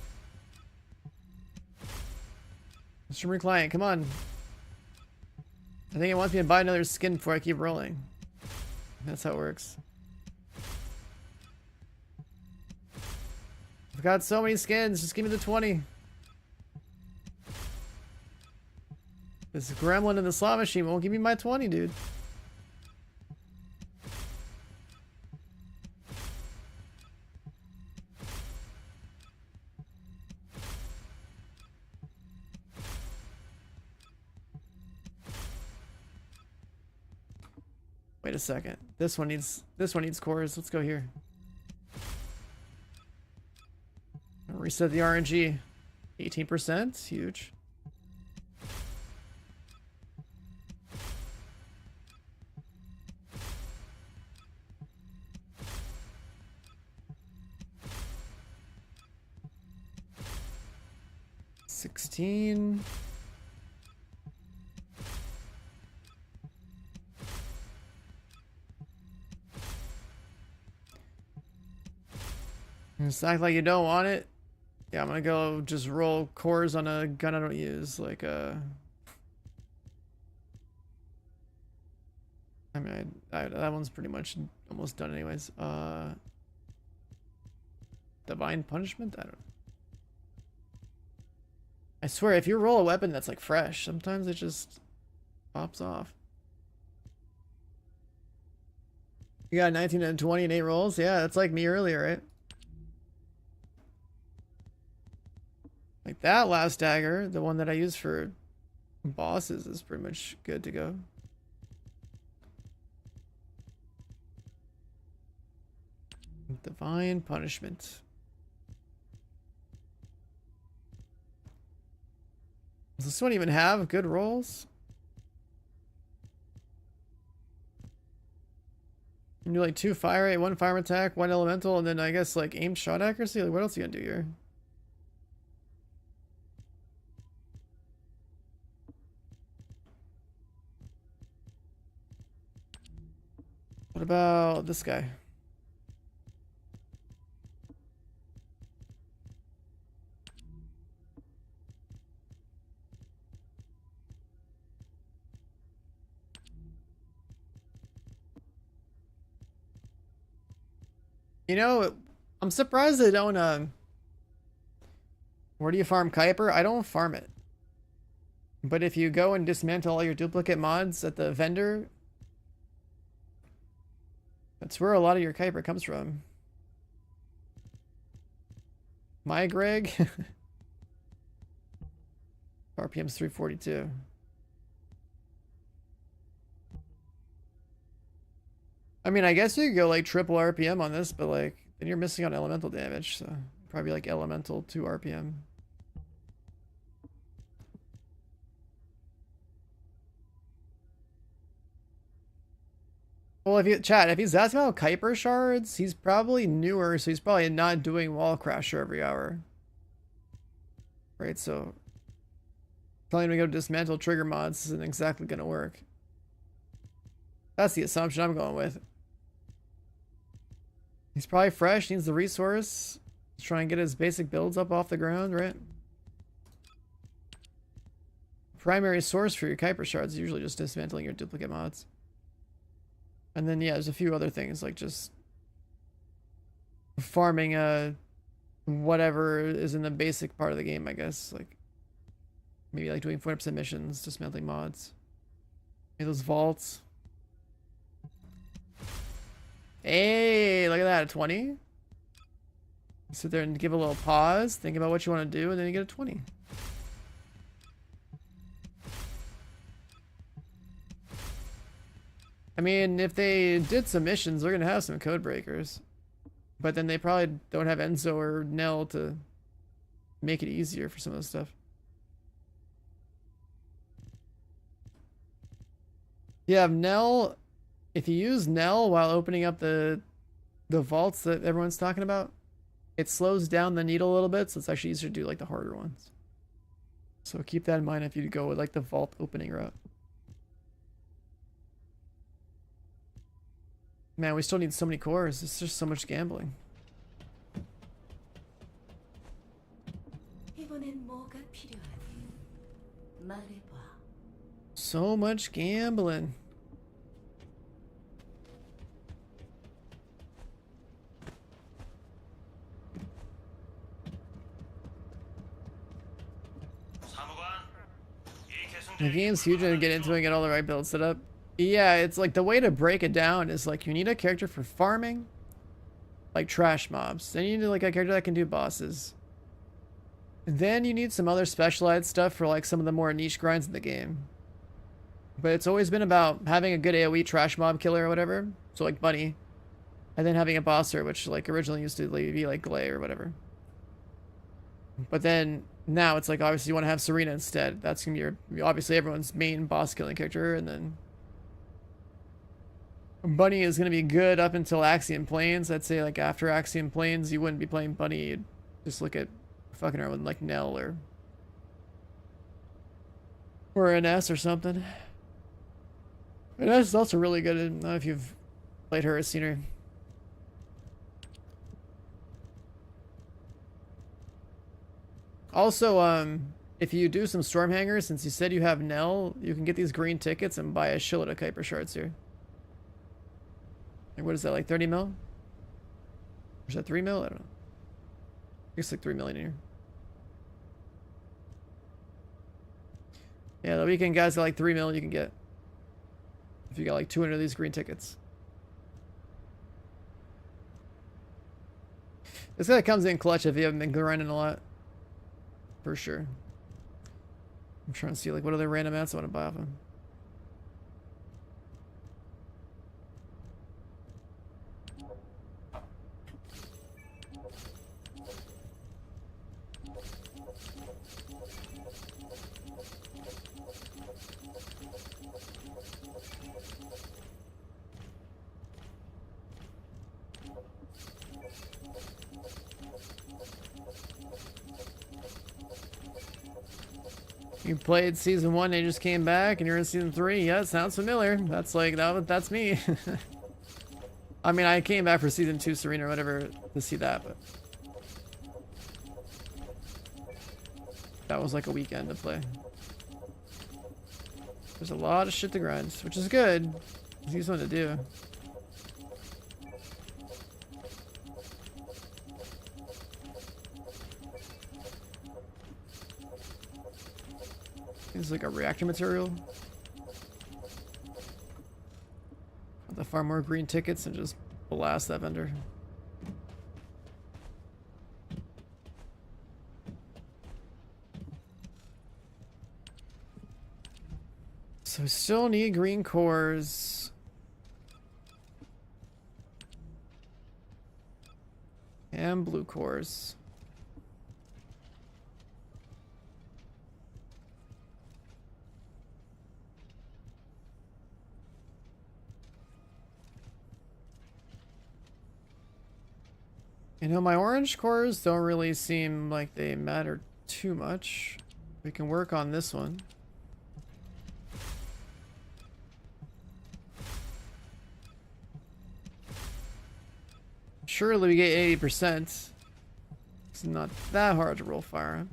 Streamer client, come on. I think it wants me to buy another skin before I keep rolling. That's how it works. I've got so many skins. Just give me the 20. This gremlin in the slot machine won't give me my 20, dude. Wait a second. This one needs cores. Let's go here. Reset the RNG. 18%. Huge. $16. Just act like you don't want it. Yeah, I'm gonna go just roll cores on a gun I don't use, like I mean, that one's pretty much almost done anyways. Divine Punishment? I don't know. I swear, if you roll a weapon that's like fresh, sometimes it just pops off. You got 19 and 20 and 8 rolls? Yeah, that's like me earlier, right? Like that last dagger, the one that I use for bosses, is pretty much good to go. Divine Punishment. Does this one even have good rolls? You do like 2 fire rate, 1 fire attack, 1 elemental, and then I guess like aim shot accuracy. Like what else are you gonna do here? What about this guy? You know, I'm surprised they don't, where do you farm Kuiper? I don't farm it. But if you go and dismantle all your duplicate mods at the vendor, that's where a lot of your Kuiper comes from. My Greg? RPM's 342. I mean, I guess you could go like triple RPM on this, but like then you're missing on elemental damage, so probably like elemental 2 RPM. Well, if he's asking about Kuiper shards, he's probably newer, so he's probably not doing Wall Crasher every hour. Right, so telling him to go dismantle trigger mods isn't exactly gonna work. That's the assumption I'm going with. He's probably fresh, needs the resource. He's trying to get his basic builds up off the ground, right? Primary source for your Kuiper shards is usually just dismantling your duplicate mods. And then, yeah, there's a few other things, like just farming whatever is in the basic part of the game, I guess. Like, maybe like doing 40% missions, dismantling mods. Maybe those vaults. Hey, look at that, a 20. Sit there and give a little pause, think about what you want to do, and then you get a 20. I mean, if they did some missions, they're gonna have some code breakers. But then they probably don't have Enzo or Nell to make it easier for some of the stuff. You have Nell. If you use Nell while opening up the vaults that everyone's talking about, it slows down the needle a little bit, so it's actually easier to do like the harder ones. So keep that in mind if you go with like the vault opening route. Man, we still need so many cores. It's just so much gambling. So much gambling. The game's huge and get into it and get all the right builds set up. Yeah, it's like the way to break it down is like you need a character for farming, like trash mobs. Then you need like a character that can do bosses. Then you need some other specialized stuff for like some of the more niche grinds in the game. But it's always been about having a good AoE trash mob killer or whatever. So like Bunny. And then having a bosser, which like originally used to be like Glay or whatever. But then now it's like obviously you want to have Serena instead. That's gonna be your, obviously everyone's main boss killing character, and then Bunny is gonna be good up until Axiom Plains. I'd say like after Axiom Plains you wouldn't be playing Bunny, you'd just look at fucking around with like Nell or an S or something. And S is also really good. I don't know if you've played her or seen her. Also, if you do some storm hangers, since you said you have Nell, you can get these green tickets and buy a shitload of Kuiper shards here. Like, what is that, like 30 mil? Or is that 3 mil? I don't know. I guess like 3 million here. Yeah, the weekend guys got like 3 mil you can get. If you got like 200 of these green tickets. This guy comes in clutch if you haven't been grinding a lot. For sure. I'm trying to see like what other random ads I want to buy off him. You played season 1 and you just came back and you're in season 3. Yeah, it sounds familiar. That's like that's me. I mean, I came back for season 2 Serena or whatever to see that, but that was like a weekend to play. There's a lot of shit to grind, which is good. It's easy to do. It's like a reactor material. I'll farm more green tickets and just blast that vendor. So we still need green cores. And blue cores. You know, my orange cores don't really seem like they matter too much. We can work on this one. Surely we get 80%. It's not that hard to roll fire.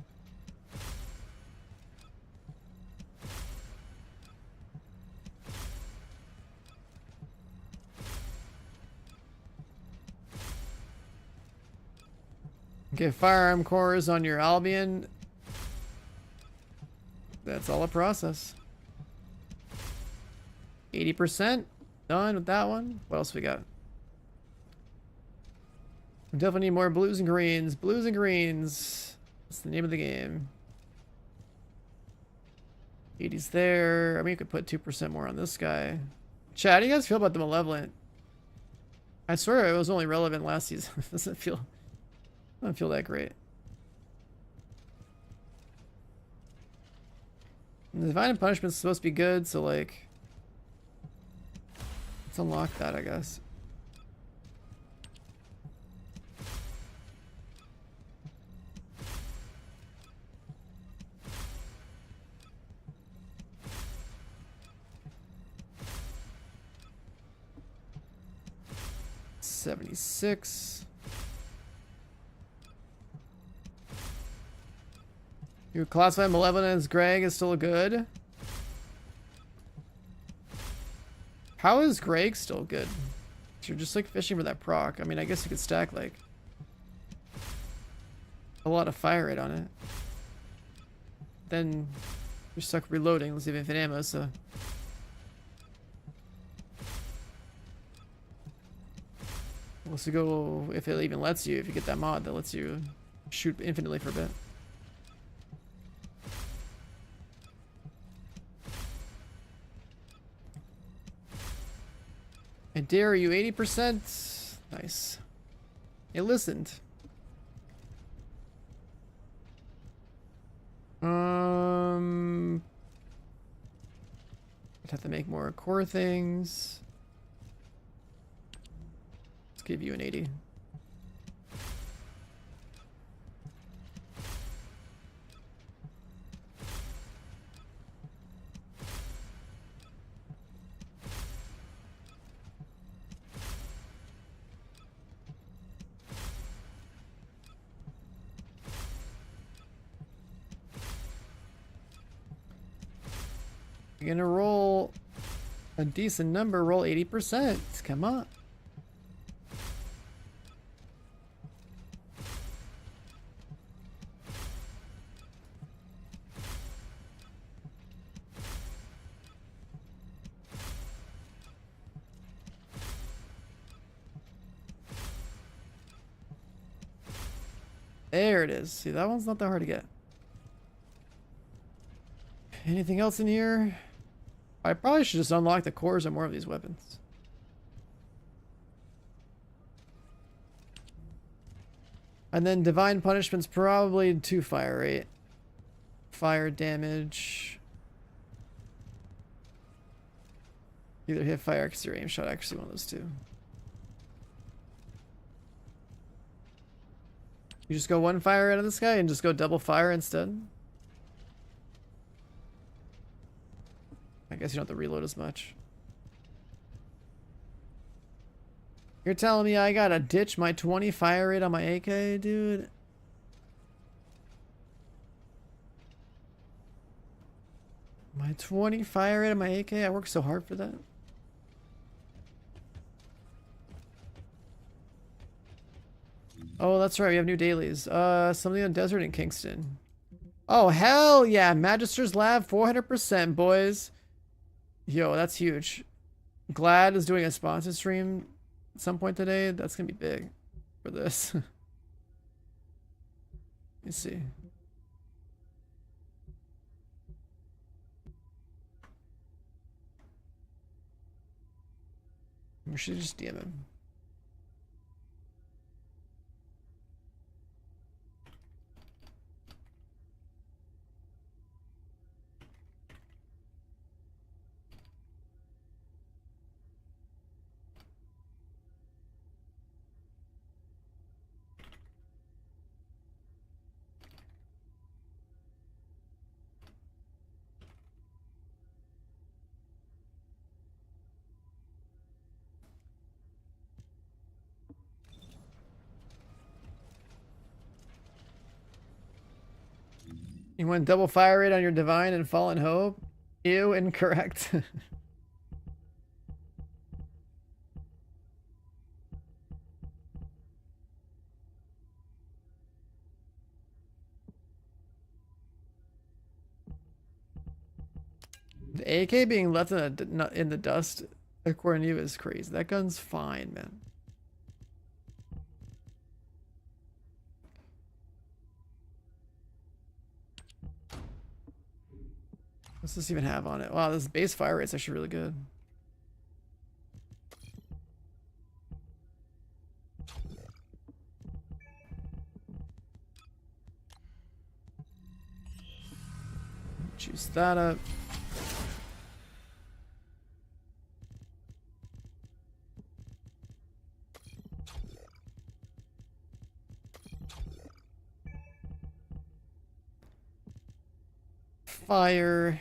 Get firearm cores on your Albion. That's all a process. 80% done with that one. What else we got? We definitely need more blues and greens. Blues and greens. That's the name of the game. 80's there. I mean, you could put 2% more on this guy. Chat, how do you guys feel about the Malevolent? I swear it was only relevant last season. It doesn't feel that great. And the Divine Punishment's supposed to be good, so like, let's unlock that, I guess. $76. You classify Malevolent as Greg is still good. How is Greg still good? You're just like fishing for that proc. I mean, I guess you could stack like a lot of fire rate on it. Then you're stuck reloading. Let's see if infinite ammo, so. Let's go if it even lets you, if you get that mod that lets you shoot infinitely for a bit. I dare you 80%. Nice. It listened. I'd have to make more core things. Let's give you an 80. You're gonna roll a decent number, roll 80%. Come on. There it is. See, that one's not that hard to get. Anything else in here? I probably should just unlock the cores on more of these weapons. And then divine punishment's probably 2 fire rate. Fire damage. Either hit fire accuracy or aim shot accuracy, one of those two. You just go 1 fire out of this guy and just go double fire instead? I guess you don't have to reload as much. You're telling me I gotta ditch my 20 fire rate on my AK, dude? My 20 fire rate on my AK? I worked so hard for that. Oh, that's right. We have new dailies. Something on desert in Kingston. Oh, hell yeah. Magister's Lab, 400%, boys. Yo, that's huge. Glad is doing a sponsor stream at some point today. That's going to be big for this. Let me see. We should just DM him. You went double fire rate on your divine and fallen hope? Ew, incorrect. The AK being left in the dust, according to you, is crazy. That gun's fine, man. What's this even have on it? Wow, this base fire rate's actually really good. Juice that up. Fire.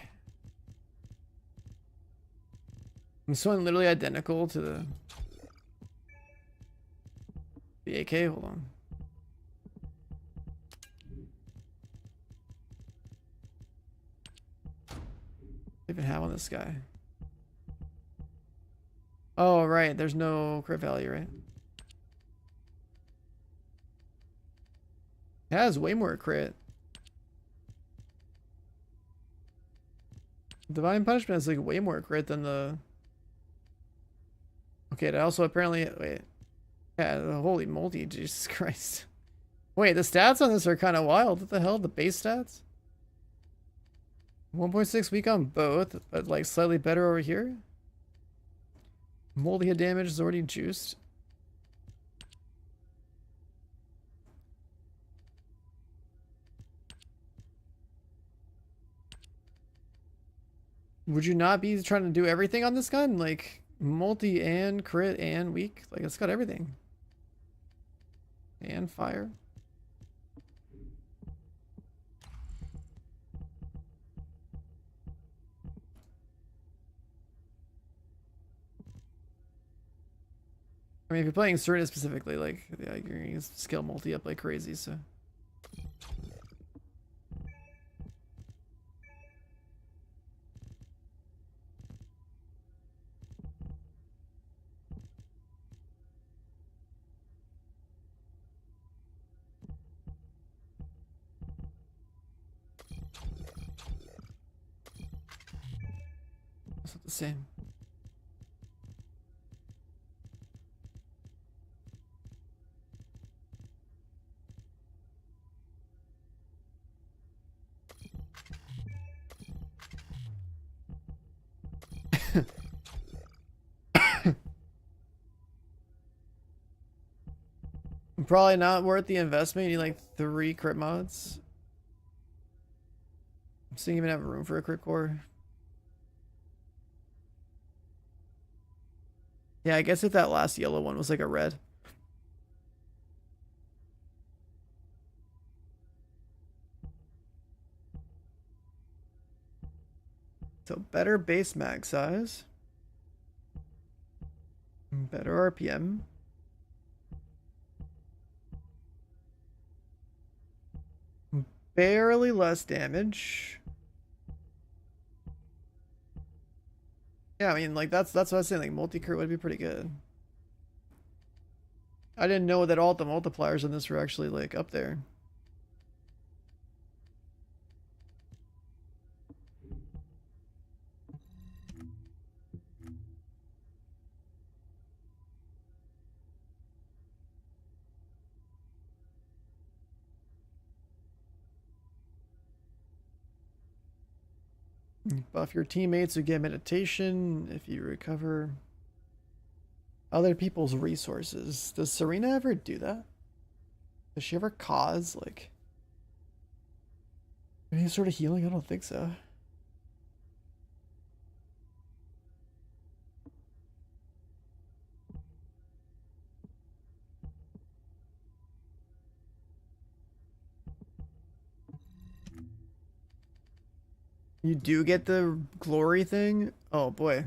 This one literally identical to the AK. Hold on. Even have on this guy. Oh right, there's no crit value, right? It has way more crit. Divine Punishment has like way more crit than the. Okay, it also apparently wait. Yeah, the holy multi, Jesus Christ. Wait, the stats on this are kind of wild. What the hell? The base stats? 1.6 weak on both, but like slightly better over here. Multi hit damage is already juiced. Would you not be trying to do everything on this gun? Like multi and crit and weak? Like it's got everything. And fire. I mean, if you're playing Serena specifically, like, yeah, you're gonna scale multi up like crazy, so. it's not the same. Probably not worth the investment. You need like 3 crit mods. I'm seeing even have room for a crit core. Yeah, I guess if that last yellow one was like a red. So better base mag size. Better RPM. Barely less damage. Yeah, I mean, like that's what I was saying. Like multi-crit would be pretty good. I didn't know that all the multipliers in this were actually like up there. Buff your teammates who get meditation if you recover other people's resources. Does Serena ever do that? Does she ever cause like any sort of healing? I don't think so. You do get the glory thing? Oh boy.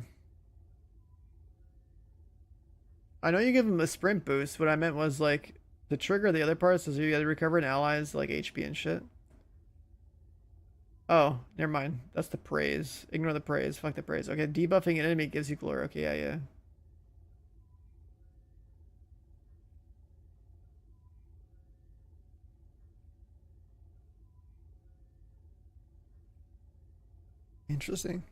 I know you give him a sprint boost. What I meant was like the trigger the other parts is you gotta recover an ally's like HP and shit. Oh, never mind. That's the praise. Ignore the praise. Fuck the praise. Okay, debuffing an enemy gives you glory. Okay, yeah. Interesting.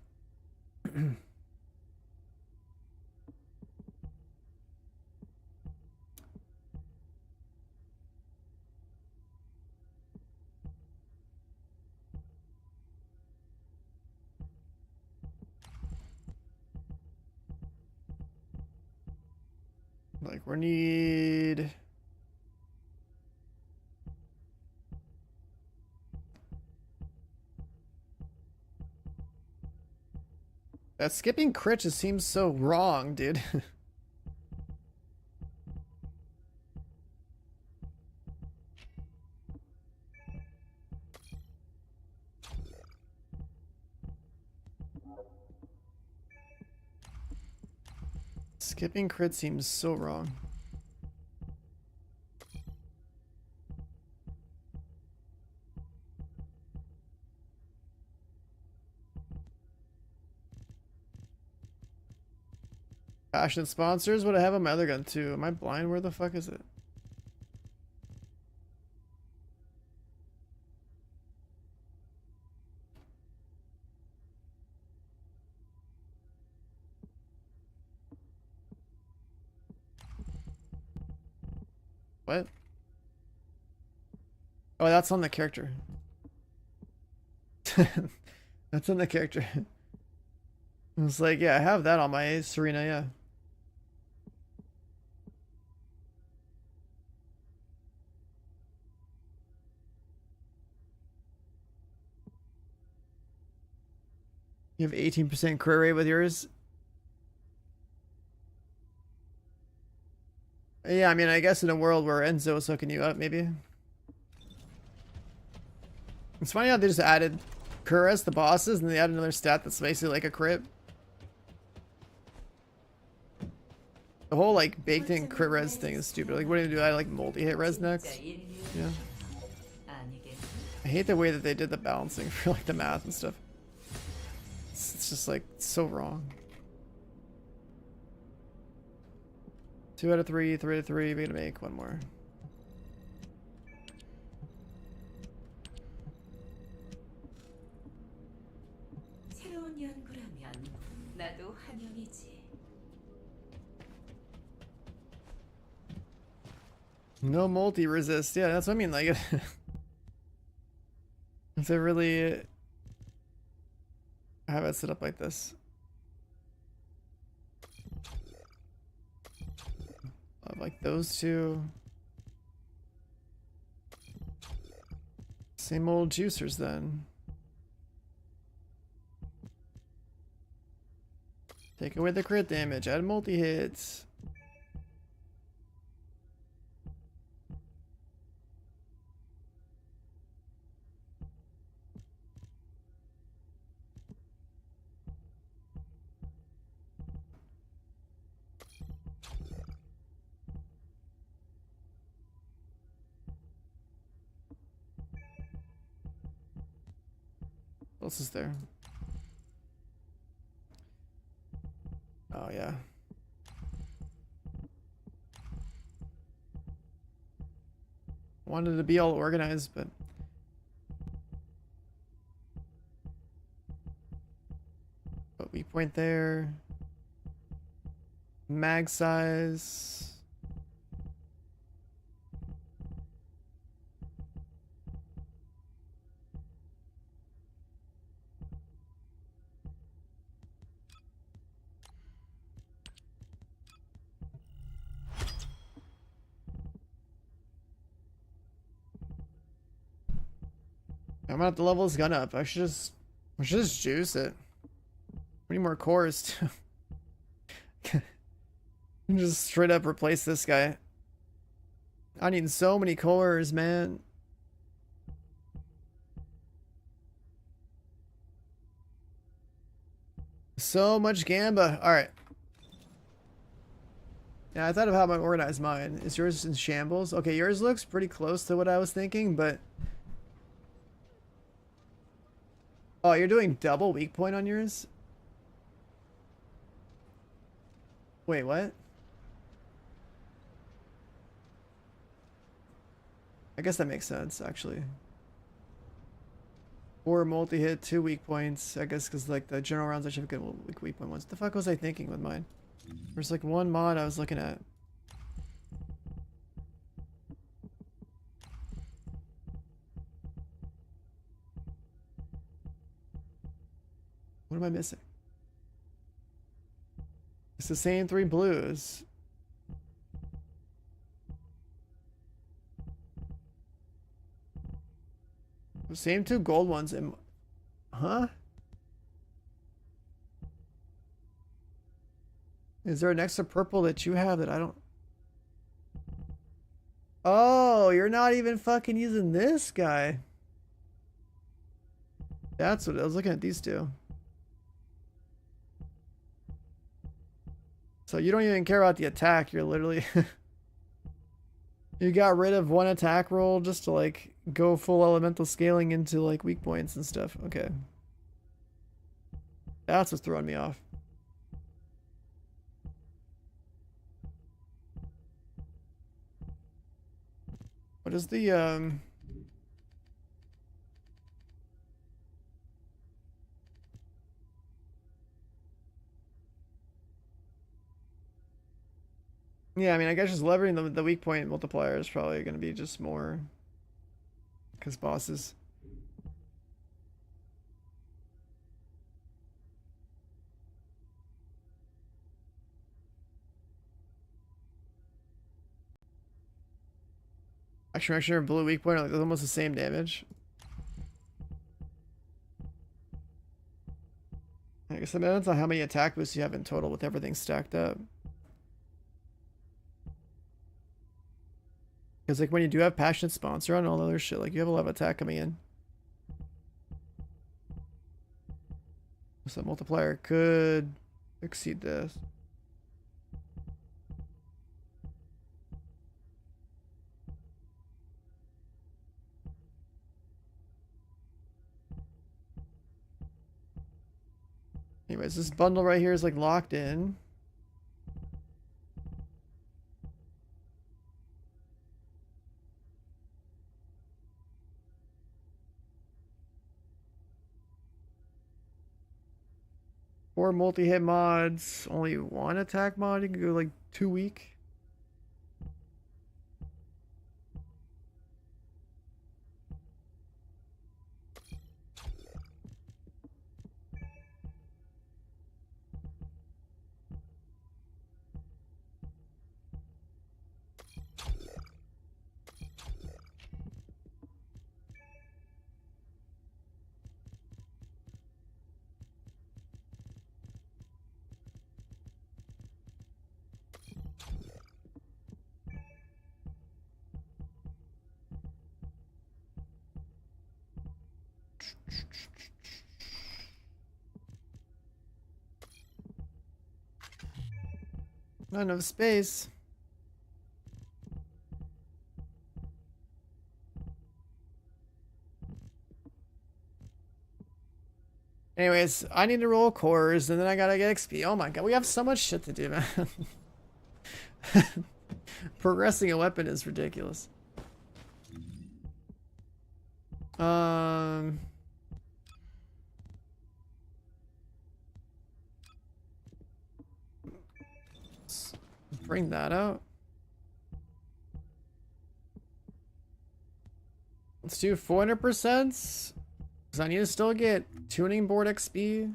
Like we need that skipping crit just seems so wrong, dude. Skipping crit seems so wrong. Passionate sponsors? What I have on my other gun too. Am I blind? Where the fuck is it? What? Oh, that's on the character. That's on the character. I was like, yeah, I have that on my Serena, yeah. You have 18% crit rate with yours? Yeah, I mean, I guess in a world where Enzo's hooking you up, maybe. It's funny how they just added Kuras, the bosses, and they add another stat that's basically like a crit. The whole like baked in crit res thing is stupid. Like, what do you do? I like multi-hit res next? Yeah. I hate the way that they did the balancing for like the math and stuff. It's just like so wrong. 2 out of 3, 3 out of 3. We're gonna make one more. 새로운 연구라면 난 사명이지. No multi resist. Yeah, that's what I mean. Like, if they really have it set up like this. Like those two. Same old juicers then. Take away the crit damage, add multi hits. What else is there? Oh yeah. Wanted to be all organized, but weak point there. Mag size. I'm gonna have to level this gun up. I should just juice it. We need more cores too. Just straight up replace this guy. I need so many cores, man. So much gamba. Alright. Yeah, I thought of how I'm gonna organize mine. Is yours in shambles? Okay, yours looks pretty close to what I was thinking, but... Oh, you're doing double weak point on yours? Wait, what? I guess that makes sense, actually. 4 multi-hit, 2 weak points. I guess because like the general rounds I should have good weak point ones. What the fuck was I thinking with mine? There's like one mod I was looking at. What am I missing? It's the same 3 blues. The same 2 gold ones and... Huh? Is there an extra purple that you have that I don't... Oh, you're not even fucking using this guy. That's what I was looking at, these two. So you don't even care about the attack, you're literally... You got rid of 1 attack roll just to like go full elemental scaling into like weak points and stuff. Okay. That's what's throwing me off. What is the Yeah, I mean, I guess just levering the weak point multiplier is probably going to be just more... Because bosses. Actually, blue weak point are like almost the same damage. I guess it depends on how many attack boosts you have in total with everything stacked up. Because like when you do have passionate sponsor on all the other shit, like you have a lot of attack coming in. So that multiplier could exceed this. Anyways, this bundle right here is like locked in. 4 multi-hit mods, only 1 attack mod. You can go like 2 weak. Not enough space. Anyways, I need to roll cores and then I gotta get XP. Oh my god, we have so much shit to do, man. Progressing a weapon is ridiculous. Let's bring that out. Let's do 400%. Because I need to still get tuning board XP.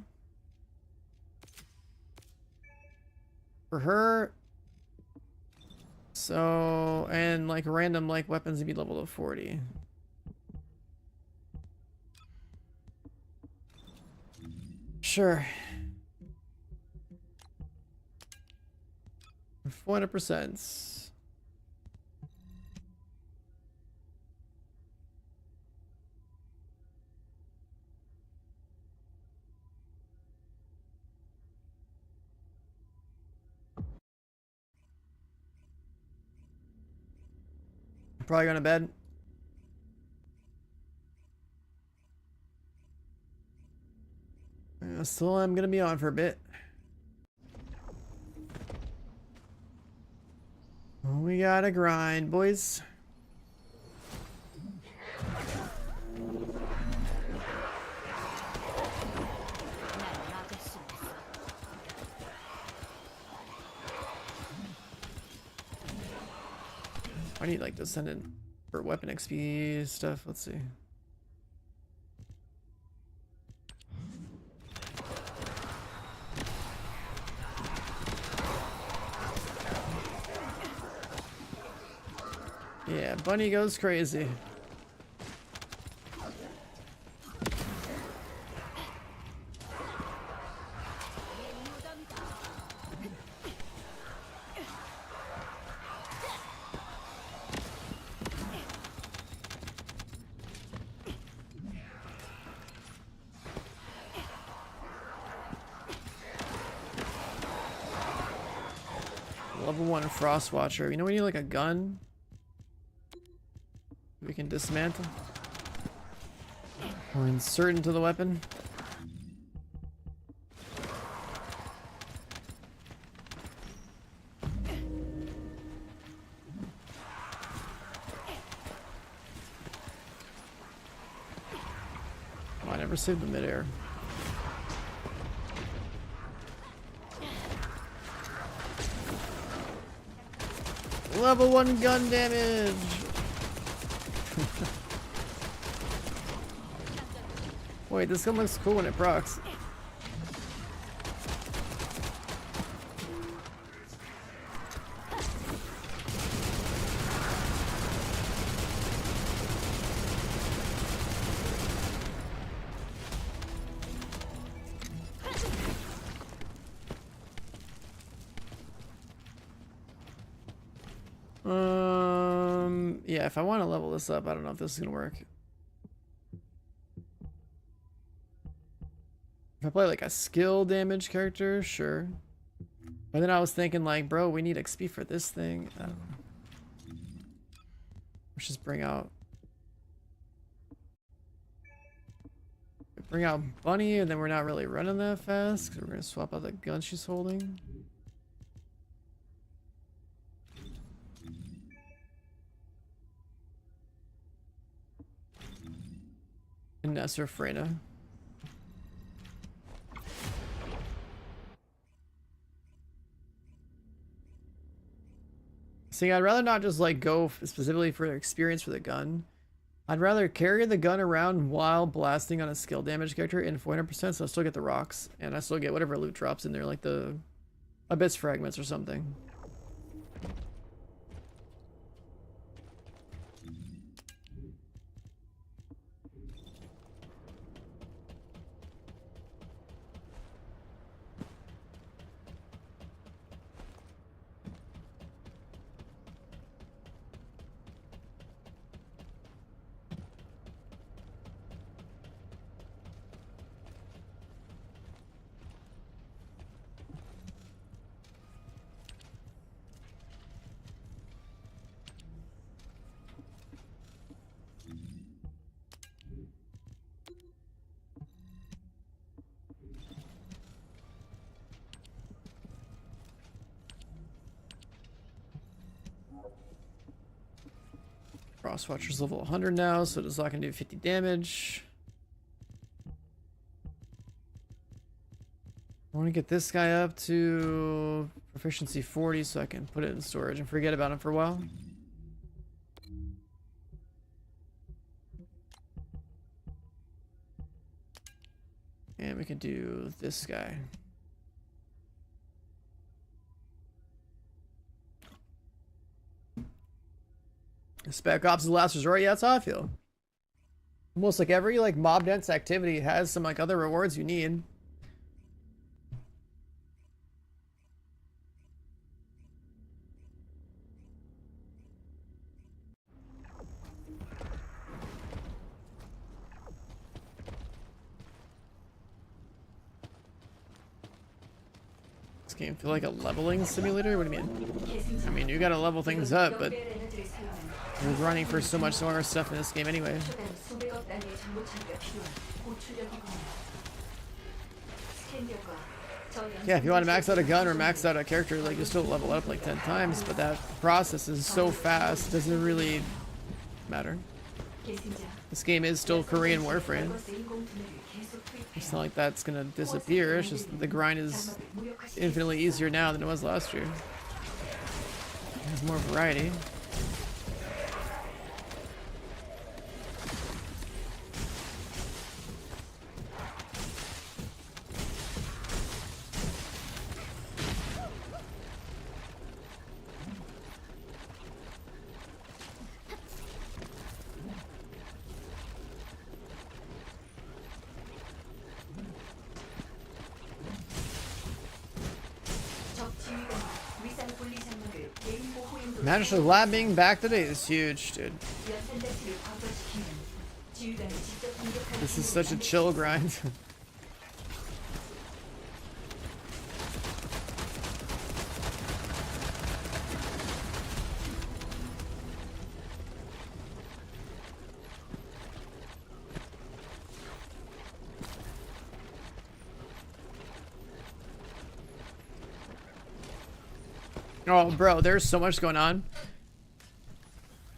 For her. So, and like random like weapons to be level of 40. Sure. 400%. Probably going to bed. Still, I'm going to be on for a bit. We gotta grind, boys. I need like Descendant for weapon XP stuff. Let's see. Yeah, Bunny goes crazy. Level 1 Frost Watcher. You know we need like a gun? We can dismantle or insert into the weapon. Oh, I never saved the midair. Level 1 gun damage. Wait, this gun looks cool when it procs. Yeah, if I want to level this up, I don't know if this is gonna work. If I play like a skill damage character, sure. But then I was thinking like, bro, we need XP for this thing. I don't know. Let's just bring out Bunny, and then we're not really running that fast because we're gonna swap out the gun she's holding. And Nestor Freyna. See, I'd rather not just like go specifically for experience for the gun. I'd rather carry the gun around while blasting on a skill damage character in 400%, so I still get the rocks, and I still get whatever loot drops in there, like the abyss fragments or something. Frostwatcher's level 100 now, so it's not going to do 50 damage. I want to get this guy up to proficiency 40 so I can put it in storage and forget about him for a while. And we can do this guy. Spec Ops is the last resort. Yeah, that's how I feel. Almost like every like mob dense activity has some like other rewards you need. This game feel like a leveling simulator? What do you mean? I mean, you gotta level things up, but you're running for so much more stuff in this game anyway. Yeah, if you want to max out a gun or max out a character, like you still level up like 10 times, but that process is so fast, it doesn't really matter. This game is still Korean Warframe. It's not like that's gonna disappear, it's just the grind is infinitely easier now than it was last year. There's more variety. Managed to lab being back today is huge, dude. This is such a chill grind. Oh, bro, there's so much going on.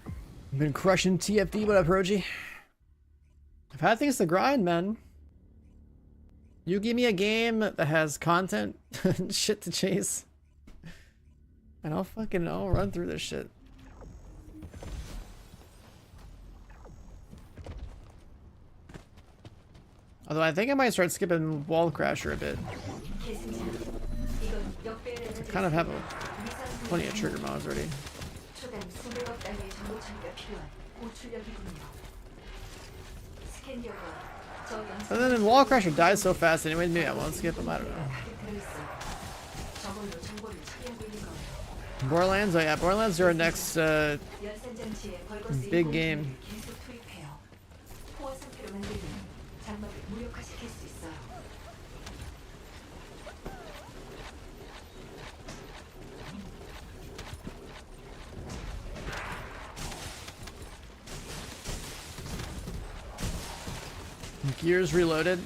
I've been crushing TFD. What up, Roji? I've had things to grind, man. You give me a game that has content and shit to chase, and I'll run through this shit. Although I think I might start skipping Wall Crasher a bit. I kind of have plenty of trigger mods already. And then Wall Crasher dies so fast anyway, maybe I won't skip him, I don't know. Borderlands, oh yeah, Borderlands are our next big game. Gears Reloaded.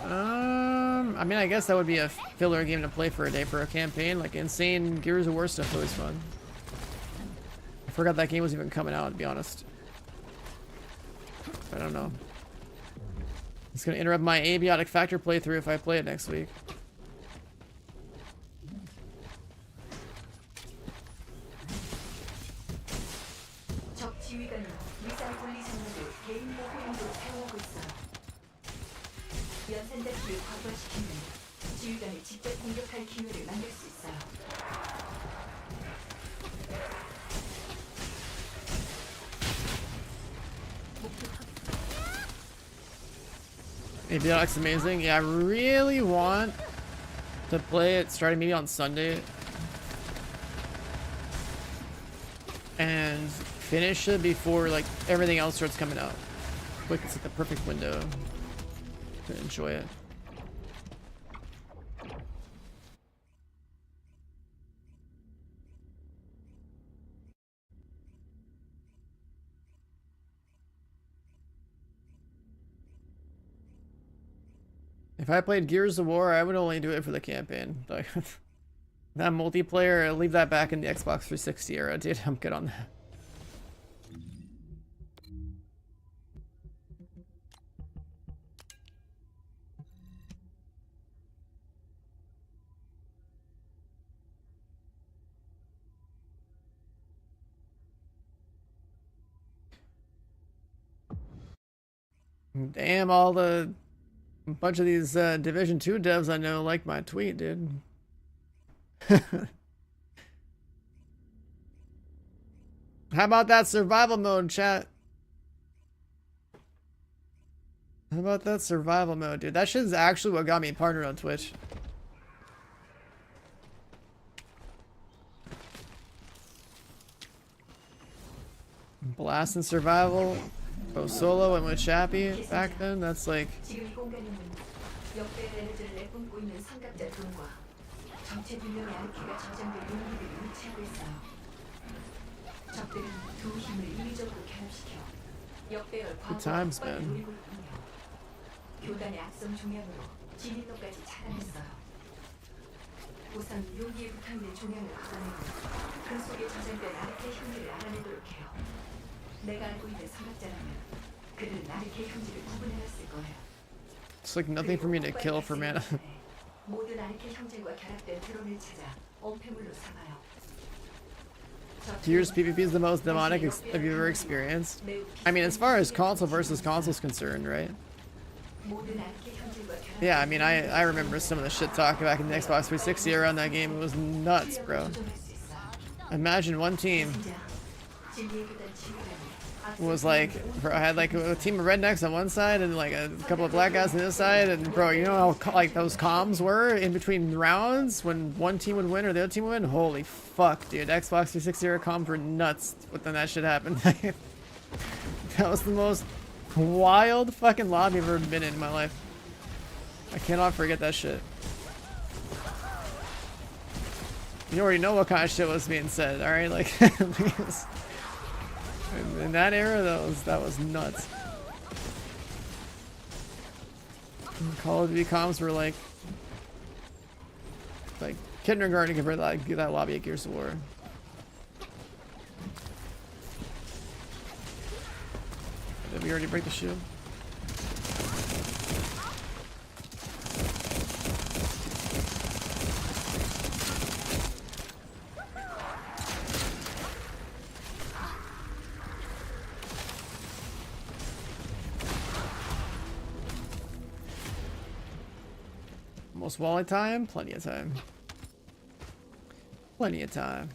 I mean, I guess that would be a filler game to play for a day for a campaign. Like insane Gears of War stuff always fun. I forgot that game was even coming out, to be honest. I don't know. It's gonna interrupt my Abiotic Factor playthrough if I play it next week. 지휘관은 위상 분리 장막을 개인 보호용도로 사용하고 있어요. 연산자치를 과부하시키면 지휘관을 직접 공격할 기회를 만들 수 있어요. Maybe that looks amazing. Yeah, I really want to play it starting maybe on Sunday and finish it before like everything else starts coming out. Like it's like the perfect window to enjoy it. If I played Gears of War, I would only do it for the campaign. Like that multiplayer, leave that back in the Xbox 360 era, dude. I'm good on that. Damn, all the bunch of these Division 2 devs I know like my tweet, dude. How about that survival mode, chat? How about that survival mode, dude? That shit's actually what got me partnered on Twitch. Blast and survival. Go solo and with Chappie back then. That's like. 지금 이 공간에는 역대 에너지를 내뿜고 있는 삼각자 드론과 정체 불명의 아르케가 저장된 용기들이 위치하고 있어요. 적들은 두 힘을 인위적으로 결합시켜 역배열 과거와 폭발을 노리고 있군요. 교단의 악성 종양으로 진입로까지 차단했어요. 우선 용기에 붙어있는 종양을 걷어내고 그 속에 저장된 아르케 형질을 알아내도록 해요. 내가 알고 있는 삼각자라면 그들은 아르케 형질을 구분해놨을 거예요. It's like nothing for me to kill for mana. 모든 아르케 형질과 결합된 드론을 찾아 엄폐물로 삼아요. Gears PvP is the most demonic have you ever experienced? I mean, as far as console versus console is concerned, right? Yeah, I mean, I remember some of the shit talk back in the Xbox 360 era on that game. It was nuts, bro. Imagine one team was like, I had like a team of rednecks on one side and like a couple of black guys on this side, and bro, you know how like those comms were in between rounds when one team would win or the other team would win? Holy fuck, dude. Xbox 360 era comms were nuts when that shit happened. That was the most wild fucking lobby I've ever been in my life. I cannot forget that shit. You already know what kind of shit was being said, alright? Like, in that era, that was nuts. Call of Duty comms were like kindergarten compared to that lobby at Gears of War. Did we already break the shield? Almost wally time? Plenty of time. Plenty of time.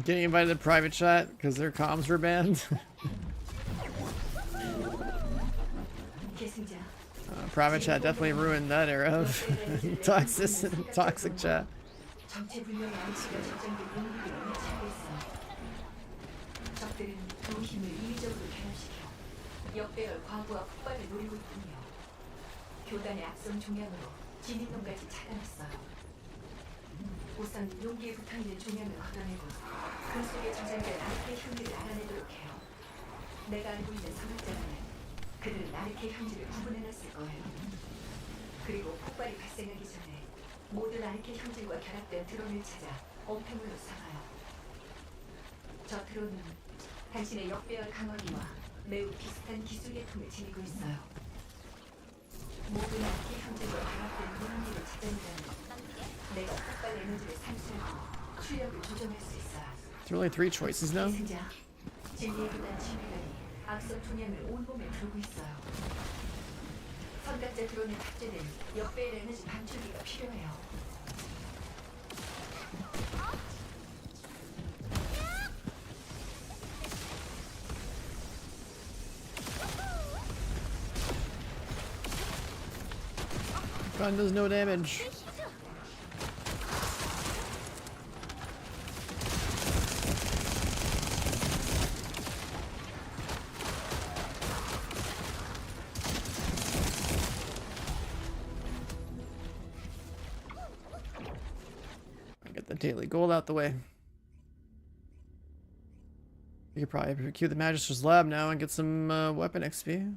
Getting invited to private chat because their comms were banned. Private chat definitely ruined that era of toxic chat. 우선 용기에 붙어있는 종양을 걷어내고 그 속에 저장된 아르케 형질을 알아내도록 해요. 내가 알고 있는 선악자는 그들은 아르케 형질을 구분해놨을 거예요. 그리고 폭발이 발생하기 전에 모든 아르케 형질과 결합된 드론을 찾아 엄폐물로 삼아요. 저 드론은 당신의 역배열 강화기와 매우 비슷한 기술 계통을 지니고 있어요. 모든 아르케 형질과 결합된 무언기를 찾아낸다면 내가 폭발 에너지를 산수하고 출력을 조정할 수 있어요. There are only 3 choices now. 승자, 진리에 부단 지휘관이 악성 종양을 온몸에 두르고 있어요. 선각자 드론에 탑재된 역배열 에너지 방출기가 필요해요. Gun does no damage. Get the daily gold out the way. You could probably queue the Magister's Lab now and get some weapon XP.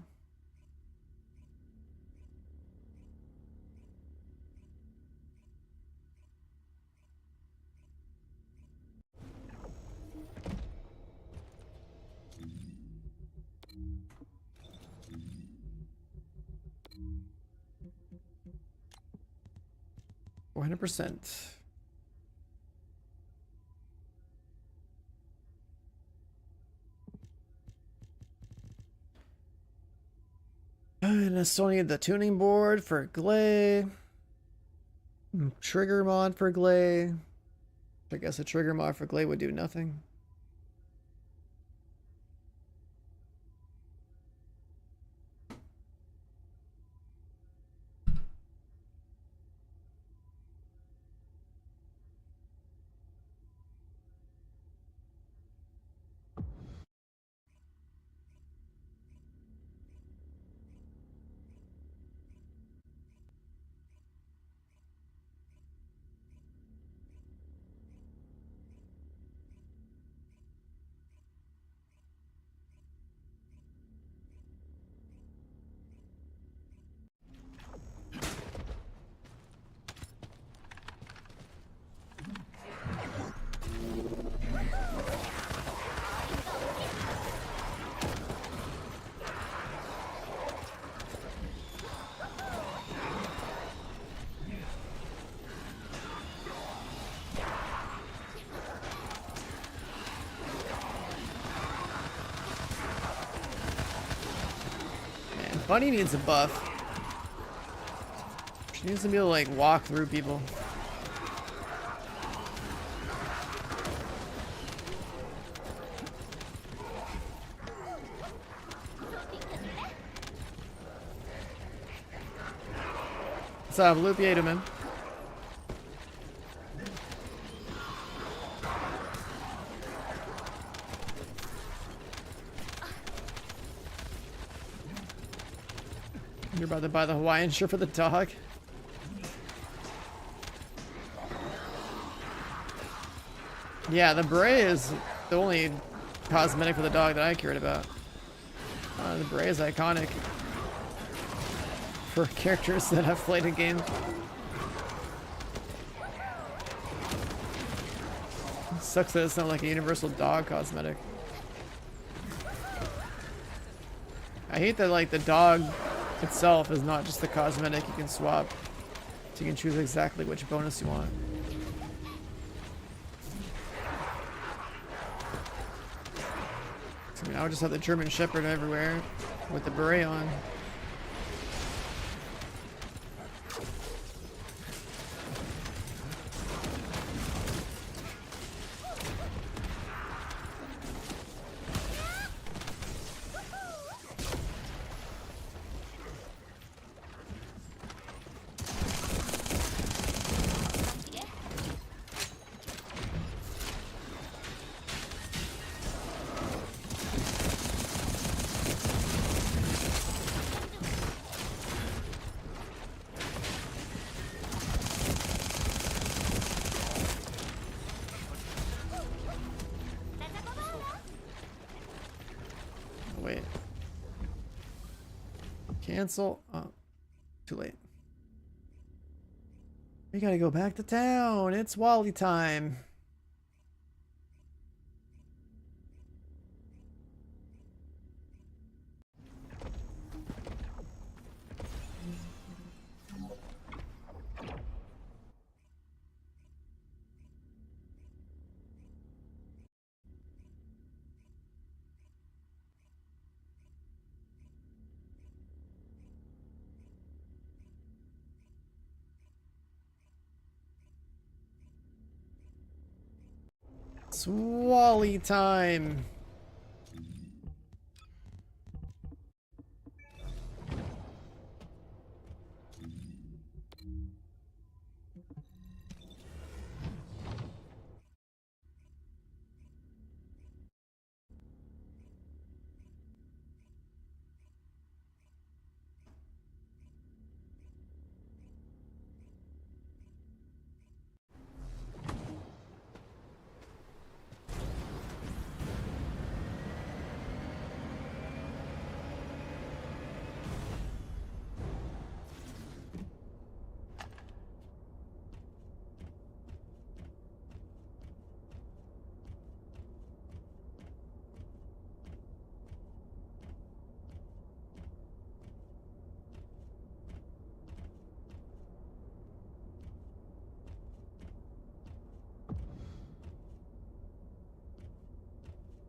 %. And I still need the tuning board for Glay. Trigger mod for Glay. I guess a trigger mod for Glay would do nothing. Bunny needs a buff. She needs to be able to like walk through people. What's up, Lupiato, man? You're about to buy the Hawaiian shirt for the dog? Yeah, the beret is the only cosmetic for the dog that I cared about. The beret is iconic for characters that have played a game. It sucks that it's not like a universal dog cosmetic. I hate that like the dog itself is not just the cosmetic you can swap, so you can choose exactly which bonus you want. So now I just have the German Shepherd everywhere with the beret on. Cancel. Oh, too late. We gotta go back to town. It's Wally time. It's Wally time.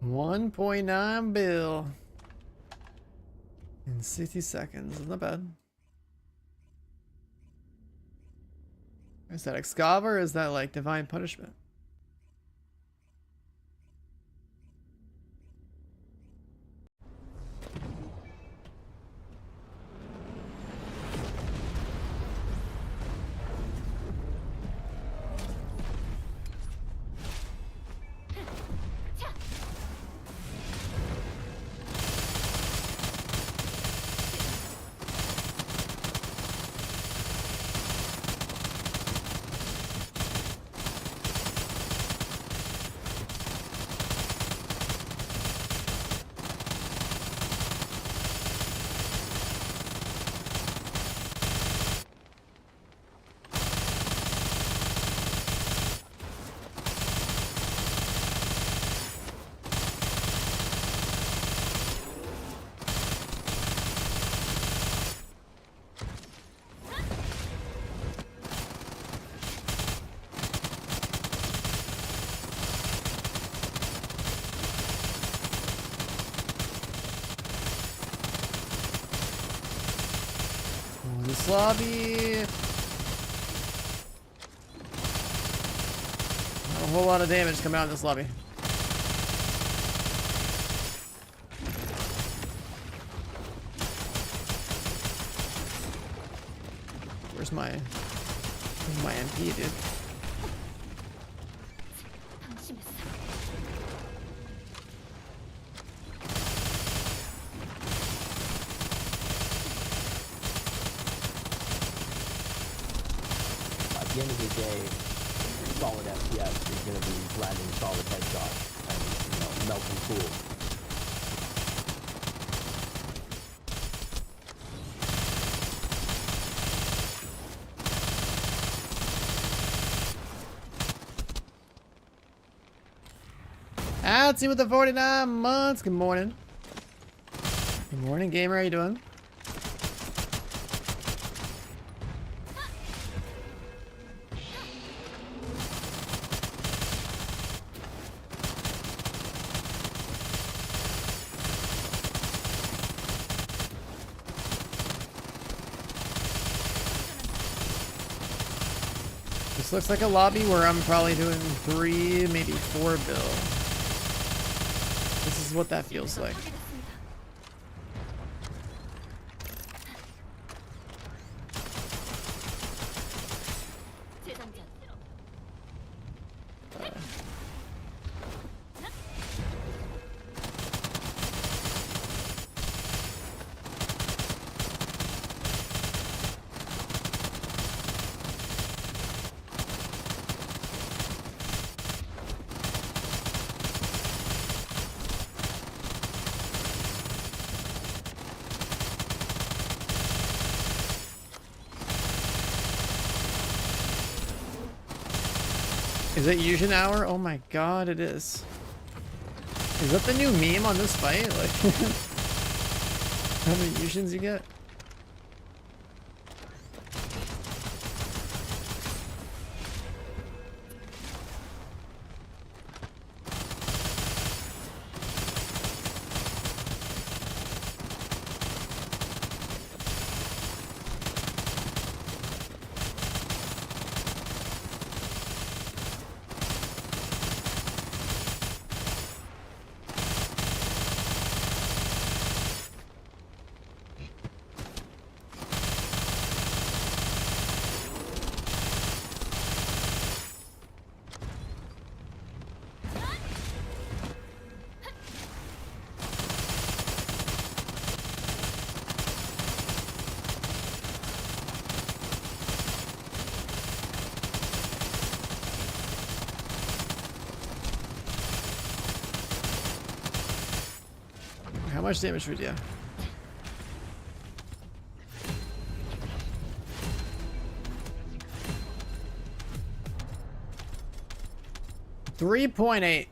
$1.9 bill in 60 seconds. Not bad. Is that Excava or is that like divine punishment? This lobby. Not a whole lot of damage coming out of this lobby. Where's my MP, dude? At the end of the day, solid FPS is going to be landing solid headshots and, you know, melting cool. Outsy with the 49 months. Good morning. Good morning, gamer. How you doing? This looks like a lobby where I'm probably doing 3, maybe 4 bill. This is what that feels like. Is it Yushin Hour? Oh my god, it is. Is that the new meme on this fight? Like, how many Yushins you get? How much damage would you? $3.8.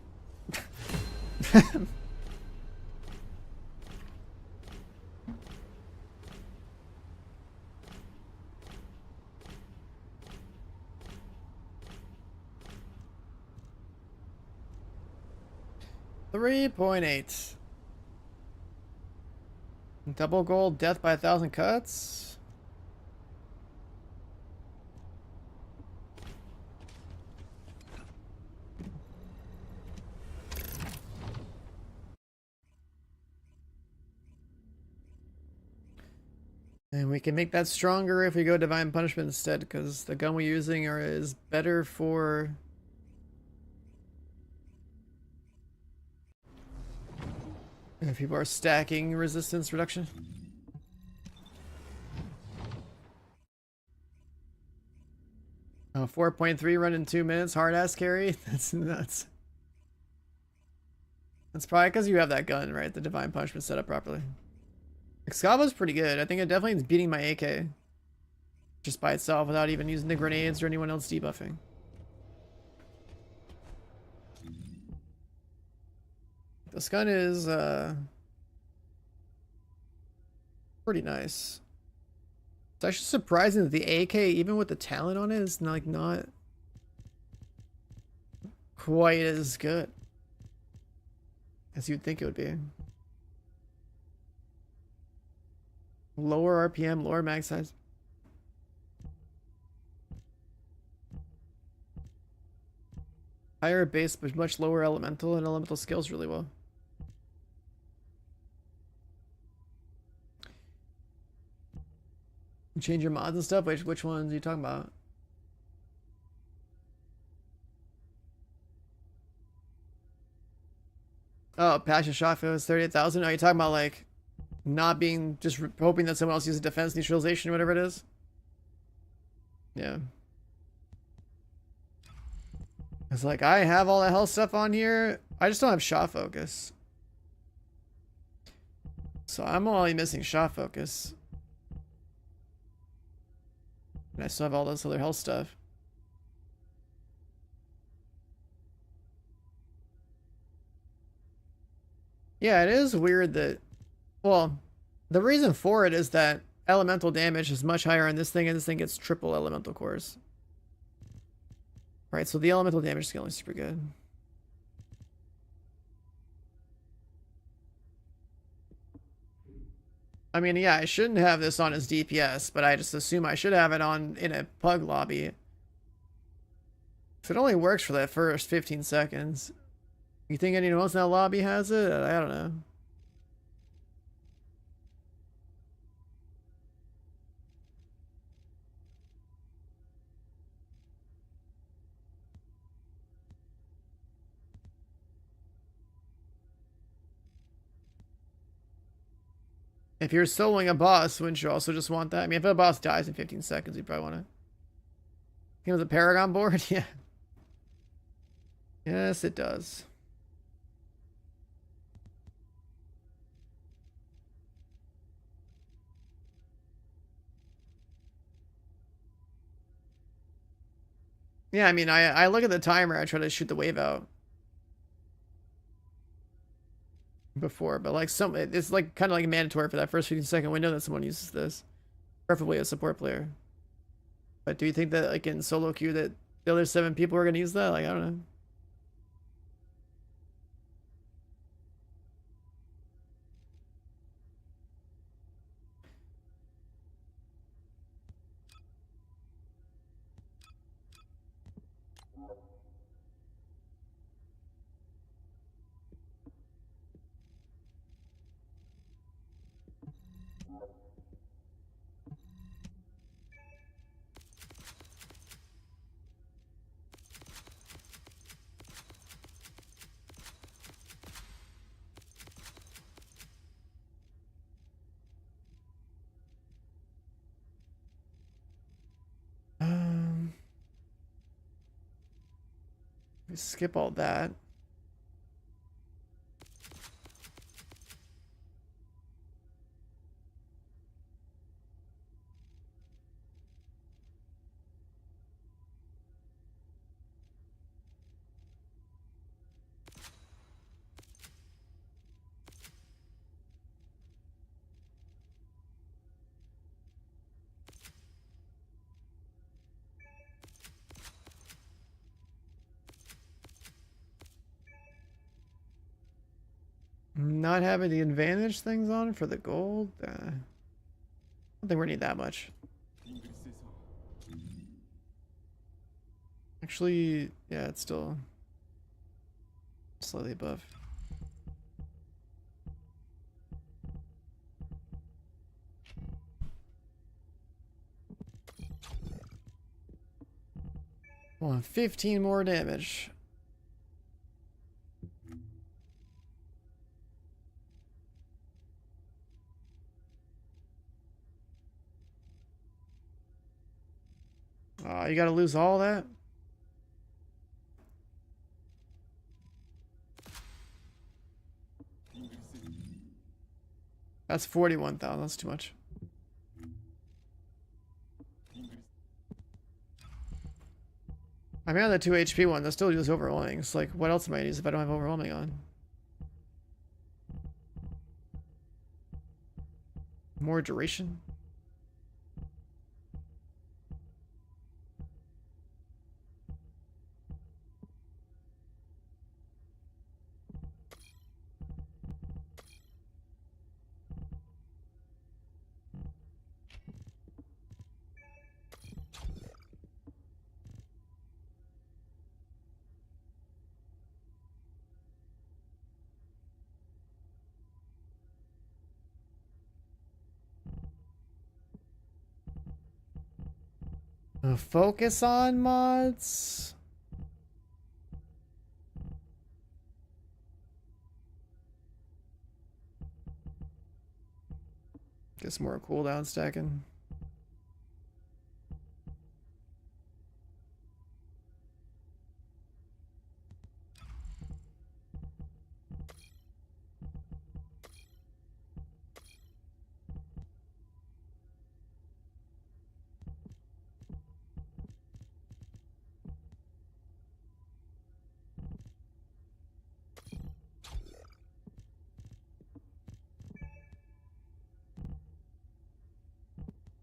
$3.8. Double gold, death by 1,000 cuts. And we can make that stronger if we go Divine Punishment instead, because the gun we're using is better for... if people are stacking resistance reduction. Oh, 4.3 run in 2 minutes, hard ass carry? That's nuts. That's probably because you have that gun, right? The Divine Punishment set up properly. Excava's pretty good. I think it definitely is beating my AK. Just by itself without even using the grenades or anyone else debuffing. This gun is pretty nice. It's actually surprising that the AK, even with the talent on it, is not quite as good as you'd think it would be. Lower RPM, lower mag size. Higher base, but much lower elemental, and elemental scales really well. Change your mods and stuff? Which ones are you talking about? Oh, Passion Shot is 38,000. Are you talking about like not being just hoping that someone else uses defense neutralization or whatever it is? Yeah. It's like I have all the health stuff on here. I just don't have shot focus. So I'm only missing shot focus. And I still have all this other health stuff. Yeah, it is weird that... well, the reason for it is that elemental damage is much higher on this thing, and this thing gets triple elemental cores. Right, so the elemental damage scaling is super good. I mean, yeah, I shouldn't have this on as DPS, but I just assume I should have it on in a pug lobby. If it only works for that first 15 seconds. You think anyone else in that lobby has it? I don't know. If you're soloing a boss, wouldn't you also just want that? I mean, if a boss dies in 15 seconds, you probably want to... you know, the Paragon board? Yeah. Yes, it does. Yeah, I mean, I look at the timer. I try to shoot the wave out before, but like it's like kind of like mandatory for that first 15-second window that someone uses this, preferably a support player. But do you think that like in solo queue that the other 7 people are gonna use that? Like I don't know. We skip all that. Not having the advantage things on for the gold. I don't think we need that much. Actually, yeah, it's still slightly above. Well, 15 more damage. You gotta lose all that? That's 41,000. That's too much. I mean, on the 2 HP one, that still uses overwhelming. It's like, what else am I gonna use if I don't have overwhelming on? More duration? Focus on mods? Get some more cooldown stacking.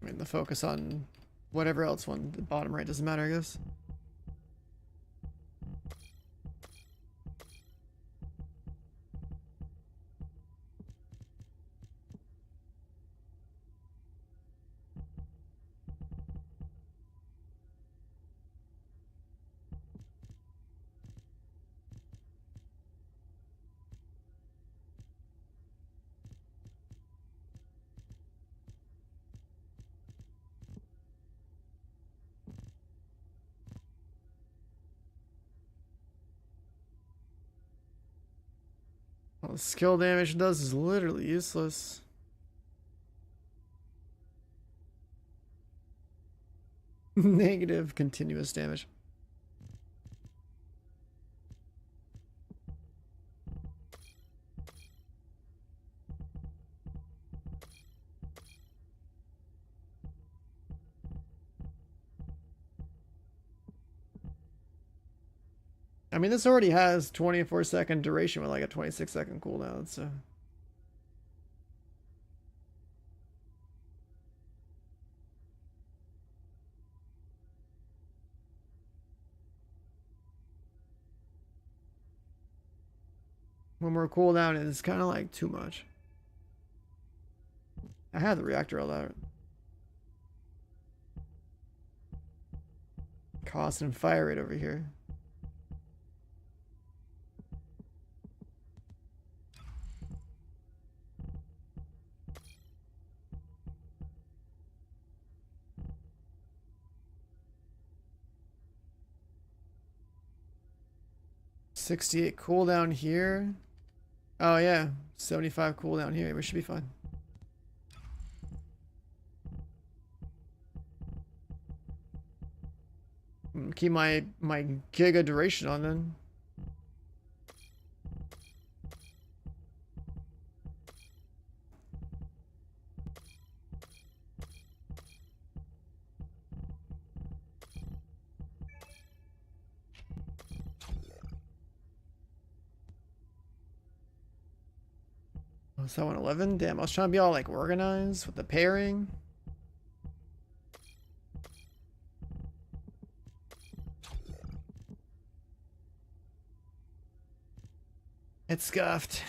I mean, the focus on whatever else one, the bottom right doesn't matter, I guess. All the skill damage it does is literally useless. Negative continuous damage. I mean, this already has 24-second duration with like a 26-second cooldown, so. One more cooldown is kind of like too much. I have the reactor alert. Cost and fire rate over here. $68 cooldown here. Oh yeah, 75 cooldown here. We should be fine. Keep my giga duration on then. Oh, is that 111? Damn, I was trying to be all like organized with the pairing. It's scuffed.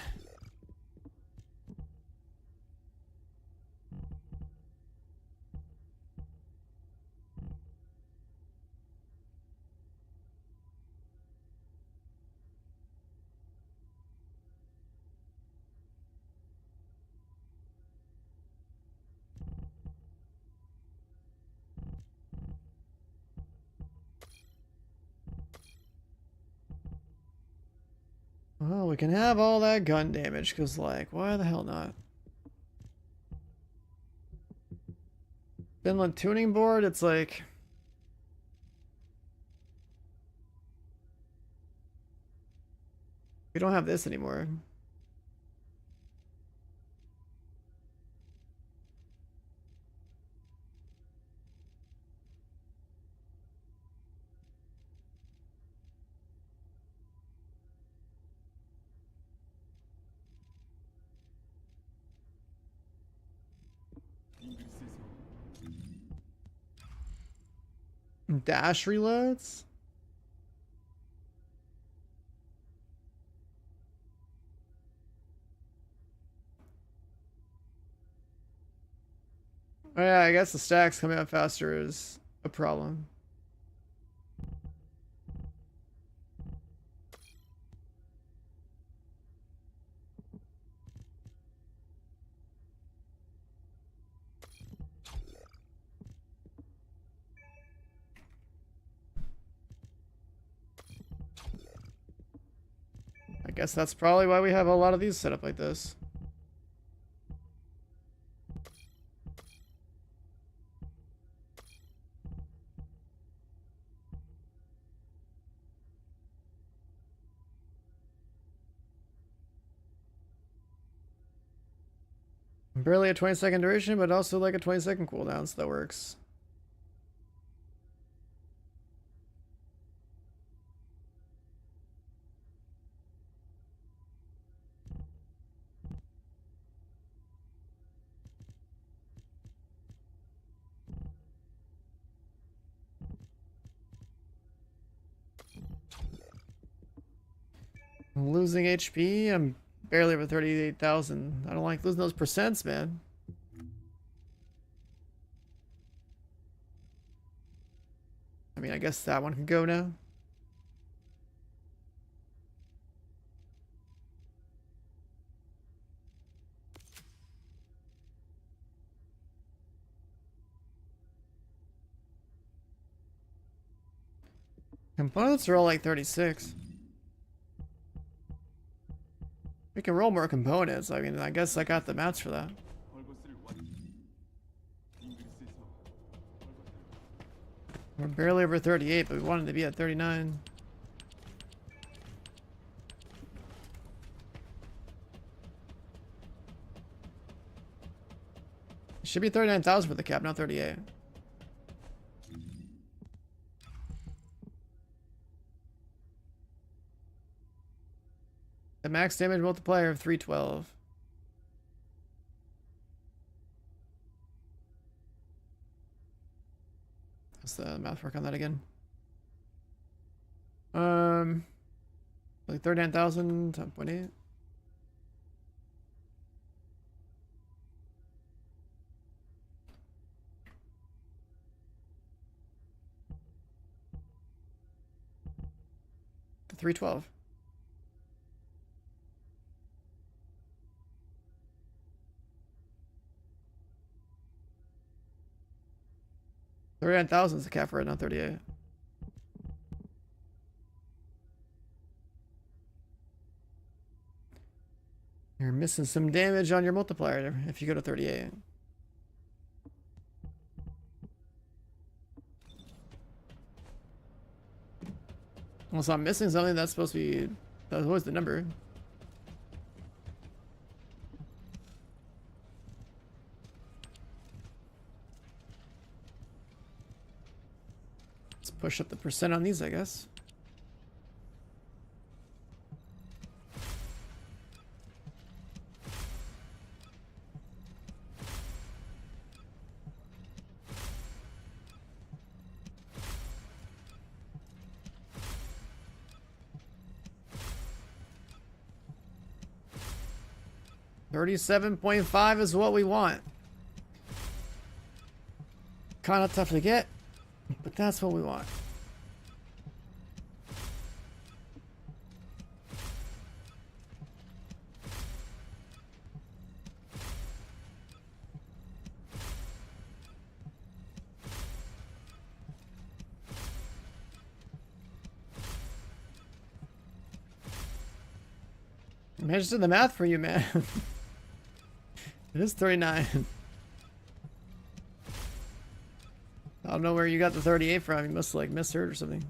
Well, we can have all that gun damage, because, like, why the hell not? Finland tuning board, it's like... We don't have this anymore. Dash reloads? Oh yeah, I guess the stacks coming out faster is a problem. I guess that's probably why we have a lot of these set up like this. Barely a 20-second duration, but also like a 20-second cooldown, so that works. I'm losing HP. I'm barely over 38,000. I don't like losing those percents, man. I mean, I guess that one can go now. Components are all like 36. We can roll more components. I mean, I guess I got the mats for that. We're barely over 38, but we wanted to be at 39. It should be 39,000 for the cap, not 38. The max damage multiplier of 312. What's the math work on that again? Like 39,000, 10.8. The 312. $39,000 is the cap for it, not 38. You're missing some damage on your multiplier if you go to 38. Well, so I'm missing something that's supposed to be... That was always the number. Let's push up the percent on these, I guess. $37.5 is what we want. Kind of tough to get, but that's what we want. I just did the math for you, man. It is 39. I don't know where you got the 38 from. You must like misheard or something.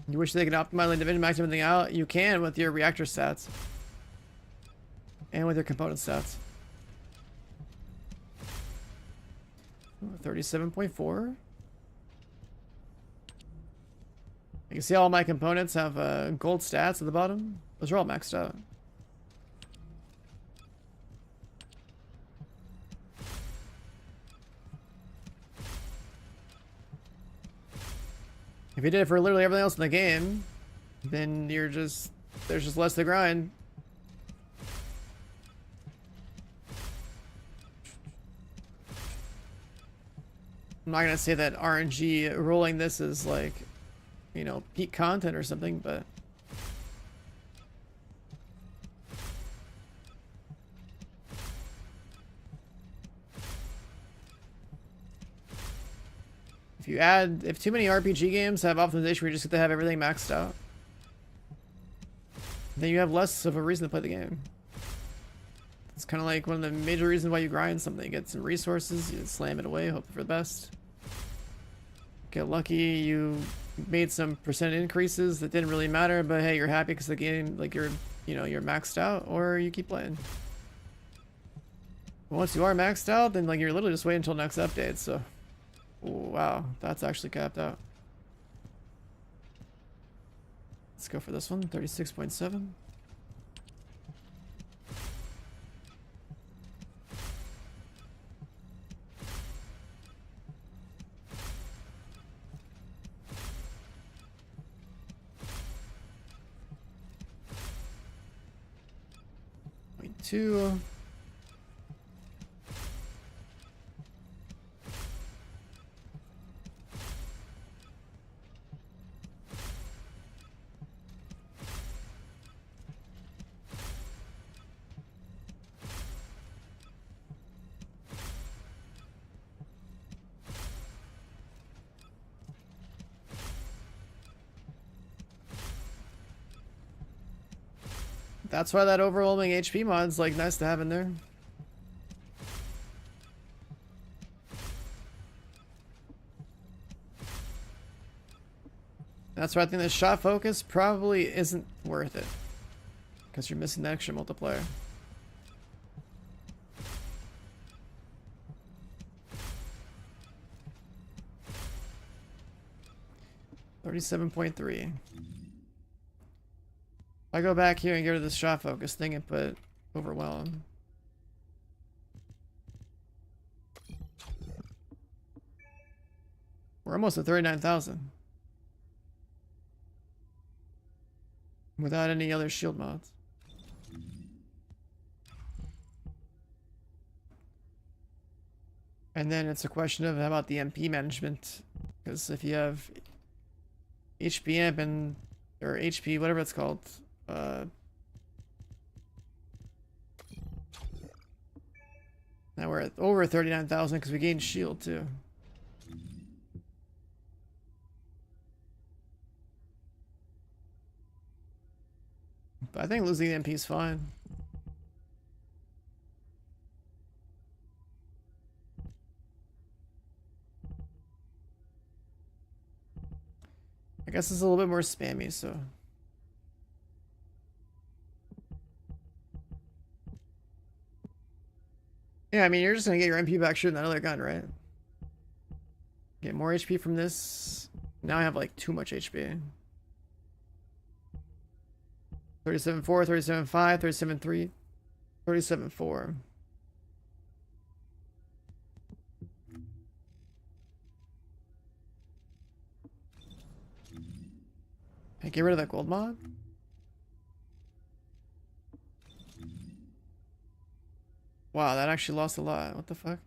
You wish they could optimize the division, max everything out? You can with your reactor stats. And with your component stats. 37.4. You can see all my components have gold stats at the bottom. Those are all maxed out. If you did it for literally everything else in the game, then you're just... There's just less to grind. I'm not gonna say that RNG rolling this is like... you know, peak content or something, but if too many RPG games have optimization where you just get to have everything maxed out, then you have less of a reason to play the game. It's kind of like one of the major reasons why you grind something. You get some resources, you slam it away, hope for the best. Get lucky, you made some percent increases that didn't really matter, but hey, you're happy because the game, like you're maxed out, or you keep playing. But once you are maxed out, then like you're literally just waiting until next update. So, wow, that's actually capped out. Let's go for this one, 36.7. Two. That's why that overwhelming HP mod's like nice to have in there. That's why I think the shot focus probably isn't worth it, because you're missing the extra multiplier. 37.3. If I go back here and get rid of this shot focus thing and put overwhelm. We're almost at 39,000. Without any other shield mods. And then it's a question of how about the MP management? Because if you have HP amp and or HP, whatever it's called, now we're at over 39,000 because we gained shield too. But I think losing the MP is fine. I guess it's a little bit more spammy, so. Yeah, I mean, you're just gonna get your MP back shooting that other gun, right? Get more HP from this. Now I have like too much HP. 37.4, 37.5, 37.3, 37.4. Hey, get rid of that gold mod. Wow, that actually lost a lot. What the fuck?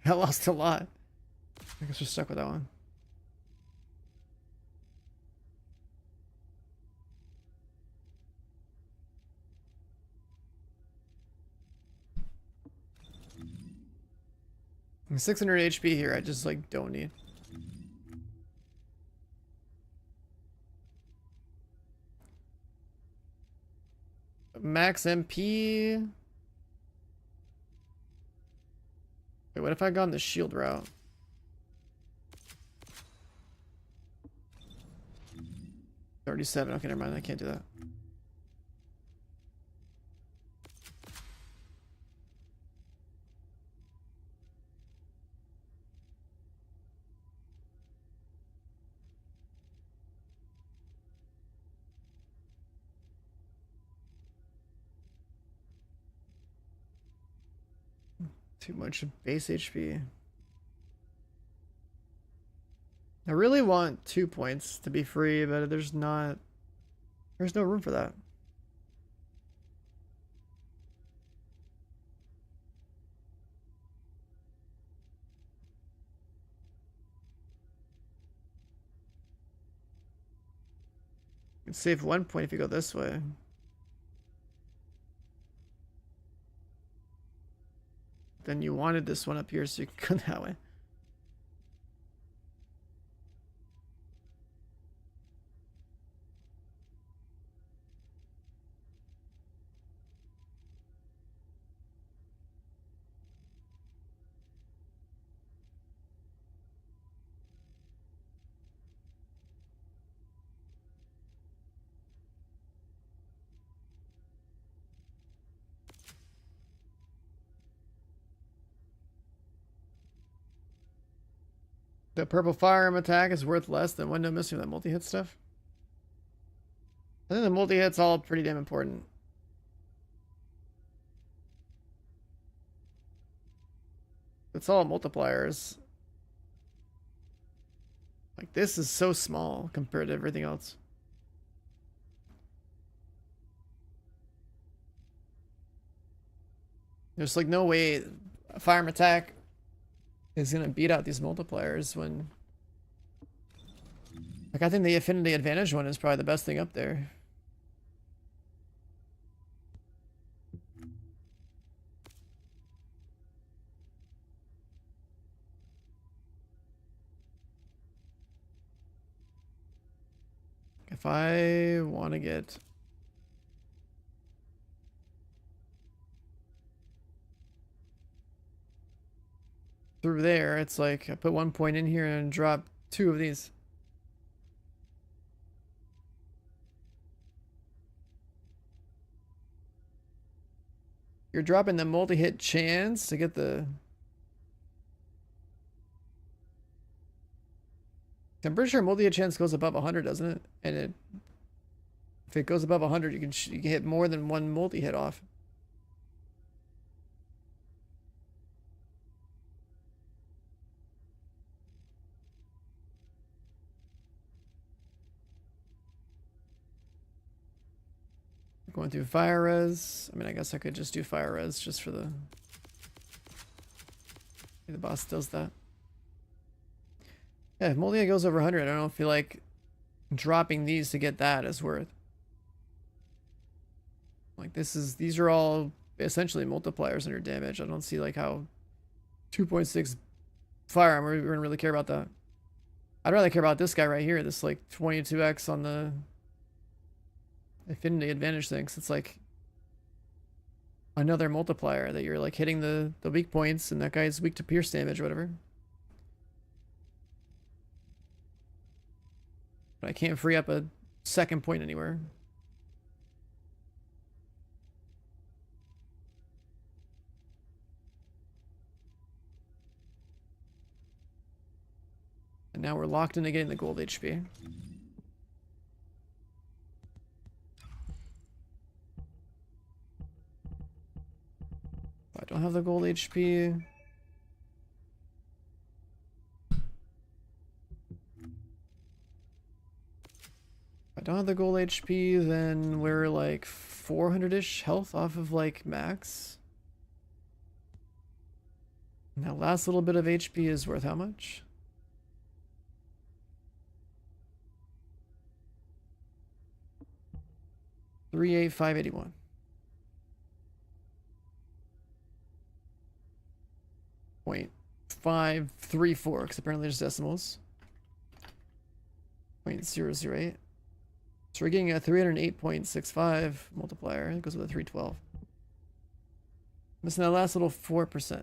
That lost a lot. I guess we're stuck with that one. I'm 600 HP here. I just like don't need. Max MP. Wait, what if I gone the shield route? $37. Okay, never mind. I can't do that. Too much base HP. I really want 2 points to be free, but there's no room for that. You can save 1 point if you go this way. Then you wanted this one up here so you can go that way. The purple firearm attack is worth less than window missing that multi-hit stuff. I think the multi-hit's all pretty damn important. It's all multipliers. Like, this is so small compared to everything else. There's like no way a firearm attack is gonna beat out these multipliers when, like, I think the affinity advantage one is probably the best thing up there. If I want to get through there, it's like I put 1 point in here and drop 2 of these. You're dropping the multi-hit chance to get the I'm pretty sure multi-hit chance goes above 100, doesn't it? And if it goes above 100, you can hit more than one multi-hit off. Going through fire res. I mean, I guess I could just do fire res just for the boss does that. Yeah, if multi goes over 100, I don't feel like dropping these to get that is worth. Like these are all essentially multipliers on your damage. I don't see like how 2.6 firearm we're gonna really care about that. I'd rather care about this guy right here, this like 22x on the affinity advantage thing. It's like another multiplier that you're like hitting the weak points, and that guy's weak to pierce damage or whatever. But I can't free up a second point anywhere. And now we're locked into getting the gold HP. I don't have the gold HP. If I don't have the gold HP, then we're like 400-ish health off of like max. And that last little bit of HP is worth how much? $38581. 0.534, because apparently there's decimals. 0.008. So we're getting a 308.65 multiplier. It goes with a 312. Missing that last little 4%.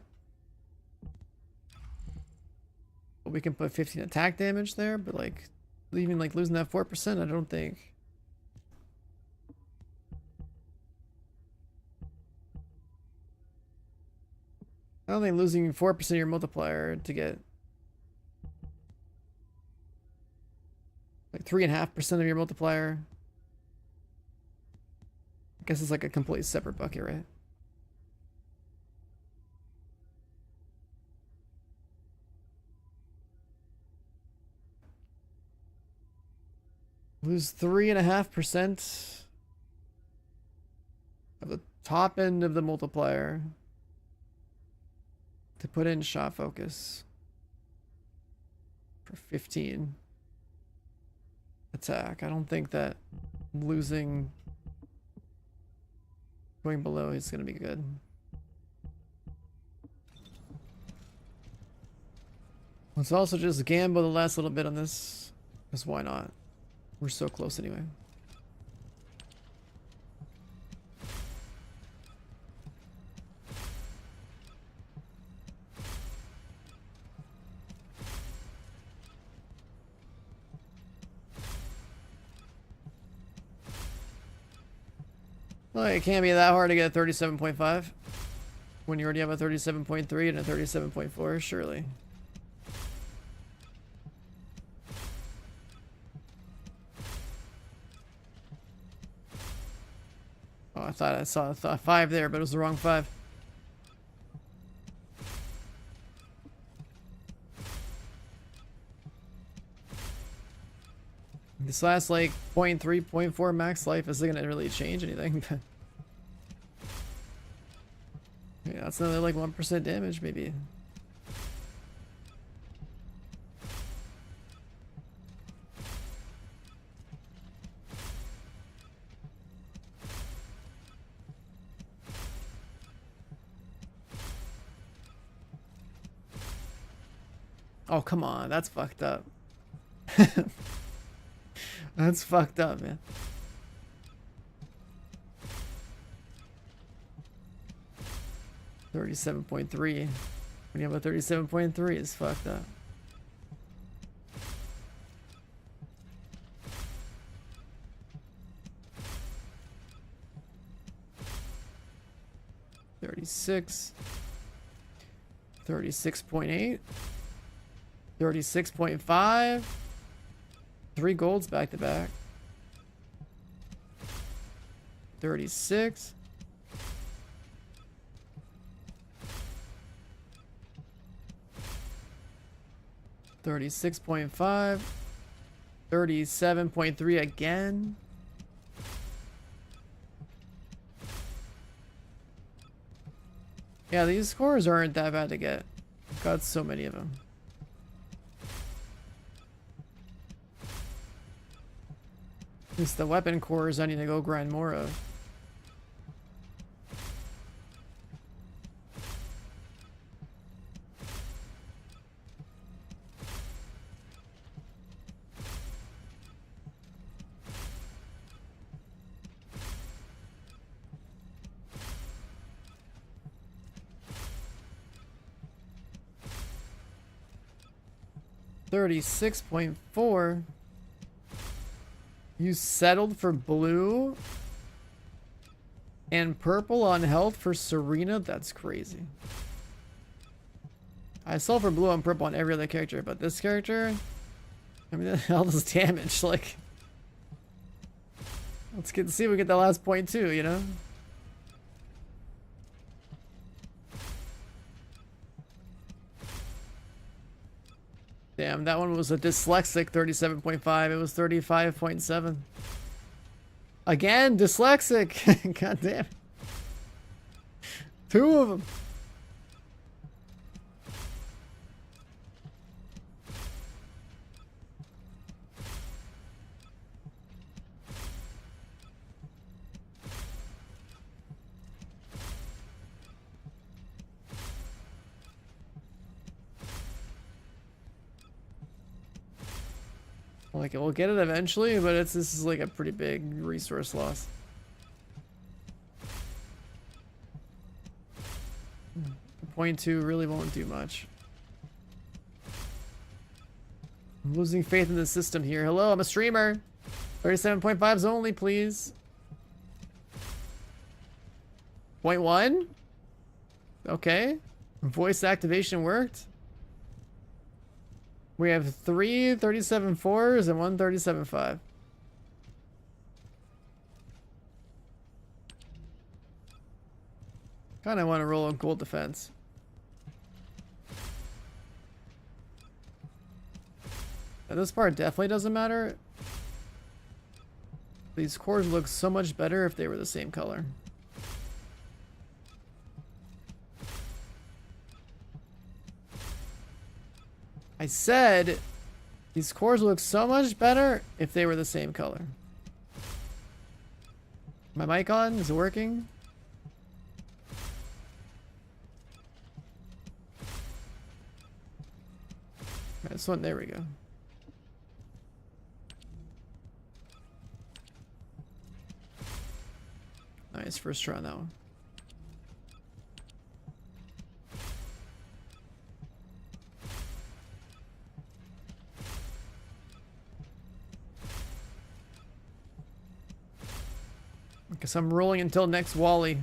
But we can put 15 attack damage there, but like even like losing that 4%, I don't think. I don't think losing 4% of your multiplier to get like 3.5% of your multiplier. I guess it's like a completely separate bucket, right? Lose 3.5% of the top end of the multiplier to put in shot focus for 15 attack. I don't think that losing going below is going to be good. Let's also just gamble the last little bit on this, because why not? We're so close anyway. Well, it can't be that hard to get a 37.5 when you already have a 37.3 and a 37.4, surely. Oh, I thought I saw a 5 there, but it was the wrong 5. This last like 0.3, 0.4 max life isn't gonna really change anything. Yeah, that's another like 1% damage maybe. Oh, come on, that's fucked up. That's fucked up, man. $37.3. When you have a 37.3, it's fucked up. $36. 36.8. 36.5. 3 golds back to back. 36. $36.5. 37.3 again. Yeah, these scores aren't that bad to get. I've got so many of them. It's the weapon cores I need to go grind more of. $36.4. You settled for blue and purple on health for Serena? That's crazy. I settled for blue and purple on every other character, but this character, I mean, all this damage, like, let's see if we get the last point too, you know? Damn, that one was a dyslexic 37.5. It was 35.7. Again, dyslexic. God damn. 2 of them. Like, we'll get it eventually, but this is like a pretty big resource loss. Point 2 really won't do much. I'm losing faith in the system here. Hello, I'm a streamer. 37.5s only, please. Point 1? Okay. Voice activation worked. We have 3 37.4s and 1 37.5. Kinda want to roll a gold defense. Now, this part definitely doesn't matter. These cores look so much better if they were the same color. I said these cores look so much better if they were the same color. My mic on? Is it working? This one, there we go. Nice, first try on that one. Guess I'm rolling until next Wally.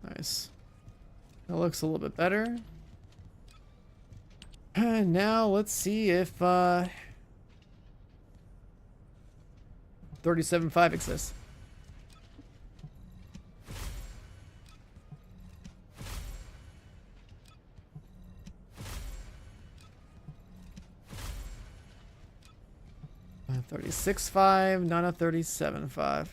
Nice. That looks a little bit better. And now let's see if 37.5 exists. Uh, 36.5, not a 37.5.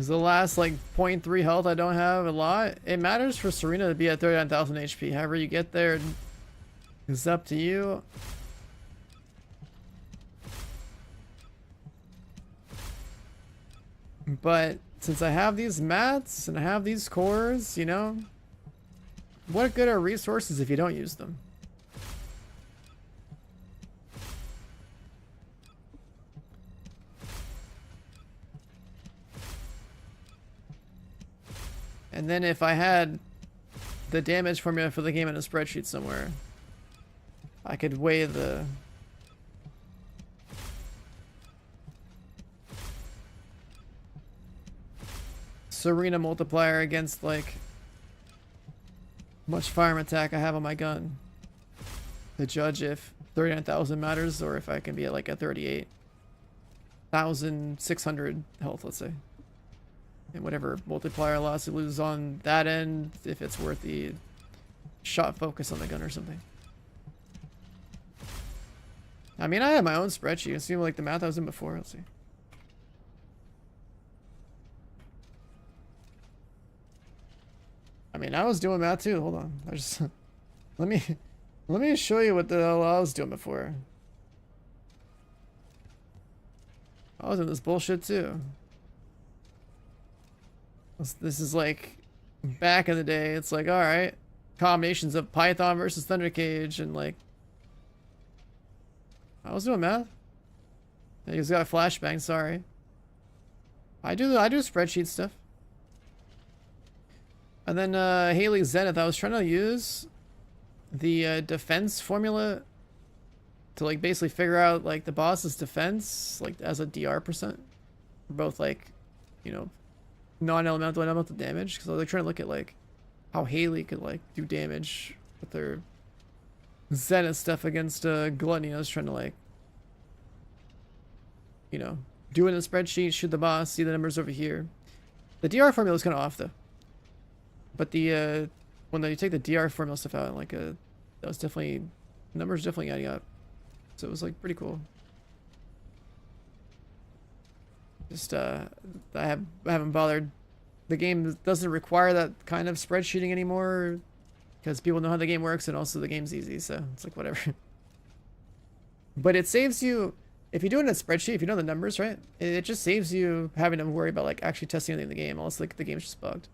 Because the last like 0.3 health I don't have a lot. It matters for Serena to be at 39,000 HP. However you get there is up to you. But since I have these mats and I have these cores, you know, what good are resources if you don't use them? And then if I had the damage formula for the game in a spreadsheet somewhere, I could weigh the Serena multiplier against like how much firearm attack I have on my gun to judge if 39,000 matters or if I can be at like a 38,600 health, let's say. And whatever multiplier loss you lose on that end, if it's worth the shot focus on the gun or something. I mean, I have my own spreadsheet. It seemed like the math I was in before. Let's see. I mean, I was doing math too. Hold on. I just let me show you what the hell I was doing before. I was in this bullshit too. This is like back in the day. It's like, all right, combinations of Python versus Thundercage, and like I was doing math. I just got a flashbang. Sorry. I do spreadsheet stuff. And then Haley Zenith, I was trying to use the defense formula to like basically figure out like the boss's defense like as a DR percent for both like, you know, non-elemental and elemental damage, because I was like trying to look at like how Haley could like do damage with her Zenith stuff against Gluttony. I was trying to like, you know, do it in a spreadsheet, shoot the boss, see the numbers over here. The DR formula is kind of off though, but the when you take the DR formula stuff out, like that was definitely, numbers definitely adding up, so it was like pretty cool. Just I haven't bothered. The game doesn't require that kind of spreadsheeting anymore because people know how the game works, and also the game's easy, so it's like whatever. But it saves you if you do it in a spreadsheet. If you know the numbers, right? It just saves you having to worry about like actually testing anything in the game, unless like the game's just bugged.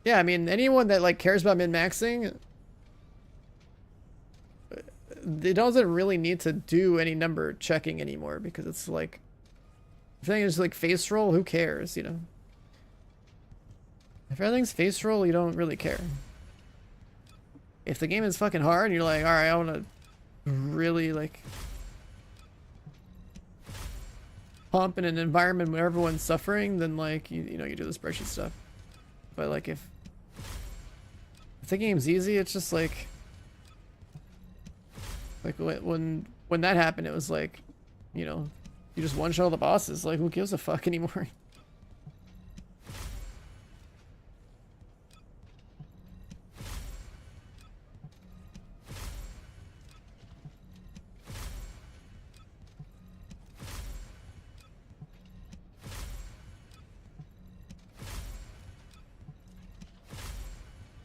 Yeah, I mean, anyone that like cares about min-maxing, it doesn't really need to do any number checking anymore, because it's like, if everything is like face roll, who cares, you know? If everything's face roll, you don't really care. If the game is fucking hard and you're like, alright, I want to really like pump in an environment where everyone's suffering, then like, you know, you do the spreadsheet stuff. But like if the game's easy, it's just like when that happened, it was like, you know, you just one-shot all the bosses. Like, who gives a fuck anymore?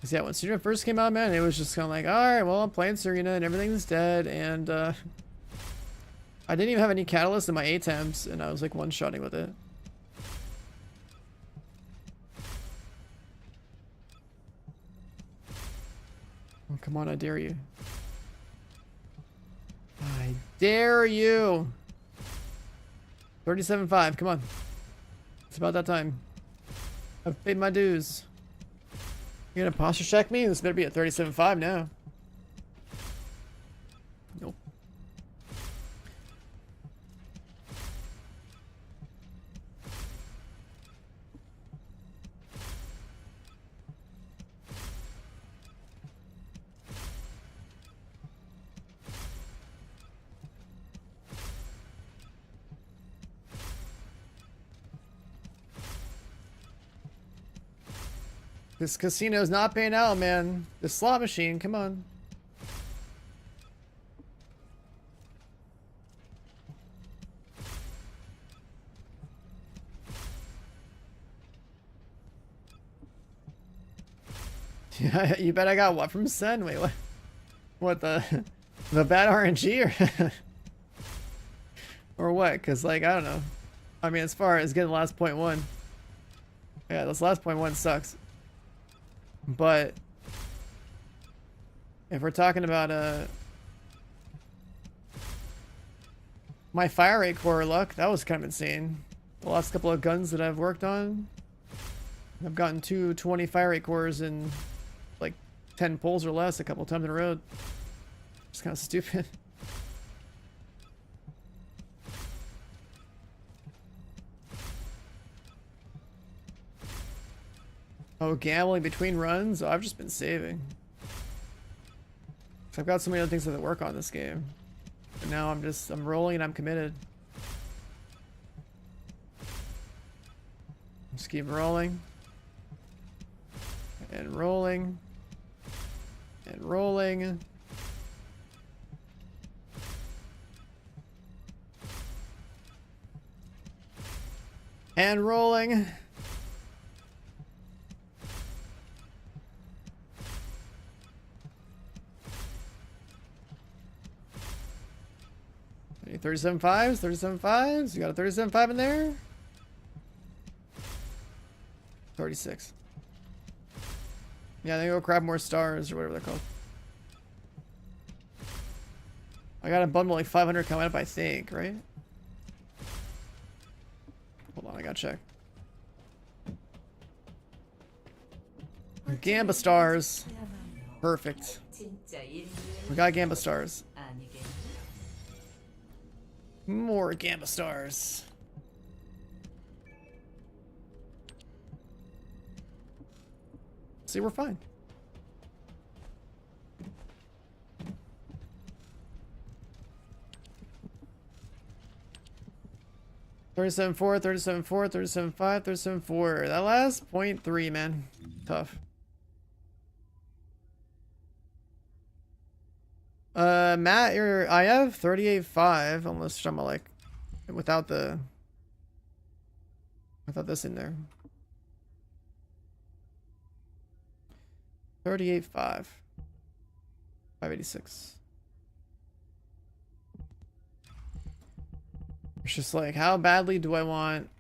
Cause yeah, when Serena first came out, man, it was just kind of like, all right, well, I'm playing Serena and everything's dead, and I didn't even have any catalyst in my ATEMs, and I was like one-shotting with it. Oh, come on, I dare you. I dare you. 37.5, come on. It's about that time. I've paid my dues. You're gonna posture check me? This better be at 37.5 now. Nope. This casino's not paying out, man. The slot machine, come on. You bet I got what from Sen? Wait, what? What, the bad RNG or what? Because, like, I don't know. I mean, as far as getting the last .1. Yeah, this last .1 sucks. But if we're talking about my fire rate core luck, that was kind of insane. The last couple of guns that I've worked on, I've gotten 220 fire rate cores in like 10 pulls or less a couple times in a row. It's kind of stupid. Oh, gambling between runs? Oh, I've just been saving. I've got so many other things to work on this game. But now I'm rolling and I'm committed. Just keep rolling. And rolling. And rolling. And rolling. Any 37 fives? 37 fives? You got a 37 5 in there? 36. Yeah, then go grab more stars or whatever they're called. I got a bundle like 500 coming up, I think, right? Hold on, I gotta check. Gamba stars. Perfect. We got Gamba stars. More Gamba stars. See, we're fine. $37.4, $37.4, $37.5, $37.4. That last 0.3, man. Tough. Matt, I have 38.5 almost. I'm like, without this in there. 38.5. 586. It's just like, how badly do I want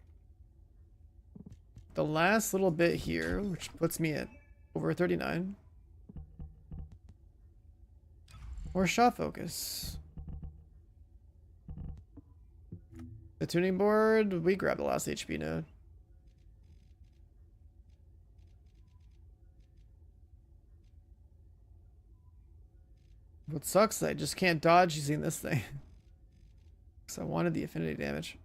the last little bit here, which puts me at over 39. Or shot focus. The tuning board, we grab the last HP node. What sucks is I just can't dodge using this thing. Because I wanted the affinity damage.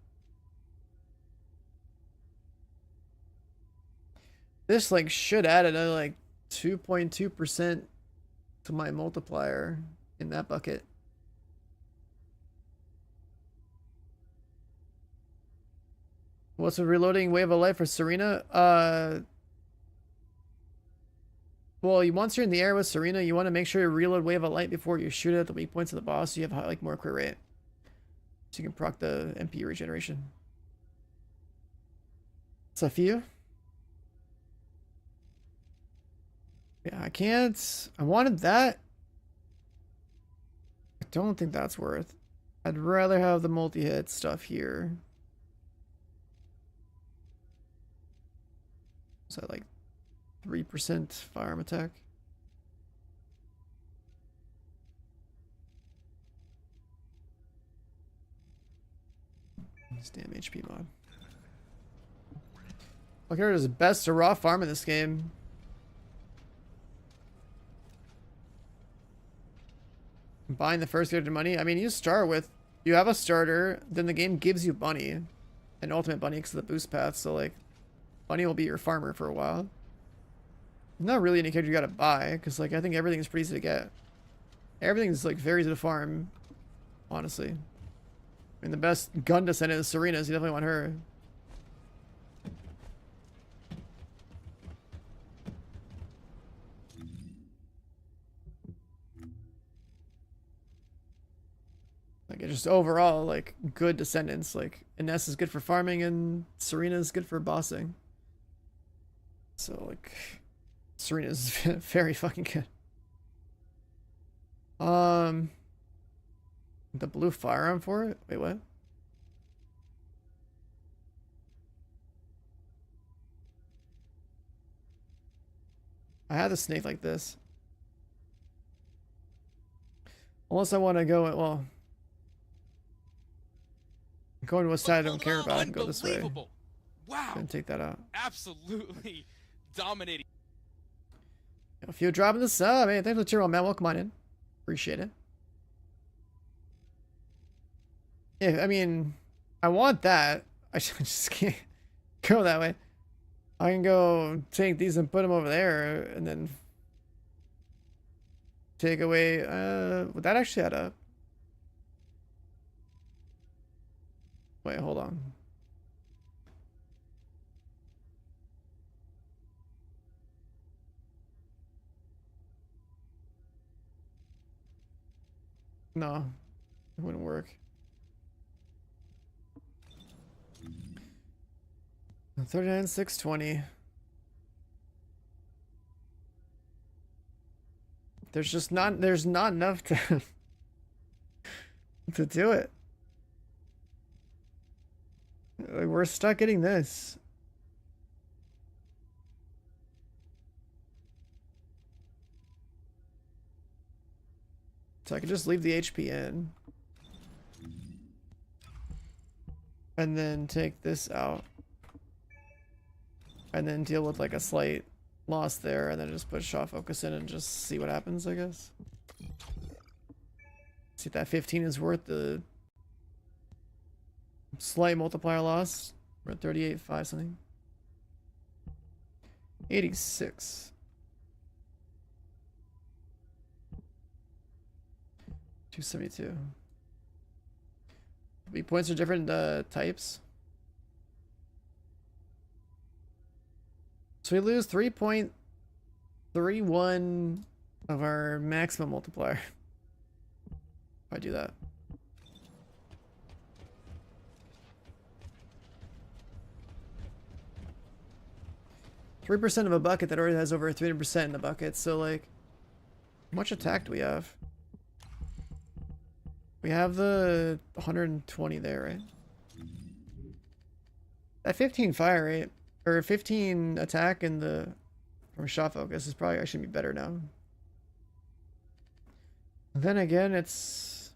This like should add another like 2.2% to my multiplier in that bucket. What's with reloading Wave of Light for Serena? Well, once you're in the air with Serena, you want to make sure you reload Wave of Light before you shoot it at the weak points of the boss, so you have like more crit rate. So you can proc the MP regeneration. Sophia? Yeah, I can't. I wanted that. I don't think that's worth. I'd rather have the multi-hit stuff here. Is that like 3% firearm attack? This damn HP mod. Look here, is best to raw farm in this game. Buying the first character money. I mean, you start with, you have a starter, then the game gives you bunny, an ultimate bunny because of the boost path. So like, bunny will be your farmer for a while. Not really any character you gotta buy, because like I think everything's pretty easy to get. Everything's like very easy to farm, honestly. I mean, the best gun descendant is Serena's. You definitely want her. Like, it's just overall, like, good descendants. Like, Ines is good for farming, and Serena is good for bossing. So, like, Serena's very fucking good. The blue firearm for it? Wait, what? I had the snake like this. Unless I want to go, well, going to a side I don't care about, I can go this way. Unbelievable. Wow. And take that out. Absolutely dominating. If you're dropping the sub, hey, thanks for the tier 1, man. Welcome on in. Appreciate it. Yeah, I mean, I want that. I just can't go that way. I can go take these and put them over there and then take away, would that actually add up? Wait, hold on. No, it wouldn't work. 39,620. There's not enough to to do it. Like, we're stuck getting this. So I could just leave the HP in. And then take this out. And then deal with like a slight loss there, and then just put shot focus in and just see what happens, I guess. See if that 15 is worth the slight multiplier loss. We're at 38.5 something. 86. 272. B points are different types. So we lose 3.31 of our maximum multiplier. If I do that. %3 of a bucket that already has over 300% in the bucket. So like, how much attack do we have? We have the 120 there, right? That 15 fire rate, or 15 attack in the from shot focus is probably actually be better now. Then again, it's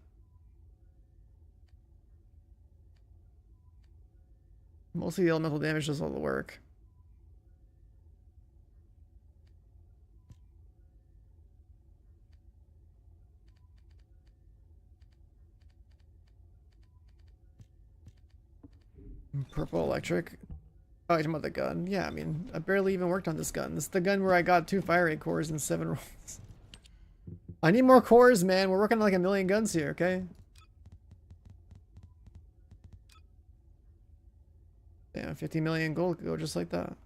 mostly the elemental damage does all the work. Purple electric. Oh, you're talking about the gun? Yeah, I mean, I barely even worked on this gun. This is the gun where I got 2 fire rate cores in 7 rolls. I need more cores, man. We're working on like a million guns here, okay? Damn, 50 million gold could go just like that.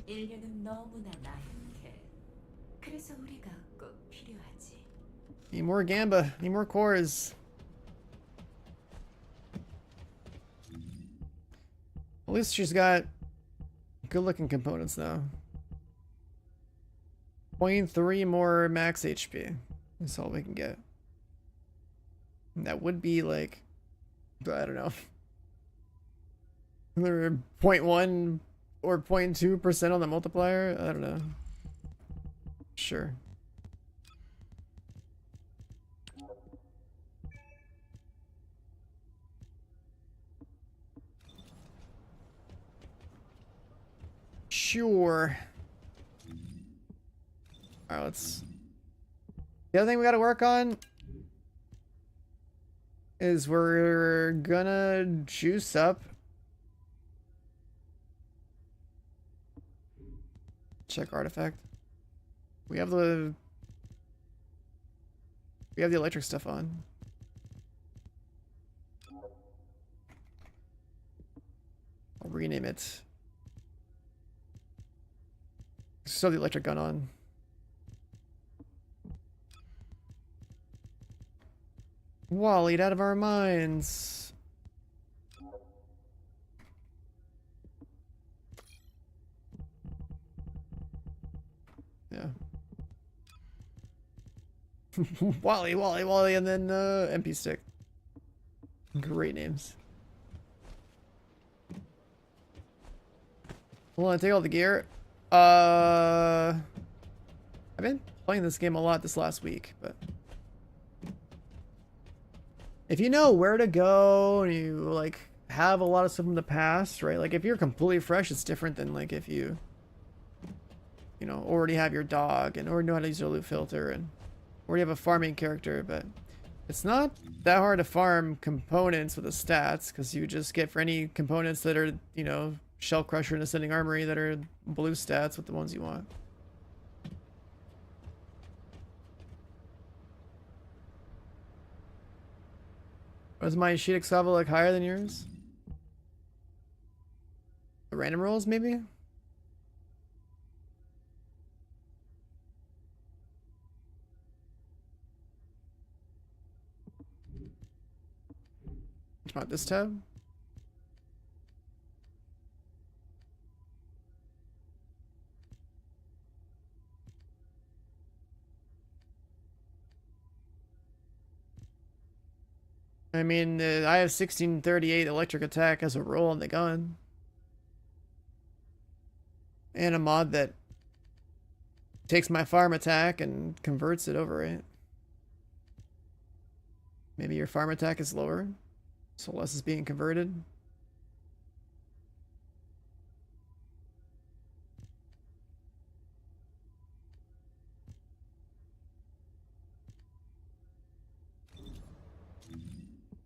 인류는 너무나 나약해. 그래서 우리가 꼭 필요하지. Need more gamba. Need more cores. At least she's got good looking components now. 0.3 more max HP. That's all we can get. And that would be like, I don't know. Another 0.1 or 0.2% on the multiplier? I don't know. Sure. Sure. Alright, let's... The other thing we gotta work on is we're gonna juice up. Check artifact. We have the electric stuff on. I'll rename it. Still the electric gun on. Wallied out of our minds. Wally, Wally, Wally, and then MP Stick. Great names. Well, I take all the gear. I've been playing this game a lot this last week, but if you know where to go and you like have a lot of stuff from the past, right? Like if you're completely fresh, it's different than like if you know, already have your dog and already know how to use your loot filter and already have a farming character. But it's not that hard to farm components with the stats, because you just get for any components that are, you know, Shell Crusher and Ascending Armory that are blue stats with the ones you want. Was my sheet Excava like higher than yours? The random rolls, maybe? Which about this tab? I mean, I have 1638 electric attack as a roll on the gun. And a mod that takes my farm attack and converts it over it. Maybe your farm attack is lower, so less is being converted.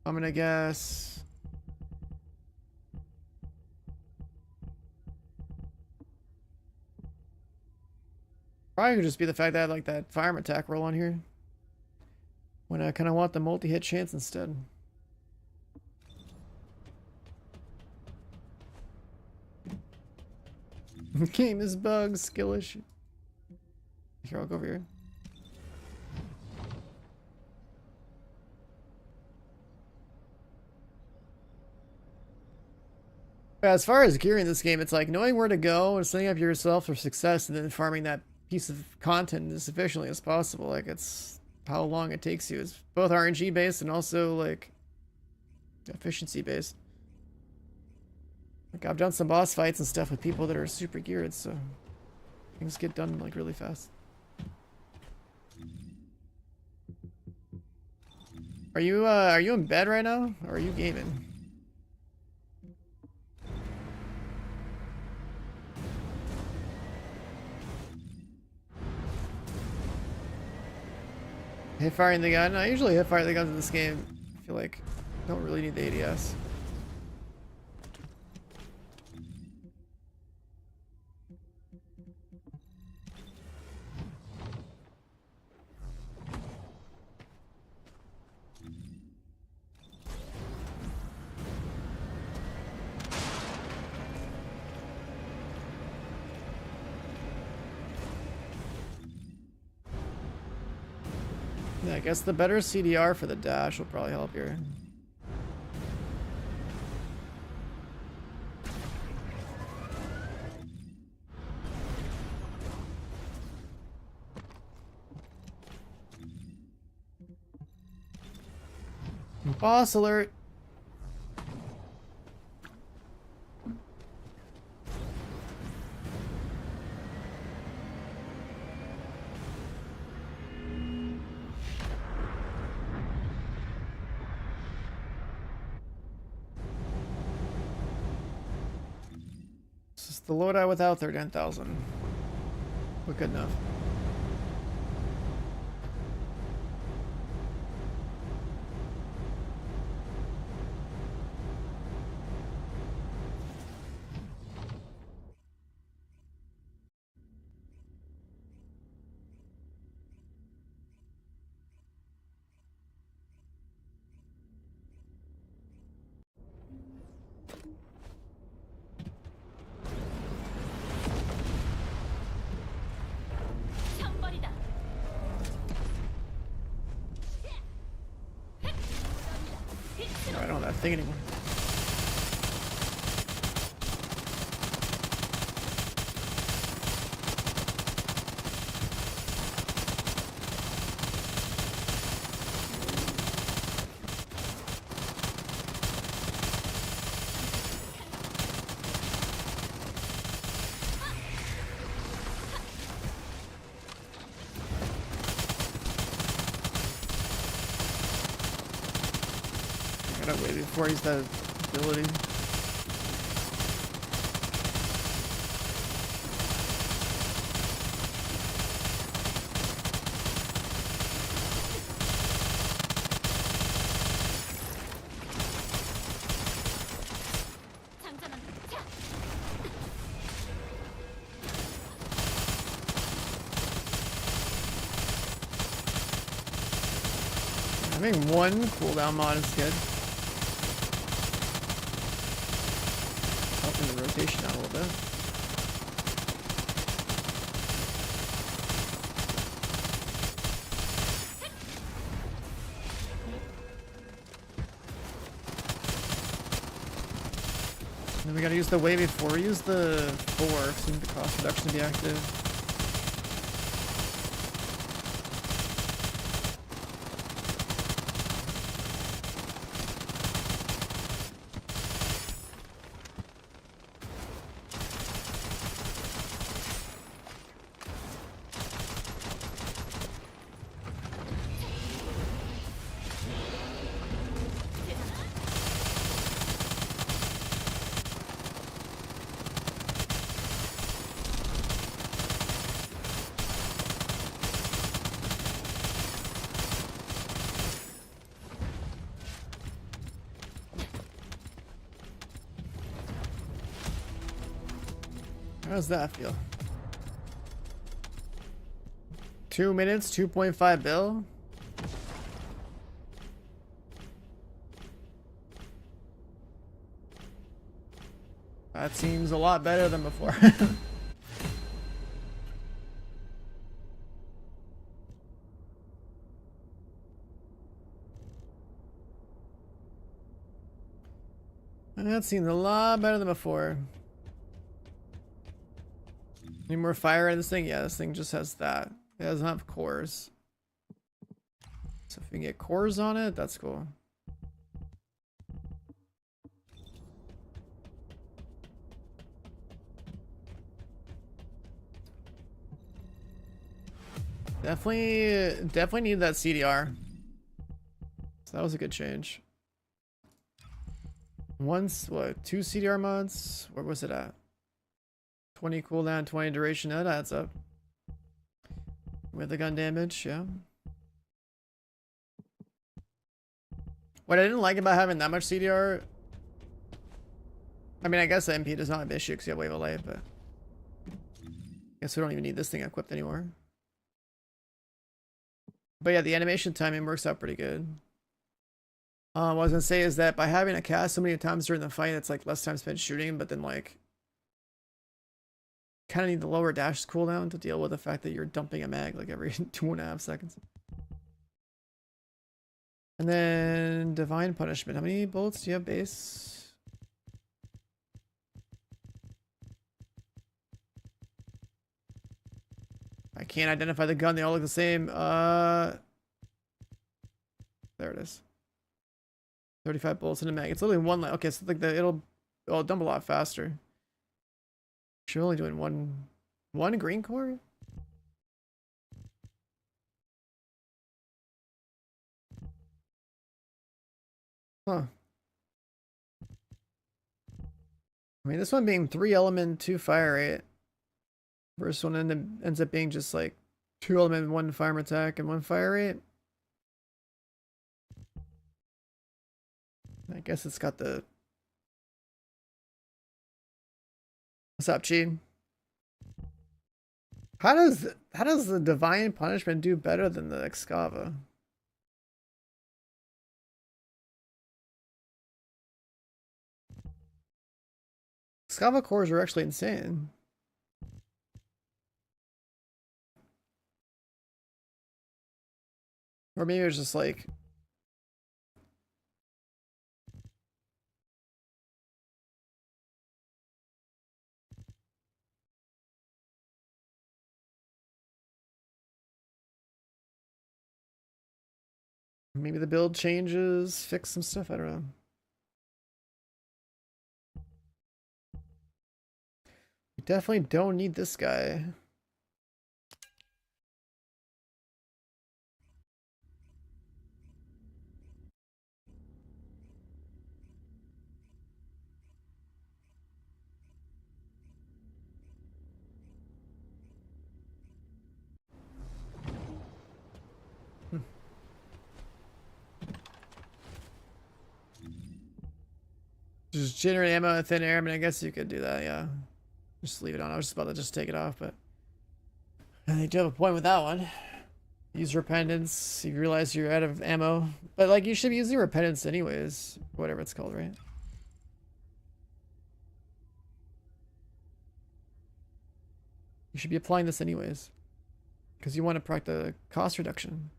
I'm gonna guess probably could just be the fact that I have like that farm attack roll on here when I kind of want the multi-hit chance instead. Game is bugged, skill issue. Here, I'll go over here. As far as gearing this game, it's like knowing where to go and setting up yourself for success and then farming that piece of content as efficiently as possible. Like, it's how long it takes you. It's both RNG based and also like efficiency based. Like, I've done some boss fights and stuff with people that are super geared, so things get done like really fast. Are you in bed right now, or are you gaming? Hip firing the gun? I usually hip fire the guns in this game. I feel like I don't really need the ADS. Yeah, I guess the better CDR for the dash will probably help here. Boss alert! This is the loadout without 39,000. But good enough. I don't have that thing anymore. Gotta wait before I use that ability. Having one cooldown mod is good. Helping the rotation out a little bit. Then we gotta use the way before we use the 4, because we need the cost reduction to be active. How does that feel? 2 minutes, 2.5 bill? That seems a lot better than before. That seems a lot better than before. Any more fire in this thing? Yeah, this thing just has that. It doesn't have cores. So if we can get cores on it, that's cool. Definitely need that CDR. So that was a good change. Once, what, 2 CDR mods? Where was it at? 20 cooldown, 20 duration, that adds up. With the gun damage, yeah. What I didn't like about having that much CDR, I mean, I guess the MP does not have an issue because you have Wave of Light, but I guess we don't even need this thing equipped anymore. But yeah, the animation timing works out pretty good. What I was gonna say is that by having a cast so many times during the fight, it's like less time spent shooting, but then like kind of need the lower dash cooldown to deal with the fact that you're dumping a mag like every 2.5 seconds. And then Divine Punishment. How many bullets do you have base? I can't identify the gun. They all look the same. There it is. 35 bullets in a mag. It's literally one. Okay, so like it'll dump a lot faster. You're only doing one green core? Huh. I mean, this one being 3 element, 2 fire rate. First one ends up being just like 2 element, 1 firearm attack, and 1 fire rate. I guess it's got the... What's up, Chi? How does the Divine Punishment do better than the Excava? Excava cores are actually insane. Or maybe it was just like... Maybe the build changes, fix some stuff, I don't know. We definitely don't need this guy. Just generate ammo in thin air. I mean, I guess you could do that, yeah. Just leave it on. I was just about to just take it off, but I think you have a point with that one. Use repentance. You realize you're out of ammo, but like you should be using repentance anyways, whatever it's called, right? You should be applying this anyways, because you want to practice the cost reduction.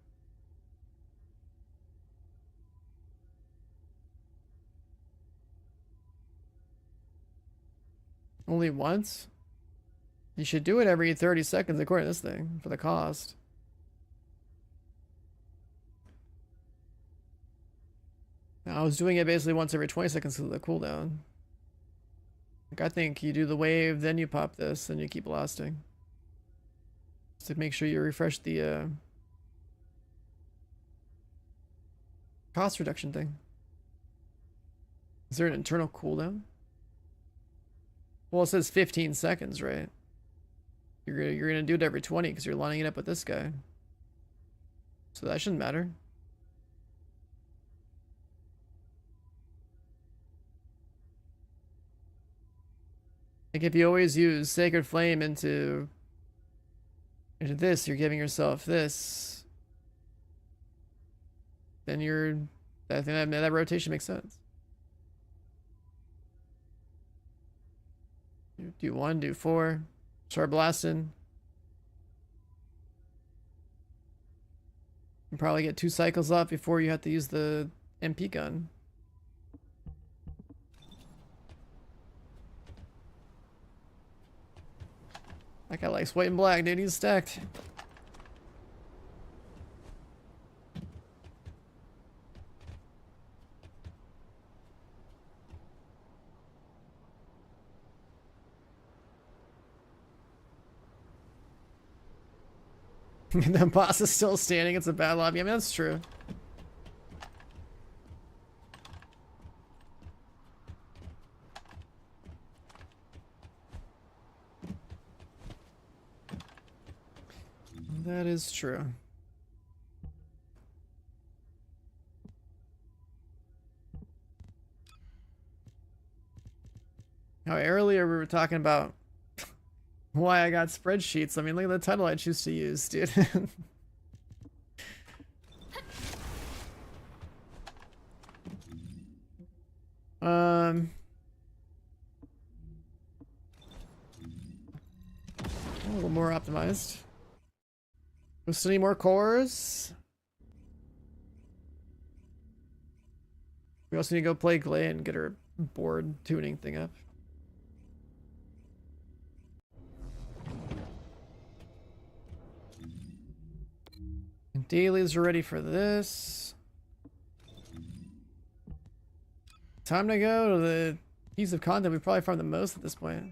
Only once? You should do it every 30 seconds according to this thing for the cost. Now, I was doing it basically once every 20 seconds because of the cooldown. Like, I think you do the wave, then you pop this, and you keep blasting. Just to make sure you refresh the cost reduction thing. Is there an internal cooldown? Well, it says 15 seconds, right? You're gonna do it every 20 because you're lining it up with this guy. So that shouldn't matter. Like if you always use Sacred Flame into this, you're giving yourself this. Then I think that rotation makes sense. Do 1, do 4, start blasting. You probably get 2 cycles up before you have to use the MP gun. That guy likes white and black, dude. He's stacked. The boss is still standing. It's a bad lobby. I mean, that's true. That is true. Now, earlier we were talking about why I got spreadsheets. I mean, look at the title I choose to use, dude. A little more optimized. We still need more cores. We also need to go play Glay and get our board tuning thing up. And dailies are ready for this. Time to go to the piece of content we probably farmed the most at this point.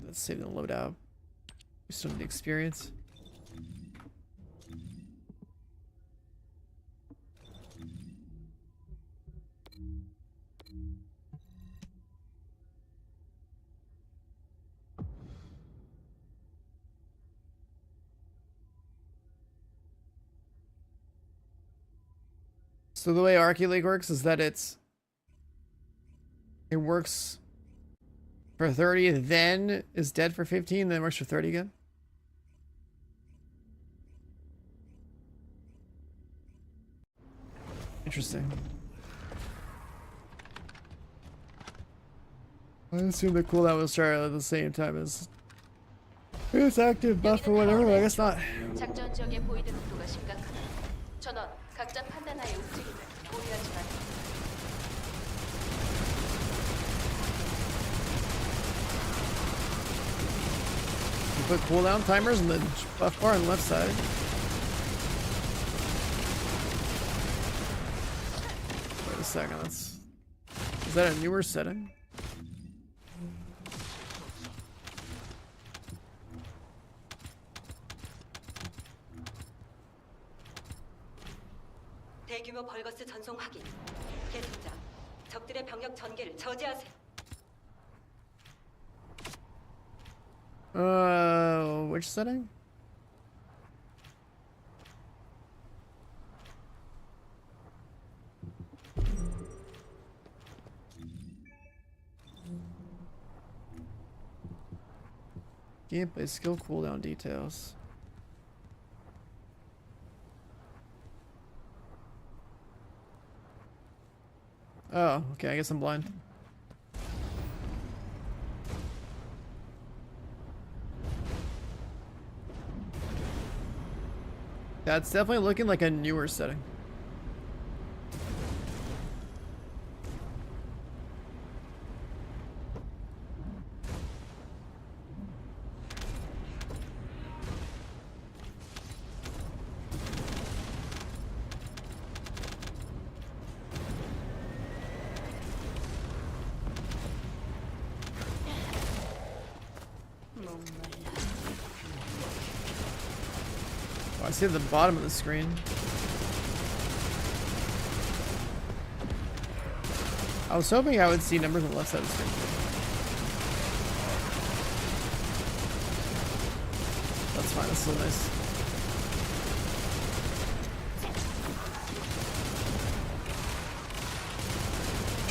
Let's save the loadout. We still need the experience. So the way Arcade League works is that it works for 30, then is dead for 15, then works for 30 again. Interesting. I assume the cooldown will start at the same time as its active buff or whatever, but I guess not. 작전 지역의 보이드 속도가 심각하다. 전원 각자 판단하에 움직임을 무리하지 마라. You put cooldown timers in the buff bar on the left side. Wait a second, is that a newer setting? 대규모 벌거스 전송 확인. 계속자, 적들의 병력 전개를 저지하세요. Which setting? Gameplay skill cooldown details. Oh, okay, I guess I'm blind. That's definitely looking like a newer setting. Oh, I see at the bottom of the screen. I was hoping I would see numbers on the left side of the screen. That's fine, that's still nice.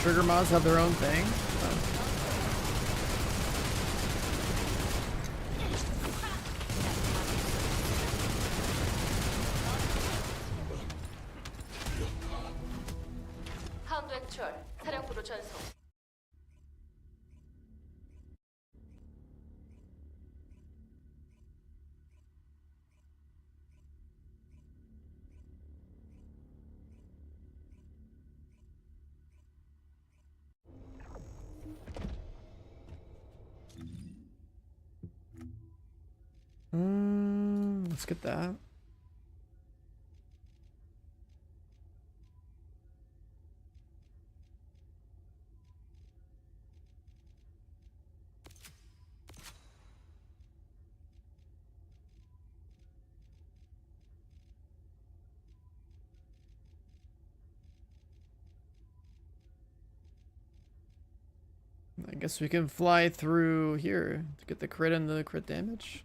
Trigger mods have their own thing. Oh. 하운드 액추얼, 사령부로 전송. Let's get that. I guess we can fly through here to get the crit and the crit damage.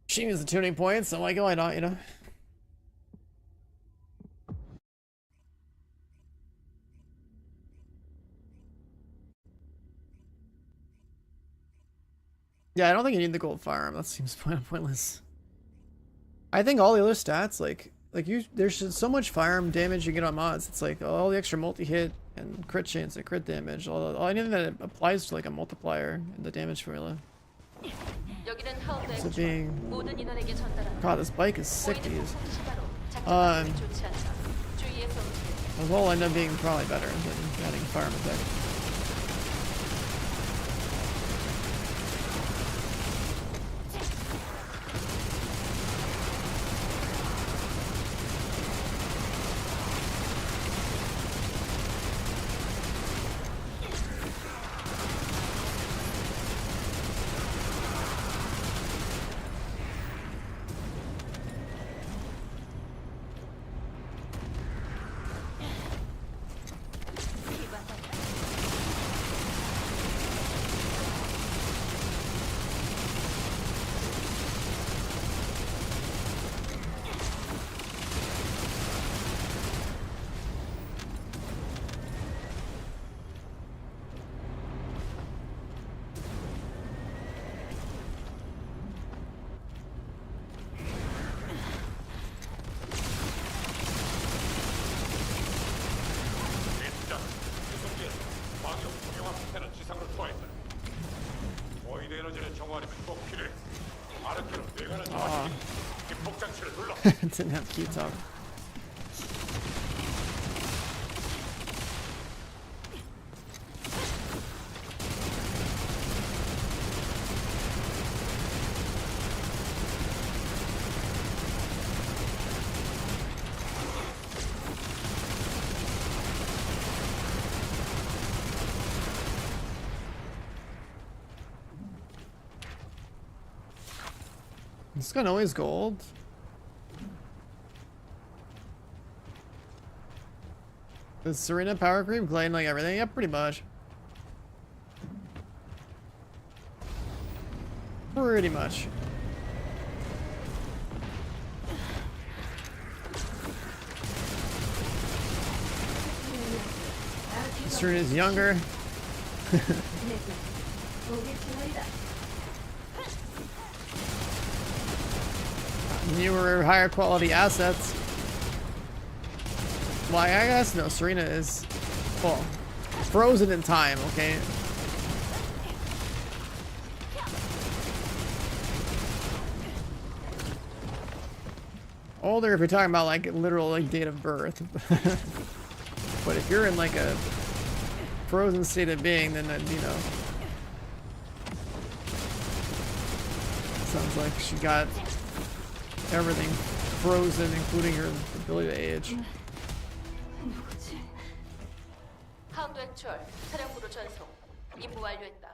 She needs the tuning points. I'm like, why not, you know? Yeah, I don't think you need the gold firearm. That seems pointless. I think all the other stats, like there's so much firearm damage you get on mods. It's like all the extra multi-hit and crit chance and crit damage. All anything that applies to like a multiplier in the damage formula. 여기는 하운드 So 액추얼. being 모든 인원에게 전달한다. God, this bike is sick to 보이드 use. 폭풍 심화로 작전 환경이 좋지 않다. 주의해서 움직여. The will end up being probably better than adding firearm attack. 일단 수송기에서 광역 중형화 부패는 지상으로 투하했다. 보이드 에너지를 정화하려면 꼭 필요해. 아르케로 뇌관을 정화시키고 기폭 장치를 눌러. Didn't have key talk. This gun always gold. Is Serena power creep gliding like everything? Yeah, pretty much. Pretty much. Serena's younger. Newer, higher quality assets. Well, I guess no, Serena is, well, frozen in time, okay? Older if you're talking about like literal like date of birth. But if you're in like a frozen state of being, then you know. Sounds like she got everything frozen, including her ability to age. 하운드 액츄얼, 사령부로 전송. 임무 완료했다.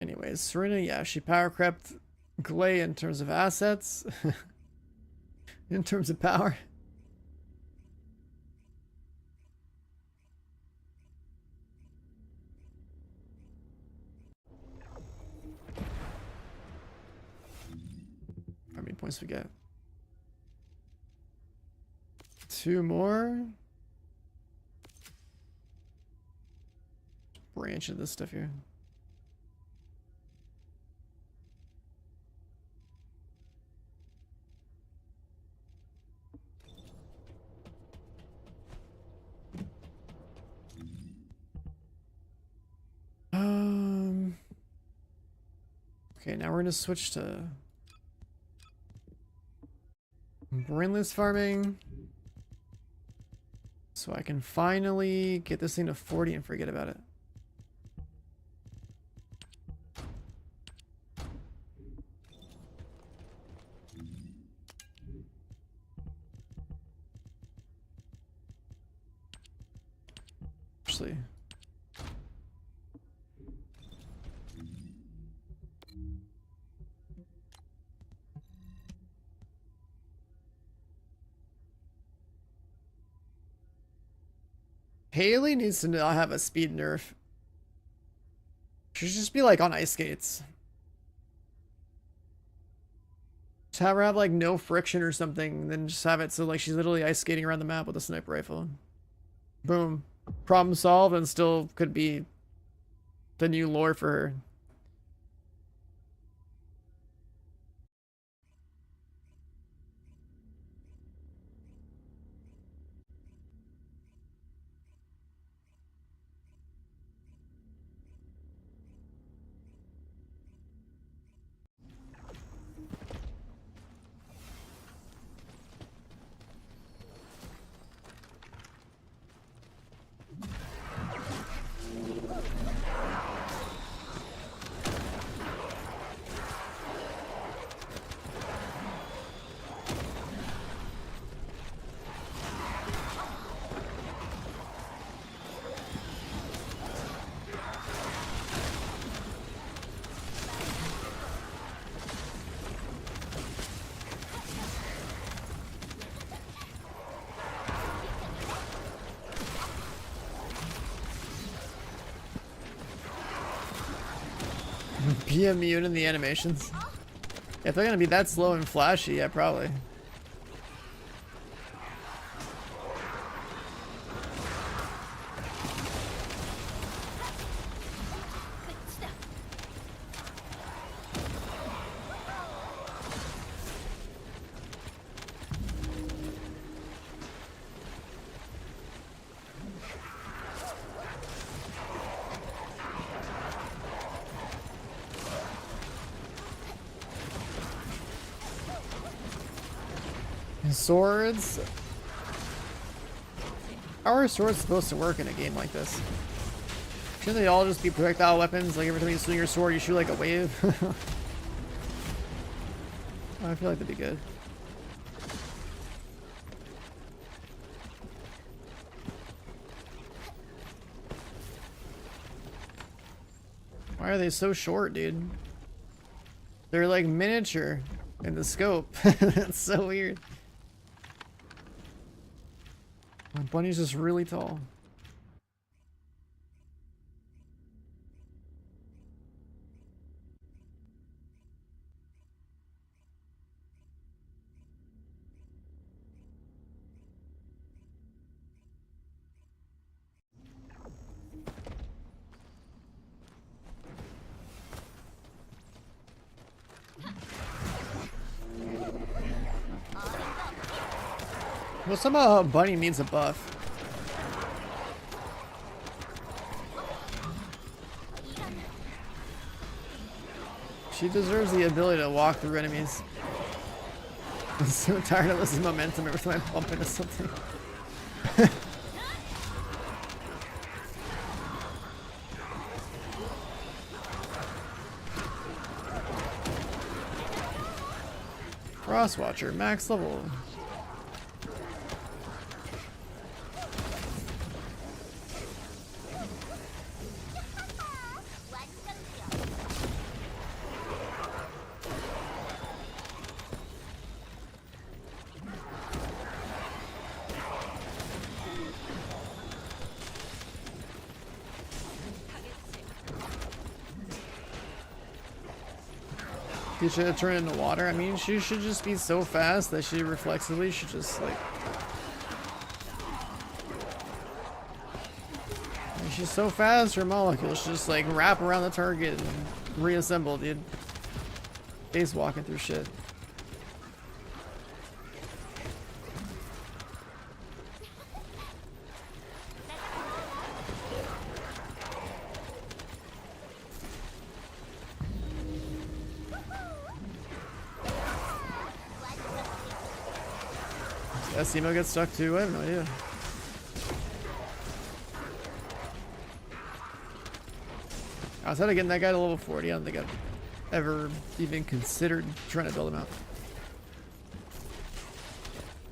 Anyways, Serena, yeah, she power crept Glay in terms of assets. In terms of power. How many points we get? 2 more. Branch of this stuff here. Okay, now we're gonna switch to brainless farming, so I can finally get this thing to 40 and forget about it. Actually, Haley needs to not have a speed nerf. She should just be like on ice skates. Just have her have like no friction or something, then just have it so like she's literally ice skating around the map with a sniper rifle. Boom. Problem solved, and still could be the new lore for her. Be immune in the animations. If they're gonna be that slow and flashy, yeah, probably. Swords. How are swords supposed to work in a game like this? Shouldn't they all just be projectile weapons? Like every time you swing your sword, you shoot like a wave? I feel like that'd be good. Why are they so short, dude? They're like miniature in the scope. That's so weird. My bunny's just really tall. Well, somehow bunny needs a buff. She deserves the ability to walk through enemies. I'm so tired of losing momentum every time I bump into something. Crosswatcher, max level. You should have turned into water. I mean, she should just be so fast that she reflexively should just like. I mean, she's so fast, her molecules should just like wrap around the target and reassemble, dude. Face walking through shit. Simo gets stuck too? I have no idea. Outside of getting that guy to level 40, I don't think I've ever even considered trying to build him out.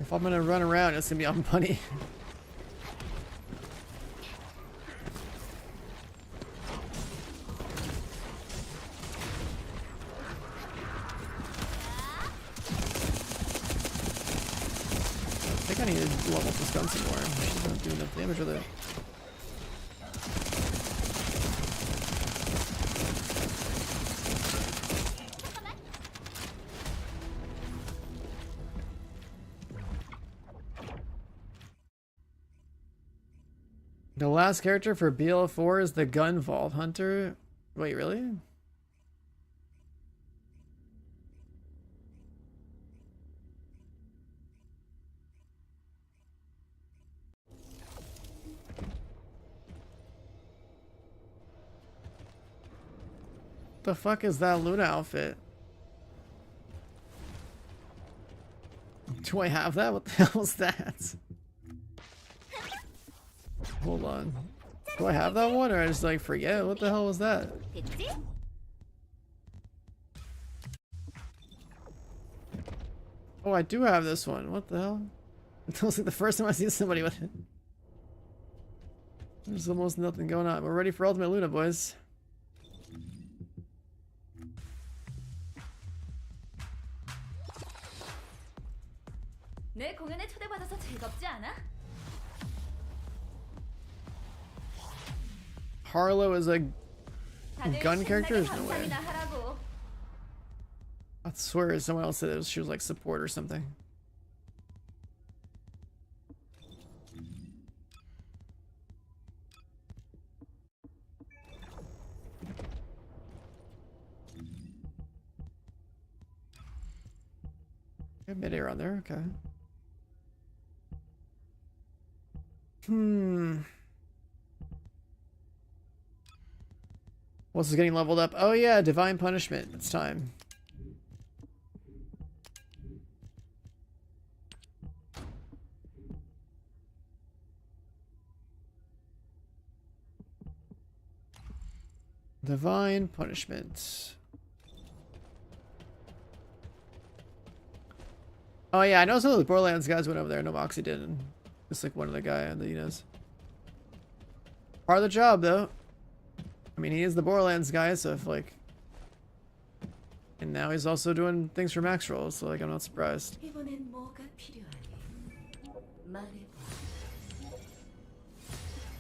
If I'm gonna run around, it's gonna be on bunny. I need to level up this gun some more. She's not doing enough damage with it. The last character for BL4 is the Gun Vault Hunter. Wait, really? The fuck is that Luna outfit? Do I have that? What the hell is that? Hold on. Do I have that one or I just like forget? What the hell was that? Oh, I do have this one. What the hell? It was like the first time I see somebody with it. There's almost nothing going on. We're ready for Ultimate Luna, boys. 내 공연에 초대받아서 즐겁지 않아? Harlow is a gun character? There's no way. I swear someone else said she was like support or something. Mid-air on there, okay. What's getting leveled up? Oh yeah, Divine Punishment. It's time. Divine Punishment. Oh yeah, I know some of the Borderlands guys went over there. No, Moxie didn't. Just like one other guy that he knows. Part of the job, though. I mean, he is the Borderlands guy, so if like... And now he's also doing things for Max Roll, so like I'm not surprised.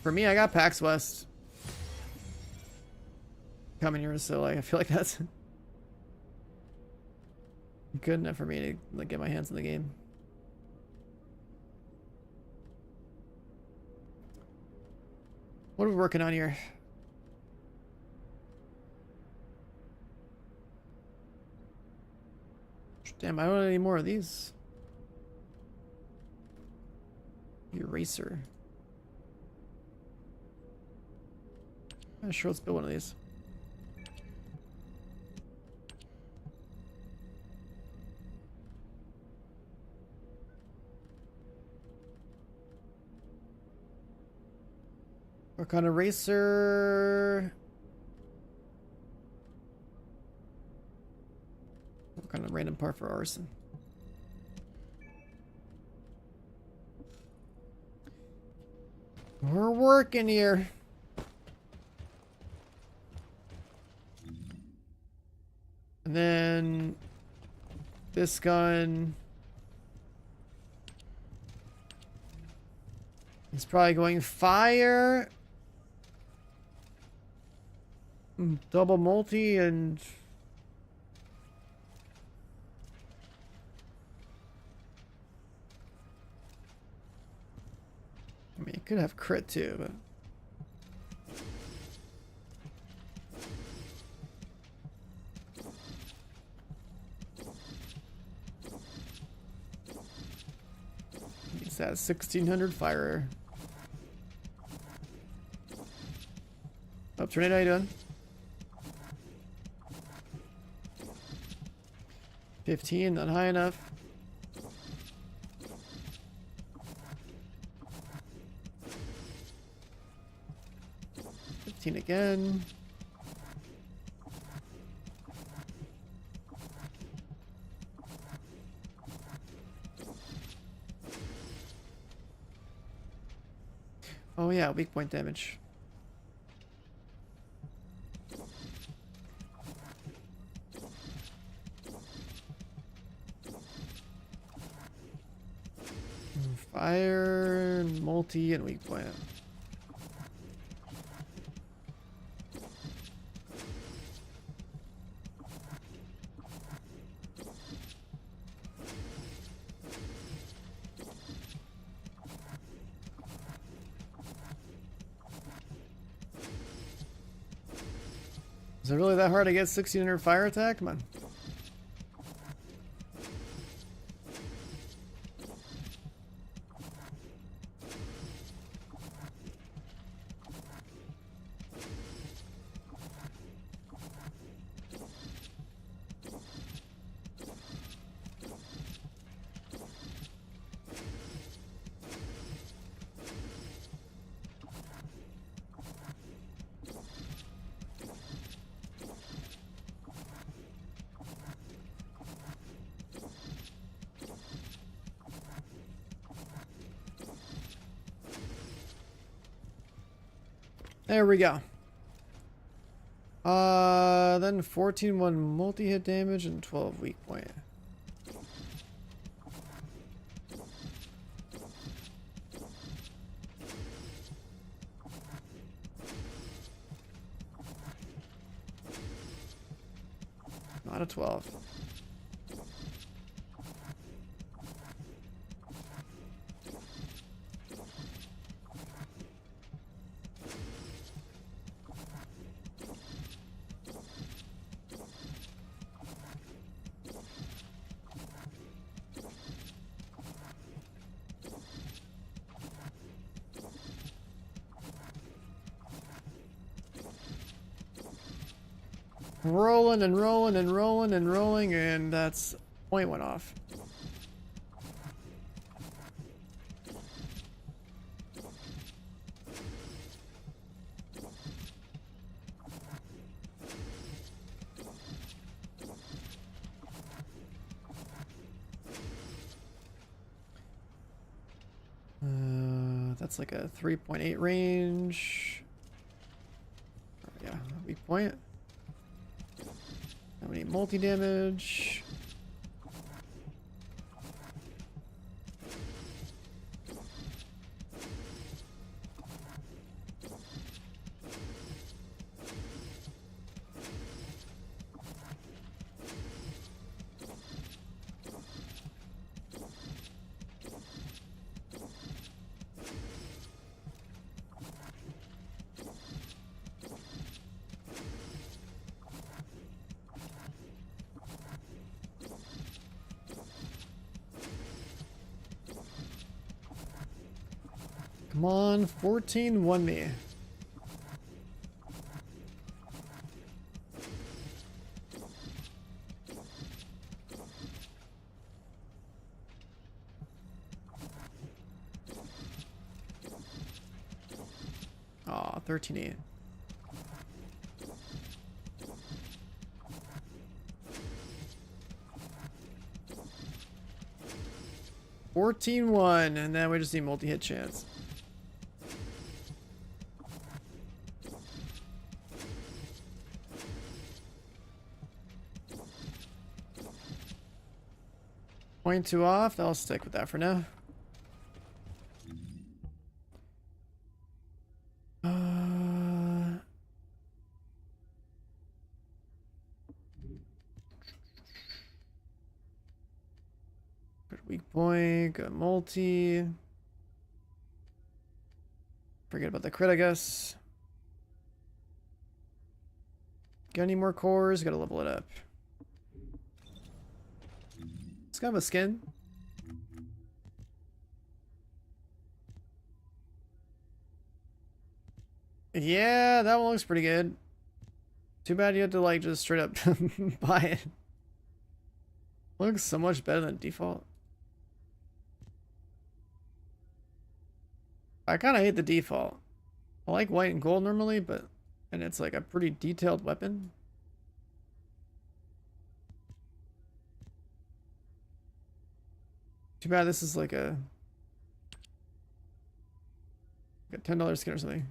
For me, I got PAX West coming here, so like I feel like that's good enough for me to like get my hands in the game. What are we working on here? Damn, I don't have any more of these. Eraser. Sure, let's build one of these. Work on eraser. Work on a random part for arson. We're working here. And then this gun is probably going fire, double multi, and I mean, it could have crit too, but it's that 1600 fire. Oh, Tornado, how you doing? 15, not high enough. 15 again. Oh yeah, weak point damage. Fire, multi, and weak point. Is it really that hard to get 1600 fire attack? Come on. There we go. Then 14-1 multi-hit damage and 12 weak point. Not a 12. Rolling and rolling and rolling and rolling, and that's point went off. That's like a 3.8 range. Yeah, weak point. How many multi damage? Come on, 14 won me. Aw, 13-8. $14-1, and then we just need multi-hit chance. Point 2 off, I'll stick with that for now. Weak point, got multi. Forget about the crit, I guess. Got any more cores? Gotta level it up. It's kind of a skin. Yeah, that one looks pretty good. Too bad you had to like just straight up buy it. Looks so much better than default. I kind of hate the default. I like white and gold normally, and it's like a pretty detailed weapon. Too bad this is like a $10 skin or something.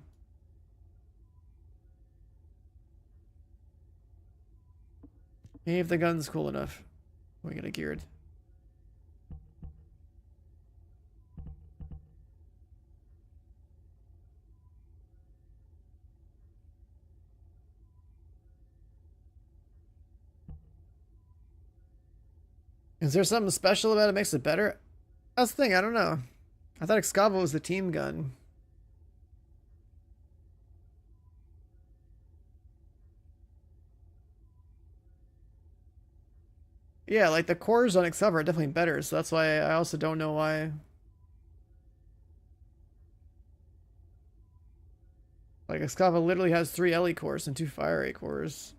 Maybe if the gun's cool enough, we get it geared. Is there something special about it that makes it better? That's the thing, I don't know. I thought Excava was the team gun. Yeah, like the cores on Excava are definitely better, so that's why I also don't know why. Like Excava literally has 3 LE cores and 2 fire rate cores.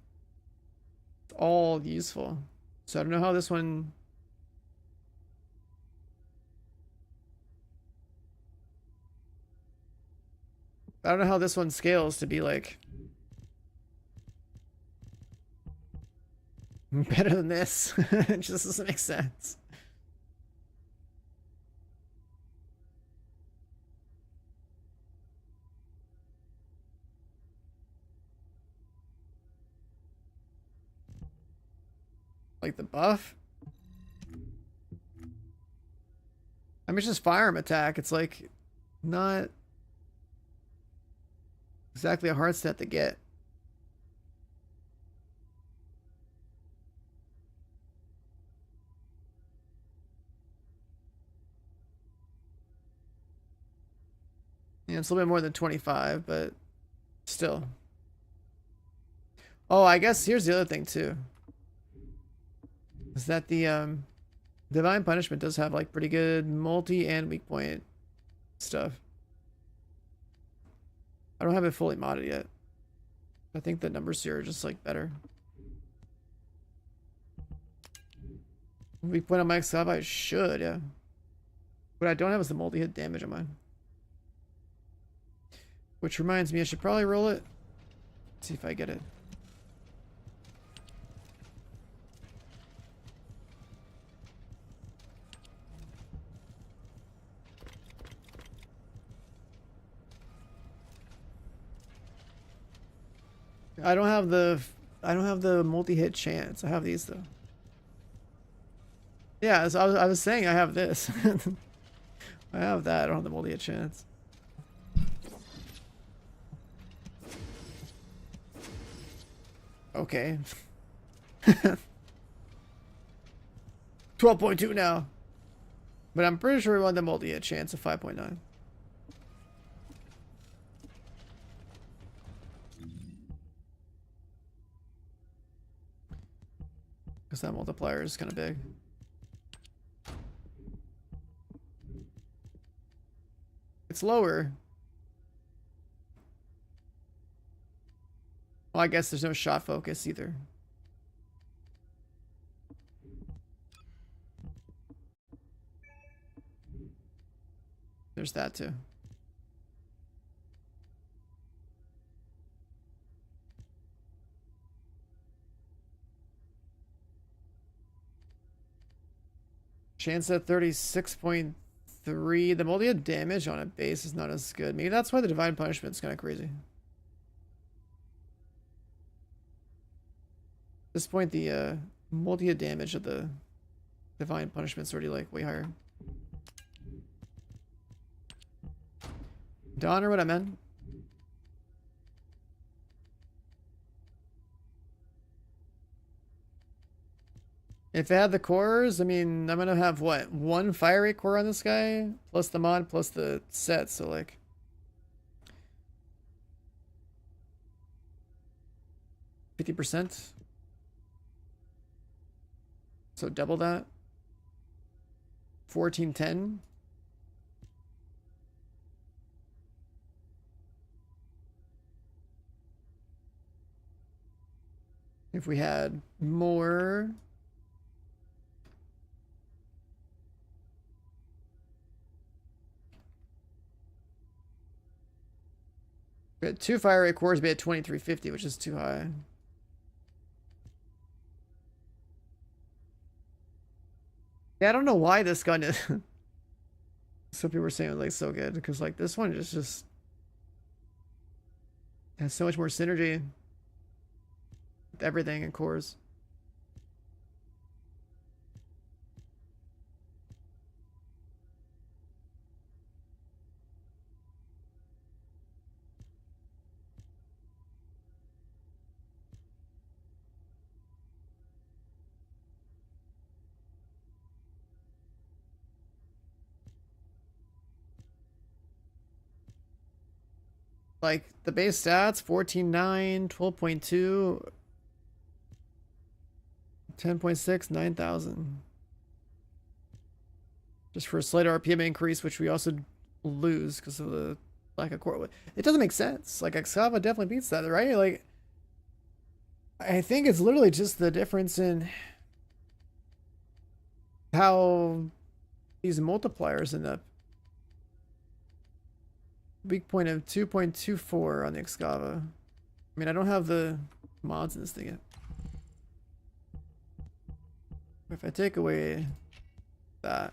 It's all useful. So I don't know how this one... I don't know how this one scales to be like better than this. It just doesn't make sense. Like the buff? I mean, it's just firearm attack. It's like not exactly a hard stat to get. Yeah, it's a little bit more than 25, but still. Oh, I guess here's the other thing too. Is that the Divine Punishment does have like pretty good multi and weak point stuff. I don't have it fully modded yet. I think the numbers here are just like better. Weak point on my Excava, I should, yeah. What I don't have is the multi-hit damage on mine. Which reminds me, I should probably roll it. See if I get it. I don't have the multi-hit chance. I have these though. Yeah, so I was saying I have this. I have that. I don't have the multi-hit chance. Okay. 12.2 now. But I'm pretty sure we want the multi-hit chance of 5.9. Because that multiplier is kind of big. it's lower. Well, I guess there's no shot focus either. There's that too. Chance at 36.3. The multi damage on a base is not as good. Maybe that's why the divine punishment's kind of crazy. At this point, the multi damage of the divine punishment's already like way higher. Don, or what I meant? If I had the cores, I mean, I'm gonna have what? One fire rate core on this guy, plus the mod, plus the set, so like 50%. So double that. 1410. If we had more. We had 2 fire rate cores, we had 2350, which is too high. Yeah, I don't know why this gun is. Some people were saying it was like so good, because like this one is just has so much more synergy with everything in cores. Like the base stats 14.9, 12.2, 10.6, 9,000. Just for a slight RPM increase, which we also lose because of the lack of core. It doesn't make sense. Like Excava definitely beats that, right? Like I think it's literally just the difference in how these multipliers end up. Weak point of 2.24 on the Excava. I mean, I don't have the mods in this thing yet. If I take away that.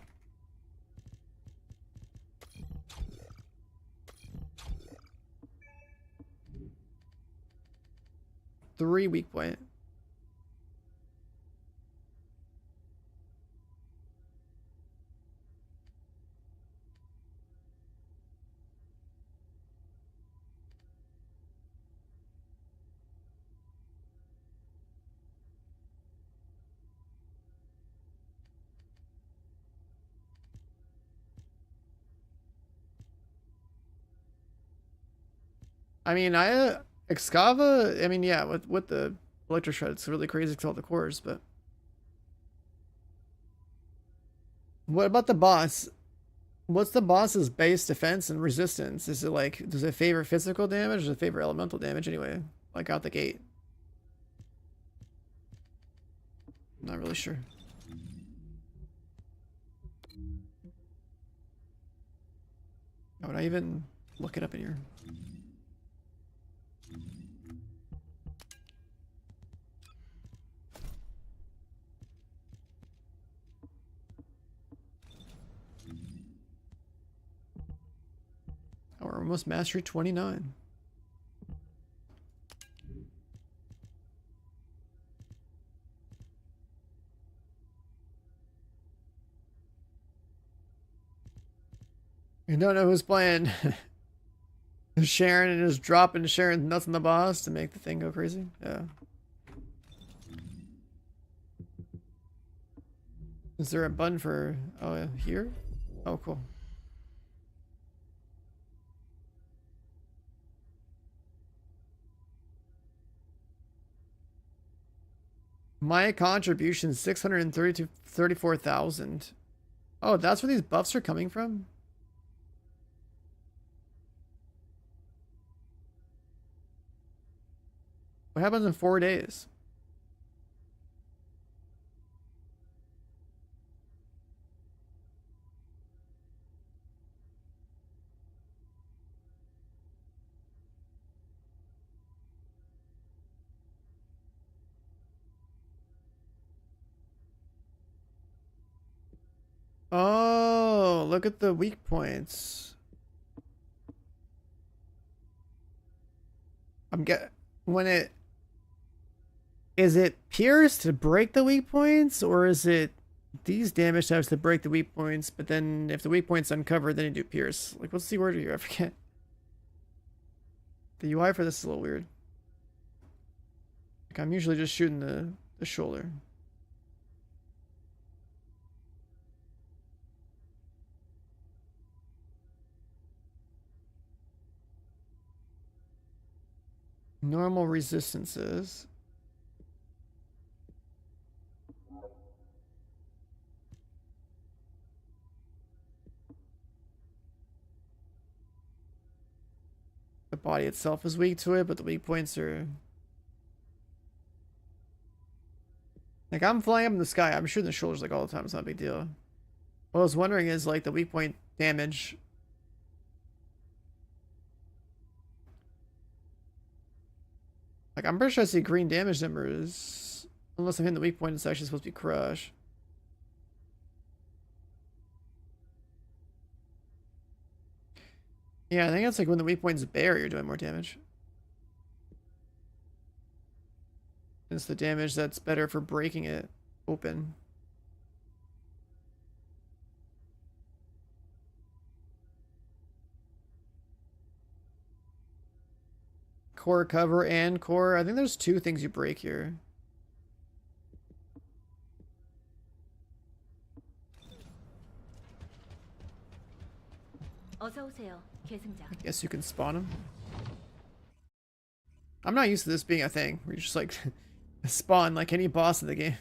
Three weak point. I mean, Excava, I mean, yeah, with the Electro Shred, it's really crazy because all the cores, but what about the boss? What's the boss's base defense and resistance? Is it like, does it favor physical damage or does it favor elemental damage anyway? Like out the gate? Not really sure. How would I even look it up in here? Oh, we're almost mastery 29. You don't know who's playing. Sharon and just dropping Sharon's nuts in the boss to make the thing go crazy. Yeah. Is there a button for here? Oh, cool. My contribution 634,000. Oh, that's where these buffs are coming from? What happens in 4 days? Oh, look at the weak points. When it is it pierce to break the weak points, or is it these damage types to break the weak points, but then if the weak point's uncovered, then you do pierce. Like, what's the order here? I forget. The UI for this is a little weird. Like, I'm usually just shooting the shoulder. Normal resistances. The body itself is weak to it, but the weak points are... Like, I'm flying up in the sky. I'm shooting the shoulders like all the time. It's not a big deal. What I was wondering is, like, the weak point damage... Like, I'm pretty sure I see green damage numbers. Unless I'm hitting the weak point, it's actually supposed to be crush. Yeah, I think that's like when the weak point's bare, you're doing more damage. It's the damage that's better for breaking it open. Core cover and core. I think there's 2 things you break here. I guess you can spawn them. I'm not used to this being a thing where you just like spawn like any boss in the game.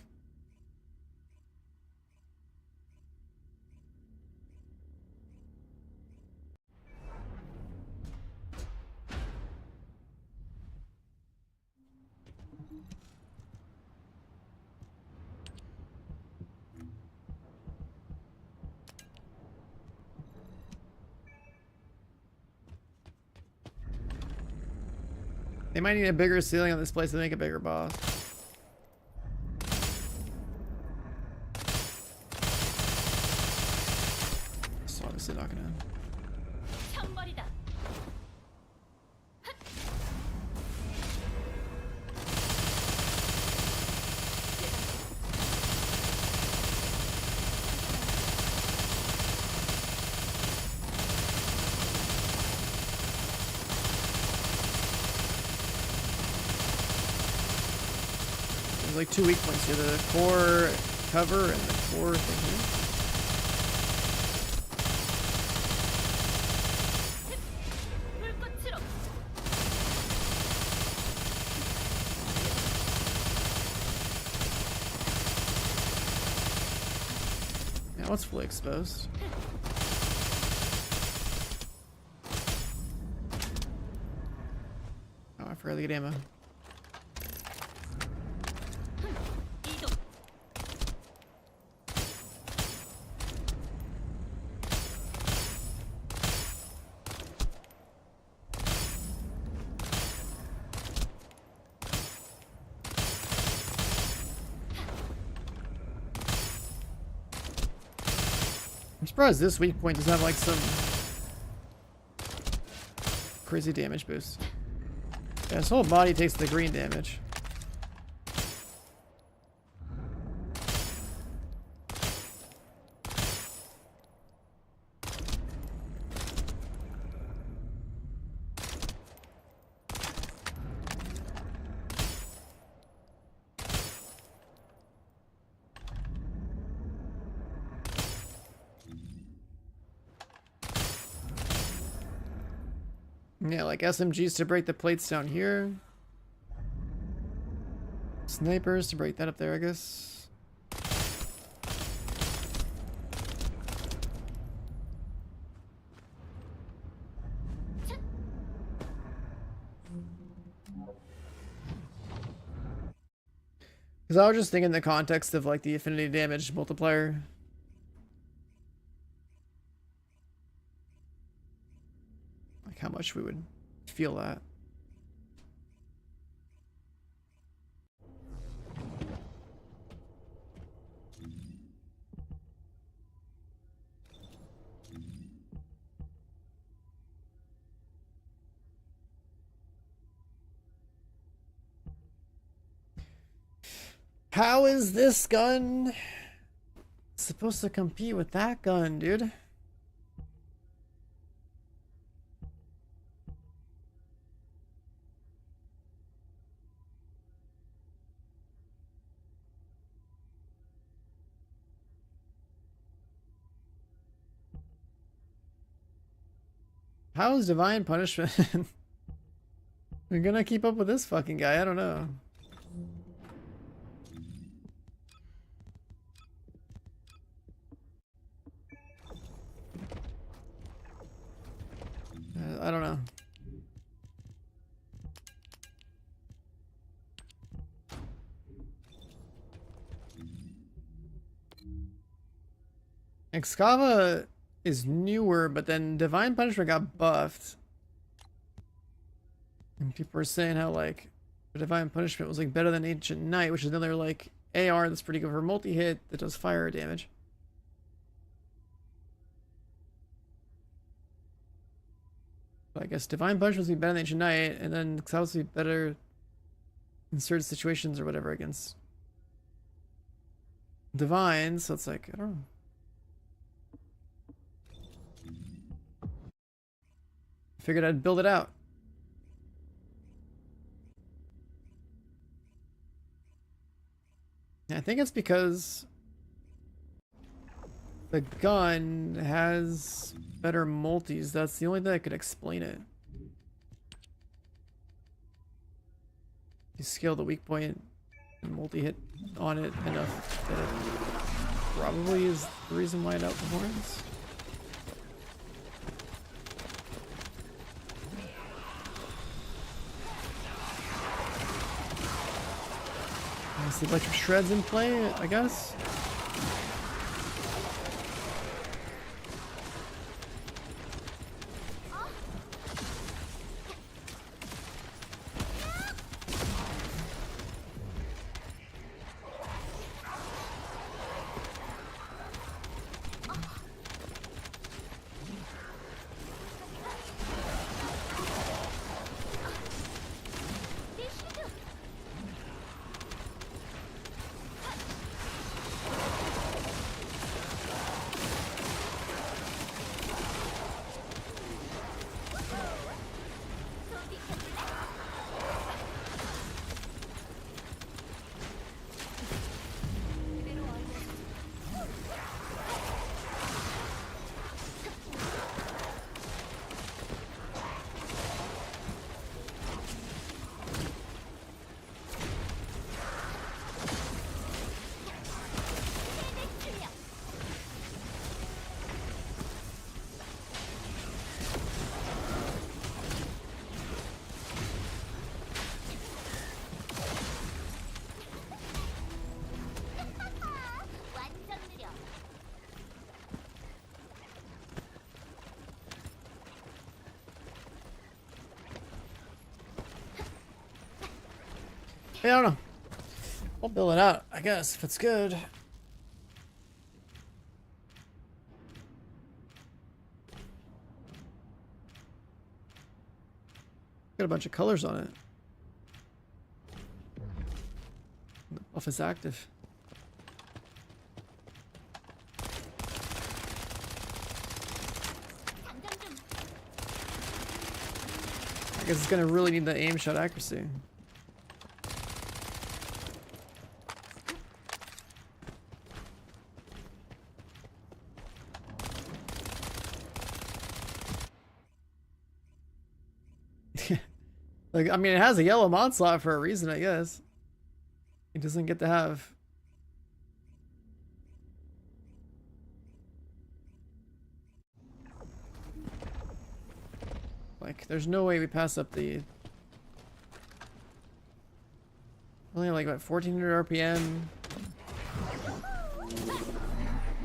They might need a bigger ceiling on this place to make a bigger boss. So obviously not gonna... Like 2 weak points here, the core cover and the core thing here. Now it's fully exposed. Oh, I forgot to get ammo. I'm surprised this weak point doesn't have like some crazy damage boost. Yeah, his whole body takes the green damage. Yeah, like SMGs to break the plates down here. Snipers to break that up there, I guess. Because I was just thinking in the context of like the affinity damage multiplier. Like how much we would feel that. How is this gun supposed to compete with that gun, dude? How is Divine Punishment? We're gonna keep up with this fucking guy, I don't know. I don't know. Excava is newer, but then Divine Punishment got buffed. And people were saying how like the Divine Punishment was like better than Ancient Knight, which is another like AR that's pretty good for multi-hit that does fire damage. But I guess Divine Punishment would be better than Ancient Knight, and then Excava would be better in certain situations or whatever against Divine, so it's like, I don't know. Figured I'd build it out. I think it's because the gun has better multis. That's the only thing that could explain it. You scale the weak point and multi-hit on it enough that it probably is the reason why it outperforms. The electric shreds in play, I guess. I don't know. I'll build it out, I guess, if it's good. Got a bunch of colors on it. The buff is active. I guess it's gonna really need the aim shot accuracy. Like, I mean, it has a yellow mod slot for a reason, I guess. It doesn't get to have. Like, there's no way we pass up the Only like what, 1400 RPM.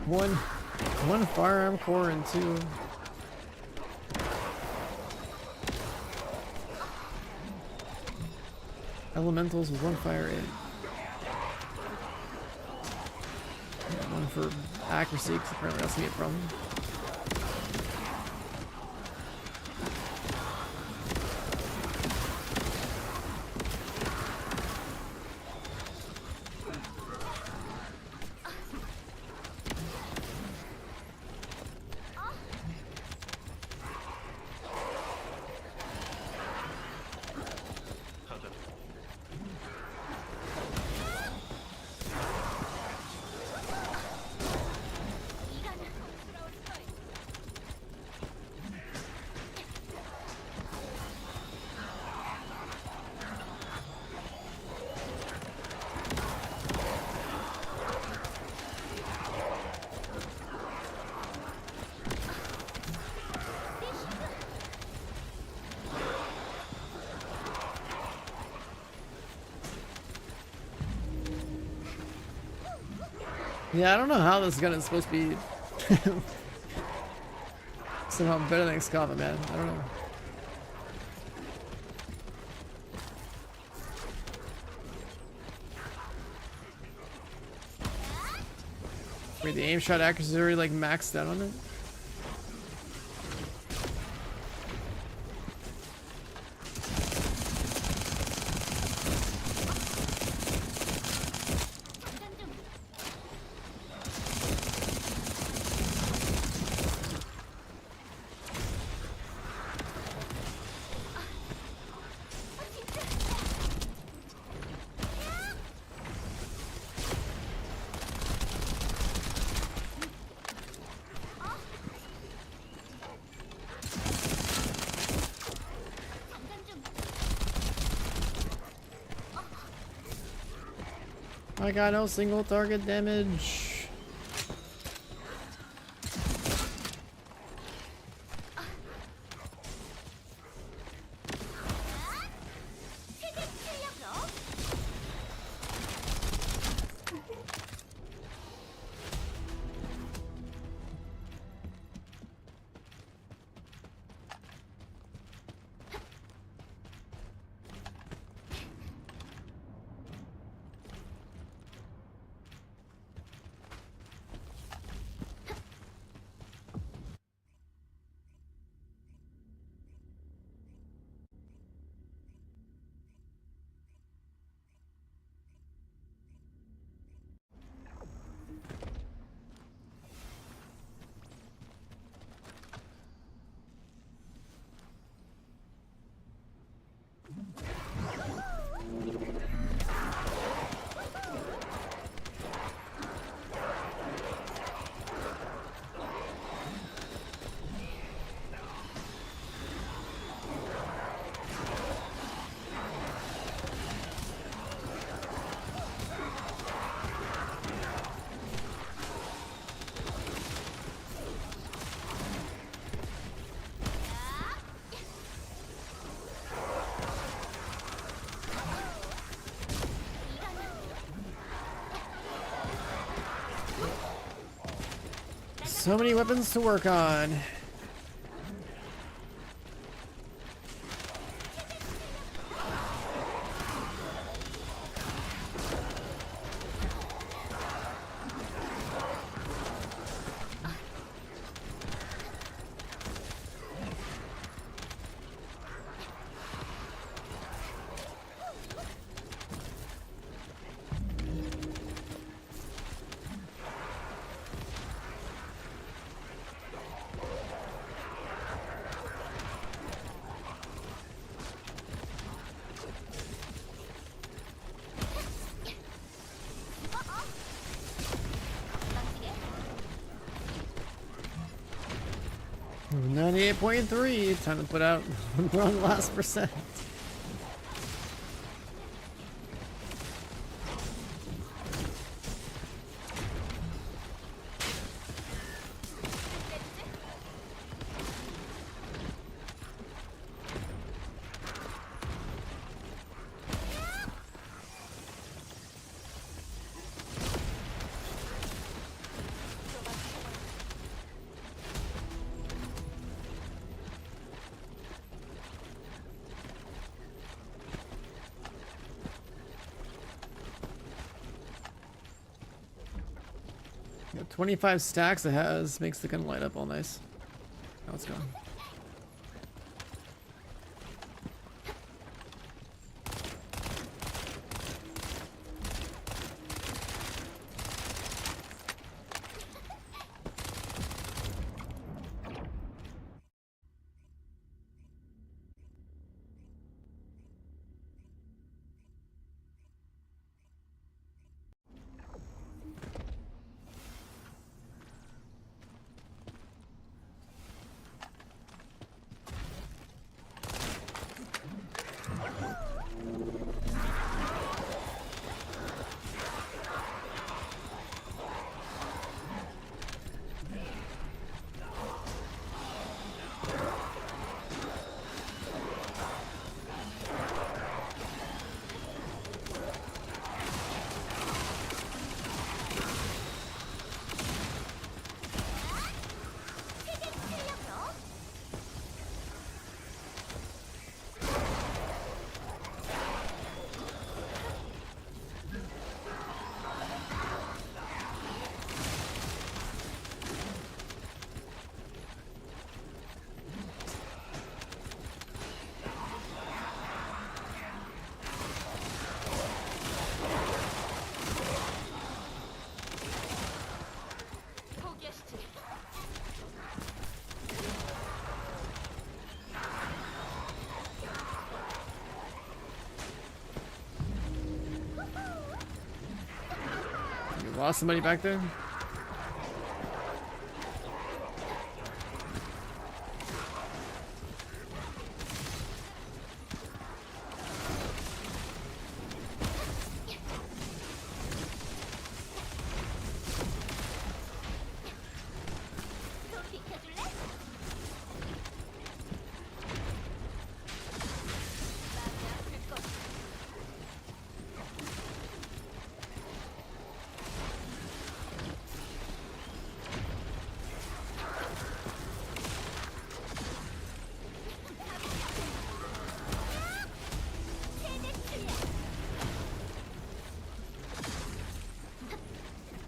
One firearm core and 2. Elementals with 1 fire rate. Yeah, 1 for accuracy, because apparently that's gonna be a problem. Yeah, I don't know how this gun is supposed to be somehow better than Excava, man. I don't know. Wait, the aim shot accuracy is already like maxed out on it? I got no single target damage. So many weapons to work on. Ooh, 98.3. Time to put out one last percent. Got 25 stacks it has. Makes the gun light up all nice. Now it's gone. You lost somebody back there?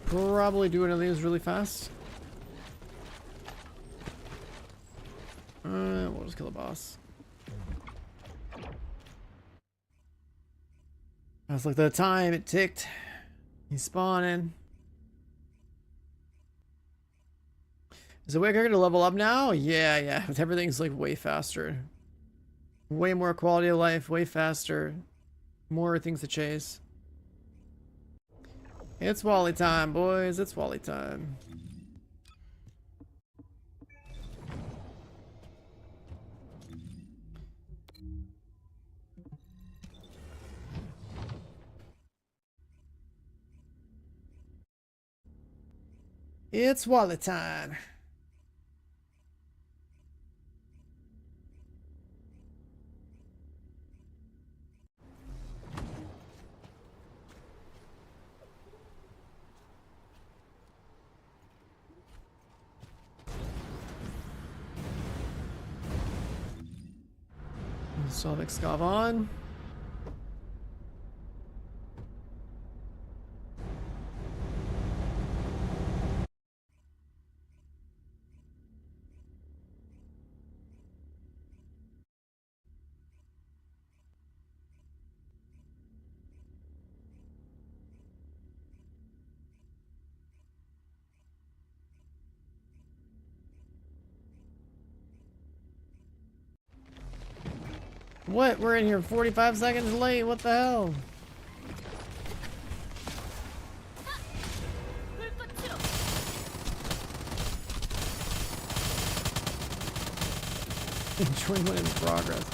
Probably do one of these really fast. We'll just kill the boss. Let's look at the time. It ticked. He's spawning. Is it way quicker to level up now? Yeah. Everything's like way faster. Way more quality of life, way faster. More things to chase. It's Wally time, boys. It's Wally time. It's Wally time. Solvic Scav on. What? We're in here 45 seconds late. What the hell? Enjoyment in progress.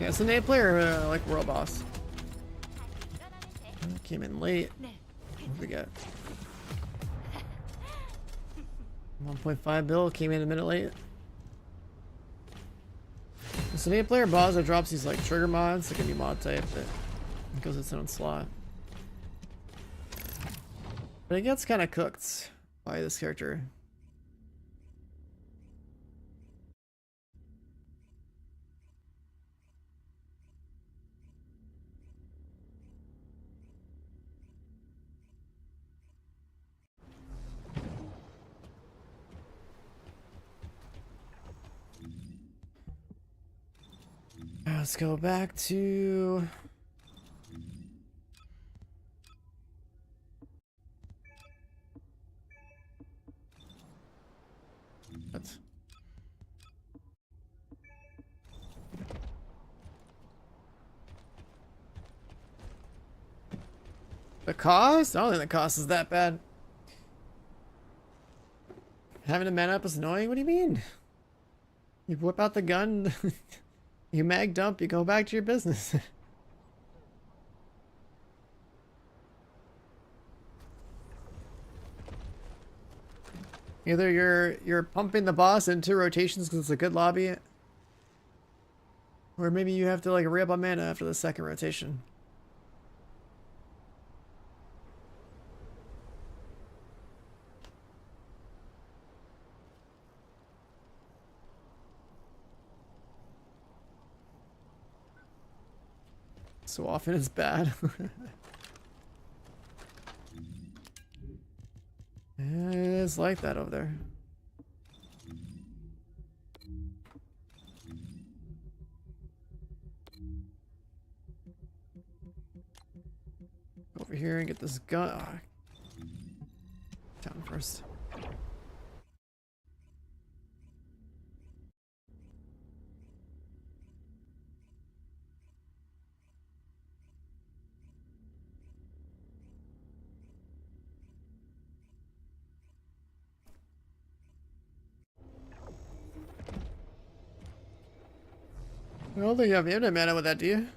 Yeah, it's an 8 player like world boss. Came in late. What did we get? 1.5 bill, came in a minute late. It's an 8 player boss that drops these like trigger mods. It can be mod type that goes its own slot. But it gets kind of cooked by this character. Let's go back to... What? The cost? I don't think the cost is that bad. Having to man up is annoying? What do you mean? You whip out the gun, you mag dump, you go back to your business. Either you're pumping the boss into rotations because it's a good lobby, or maybe you have to like re-up on mana after the second rotation. So often it's bad. It's like that over there. Over here and get this gun. Oh. Down first. I don't think you have infinite mana with that, do you?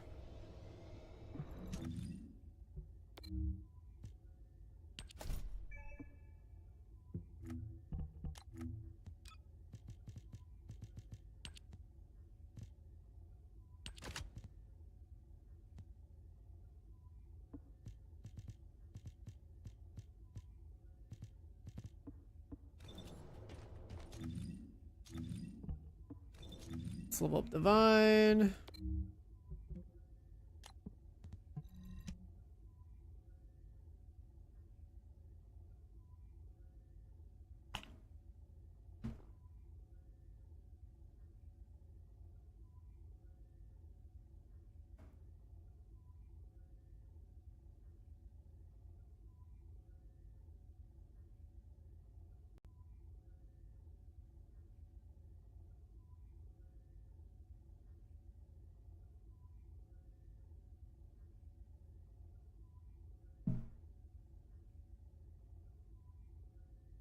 Let's level up Divine.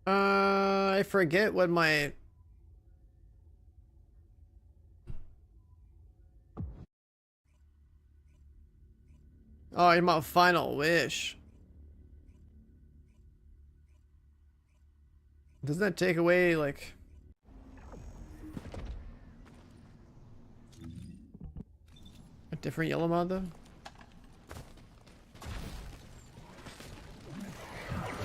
I forget what my... Oh, I'm my final wish. Doesn't that take away, like... a different yellow mod, though?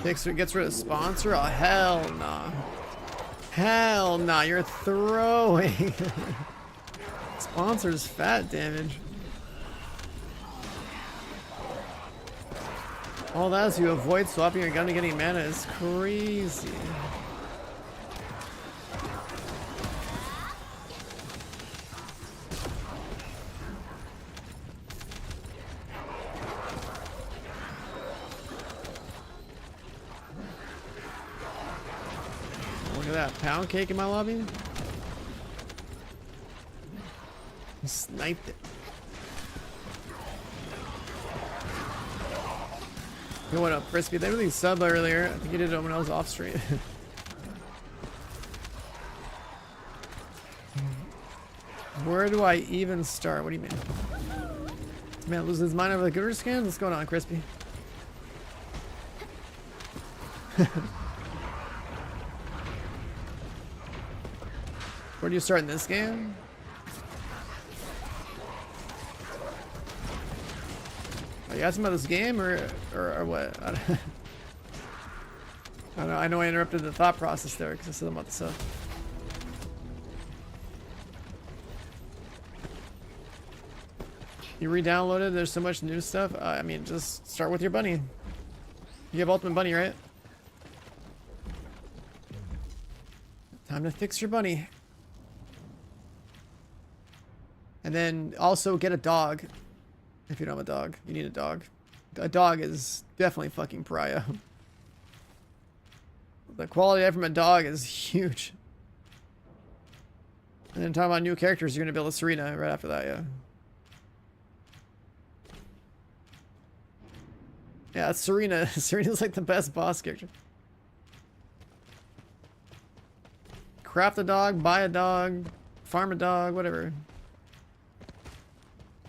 Gets rid of sponsor? Oh, hell nah. Hell nah, you're throwing. Sponsor's fat damage. All that is you avoid swapping your gun and getting mana is crazy. Look at that pound cake in my lobby. He sniped it. Yo, what up, Crispy? They really subbed earlier. I think he did it when I was off stream. Where do I even start? What do you mean? This man loses his mind over the gooder scan? What's going on, Crispy? Where do you start in this game? Are you asking about this game or what? I don't know. I know I interrupted the thought process there because I said about the stuff. You re-downloaded, there's so much new stuff. I mean, just start with your bunny. You have Ultimate Bunny, right? Time to fix your bunny. And then also get a dog. If you don't have a dog, you need a dog. A dog is definitely fucking pariah. The quality from a dog is huge. And then talking about new characters, you're gonna build a Serena right after that, yeah. Yeah, it's Serena. Serena's like the best boss character. Craft a dog, buy a dog, farm a dog, whatever.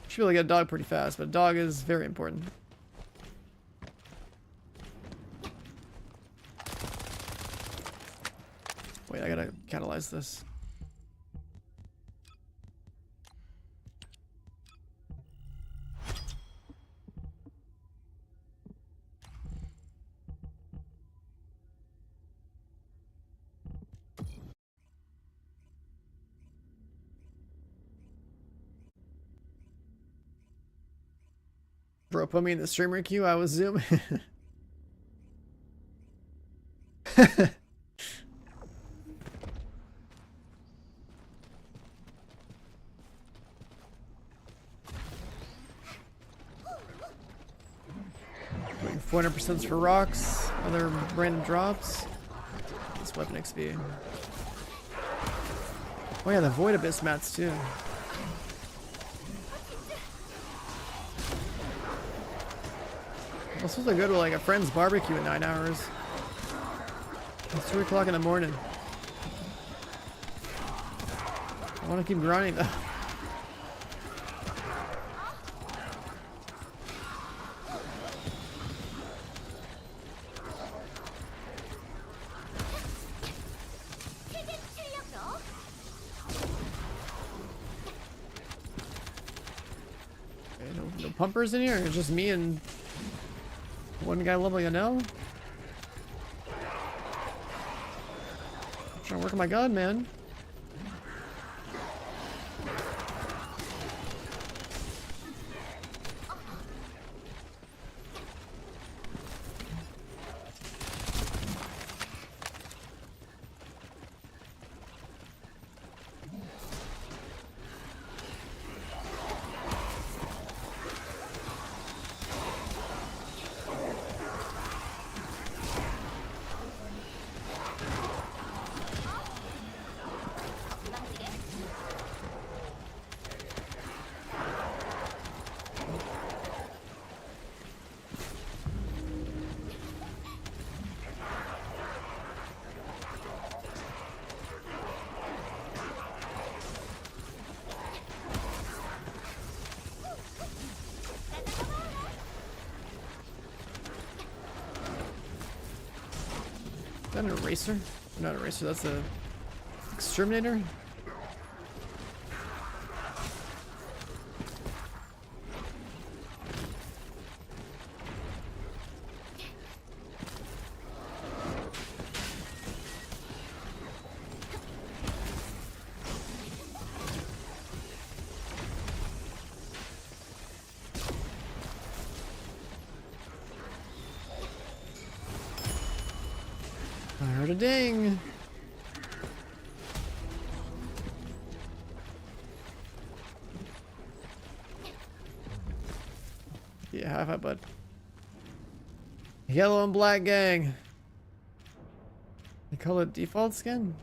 Should be able to get a dog pretty fast, but a dog is very important. Wait, I gotta catalyze this. Bro, put me in the streamer queue. I was zooming. Waiting 400% for rocks, other random drops. This weapon XP. Oh yeah, the Void Abyss mats too. I'm supposed to go to like a friend's barbecue in 9 hours. It's 2 o'clock in the morning. I want to keep grinding though. Okay, no pumpers in here? It's just me and one guy leveling a no? I'm trying to work on my gun, man. Is that an eraser? Not an eraser, that's a exterminator? I heard a ding. Yeah, high five, bud. Yellow and black gang. They call it default skin?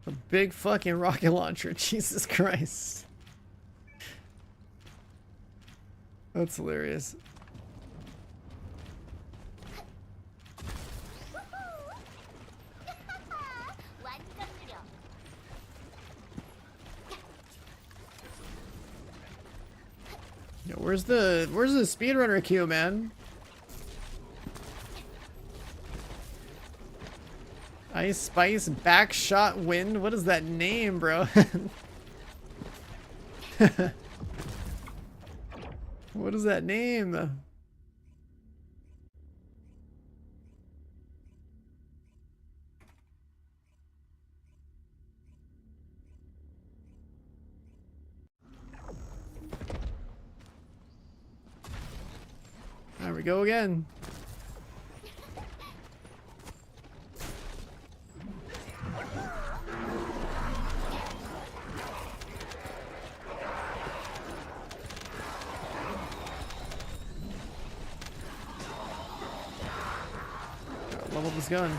A big fucking rocket launcher. Jesus Christ. That's hilarious. Yo, where's the speedrunner queue, man? Ice Spice Backshot Wind? What is that name, bro? What is that name? There we go again. Level this gun.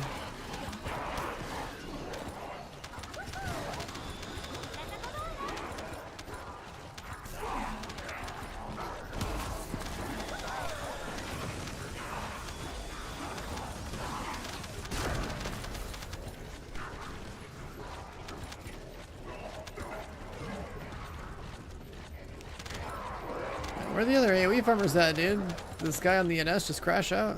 Where are the other AoE farmers at, dude? This guy on the NS just crash out?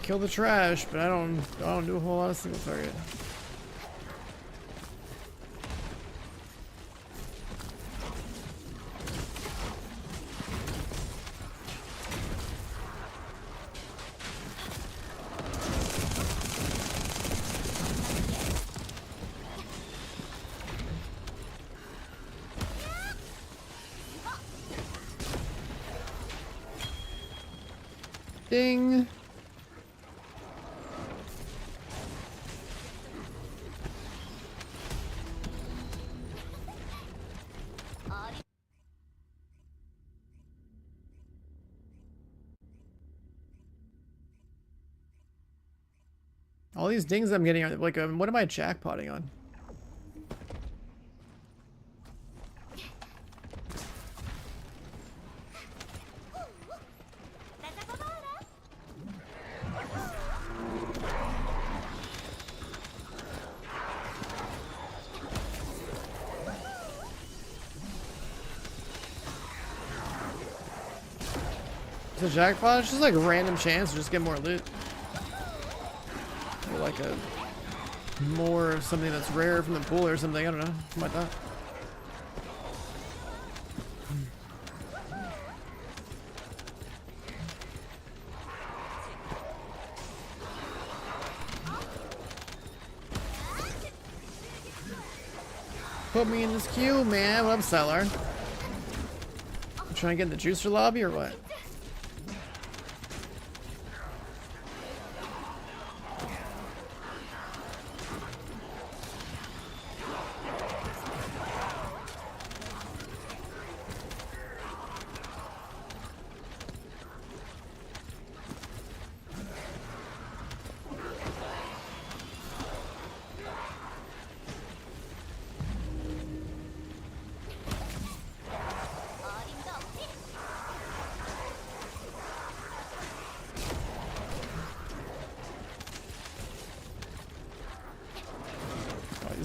Kill the trash, but I don't do a whole lot of single target. Ding. All these dings I'm getting are like, what am I jackpotting on? It's a jackpot? It's just like a random chance to just get more loot. Or like a more of something that's rare from the pool or something, I don't know, something like that. Put me in this queue, man. What up, Stylar? You trying to get in the juicer lobby or what?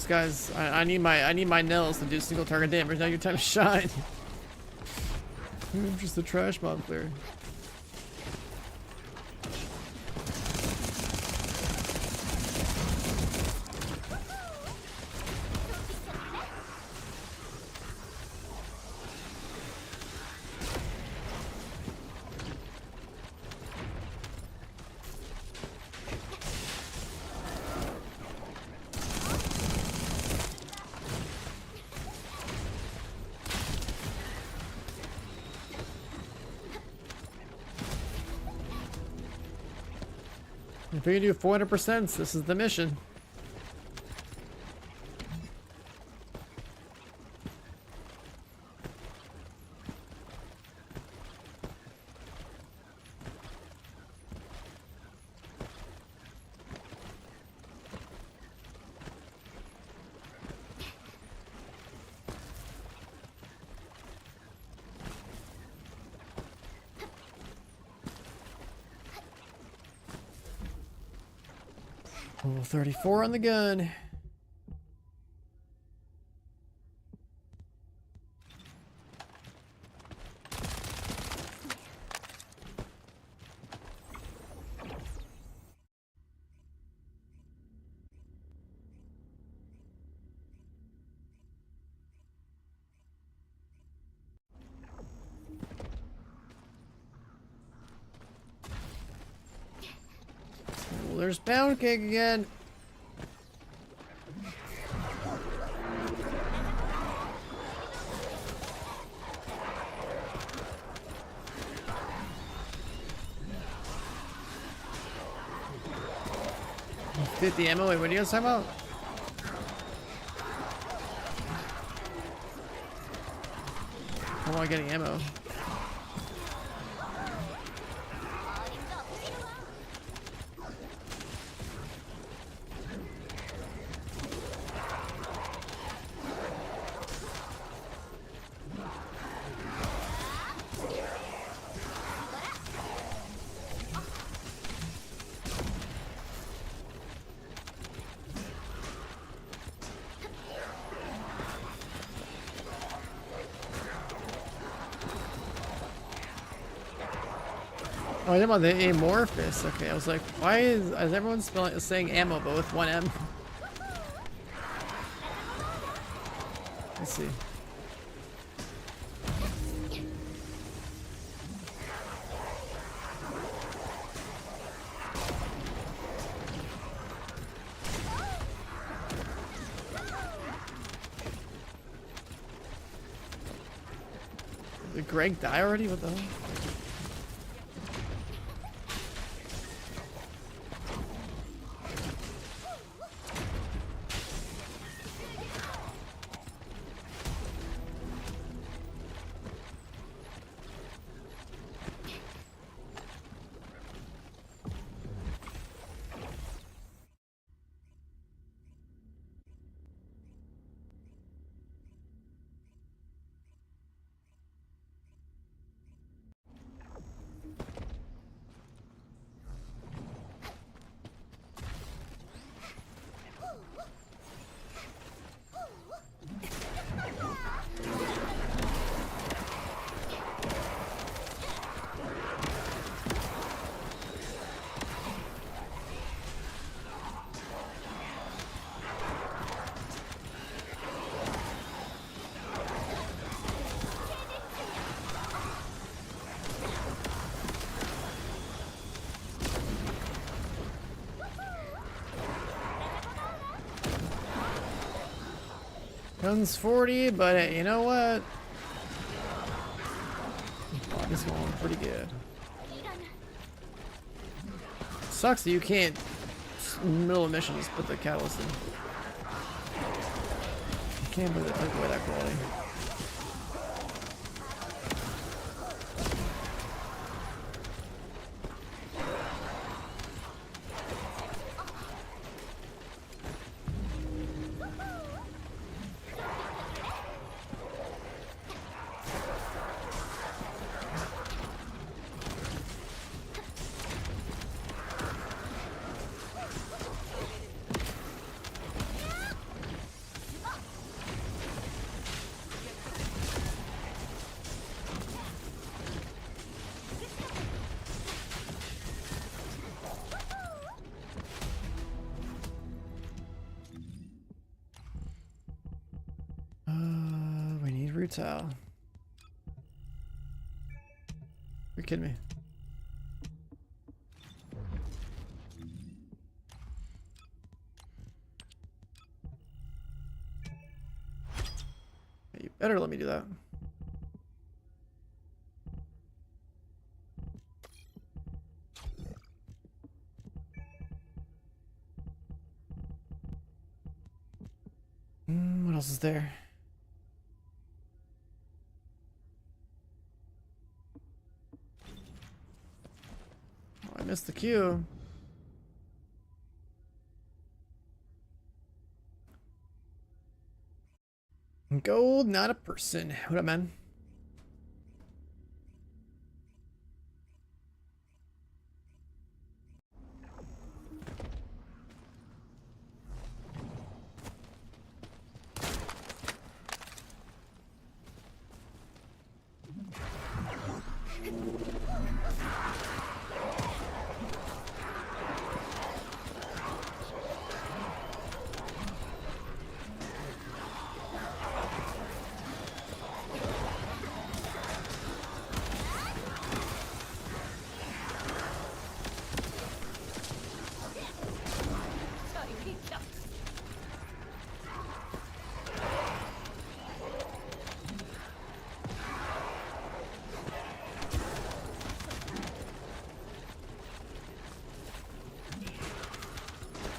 Guys, I need my nails to do single target damage. Now your time to shine. I'm just a trash mob player. If we can do 400%, this is the mission. Level 34 on the gun. Well, there's Pound Cake again. Fit the ammo. Wait, what are you guys talking about? How am I getting ammo? Oh, I'm on the amorphous. Okay, I was like, why is everyone saying ammo but with one M? Let's see. Did Greg die already? What the hell? Gun's 40, but you know what? This one pretty good. Sucks that you can't, middle of mission, just put the catalyst in. You can't put it take away that quality. We need Rutal. You're kidding me. You better let me do that. else is there? Oh, I missed the queue. Gold, not a person. What up, man?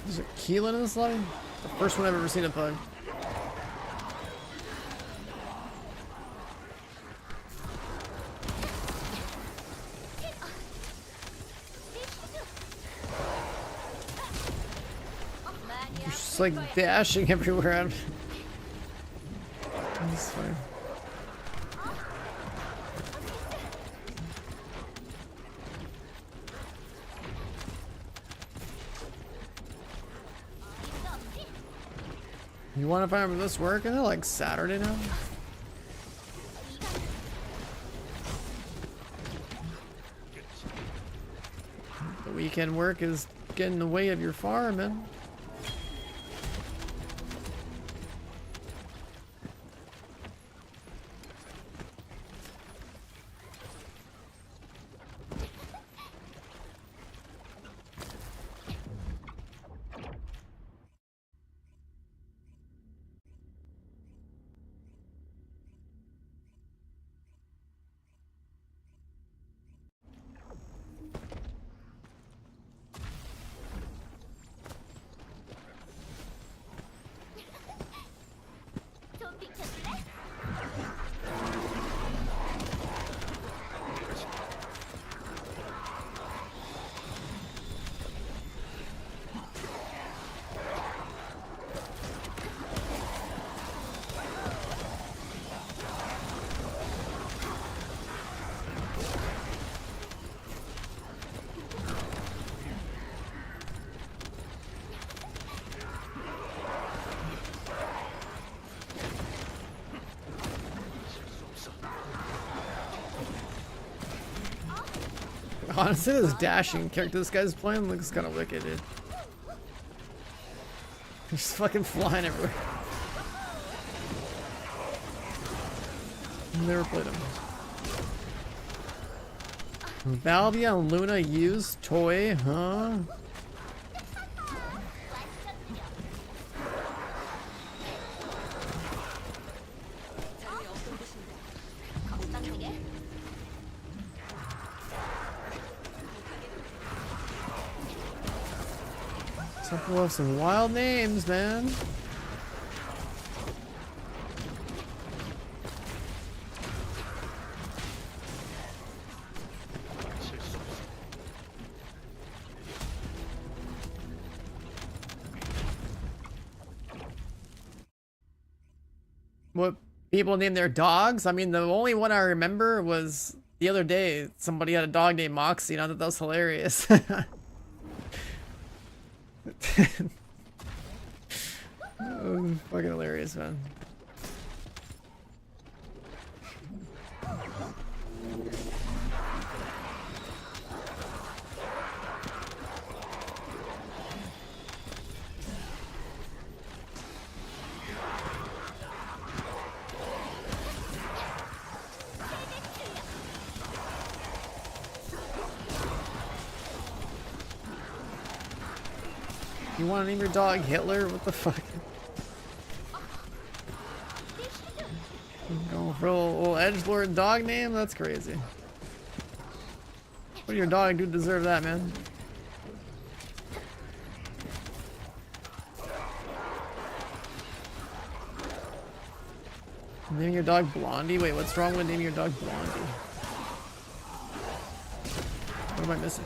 Is it Keelan in this line? The first one I've ever seen a bug. You're just like dashing everywhere. That's fine. You want to find this work? Isn't it like Saturday now? The weekend work is getting in the way of your farming. Honestly, this dashing character this guy's playing looks kind of wicked, dude. Just fucking flying everywhere. Never played him. Valvia and Luna used toy, huh? Some people have some wild names, man. What people name their dogs? I mean, the only one I remember was the other day. Somebody had a dog named Moxie, and I thought that was hilarious. Oh, fucking hilarious, man. You want to name your dog Hitler? What the fuck? Going for a little edgelord dog name? That's crazy. What did your dog do to deserve that, man? Naming your dog Blondie? Wait, what's wrong with naming your dog Blondie? What am I missing?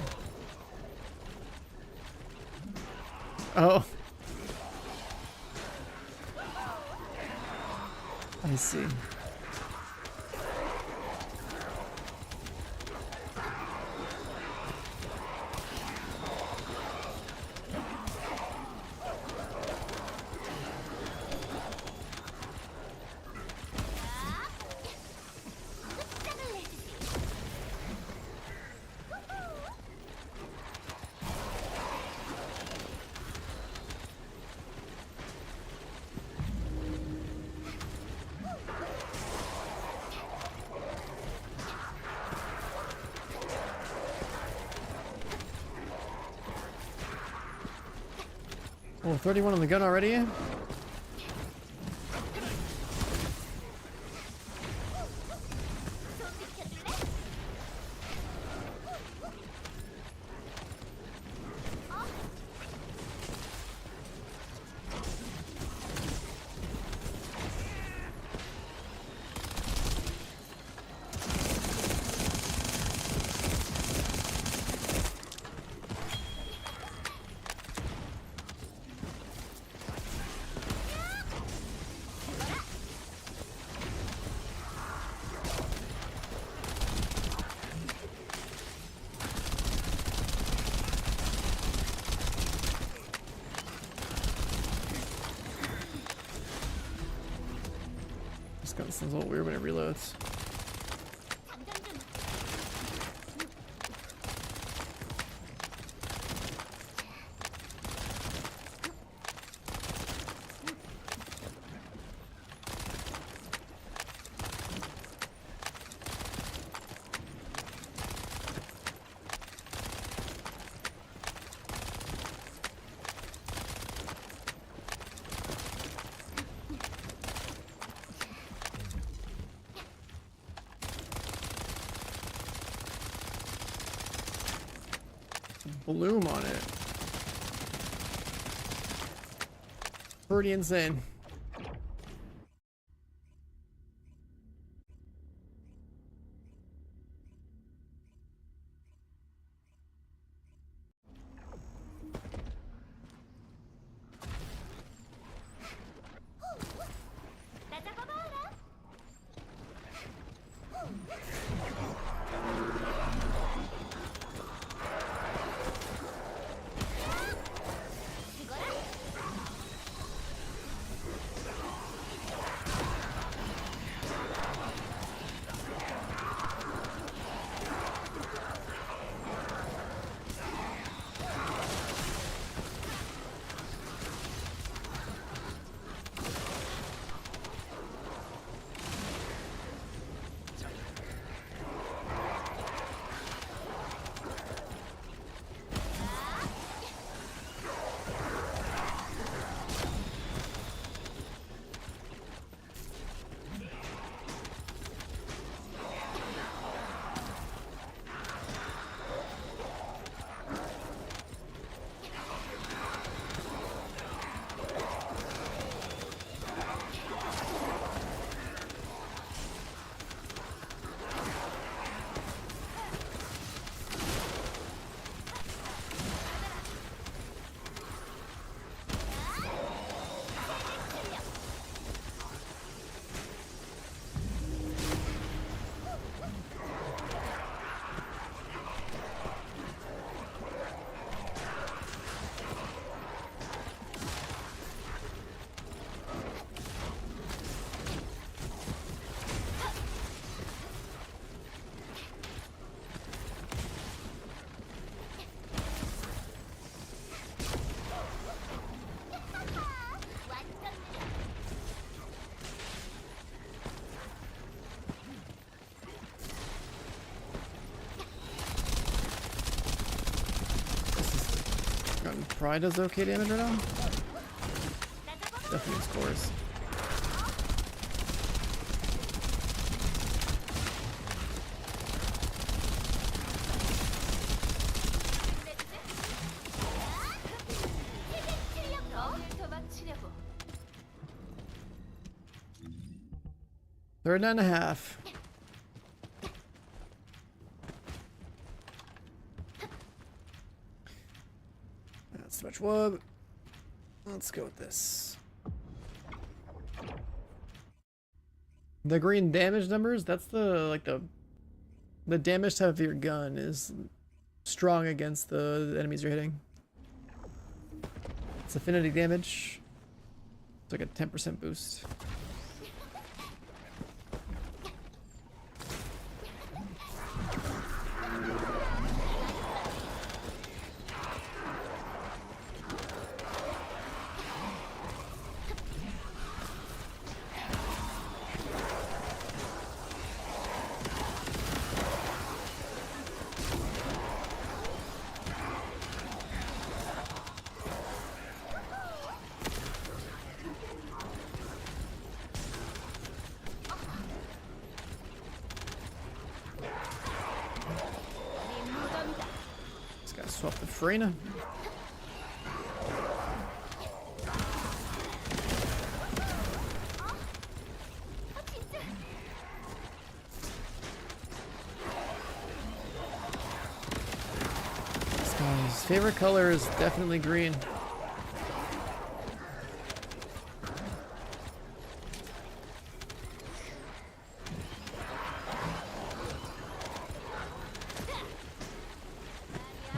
Oh. I see. Oh, 31 on the gun already? This gun sounds a little weird when it reloads. Bloom on it. Pretty insane. Pride does okay damage right now? Definitely scores. 39.5. That's too much wood. Let's go with this. The green damage numbers, that's the damage type of your gun is strong against the enemies you're hitting. It's affinity damage. It's like a 10% boost. Swap the Farina. This guy's favorite color is definitely green.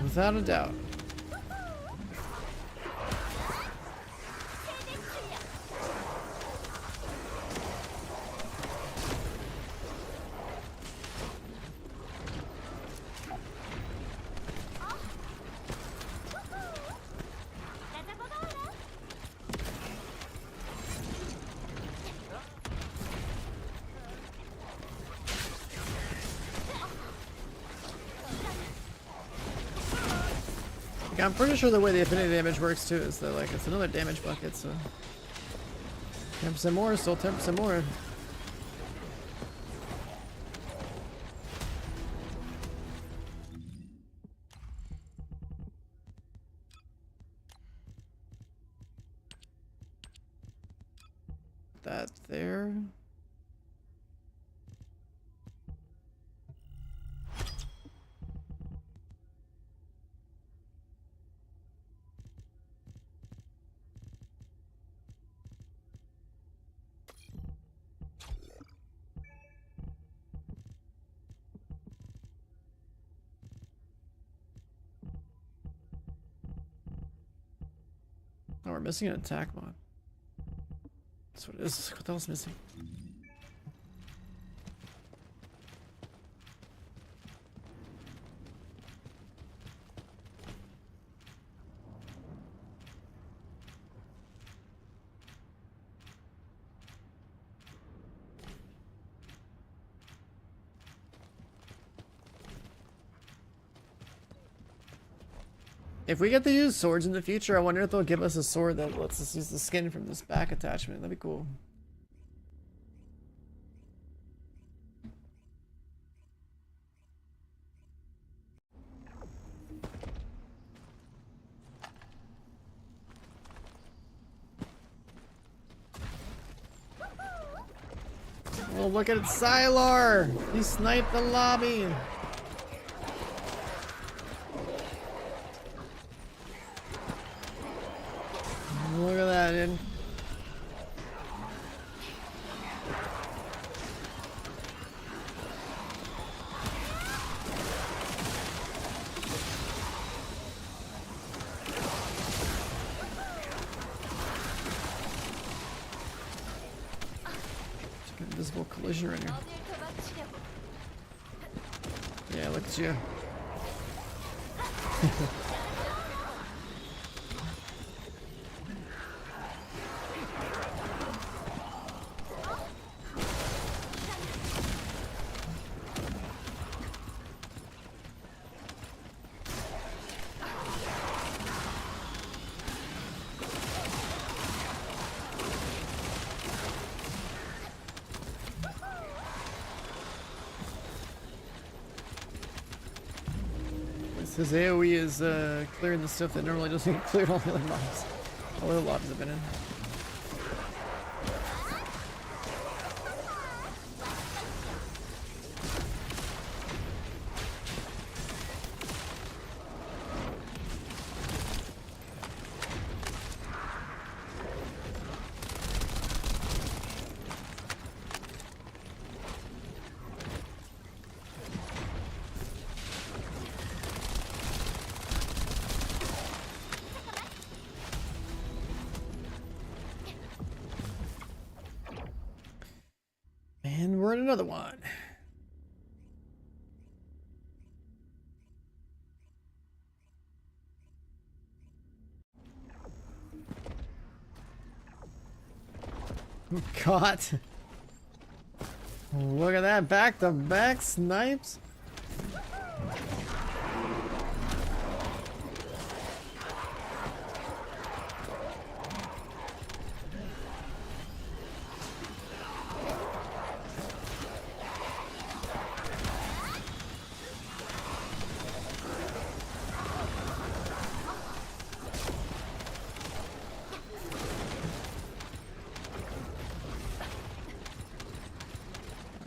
Without a doubt. Yeah, I'm pretty sure the way the affinity damage works too is that like it's another damage bucket, so 10% more, still 10% more. That there. Oh, we're missing an attack mod. That's what it is. What the hell's missing? If we get to use swords in the future, I wonder if they'll give us a sword that lets us use the skin from this back attachment. That'd be cool. Oh, look at Sylar! He sniped the lobby! Look at that, dude. Invisible collision right here. Yeah, look at you. His AoE is clearing the stuff that normally doesn't get cleared all the other mobs. All the other lobbies have been in. And we're in another one. God. Look at that back-to-back snipes.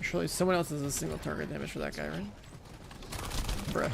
Surely someone else is a single target damage for that guy, right? Bruh.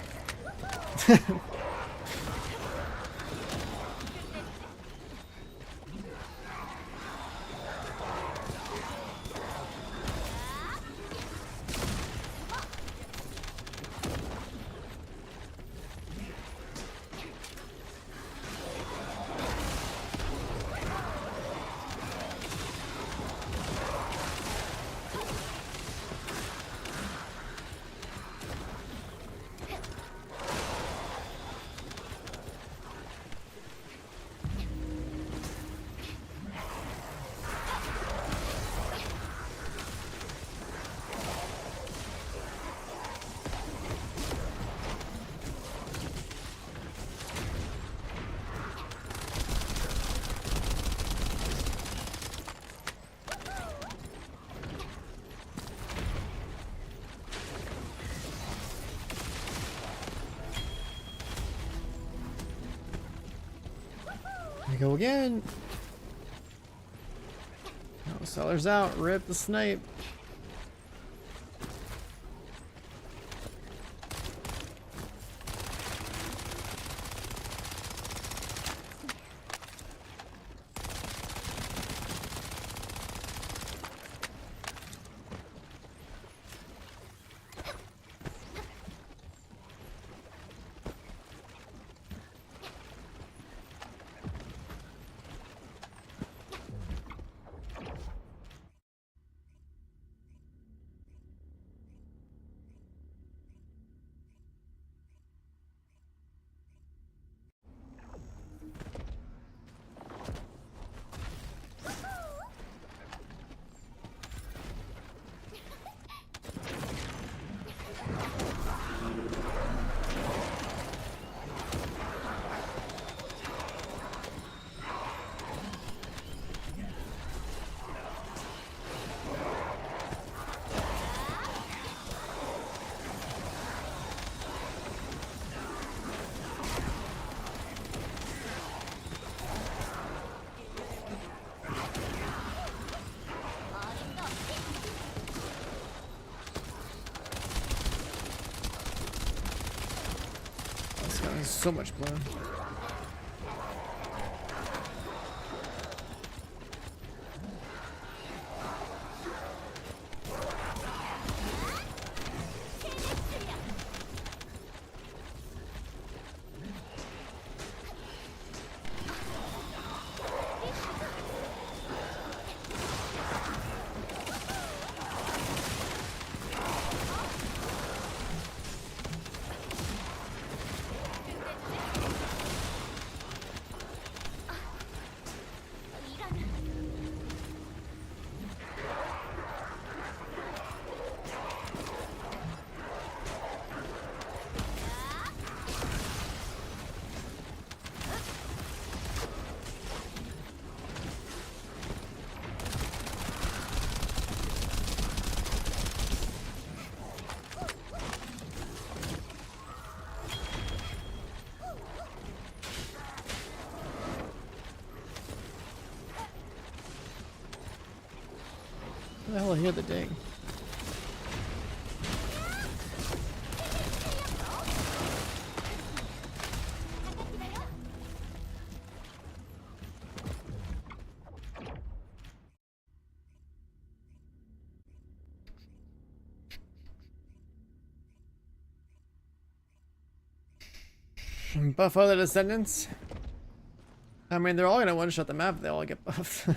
We go again. Oh, seller's out. Rip the snipe. This guy has so much blood. Where the hell I hear the ding? Buff other descendants. I mean, they're all gonna one-shot the map if they all get buffed.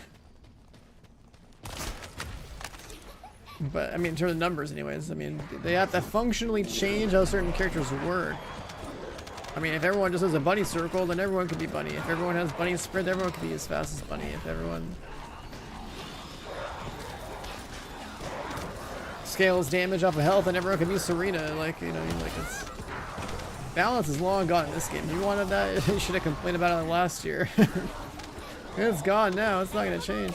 But I mean, in terms of numbers, anyways, I mean, they have to functionally change how certain characters work. I mean, if everyone just has a bunny circle, then everyone could be bunny. If everyone has bunny sprint, everyone could be as fast as bunny. If everyone scales damage off of health, then everyone could be Serena. Like, you know, like it's balance is long gone in this game. If you wanted that, you should have complained about it last year. It's gone now. It's not gonna change.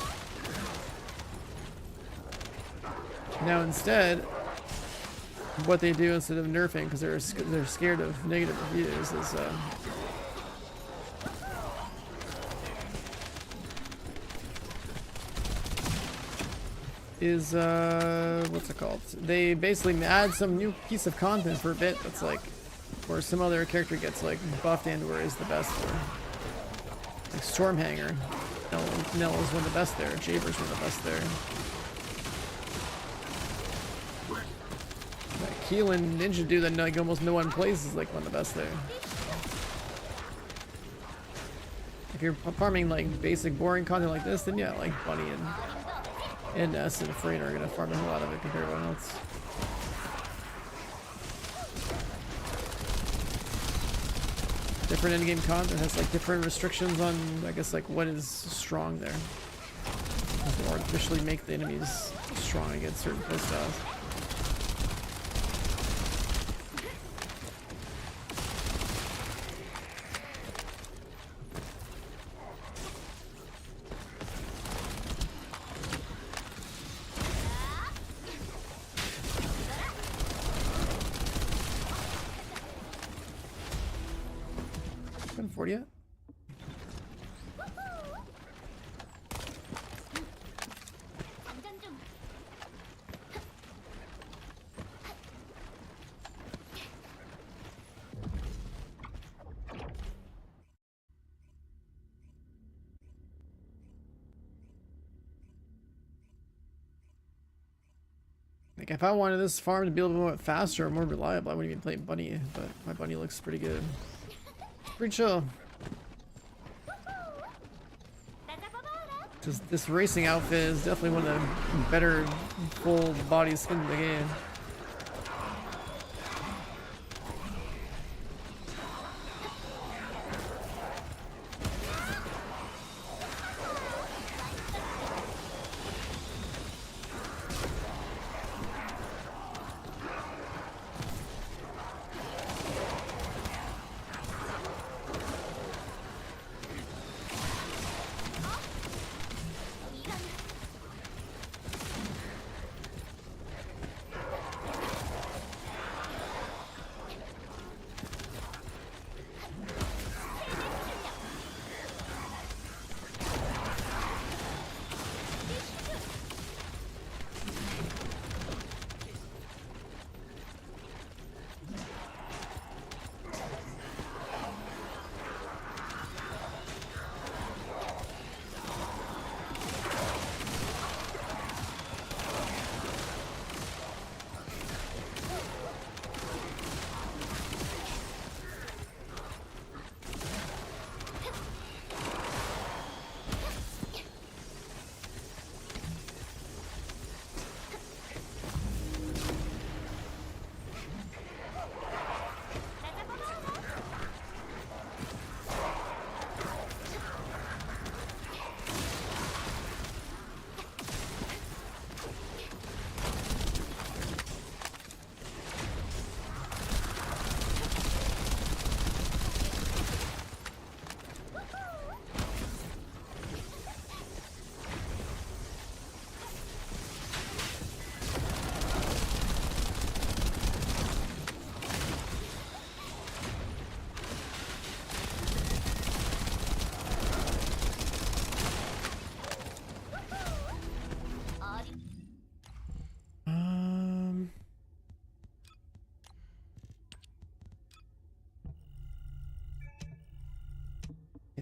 Now instead, what they do instead of nerfing, because they're scared of negative reviews, is what's it called? They basically add some new piece of content for a bit that's like, where some other character gets like buffed and where is the best for. Like Stormhanger, Nell is one of the best there. Jaber's one of the best there. Like Keelan Ninja Dude that like almost no one plays is like one of the best there. If you're farming like basic boring content like this, then yeah, like Bunny and Ness and Frayne are gonna farm a whole lot of it compared to everyone else. Different endgame content has like different restrictions on, I guess, like what is strong there. You have to artificially make the enemies strong against certain playstyles. Been 40 yet? Like if I wanted this farm to be a little bit faster or more reliable, I wouldn't even play Bunny, but my Bunny looks pretty good. Pretty chill. This racing outfit is definitely one of the better full body skins in the game.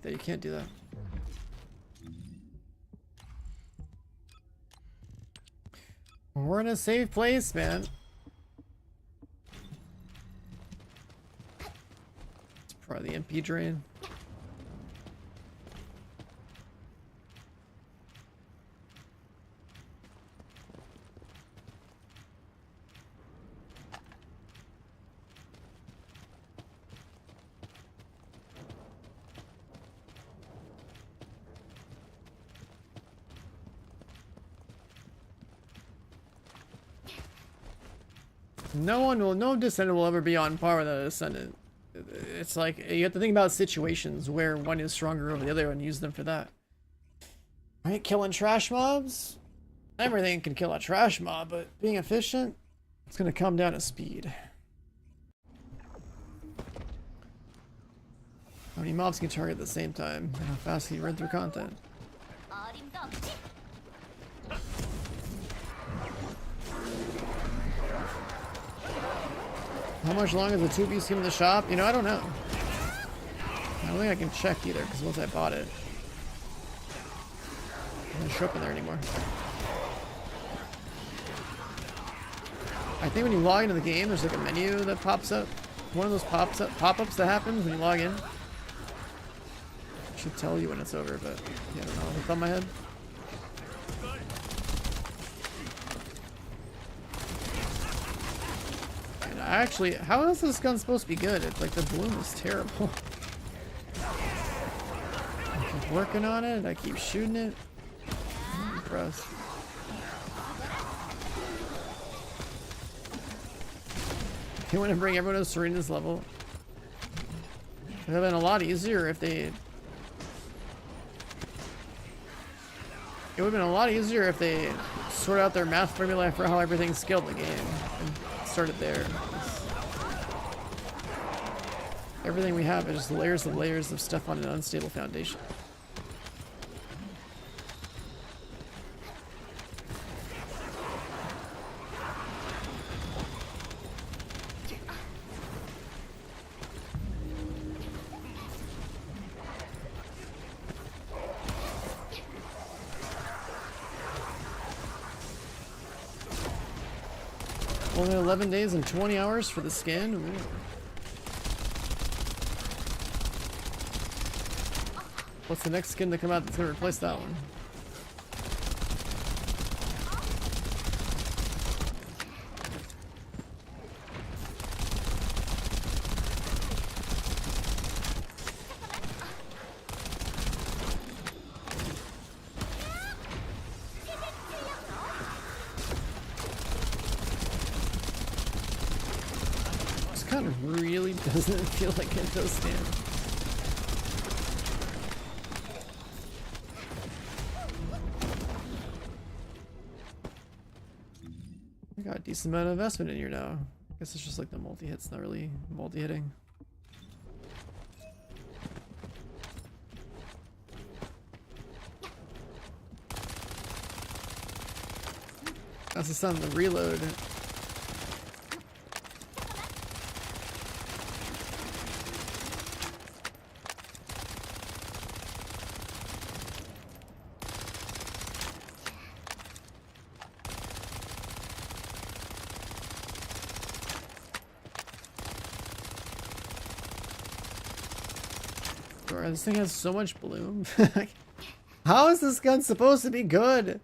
That you can't do that. We're in a safe place, man. It's probably the MP drain. No descendant will ever be on par with a descendant. It's like you have to think about situations where one is stronger over the other and use them for that. Right, killing trash mobs. Everything can kill a trash mob, but being efficient, it's gonna come down to speed. How many mobs can you target at the same time, and how fast can you run through content? How much longer is the 2-piece in the shop? You know, I don't know. I don't think I can check either, because once I bought it, it doesn't show up in there anymore. I think when you log into the game, there's like a menu that pops up. One of those pop-ups that happens when you log in. Should tell you when it's over, but yeah, I don't know off the top of my head. And actually, how is this gun supposed to be good? It's like the bloom is terrible. I keep working on it. I keep shooting it. I'm impressed. You want to bring everyone to Serena's level? It would have been a lot easier if they. It would have been a lot easier if they sort out their math formula for how everything's scaled in the game and started there. Everything we have is just layers of stuff on an unstable foundation. Only 11 days and 20 hours for the skin? Ooh. What's the next skin to come out that's gonna replace that one? Really doesn't feel like it does stand. I got a decent amount of investment in here now. I guess it's just like the multi-hit's not really multi-hitting. That's the sound of the reload. This thing has so much bloom. How is this gun supposed to be good?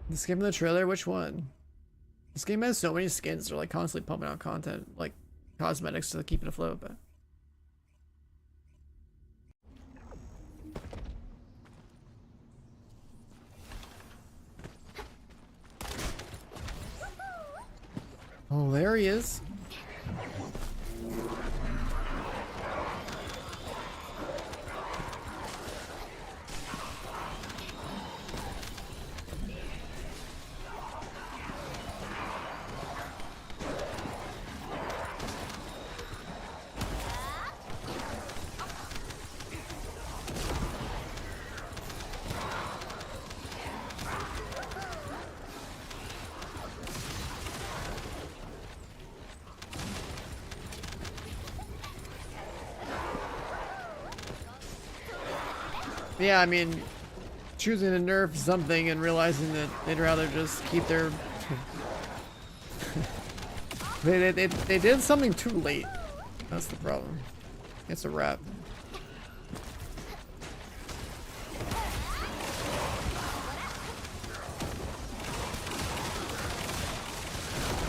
This game in the trailer, which one? This game has so many skins. They're like constantly pumping out content, like cosmetics to keep it afloat. But oh, there he is. Yeah, I mean, choosing to nerf something and realizing that they'd rather just keep their... they did something too late. That's the problem. It's a wrap.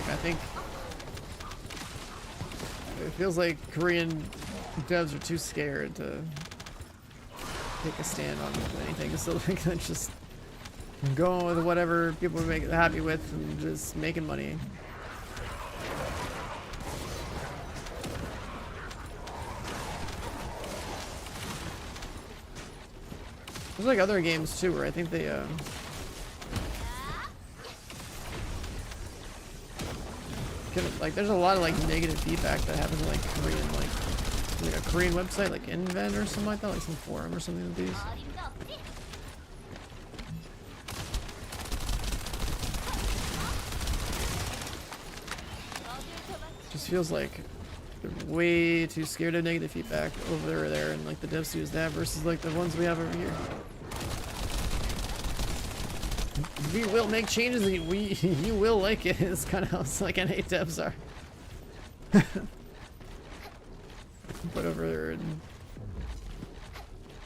I think it feels like Korean devs are too scared to take a stand on anything, so they're gonna just going with whatever people are happy with and just making money. There's like other games too where I think they like there's a lot of like negative feedback that happens in like Korean like a Korean website like Invent or something like that, like some forum or something with these. Just feels like they're way too scared of negative feedback over there and like the dev studios they have versus like the ones we have over here. We will make changes and you will like it. It's kind of how it's like NA devs are. But over there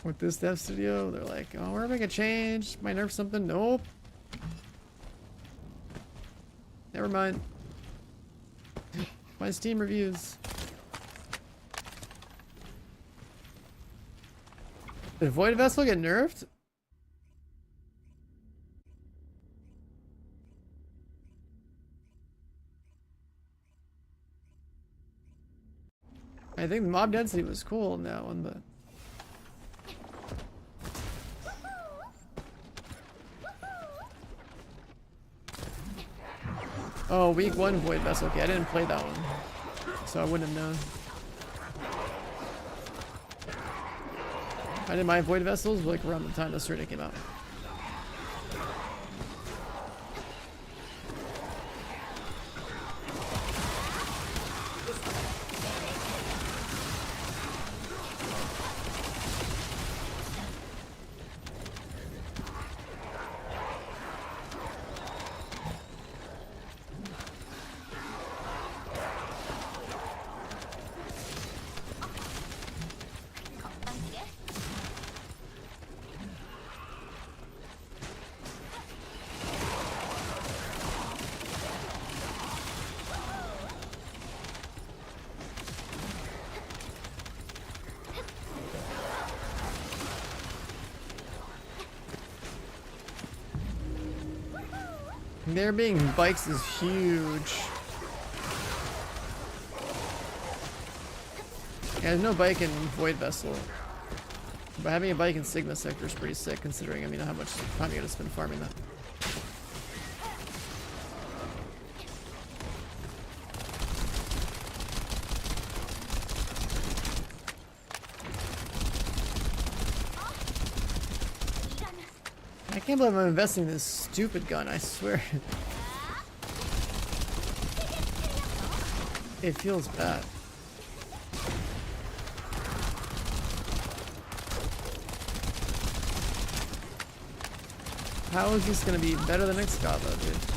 with this dev studio, they're like, oh, we're gonna make a change. Might nerf something. Nope. Never mind. My Steam reviews. Did Void Vessel get nerfed? I think the mob density was cool in that one, but... Oh, week 1 Void Vessel. Okay, I didn't play that one, so I wouldn't have known. I did my Void Vessels like around the time the Serta came out. There being bikes is huge. Yeah, there's no bike in Void Vessel. But having a bike in Sigma Sector is pretty sick considering, I mean, how much time you gotta spend farming that. I can't believe I'm investing in this stupid gun, I swear. It feels bad. How is this gonna be better than Excava, dude?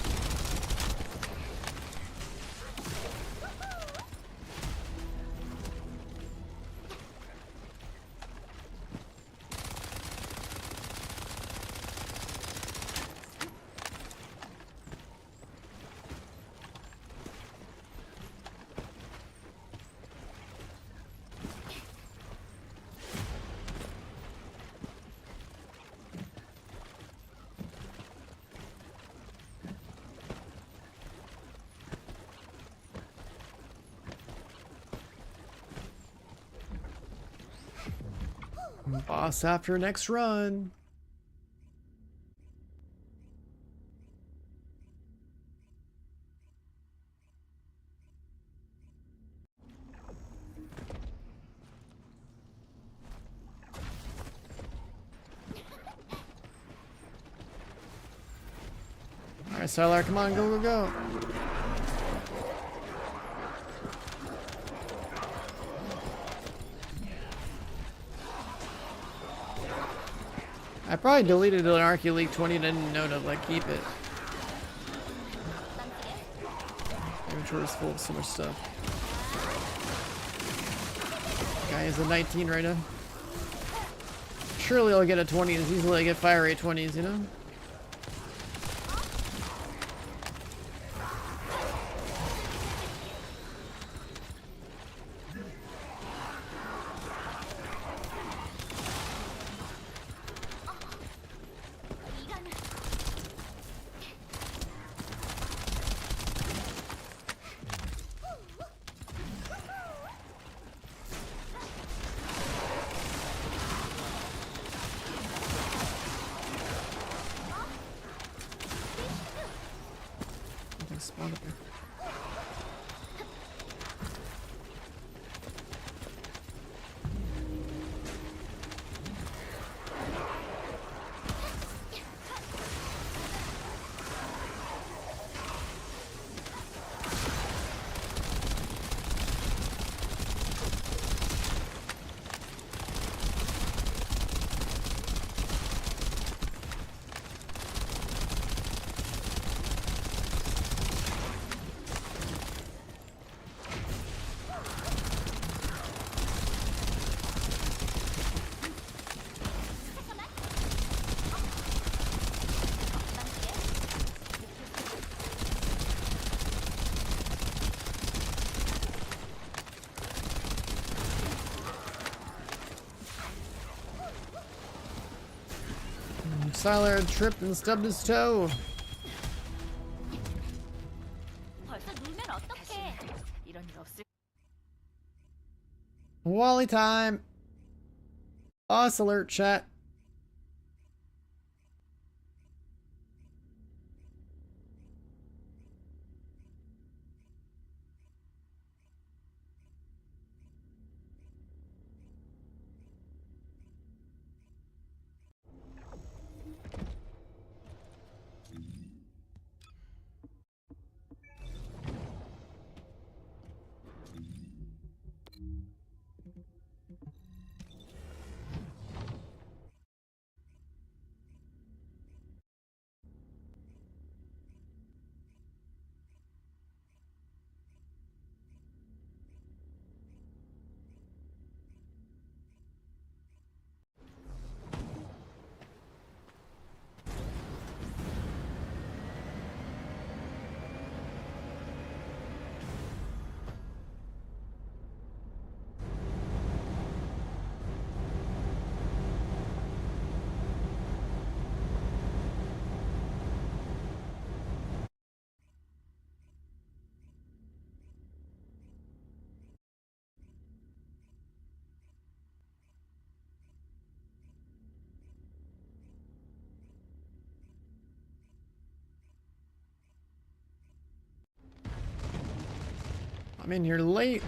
Boss after next run. Alright, Sylar, come on, go, go, go. I probably deleted an Archie League 20 and didn't know to like keep it. Inventory is full of so much stuff. Guy is a 19 right now. Surely I'll get a 20 as easily as I get fire rate 20s, you know? spawned up here. Siler tripped and stubbed his toe. 벌써 놀면 어떡해? 이런 일 없을. Wally time. Boss alert chat. I'm in here late.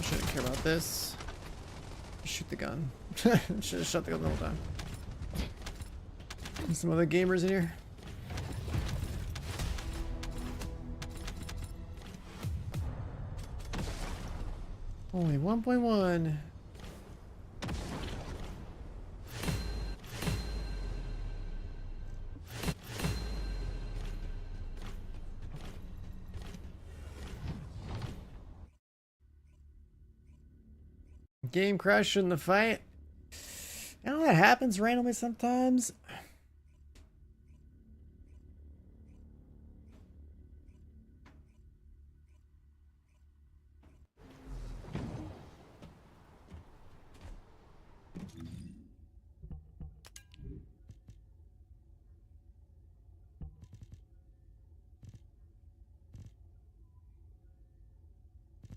Shouldn't care about this. Shoot the gun. Should have shot the gun the whole time. Some other gamers in here. Only 1.1. Game crash in the fight. You know, that happens randomly sometimes.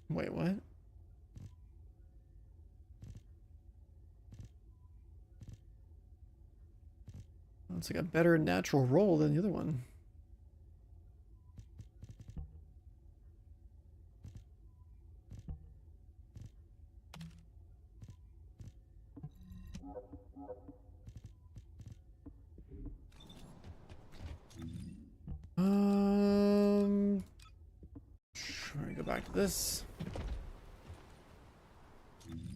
Wait, what? It's like a better natural roll than the other one. Let me go back to this.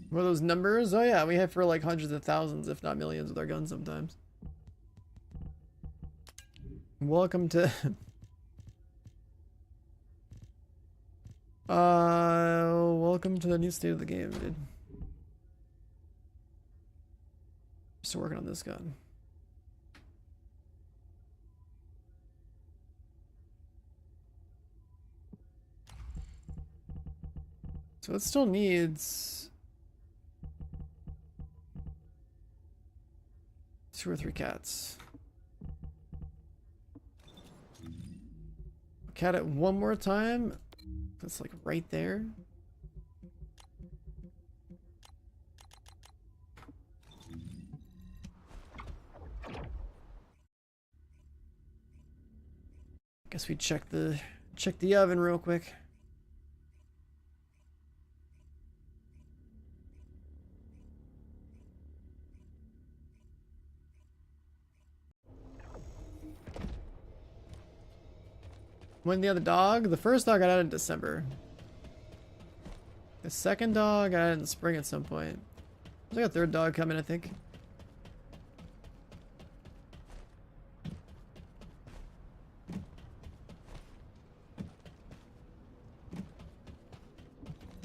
What are those numbers? Oh yeah, we hit for like hundreds of thousands, if not millions, with our guns sometimes. Welcome to welcome to the new state of the game, dude. Still working on this gun. So it still needs 2 or 3 cats. Cat it one more time. That's like right there. Guess we check the oven real quick. When the other dog? The first dog got out in December. The second dog got out in the spring at some point. There's like a third dog coming, I think.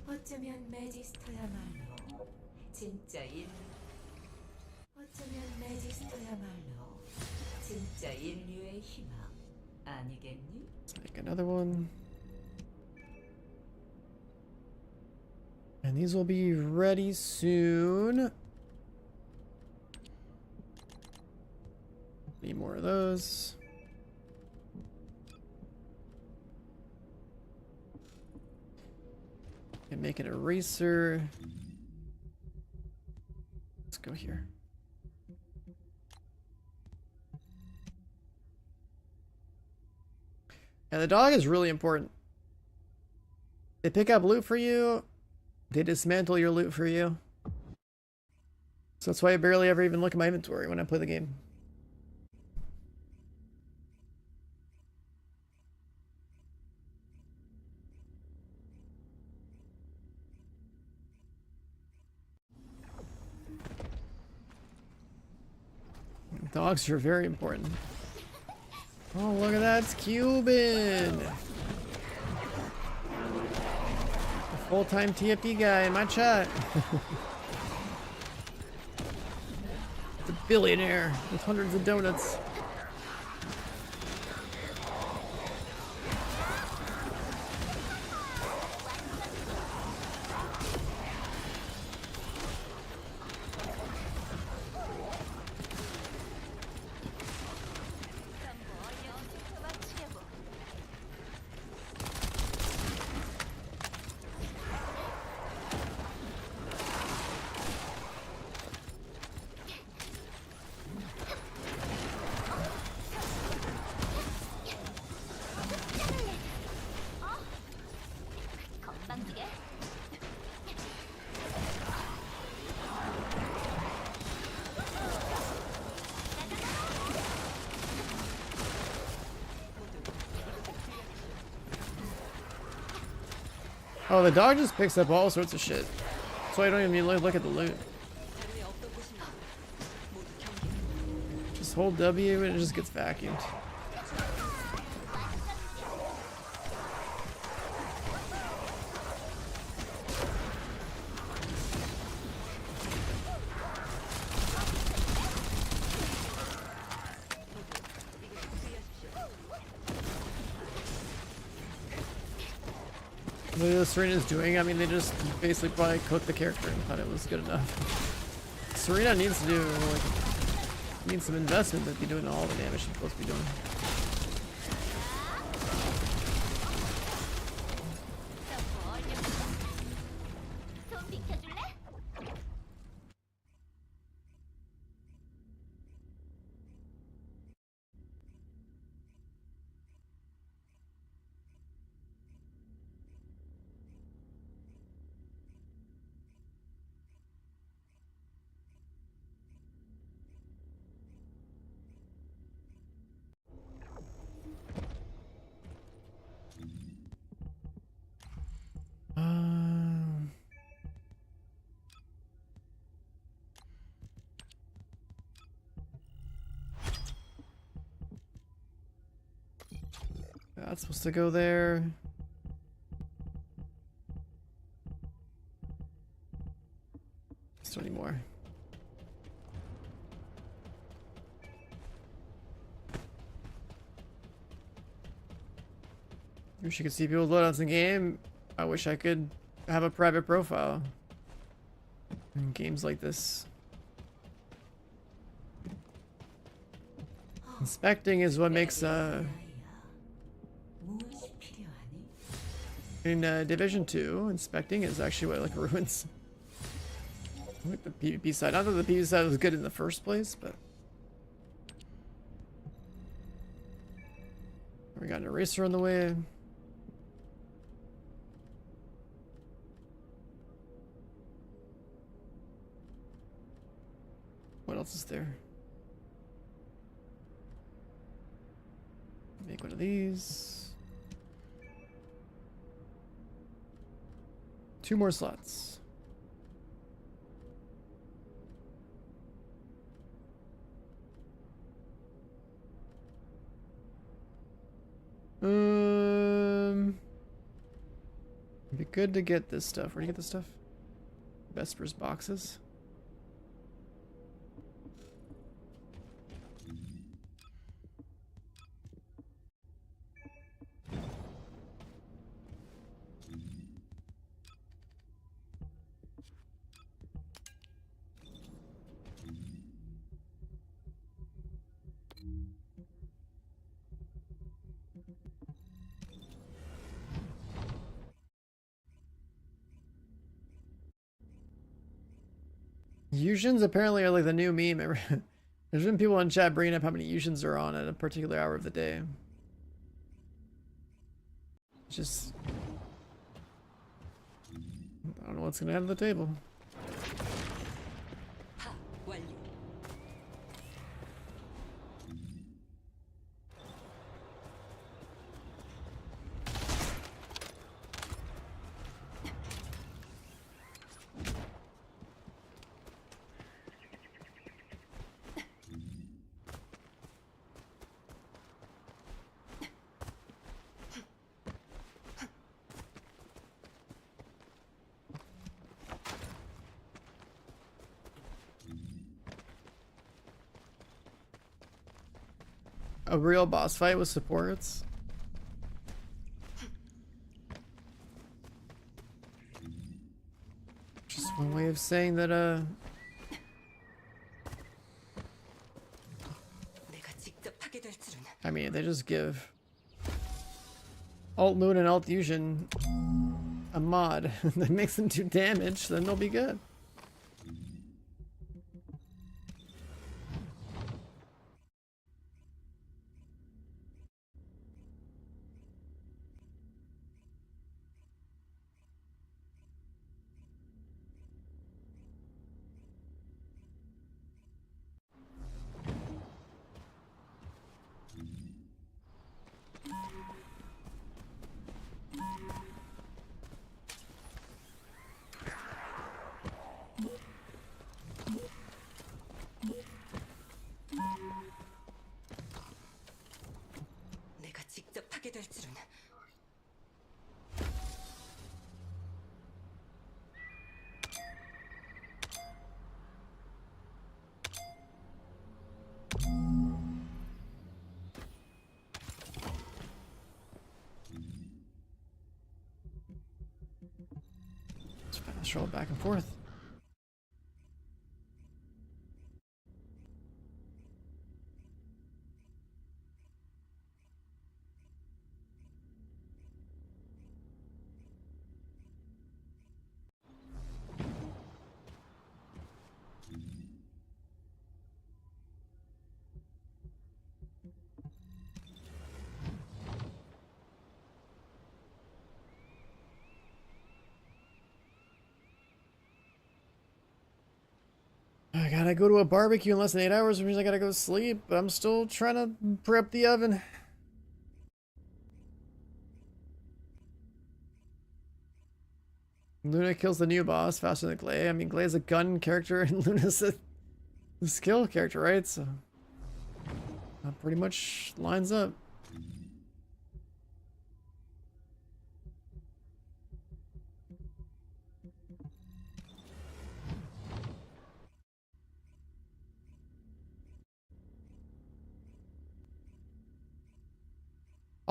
어쩌면 매지스터야말로 진짜 어쩌면 매지스터야말로 진짜 인류의 희망 아니겠니? Let's make another one. And these will be ready soon. Need more of those. And make an eraser. Let's go here. And the dog is really important. They pick up loot for you. They dismantle your loot for you. So that's why I barely ever even look at my inventory when I play the game. Dogs are very important. Oh, look at that, it's Cuban! A full-time TFD guy in my chat. It's a billionaire with hundreds of donuts. Oh, the dog just picks up all sorts of shit. That's why I don't even look at the loot. Just hold W and it just gets vacuumed. What the Serena's doing, I mean, they just basically probably cooked the character and thought it was good enough. Serena needs to do, like, needs some investment to be doing all the damage she's supposed to be doing. That's supposed to go there. Just don't anymore. Wish you could see people's loadouts in game. I wish I could have a private profile in games like this. Inspecting is what makes in Division 2, inspecting is actually what like ruins like the PvP side. Not that the PvP side was good in the first place, but we got an eraser on the way. What else is there? Make one of these. 2 more slots. It'd be good to get this stuff. Where do you get this stuff? Vespers boxes. Yushins apparently are like the new meme. There's been people in chat bringing up how many Yushins are on at a particular hour of the day. It's just, I don't know what's gonna add to the table. A real boss fight with supports? Just one way of saying that, I mean, they just give Alt Moon and Alt Fusion a mod that makes them do damage, then they'll be good. Let's roll back and forth. I gotta go to a barbecue in less than 8 hours, which means I gotta go to sleep, but I'm still trying to prep the oven. Luna kills the new boss faster than Glay. I mean, Glay's a gun character and Luna's a skill character, right? So that pretty much lines up.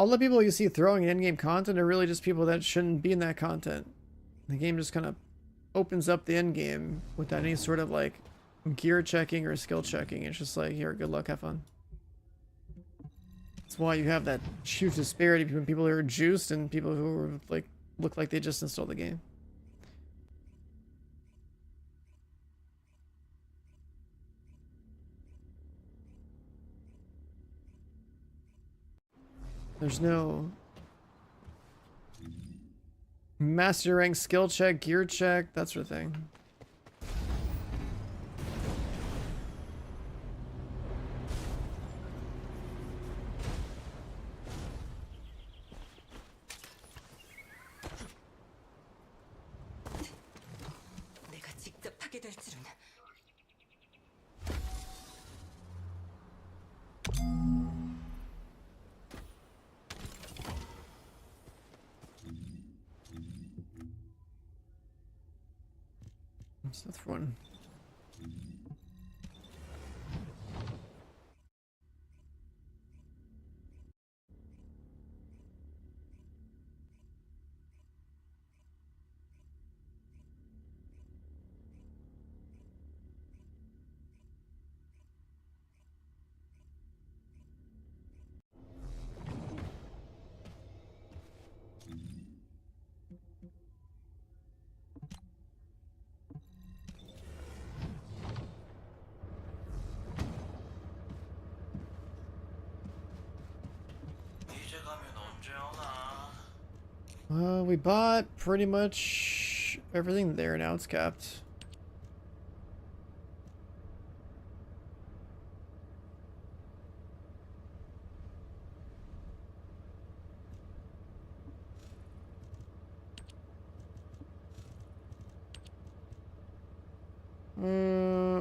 All the people you see throwing in-game content are really just people that shouldn't be in that content. The game just kind of opens up the end game without any sort of like gear checking or skill checking. It's just like, here, good luck, have fun. That's why you have that huge disparity between people who are juiced and people who are like look like they just installed the game. There's no master rank skill check, gear check, that sort of thing. 내가 직접 하게 될 줄은. What's that for one? 이제 가면 언제 오나? We bought pretty much everything there, now it's capped.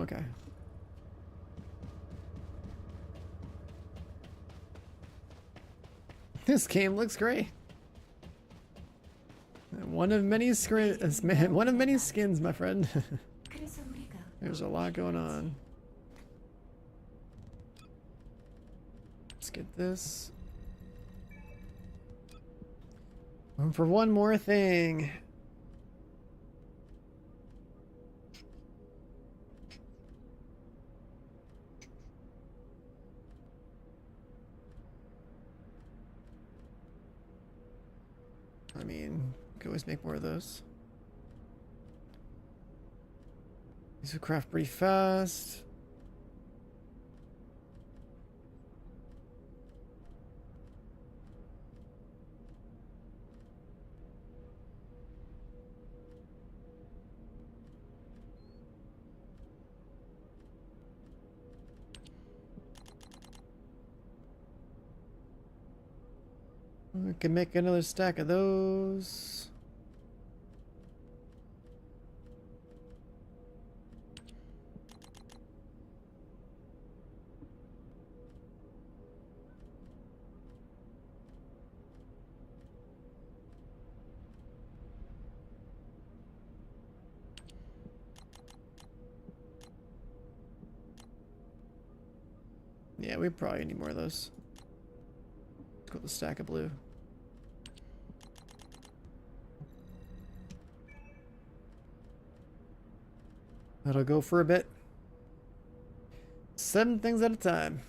Okay. This game looks great. One of many skins, my friend. 그래서 우리가 There's a lot going on. Let's get this. For one more thing. I mean, we could always make more of those. These will craft pretty fast. We can make another stack of those. Yeah, we probably need more of those. Let's go with the stack of blue. That'll go for a bit. 7 things at a time.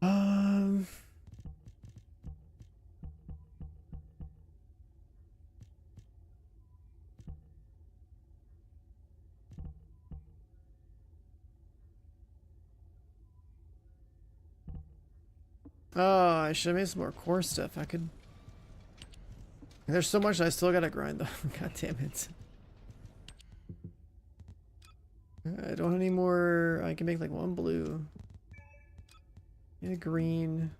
Um. Oh, I should have made some more core stuff. I could. There's so much I still gotta grind though. God damn it. I don't have any more. I can make like one blue. And a green.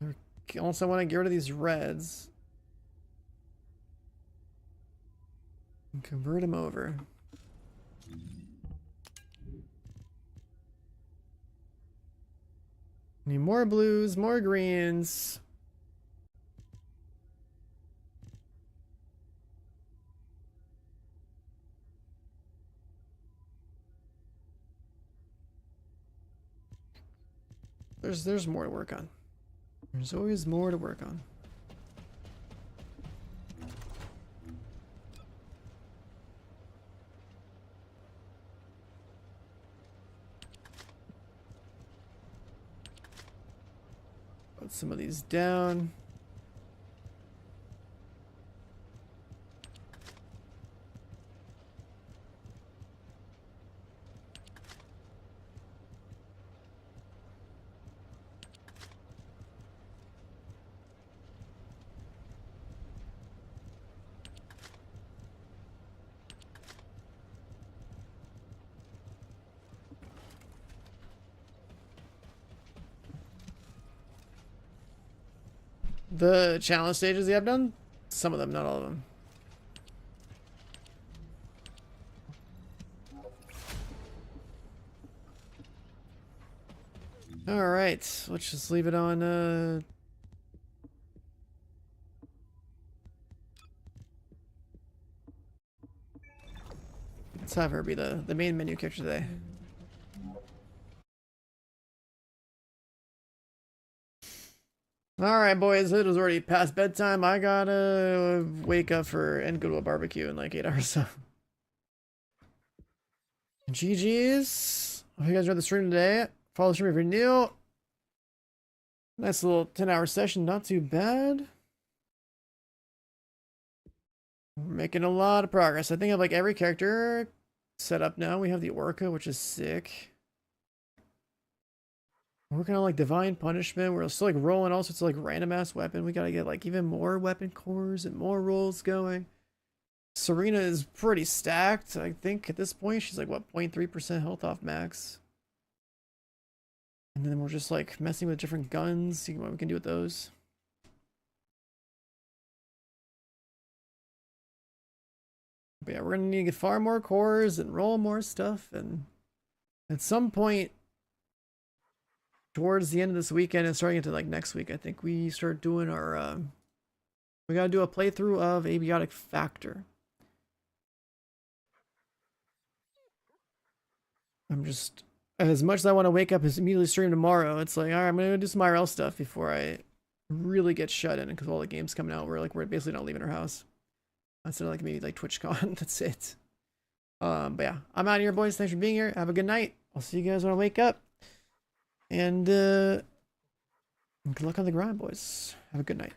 I also want to get rid of these reds. And convert them over. Need more blues, more greens. There's more to work on. There's always more to work on. Put some of these down. The challenge stages you have done? Some of them, not all of them. Alright, let's just leave it on, let's have her be the main menu character today. Alright, boys, it was already past bedtime. I gotta wake up and go to a barbecue in like 8 hours. So, GG's. Hope you guys enjoyed the stream today. Follow the stream if you're new. Nice little 10-hour session, not too bad. We're making a lot of progress. I think I have like every character set up now. We have the Orca, which is sick. We're working on like Divine Punishment. We're still like rolling all sorts of like random ass weapon. We gotta get like even more weapon cores and more rolls going. Serena is pretty stacked. I think at this point she's like what 0.3% health off max. And then we're just like messing with different guns, seeing what we can do with those. But yeah, we're gonna need to get far more cores and roll more stuff, and at some point towards the end of this weekend and starting into like next week, I think we start doing our we gotta do a playthrough of Abiotic Factor. I'm just, as much as I want to wake up and immediately stream tomorrow, it's like, alright, I'm gonna do some IRL stuff before I really get shut in, because all the games coming out, we're basically not leaving our house. Instead of like maybe like TwitchCon, that's it. But yeah, I'm out of here, boys. Thanks for being here. Have a good night. I'll see you guys when I wake up. And good luck on the grind, boys. Have a good night.